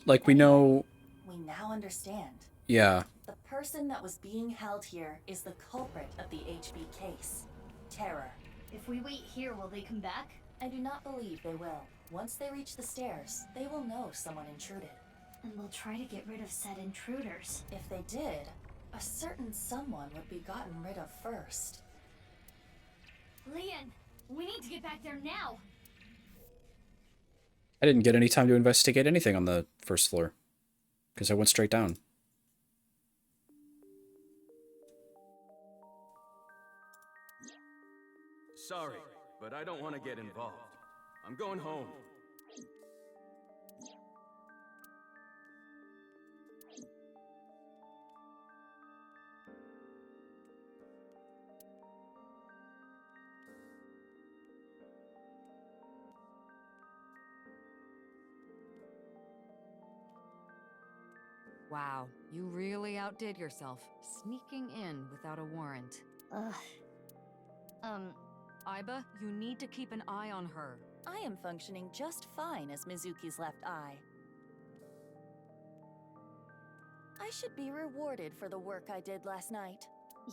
Like, we know... We now understand. Yeah. The person that was being held here is the culprit of the HB case. Terror. If we wait here, will they come back? I do not believe they will. Once they reach the stairs, they will know someone intruded. And they'll try to get rid of said intruders. If they did, a certain someone would be gotten rid of first. Leon, we need to get back there now. I didn't get any time to investigate anything on the first floor, because I went straight down. Sorry, but I don't want to get involved. I'm going home. Wow, you really outdid yourself, sneaking in without a warrant. Ugh. Aiba, you need to keep an eye on her. I am functioning just fine as Mizuki's left eye. I should be rewarded for the work I did last night.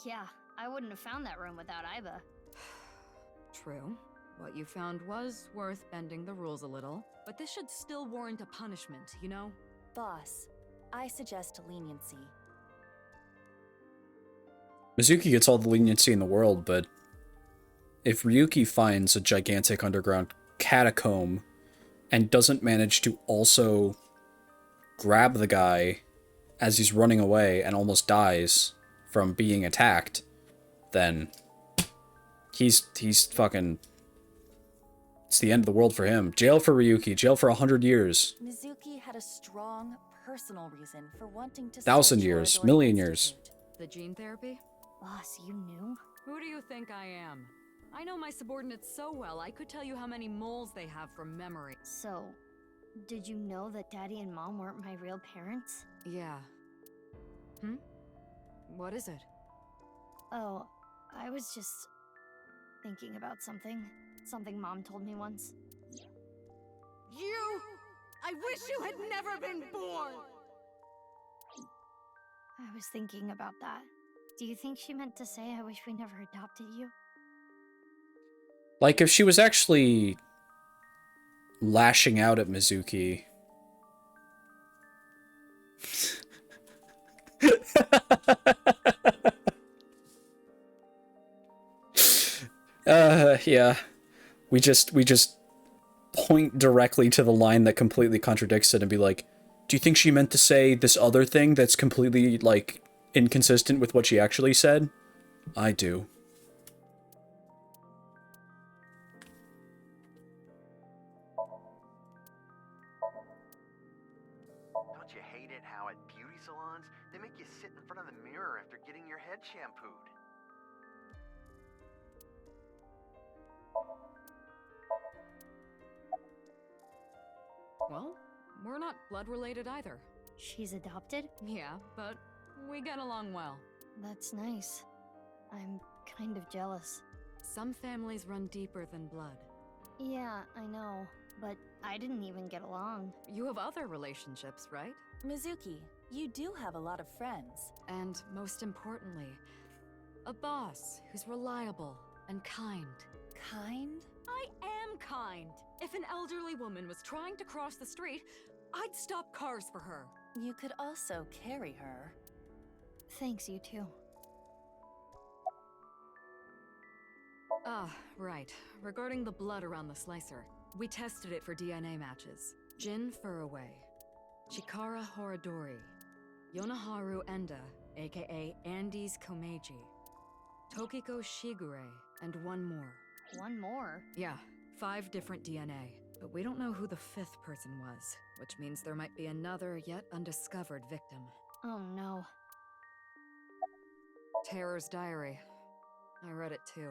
Yeah, I wouldn't have found that room without Aiba. True. What you found was worth bending the rules a little, but this should still warrant a punishment, you know? Boss, I suggest leniency. Mizuki gets all the leniency in the world, but if Ryuki finds a gigantic underground catacomb and doesn't manage to also grab the guy as he's running away and almost dies from being attacked, then he's fucking... It's the end of the world for him. Jail for Ryuki. Jail for 100 years. Mizuki had a strong personal reason for wanting to 1,000 years. Million years. The gene therapy? Boss, you knew? Who do you think I am? I know my subordinates so well, I could tell you how many moles they have from memory. So, did you know that Daddy and Mom weren't my real parents? Yeah. What is it? Oh, I was just thinking about something. Something Mom told me once. You! I wish you had never been born! I was thinking about that. Do you think she meant to say I wish we never adopted you? Like, if she was actually lashing out at Mizuki... yeah. We just point directly to the line that completely contradicts it and be like, do you think she meant to say this other thing that's completely, like, inconsistent with what she actually said? I do. Don't you hate it how at beauty salons, they make you sit in front of the mirror after getting your head shampooed? Well, we're not blood-related either. She's adopted? Yeah, but we get along well. That's nice. I'm kind of jealous. Some families run deeper than blood. Yeah, I know, but I didn't even get along. You have other relationships, right? Mizuki, you do have a lot of friends. And most importantly, a boss who's reliable and kind. Kind? I am kind. If an elderly woman was trying to cross the street, I'd stop cars for her. You could also carry her. Thanks, you too. Ah, right. Regarding the blood around the slicer, we tested it for DNA matches. Jin Furuway, Chikara Horadori, Yonaharu Enda, aka Andes Komeiji, Tokiko Shigure, and one more. One more? Yeah, 5 different DNA. But we don't know who the 5th person was, which means there might be another yet undiscovered victim. Oh no. Terror's Diary. I read it too.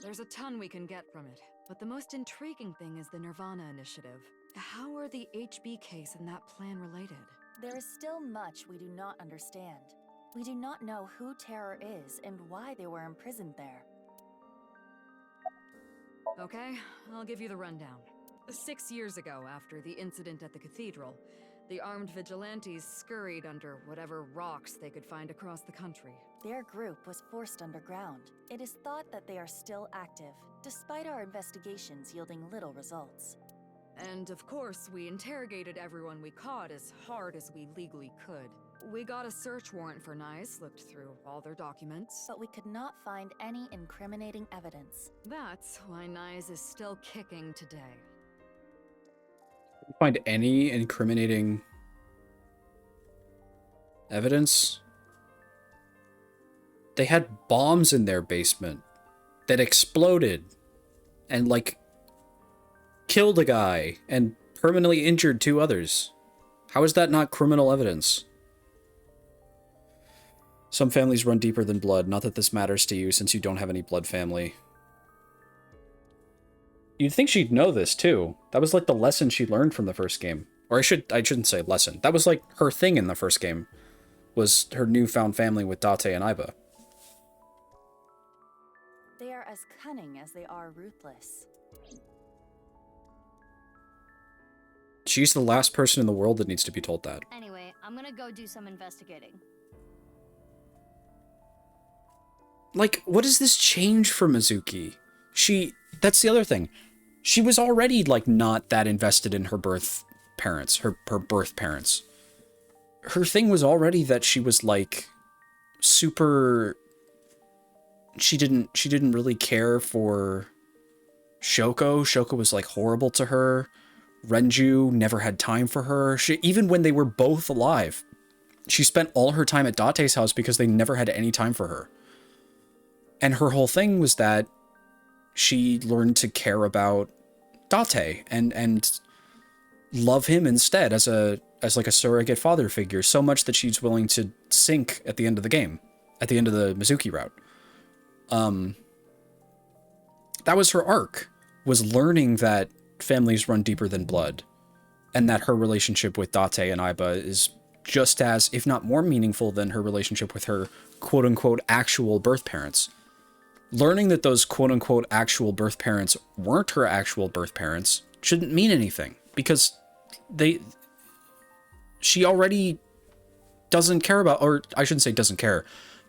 There's a ton we can get from it, but the most intriguing thing is the Nirvana initiative. How are the HB case and that plan related? There is still much we do not understand. We do not know who Terror is and why they were imprisoned there. Okay, I'll give you the rundown. 6 years ago, after the incident at the cathedral, the armed vigilantes scurried under whatever rocks they could find across the country. Their group was forced underground. It is thought that they are still active, despite our investigations yielding little results. And of course, we interrogated everyone we caught as hard as we legally could. We got a search warrant for Nyes, looked through all their documents. But we could not find any incriminating evidence. That's why Nyes is still kicking today. Find any incriminating evidence? They had bombs in their basement that exploded and, like, killed a guy and permanently injured 2 others. How is that not criminal evidence? Some families run deeper than blood. Not that this matters to you since you don't have any blood family. You'd think she'd know this too. That was like the lesson she learned from the first game. Or I shouldn't say lesson. That was like her thing in the first game. was her newfound family with Date and Aiba. They are as cunning as they are ruthless. She's the last person in the world that needs to be told that. Anyway, I'm gonna go do some investigating. Like, what does this change for Mizuki? That's the other thing. She was already, like, not that invested in her birth parents. Her birth parents. Her thing was already that she was, like, super... She didn't really care for Shoko. Shoko was, like, horrible to her. Renju never had time for her. Even when they were both alive, she spent all her time at Date's house because they never had any time for her. And her whole thing was that she learned to care about Date and love him instead as like a surrogate father figure, so much that she's willing to sink at the end of the game, at the end of the Mizuki route. That was her arc, was learning that families run deeper than blood, and that her relationship with Date and Aiba is just as, if not more meaningful than her relationship with her quote-unquote actual birth parents. Learning that those quote-unquote actual birth parents weren't her actual birth parents shouldn't mean anything, because she already doesn't care about, or I shouldn't say doesn't care,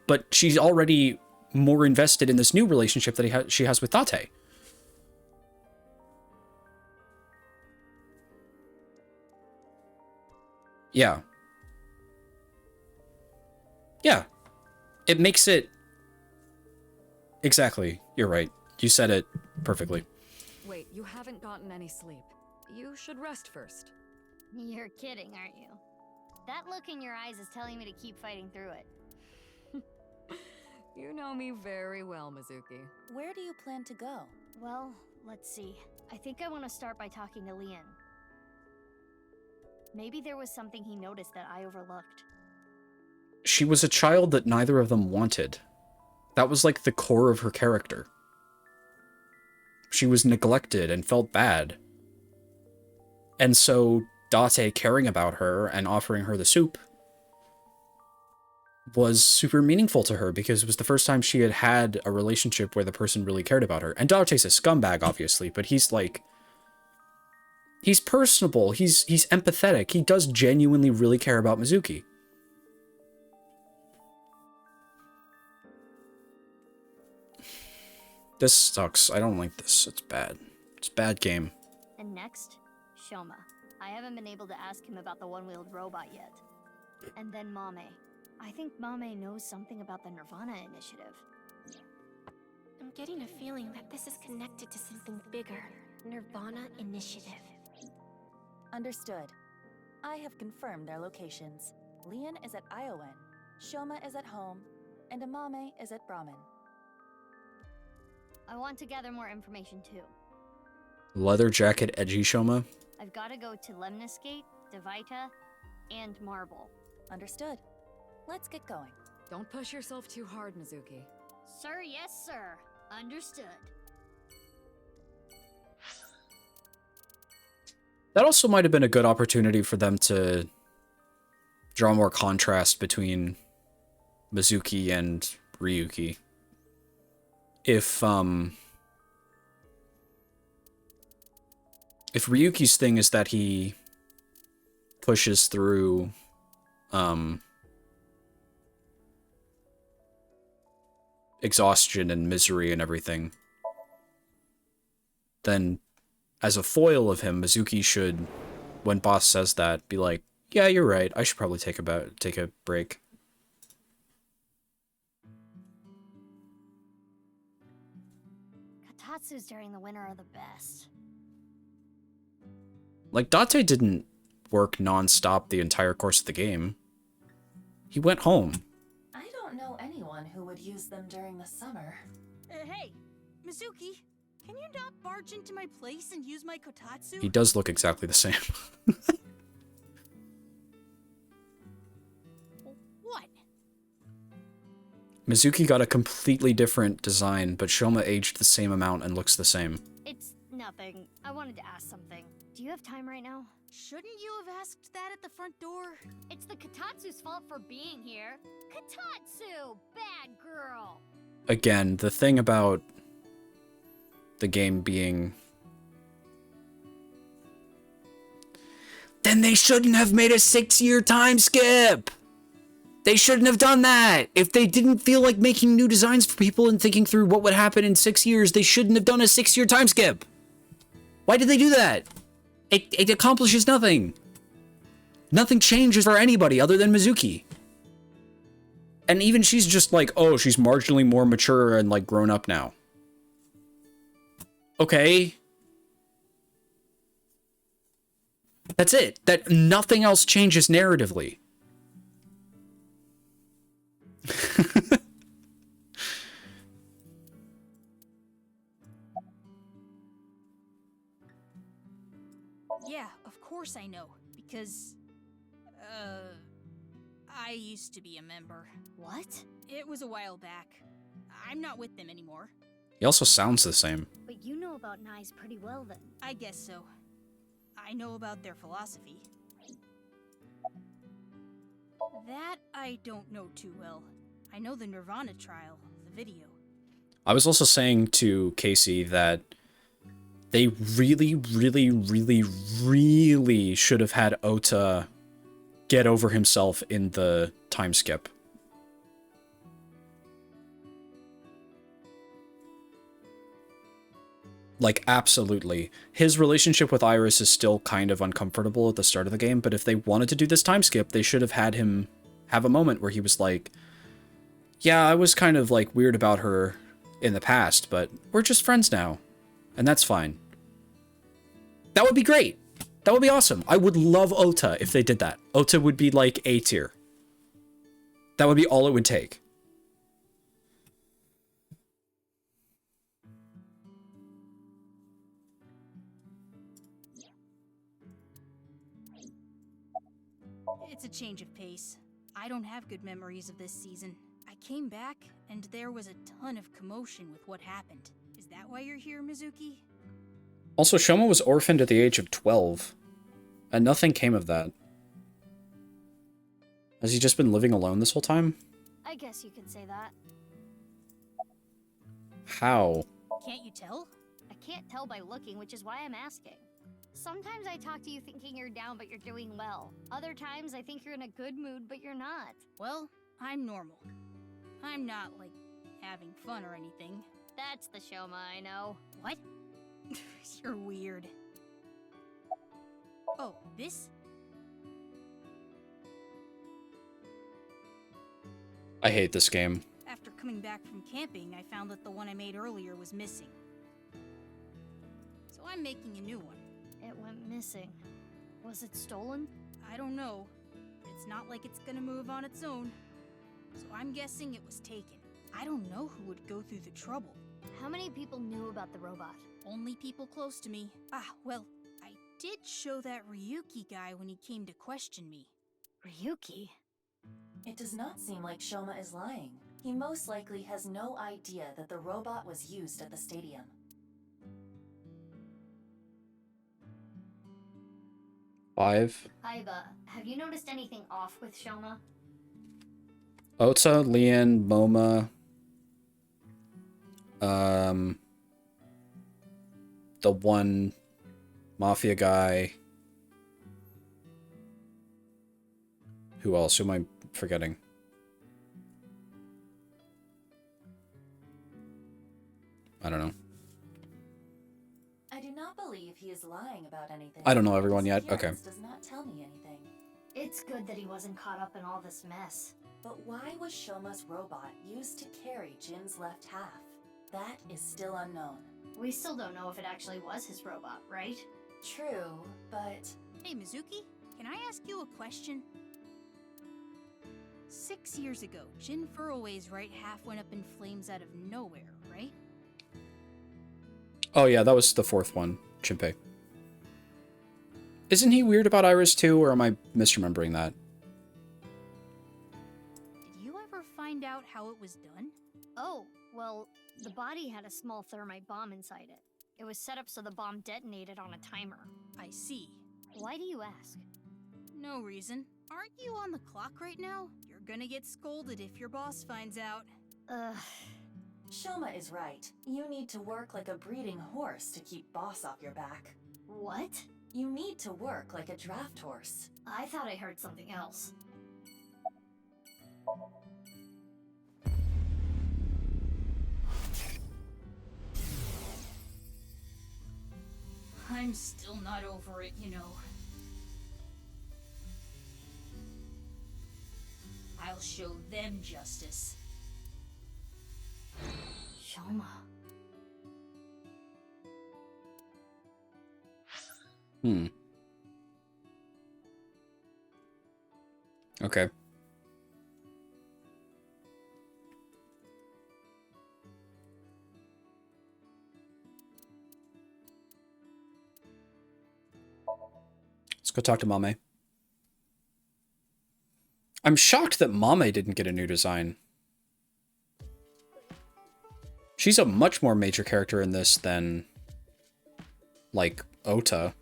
but she's already more invested in this new relationship that she has with Date. Yeah. Yeah. It makes it... Exactly. You're right. You said it perfectly. Wait, you haven't gotten any sleep. You should rest first. You're kidding, aren't you? That look in your eyes is telling me to keep fighting through it. You know me very well, Mizuki. Where do you plan to go? Well, let's see. I think I want to start by talking to Lian. Maybe there was something he noticed that I overlooked. She was a child that neither of them wanted. That was like the core of her character. She was neglected and felt bad. And so Date caring about her and offering her the soup was super meaningful to her, because it was the first time she had had a relationship where the person really cared about her. And Date's a scumbag, obviously, but he's like... He's personable, he's empathetic, he does genuinely really care about Mizuki. This sucks. I don't like this. It's bad. It's a bad game. And next, Shoma. I haven't been able to ask him about the one-wheeled robot yet. And then Mame. I think Mame knows something about the Nirvana initiative. I'm getting a feeling that this is connected to something bigger. Nirvana initiative. Understood. I have confirmed their locations. Lian is at Iowen, Shoma is at home, and Amame is at Brahmin. I want to gather more information too. Leather jacket edgy Shoma? I've got to go to Lemnis Gate, Devita, and Marble. Understood. Let's get going. Don't push yourself too hard, Mizuki. Sir, yes, sir. Understood. That also might have been a good opportunity for them to draw more contrast between Mizuki and Ryuki. If Ryuki's thing is that he pushes through exhaustion and misery and everything, then as a foil of him, Mizuki should, when boss says that, be like, yeah, you're right, I should probably take a break. Katatsus during the winter are the best. Like, Date didn't work non-stop the entire course of the game. He went home. I don't know anyone who would use them during the summer. Hey, Mizuki, can you not barge into my place and use my kotatsu? He does look exactly the same. What? Mizuki got a completely different design, but Shoma aged the same amount and looks the same. It's nothing. I wanted to ask something. Do you have time right now? Shouldn't you have asked that at the front door? It's the Katatsu's fault for being here. Katatsu! Bad girl! Again, the thing about the game being... Then they shouldn't have made a 6-year time skip! They shouldn't have done that! If they didn't feel like making new designs for people and thinking through what would happen in 6 years, they shouldn't have done a 6-year time skip! Why did they do that? It accomplishes nothing. Nothing changes for anybody other than Mizuki. And even she's just like, oh, she's marginally more mature and like grown up now. Okay. That's it. That nothing else changes narratively. Yeah, of course I know. Because, I used to be a member. What? It was a while back. I'm not with them anymore. He also sounds the same. But you know about Nai's pretty well then. I guess so. I know about their philosophy. That I don't know too well. I know the Nirvana trial, the video. I was also saying to Casey that they really, really, really, really should have had Ota get over himself in the time skip. Like, absolutely. His relationship with Iris is still kind of uncomfortable at the start of the game, but if they wanted to do this time skip, they should have had him have a moment where he was like, yeah, I was kind of, like, weird about her in the past, but we're just friends now, and that's fine. That would be great. That would be awesome. I would love Ota if they did that. Ota would be, like, A tier. That would be all it would take. It's a change of pace. I don't have good memories of this season. I came back, and there was a ton of commotion with what happened. Is that why you're here, Mizuki? Also, Shoma was orphaned at the age of 12, and nothing came of that. Has he just been living alone this whole time? I guess you could say that. How? Can't you tell? I can't tell by looking, which is why I'm asking. Sometimes I talk to you thinking you're down, but you're doing well. Other times I think you're in a good mood, but you're not. Well, I'm normal. I'm not, like, having fun or anything. That's the Shoma I know. What? You're weird. Oh, this? I hate this game. After coming back from camping, I found that the one I made earlier was missing. So I'm making a new one. It went missing. Was it stolen? I don't know. It's not like it's gonna move on its own. So I'm guessing it was taken. I don't know who would go through the trouble. How many people knew about the robot? Only people close to me. Ah, well, I did show that Ryuki guy when he came to question me. Ryuki? It does not seem like Shoma is lying. He most likely has no idea that the robot was used at the stadium. Five. Aiba, have you noticed anything off with Shoma? Ota, Lian, Moma. The one mafia guy. Who else? Who am I forgetting? I don't know. I do not believe he is lying about anything. I don't know everyone His yet. Okay. appearance does not tell me anything. It's good that he wasn't caught up in all this mess. But why was Shoma's robot used to carry Jin's left half? That is still unknown. We still don't know if it actually was his robot, right? True, but... Hey, Mizuki, can I ask you a question? 6 years ago, Jin Furroway's right half went up in flames out of nowhere, right? Oh yeah, that was the fourth one. Jinpei. Isn't he weird about Iris too, or am I misremembering that? Did you ever find out how it was done? Oh, well, the body had a small thermite bomb inside it. It was set up so the bomb detonated on a timer. I see. Why do you ask? No reason. Aren't you on the clock right now? You're gonna get scolded if your boss finds out. Ugh. Shoma is right. You need to work like a breeding horse to keep boss off your back. What? You need to work like a draft horse. I thought I heard something else. I'm still not over it, you know. I'll show them justice. Shoma. Okay. Let's go talk to Mame. I'm shocked that Mame didn't get a new design. She's a much more major character in this than, like, Ota.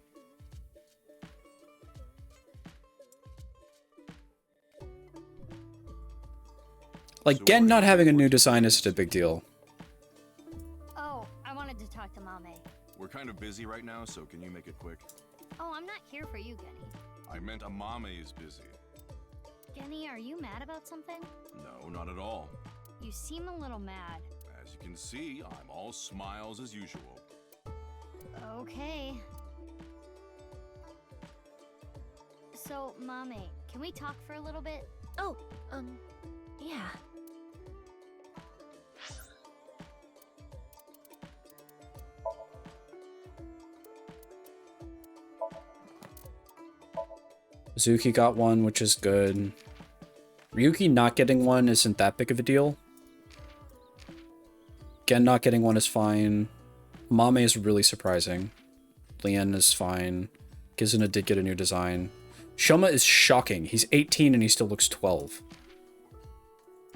Like, Gen not having a new design isn't a big deal. Oh, I wanted to talk to Mame. We're kind of busy right now, so can you make it quick? Oh, I'm not here for you, Genny. I meant Amame is busy. Genny, are you mad about something? No, not at all. You seem a little mad. As you can see, I'm all smiles as usual. Okay. So, Mame, can we talk for a little bit? Oh, yeah. Zuki got one, which is good. Ryuki not getting one isn't that big of a deal. Gen not getting one is fine. Mame is really surprising. Lien is fine. Kizuna did get a new design. Shoma is shocking. He's 18 and he still looks 12.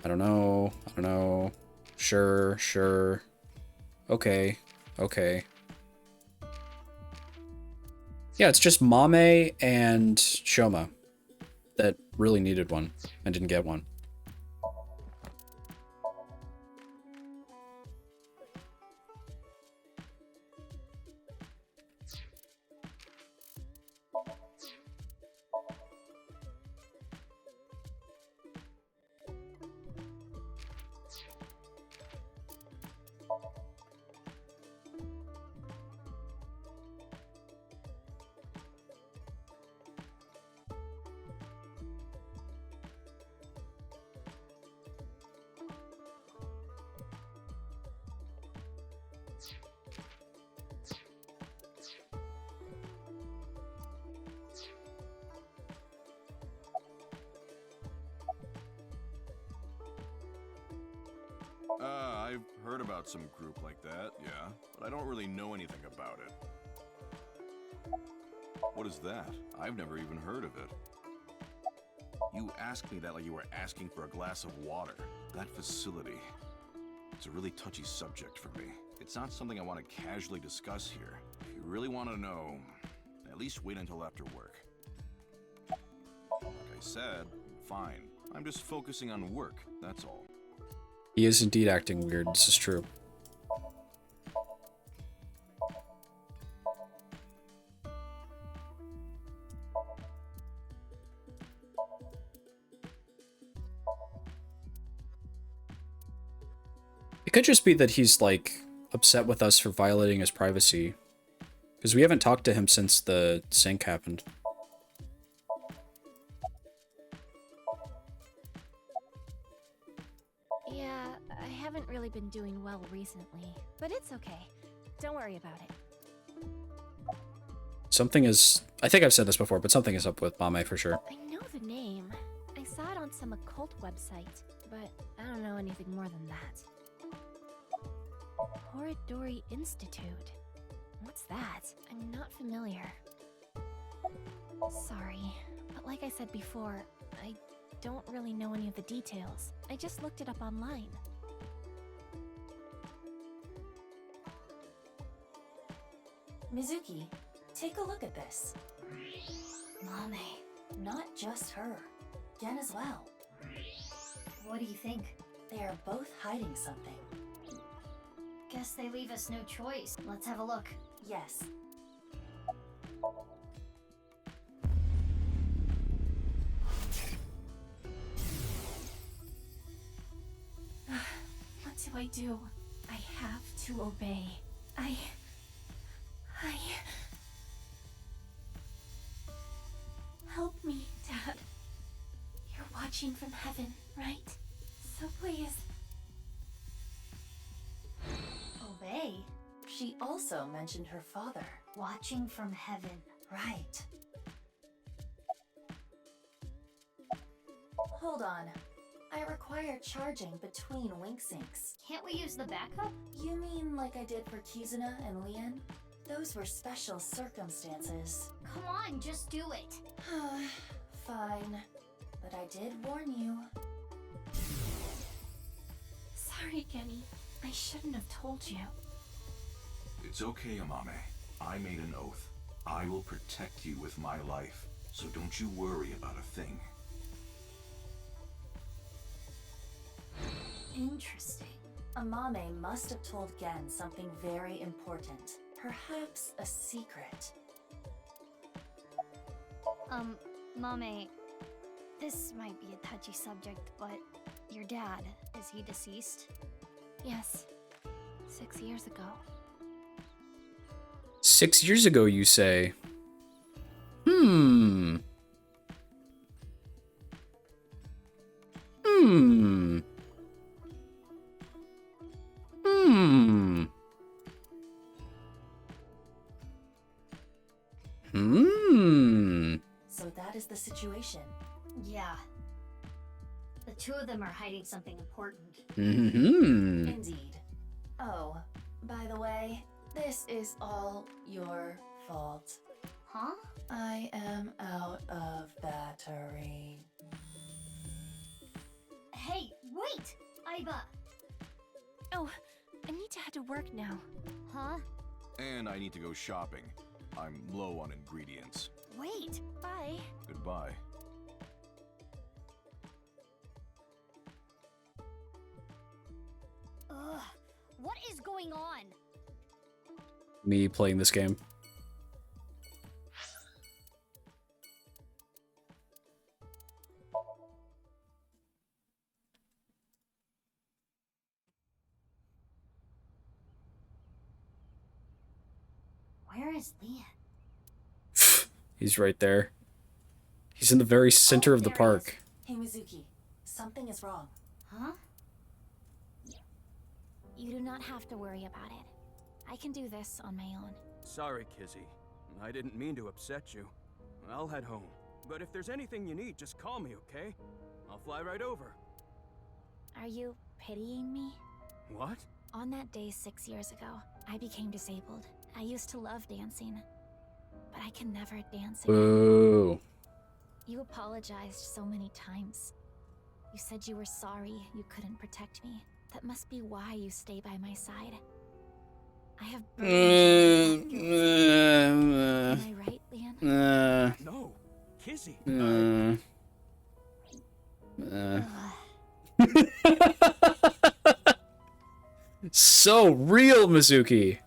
I don't know. I don't know. Sure, sure. Okay. Okay. Yeah, it's just Mame and Shoma that really needed one and didn't get one. I've heard about some group like that, yeah, but I don't really know anything about it. What is that? I've never even heard of it. You asked me that like you were asking for a glass of water. That facility. It's a really touchy subject for me. It's not something I want to casually discuss here. If you really want to know, at least wait until after work. Like I said, fine. I'm just focusing on work, that's all. He is indeed acting weird, this is true. It could just be that he's, like, upset with us for violating his privacy. Because we haven't talked to him since the sync happened. Yeah, I haven't really been doing well recently, but it's okay. Don't worry about it. Something is... I think I've said this before, but something is up with Mame for sure. I know the name. I saw it on some occult website, but I don't know anything more than that. Horidori Institute. What's that? I'm not familiar. Sorry, but like I said before, I don't really know any of the details. I just looked it up online. Mizuki, take a look at this. Mame. Not just her. Gen as well. What do you think? They are both hiding something. Guess they leave us no choice. Let's have a look. Yes. What do I do? I have to obey. Help me, Dad. You're watching from heaven, right? So please. Obey? She also mentioned her father. Watching from heaven. Right. Hold on. I require charging between wink syncs. Can't we use the backup? You mean like I did for Kizuna and Lien? Those were special circumstances. Come on, just do it. Fine. But I did warn you. Sorry, Genny. I shouldn't have told you. It's okay, Amame. I made an oath. I will protect you with my life, so don't you worry about a thing. Interesting. Amame must have told Gen something very important. Perhaps a secret. Mame, this might be a touchy subject, but your dad, is he deceased? Yes. 6 years ago. 6 years ago, you say? Hmm. So that is the situation. Yeah. The two of them are hiding something important. Indeed. Oh, by the way, this is all your fault. Huh? I am out of battery. Hey, wait! Aiba! Oh, I need to head to work now. Huh? And I need to go shopping. I'm low on ingredients. Wait! Bye. Goodbye. Ugh, what is going on? Me playing this game. Where is Lien? He's right there. He's in the very center of the park. Hey Mizuki, something is wrong. Huh? You do not have to worry about it. I can do this on my own. Sorry, Kizzy. I didn't mean to upset you. I'll head home. But if there's anything you need, just call me, okay? I'll fly right over. Are you pitying me? What? On that day 6 years ago, I became disabled. I used to love dancing, but I can never dance again. Boo. You apologized so many times. You said you were sorry you couldn't protect me. That must be why you stay by my side. I have burdens. Am I right, Lien? No, Kizzy. So real, Mizuki.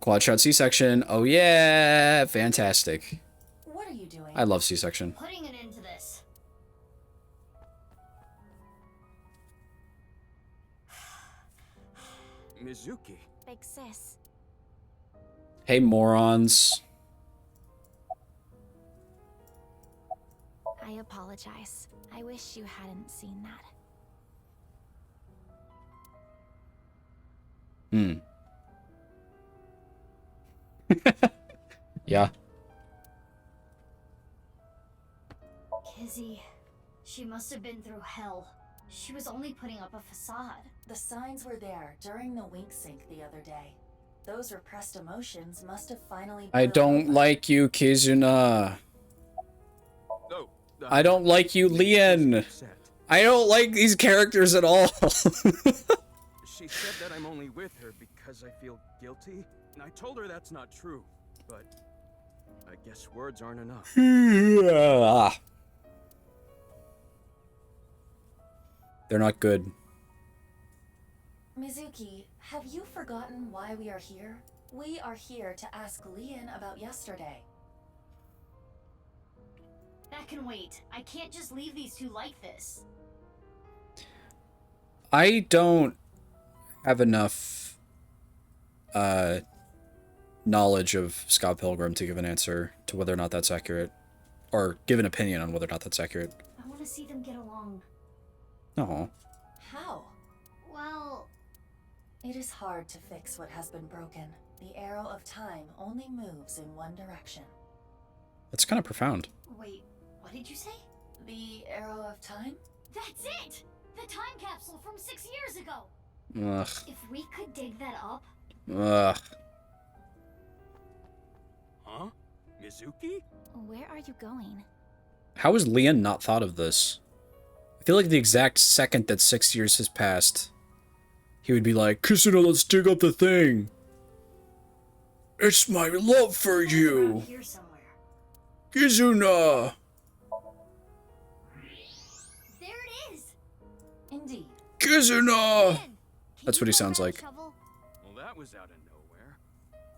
Quad shot C-section. Oh yeah, fantastic. What are you doing? I love C-section. Putting an end to this. Mizuki. Big sis. Hey, morons. I apologize. I wish you hadn't seen that. Yeah. Kizzy, she must have been through hell. She was only putting up a facade. The signs were there during the wink sync the other day. Those repressed emotions must have finally... I don't like you, Kizuna. No. I don't like you, Lien. I don't like these characters at all. She said that I'm only with her because I feel guilty. And I told her that's not true, but I guess words aren't enough. They're not good. Mizuki, have you forgotten why we are here? We are here to ask Lian about yesterday. That can wait. I can't just leave these two like this. I don't have enough knowledge of Scott Pilgrim to give an answer to whether or not that's accurate, or give an opinion on whether or not that's accurate. I want to see them get along. No. How? Well, it is hard to fix what has been broken. The arrow of time only moves in one direction. That's kind of profound. wait, what did you say? The arrow of time? That's it! The time capsule from 6 years ago! Ugh. If we could dig that up... Ugh. Huh? Mizuki? Where are you going? How has Lian not thought of this? I feel like the exact second that 6 years has passed, he would be like, Kisuna, let's dig up the thing. It's my love for you. Here somewhere. Kizuna. There it is! Indeed. Kizuna. That's what he sounds like. Well, that was out of nowhere.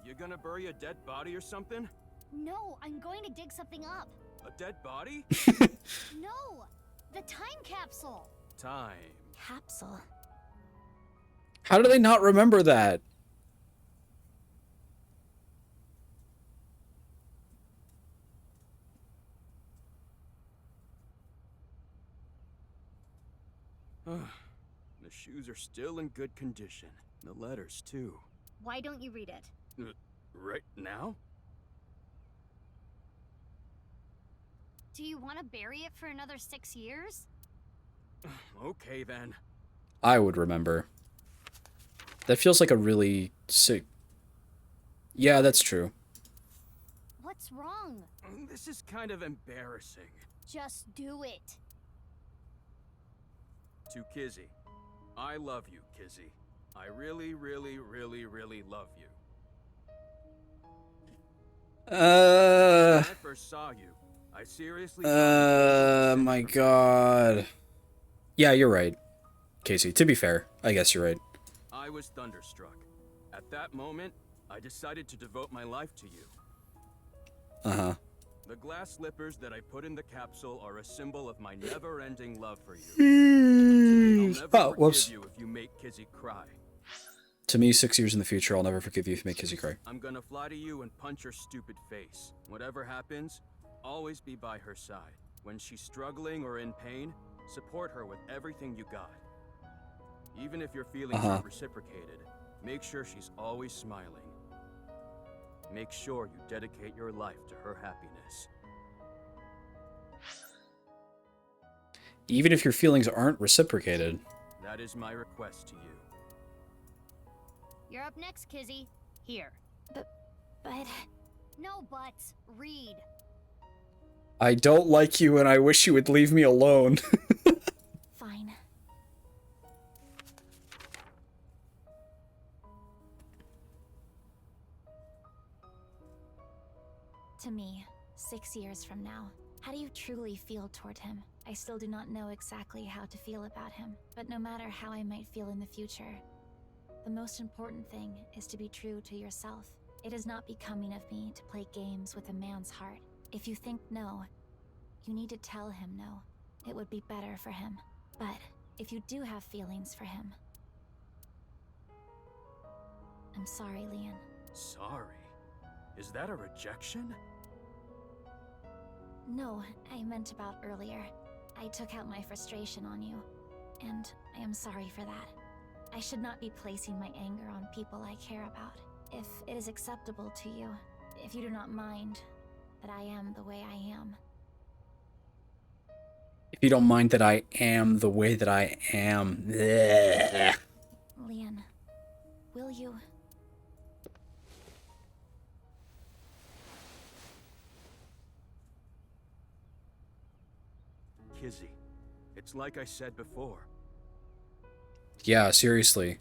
You gonna bury a dead body or something? No, I'm going to dig something up. A dead body? No! The time capsule! Time. Capsule? How do they not remember that? The shoes are still in good condition. The letters, too. Why don't you read it? Right now? Do you want to bury it for another 6 years? Okay, then. I would remember. That feels like a really sick... Yeah, that's true. What's wrong? This is kind of embarrassing. Just do it. To Kizzy. I love you, Kizzy. I really, really, really, really love you. When I first saw you, I seriously... my god. Yeah, you're right, Casey. To be fair, I guess you're right. I was thunderstruck. At that moment, I decided to devote my life to you. Uh-huh. The glass slippers that I put in the capsule are a symbol of my never-ending love for you. I'll never forgive you if you make Kizzy cry. To me, 6 years in the future, I'll never forgive you if you make Kizzy cry. I'm gonna fly to you and punch her stupid face. Whatever happens, always be by her side. When she's struggling or in pain, support her with everything you got. Even if your feelings aren't reciprocated, make sure she's always smiling. Make sure you dedicate your life to her happiness. Even if your feelings aren't reciprocated. That is my request to you. You're up next, Kizzy. Here. But... No buts. Read. I don't like you and I wish you would leave me alone. Fine. To me, 6 years from now, how do you truly feel toward him? I still do not know exactly how to feel about him, but no matter how I might feel in the future, the most important thing is to be true to yourself. It is not becoming of me to play games with a man's heart. If you think no, you need to tell him no. It would be better for him. But if you do have feelings for him, I'm sorry, Lian. Sorry? Is that a rejection? No, I meant about earlier. I took out my frustration on you, and I am sorry for that. I should not be placing my anger on people I care about. If it is acceptable to you, if you do not mind that I am the way I am. If you don't mind that I am the way that I am. Blech. Lian, will you... Kizzy, it's like I said before. Yeah, seriously.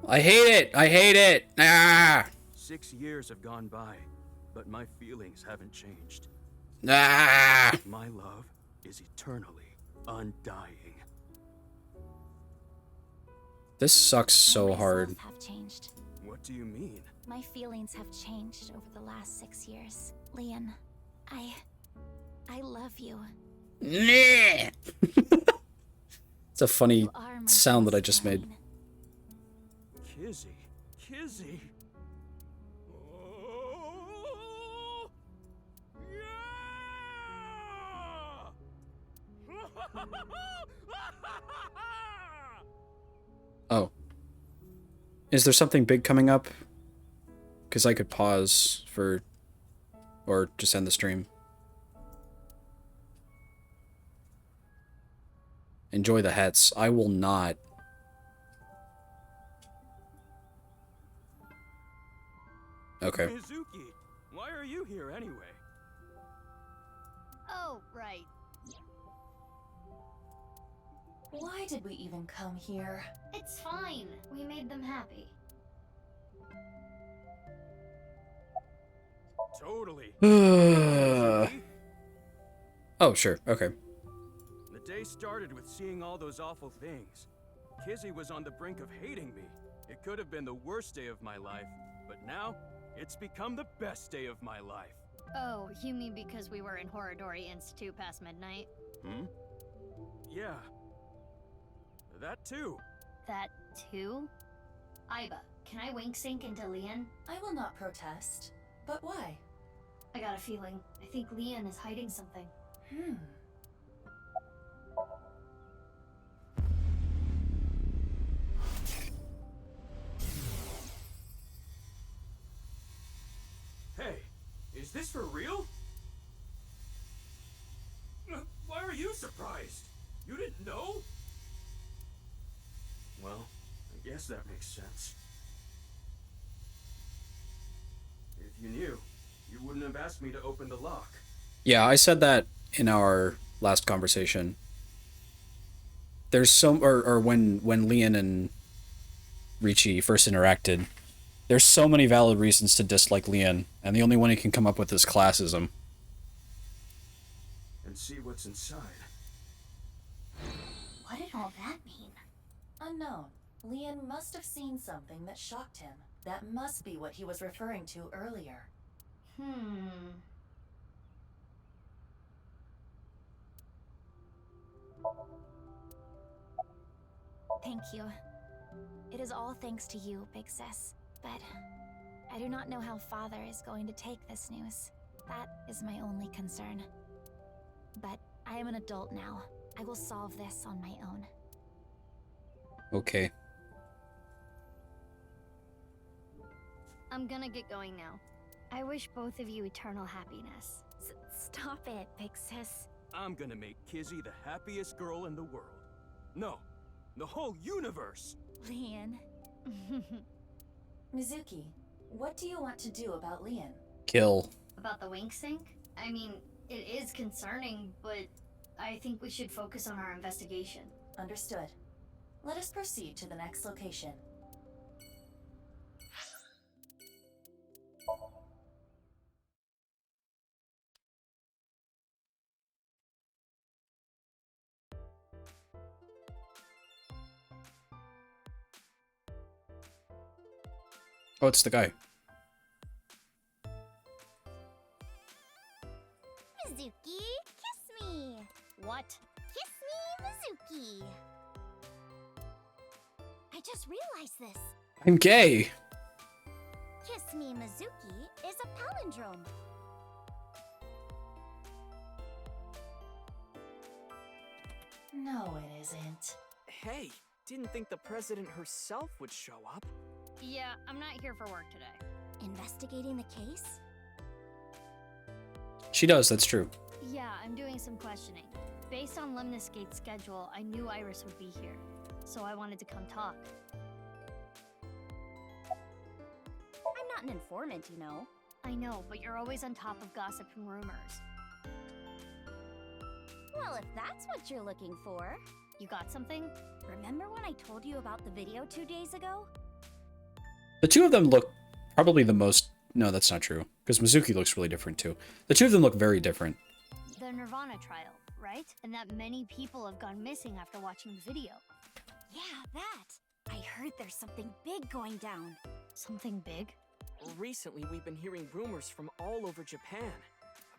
I hate it! I hate it! Ah! 6 years have gone by, but my feelings haven't changed. Ah! My love is eternally undying. This sucks so I hard. myself have changed. What do you mean? My feelings have changed over the last 6 years. Leon, I love you. It's a funny You are my sound that I best just made. friend. Kizzy, Kizzy. Oh, Oh. Is there something big coming up? Because I could pause for... or just end the stream. Enjoy the hats. I will not. Okay. Mizuki, why are you here anyway? Oh, right. Why did we even come here? It's fine. We made them happy. Totally. Oh, sure. Okay. The day started with seeing all those awful things. Kizzy was on the brink of hating me. It could have been the worst day of my life, but now it's become the best day of my life. Oh, you mean because we were in Horodori Institute past midnight? Hmm? Yeah. That too. That too? Aiba, can I wink sync into Leon? I will not protest. But why? I got a feeling. I think Leon is hiding something. Hey, is this for real? Why are you surprised? You didn't know? Well, I guess that makes sense. If you knew, you wouldn't have asked me to open the lock. Yeah, I said that in our last conversation. There's some... or when Leon and Ricci first interacted, there's so many valid reasons to dislike Leon, and the only one he can come up with is classism. And see what's inside. What did all that mean? Unknown. Leon must have seen something that shocked him. That must be what he was referring to earlier. Thank you. It is all thanks to you, Big Sis. But I do not know how Father is going to take this news. That is my only concern. But I am an adult now. I will solve this on my own. Okay. I'm gonna get going now. I wish both of you eternal happiness. Stop it, Big Sis. I'm gonna make Kizzy the happiest girl in the world. No, the whole universe! Leon. Mizuki, what do you want to do about Leon? Kill. About the wink sync? I mean, it is concerning, but I think we should focus on our investigation. Understood. Let us proceed to the next location. Oh, it's the guy. Mizuki, kiss me! What? Kiss me, Mizuki! I just realized this. I'm gay. Kiss me, Mizuki is a palindrome. No, it isn't. Hey, didn't think the president herself would show up. Yeah, I'm not here for work today. Investigating the case? She does, that's true. Yeah, I'm doing some questioning. Based on Lemniscate's schedule, I knew Iris would be here, so I wanted to come talk. I'm not an informant, you know. I know, but you're always on top of gossip and rumors. Well, if that's what you're looking for. You got something? Remember when I told you about the video 2 days ago? The two of them look Probably the most... No, that's not true. Because Mizuki looks really different, too. The two of them look very different. The Nirvana trial, right? And that many people have gone missing after watching the video. Yeah, that. I heard there's something big going down. Something big? Recently, we've been hearing rumors from all over Japan.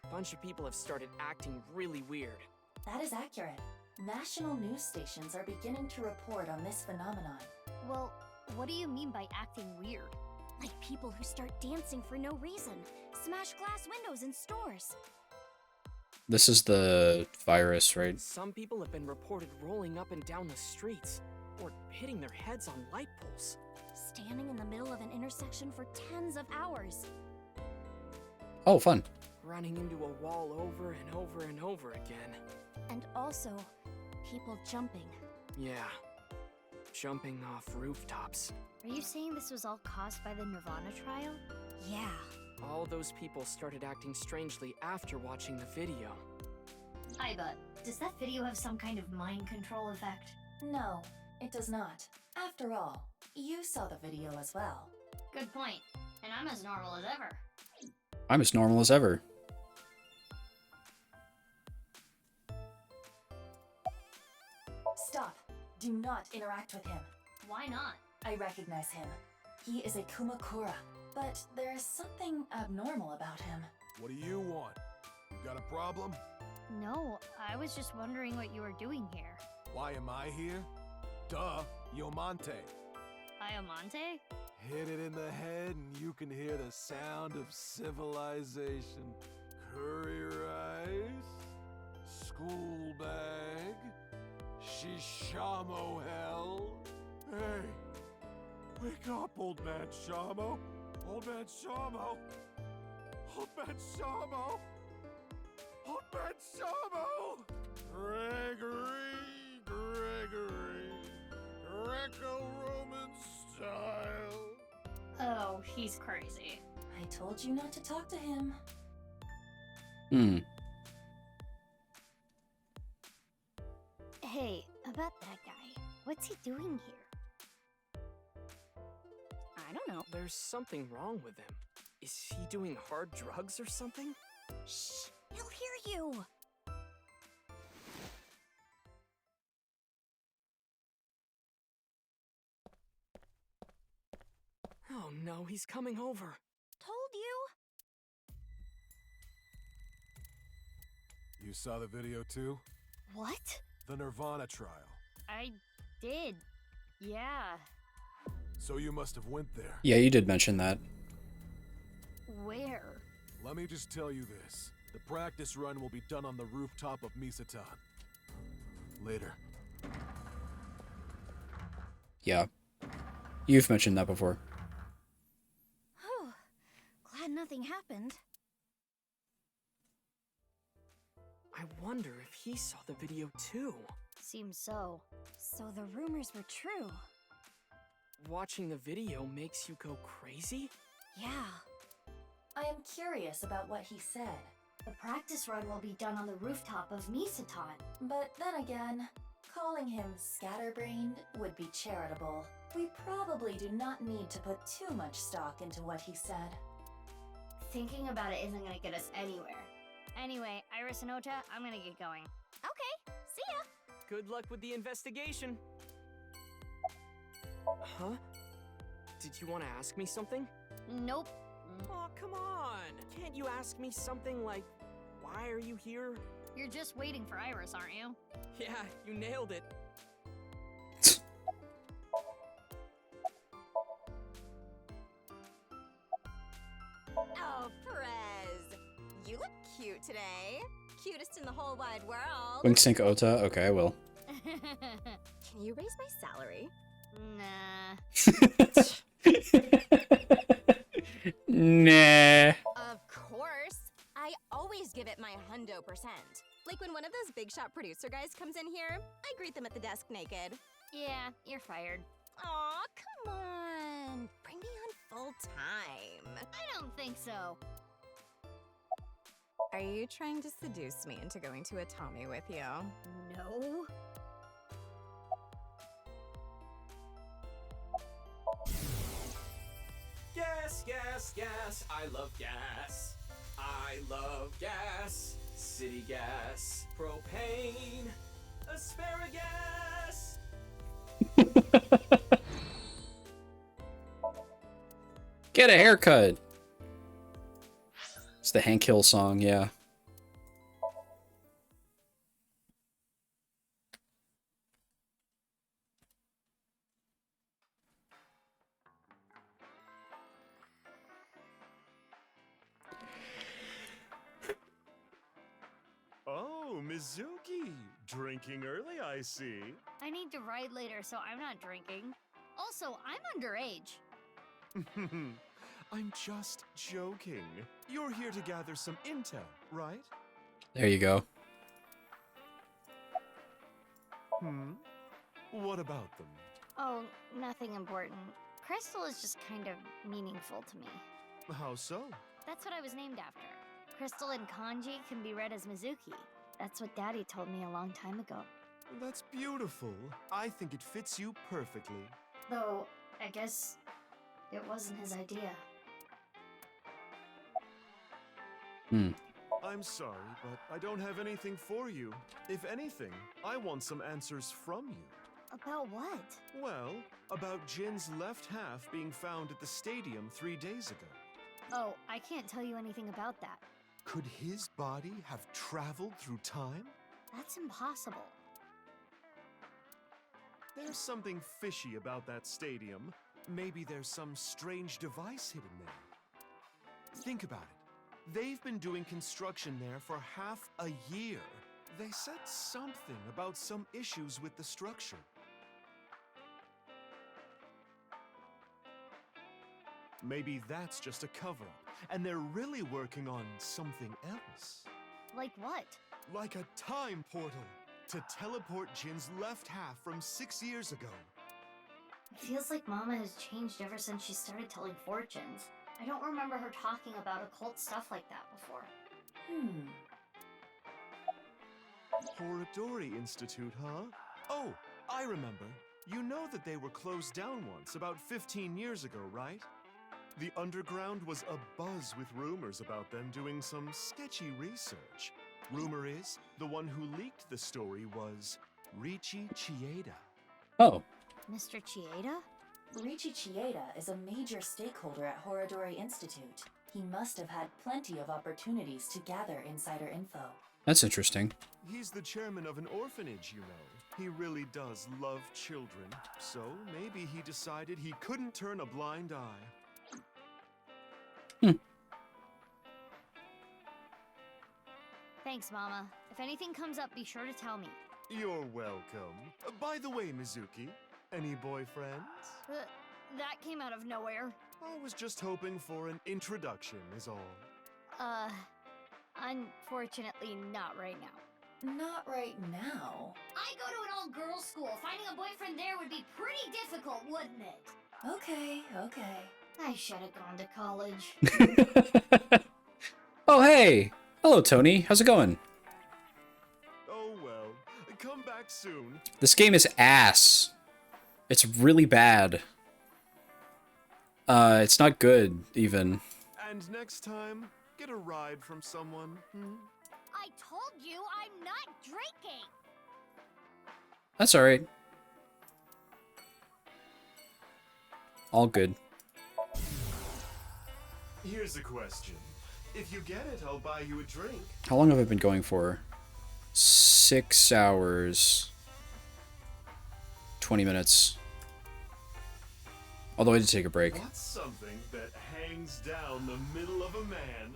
A bunch of people have started acting really weird. That is accurate. National news stations are beginning to report on this phenomenon. Well, what do you mean by acting weird? Like people who start dancing for no reason, smash glass windows in stores. This is the virus, right? Some people have been reported rolling up and down the streets, or hitting their heads on light poles. Standing in the middle of an intersection for tens of hours. Oh, fun. Running into a wall over and over and over again. And also, people jumping. Yeah. Jumping off rooftops. Are you saying this was all caused by the Nirvana trial? Yeah. All those people started acting strangely after watching the video. Aiba, does that video have some kind of mind control effect? No, it does not. After all, you saw the video as well. Good point. And I'm as normal as ever. I'm as normal as ever. Stop. Do not interact with him. Why not? I recognize him. He is a Kumakura, but there is something abnormal about him. What do you want? You got a problem? No, I was just wondering what you were doing here. Why am I here? Duh, Yomante. Iomante? Hit it in the head and you can hear the sound of civilization. Curry rice, school bag, shishamo hell. Hey, wake up, old man Shamo. Old man Shamo. Old man Shamo. Old man Shamo. Gregory. Greco-Roman style. Oh, he's crazy. I told you not to talk to him. Hey, about that guy. What's he doing here? I don't know. There's something wrong with him. Is he doing hard drugs or something? Shh! He'll hear you! Oh no, he's coming over. Told you! You saw the video too? What? The Nirvana trial. I did. Yeah. So you must have went there. Yeah, you did mention that. Where? Let me just tell you this. The practice run will be done on the rooftop of Misatan. Later. Yeah. You've mentioned that before. Whew. Glad nothing happened. I wonder if he saw the video too. Seems so. So the rumors were true. Watching the video makes you go crazy? Yeah. I am curious about what he said. The practice run will be done on the rooftop of Misatan. But then again, calling him scatterbrained would be charitable. We probably do not need to put too much stock into what he said. Thinking about it isn't gonna get us anywhere. Anyway, Iris and Ota, I'm gonna get going. Okay, see ya! Good luck with the investigation. Huh? Did you want to ask me something? Nope. Oh, come on! Can't you ask me something like, why are you here? You're just waiting for Iris, aren't you? Yeah, you nailed it. Oh, Perez! You look cute today. Cutest in the whole wide world. Wink sync Ota? Okay, I will. Can you raise my salary? Nah. Nah. Of course. I always give it my 100%. Like when one of those big shot producer guys comes in here, I greet them at the desk naked. Yeah, you're fired. Aw, come on. Bring me on full time. I don't think so. Are you trying to seduce me into going to Atami with you? No. Get Gas, gas, gas. I love gas. I love gas. City gas. Propane. Asparagus. Get a haircut. It's the Hank Hill song, yeah. Oh, Mizuki. Drinking early, I see. I need to ride later, so I'm not drinking. Also, I'm underage. I'm just joking. You're here to gather some intel, right? There you go. What about them? Oh, nothing important. Crystal is just kind of meaningful to me. How so? That's what I was named after. Crystal in kanji can be read as Mizuki. That's what Daddy told me a long time ago. That's beautiful. I think it fits you perfectly. Though, I guess it wasn't his idea. I'm sorry, but I don't have anything for you. If anything, I want some answers from you. About what? Well, about Jin's left half being found at the stadium 3 days ago. Oh, I can't tell you anything about that. Could his body have traveled through time? That's impossible. There's something fishy about that stadium. Maybe there's some strange device hidden there. Think about it. They've been doing construction there for half a year. They said something about some issues with the structure. Maybe that's just a cover-up, and they're really working on something else. Like what? Like a time portal to teleport Jin's left half from 6 years ago. It feels like Mama has changed ever since she started telling fortunes. I don't remember her talking about occult stuff like that before. Horodori Institute, huh? Oh, I remember. You know that they were closed down once, about 15 years ago, right? The underground was abuzz with rumors about them doing some sketchy research. Rumor is, the one who leaked the story was Riichi Chieda. Oh. Mr. Chieda? Riichi Chieda is a major stakeholder at Horodori Institute. He must have had plenty of opportunities to gather insider info. That's interesting. He's the chairman of an orphanage, you know. He really does love children, so maybe he decided he couldn't turn a blind eye. Thanks, Mama. If anything comes up, be sure to tell me. You're welcome. By the way, Mizuki, any boyfriends? That came out of nowhere. I was just hoping for an introduction, is all. Unfortunately, not right now. Not right now. I go to an all-girls school. Finding a boyfriend there would be pretty difficult, wouldn't it? Okay. I should have gone to college. Oh, hey! Hello, Tony. How's it going? Oh well. Come back soon. This game is ass. It's really bad. It's not good, even. And next time, get a ride from someone. I told you I'm not drinking! That's alright. All good. Here's a question. If you get it, I'll buy you a drink. How long have I been going for? 6 hours. 20 minutes. Although I did take a break. What's something that hangs down the middle of a man?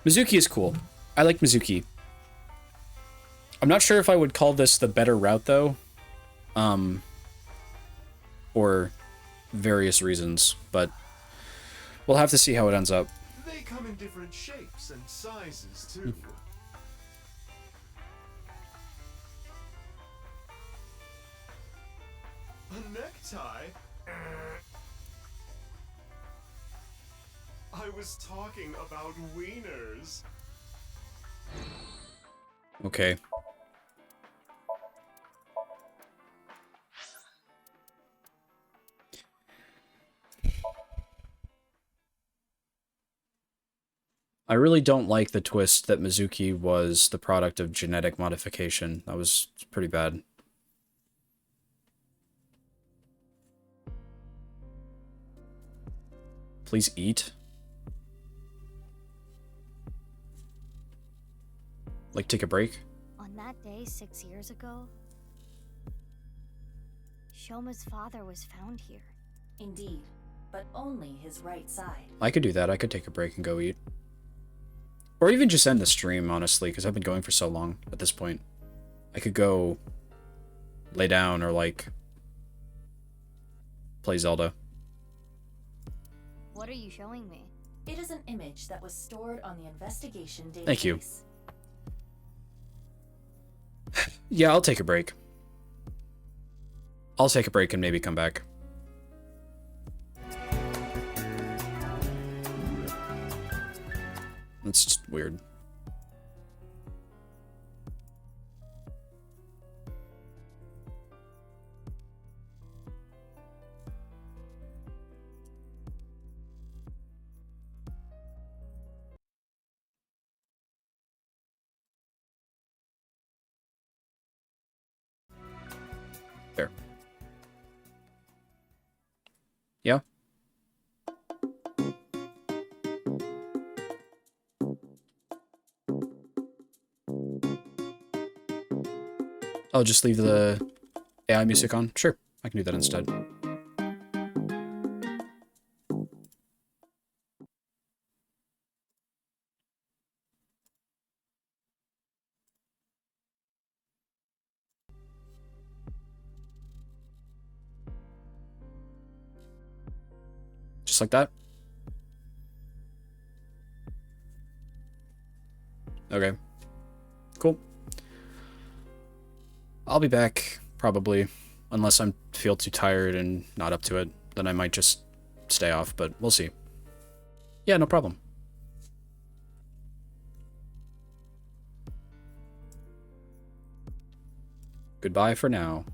Mizuki is cool. I like Mizuki. I'm not sure if I would call this the better route, though. For various reasons, but we'll have to see how it ends up. They come in different shapes and sizes, too. A necktie? I was talking about wieners. Okay. I really don't like the twist that Mizuki was the product of genetic modification. That was pretty bad. Please eat. Like, take a break? On that day 6 years ago, Shoma's father was found here. Indeed, but only his right side. I could do that. I could take a break and go eat. Or even just end the stream, honestly, because I've been going for so long at this point. I could go lay down or, like, play Zelda. What are you showing me? It is an image that was stored on the investigation database. Thank you. Yeah, I'll take a break. I'll take a break and maybe come back. That's just weird. There. Yeah? I'll just leave the AI music on? Sure, I can do that instead. Just like that? Okay. Cool. I'll be back, probably. Unless I feel too tired and not up to it, then I might just stay off, but we'll see. Yeah, no problem. Goodbye for now.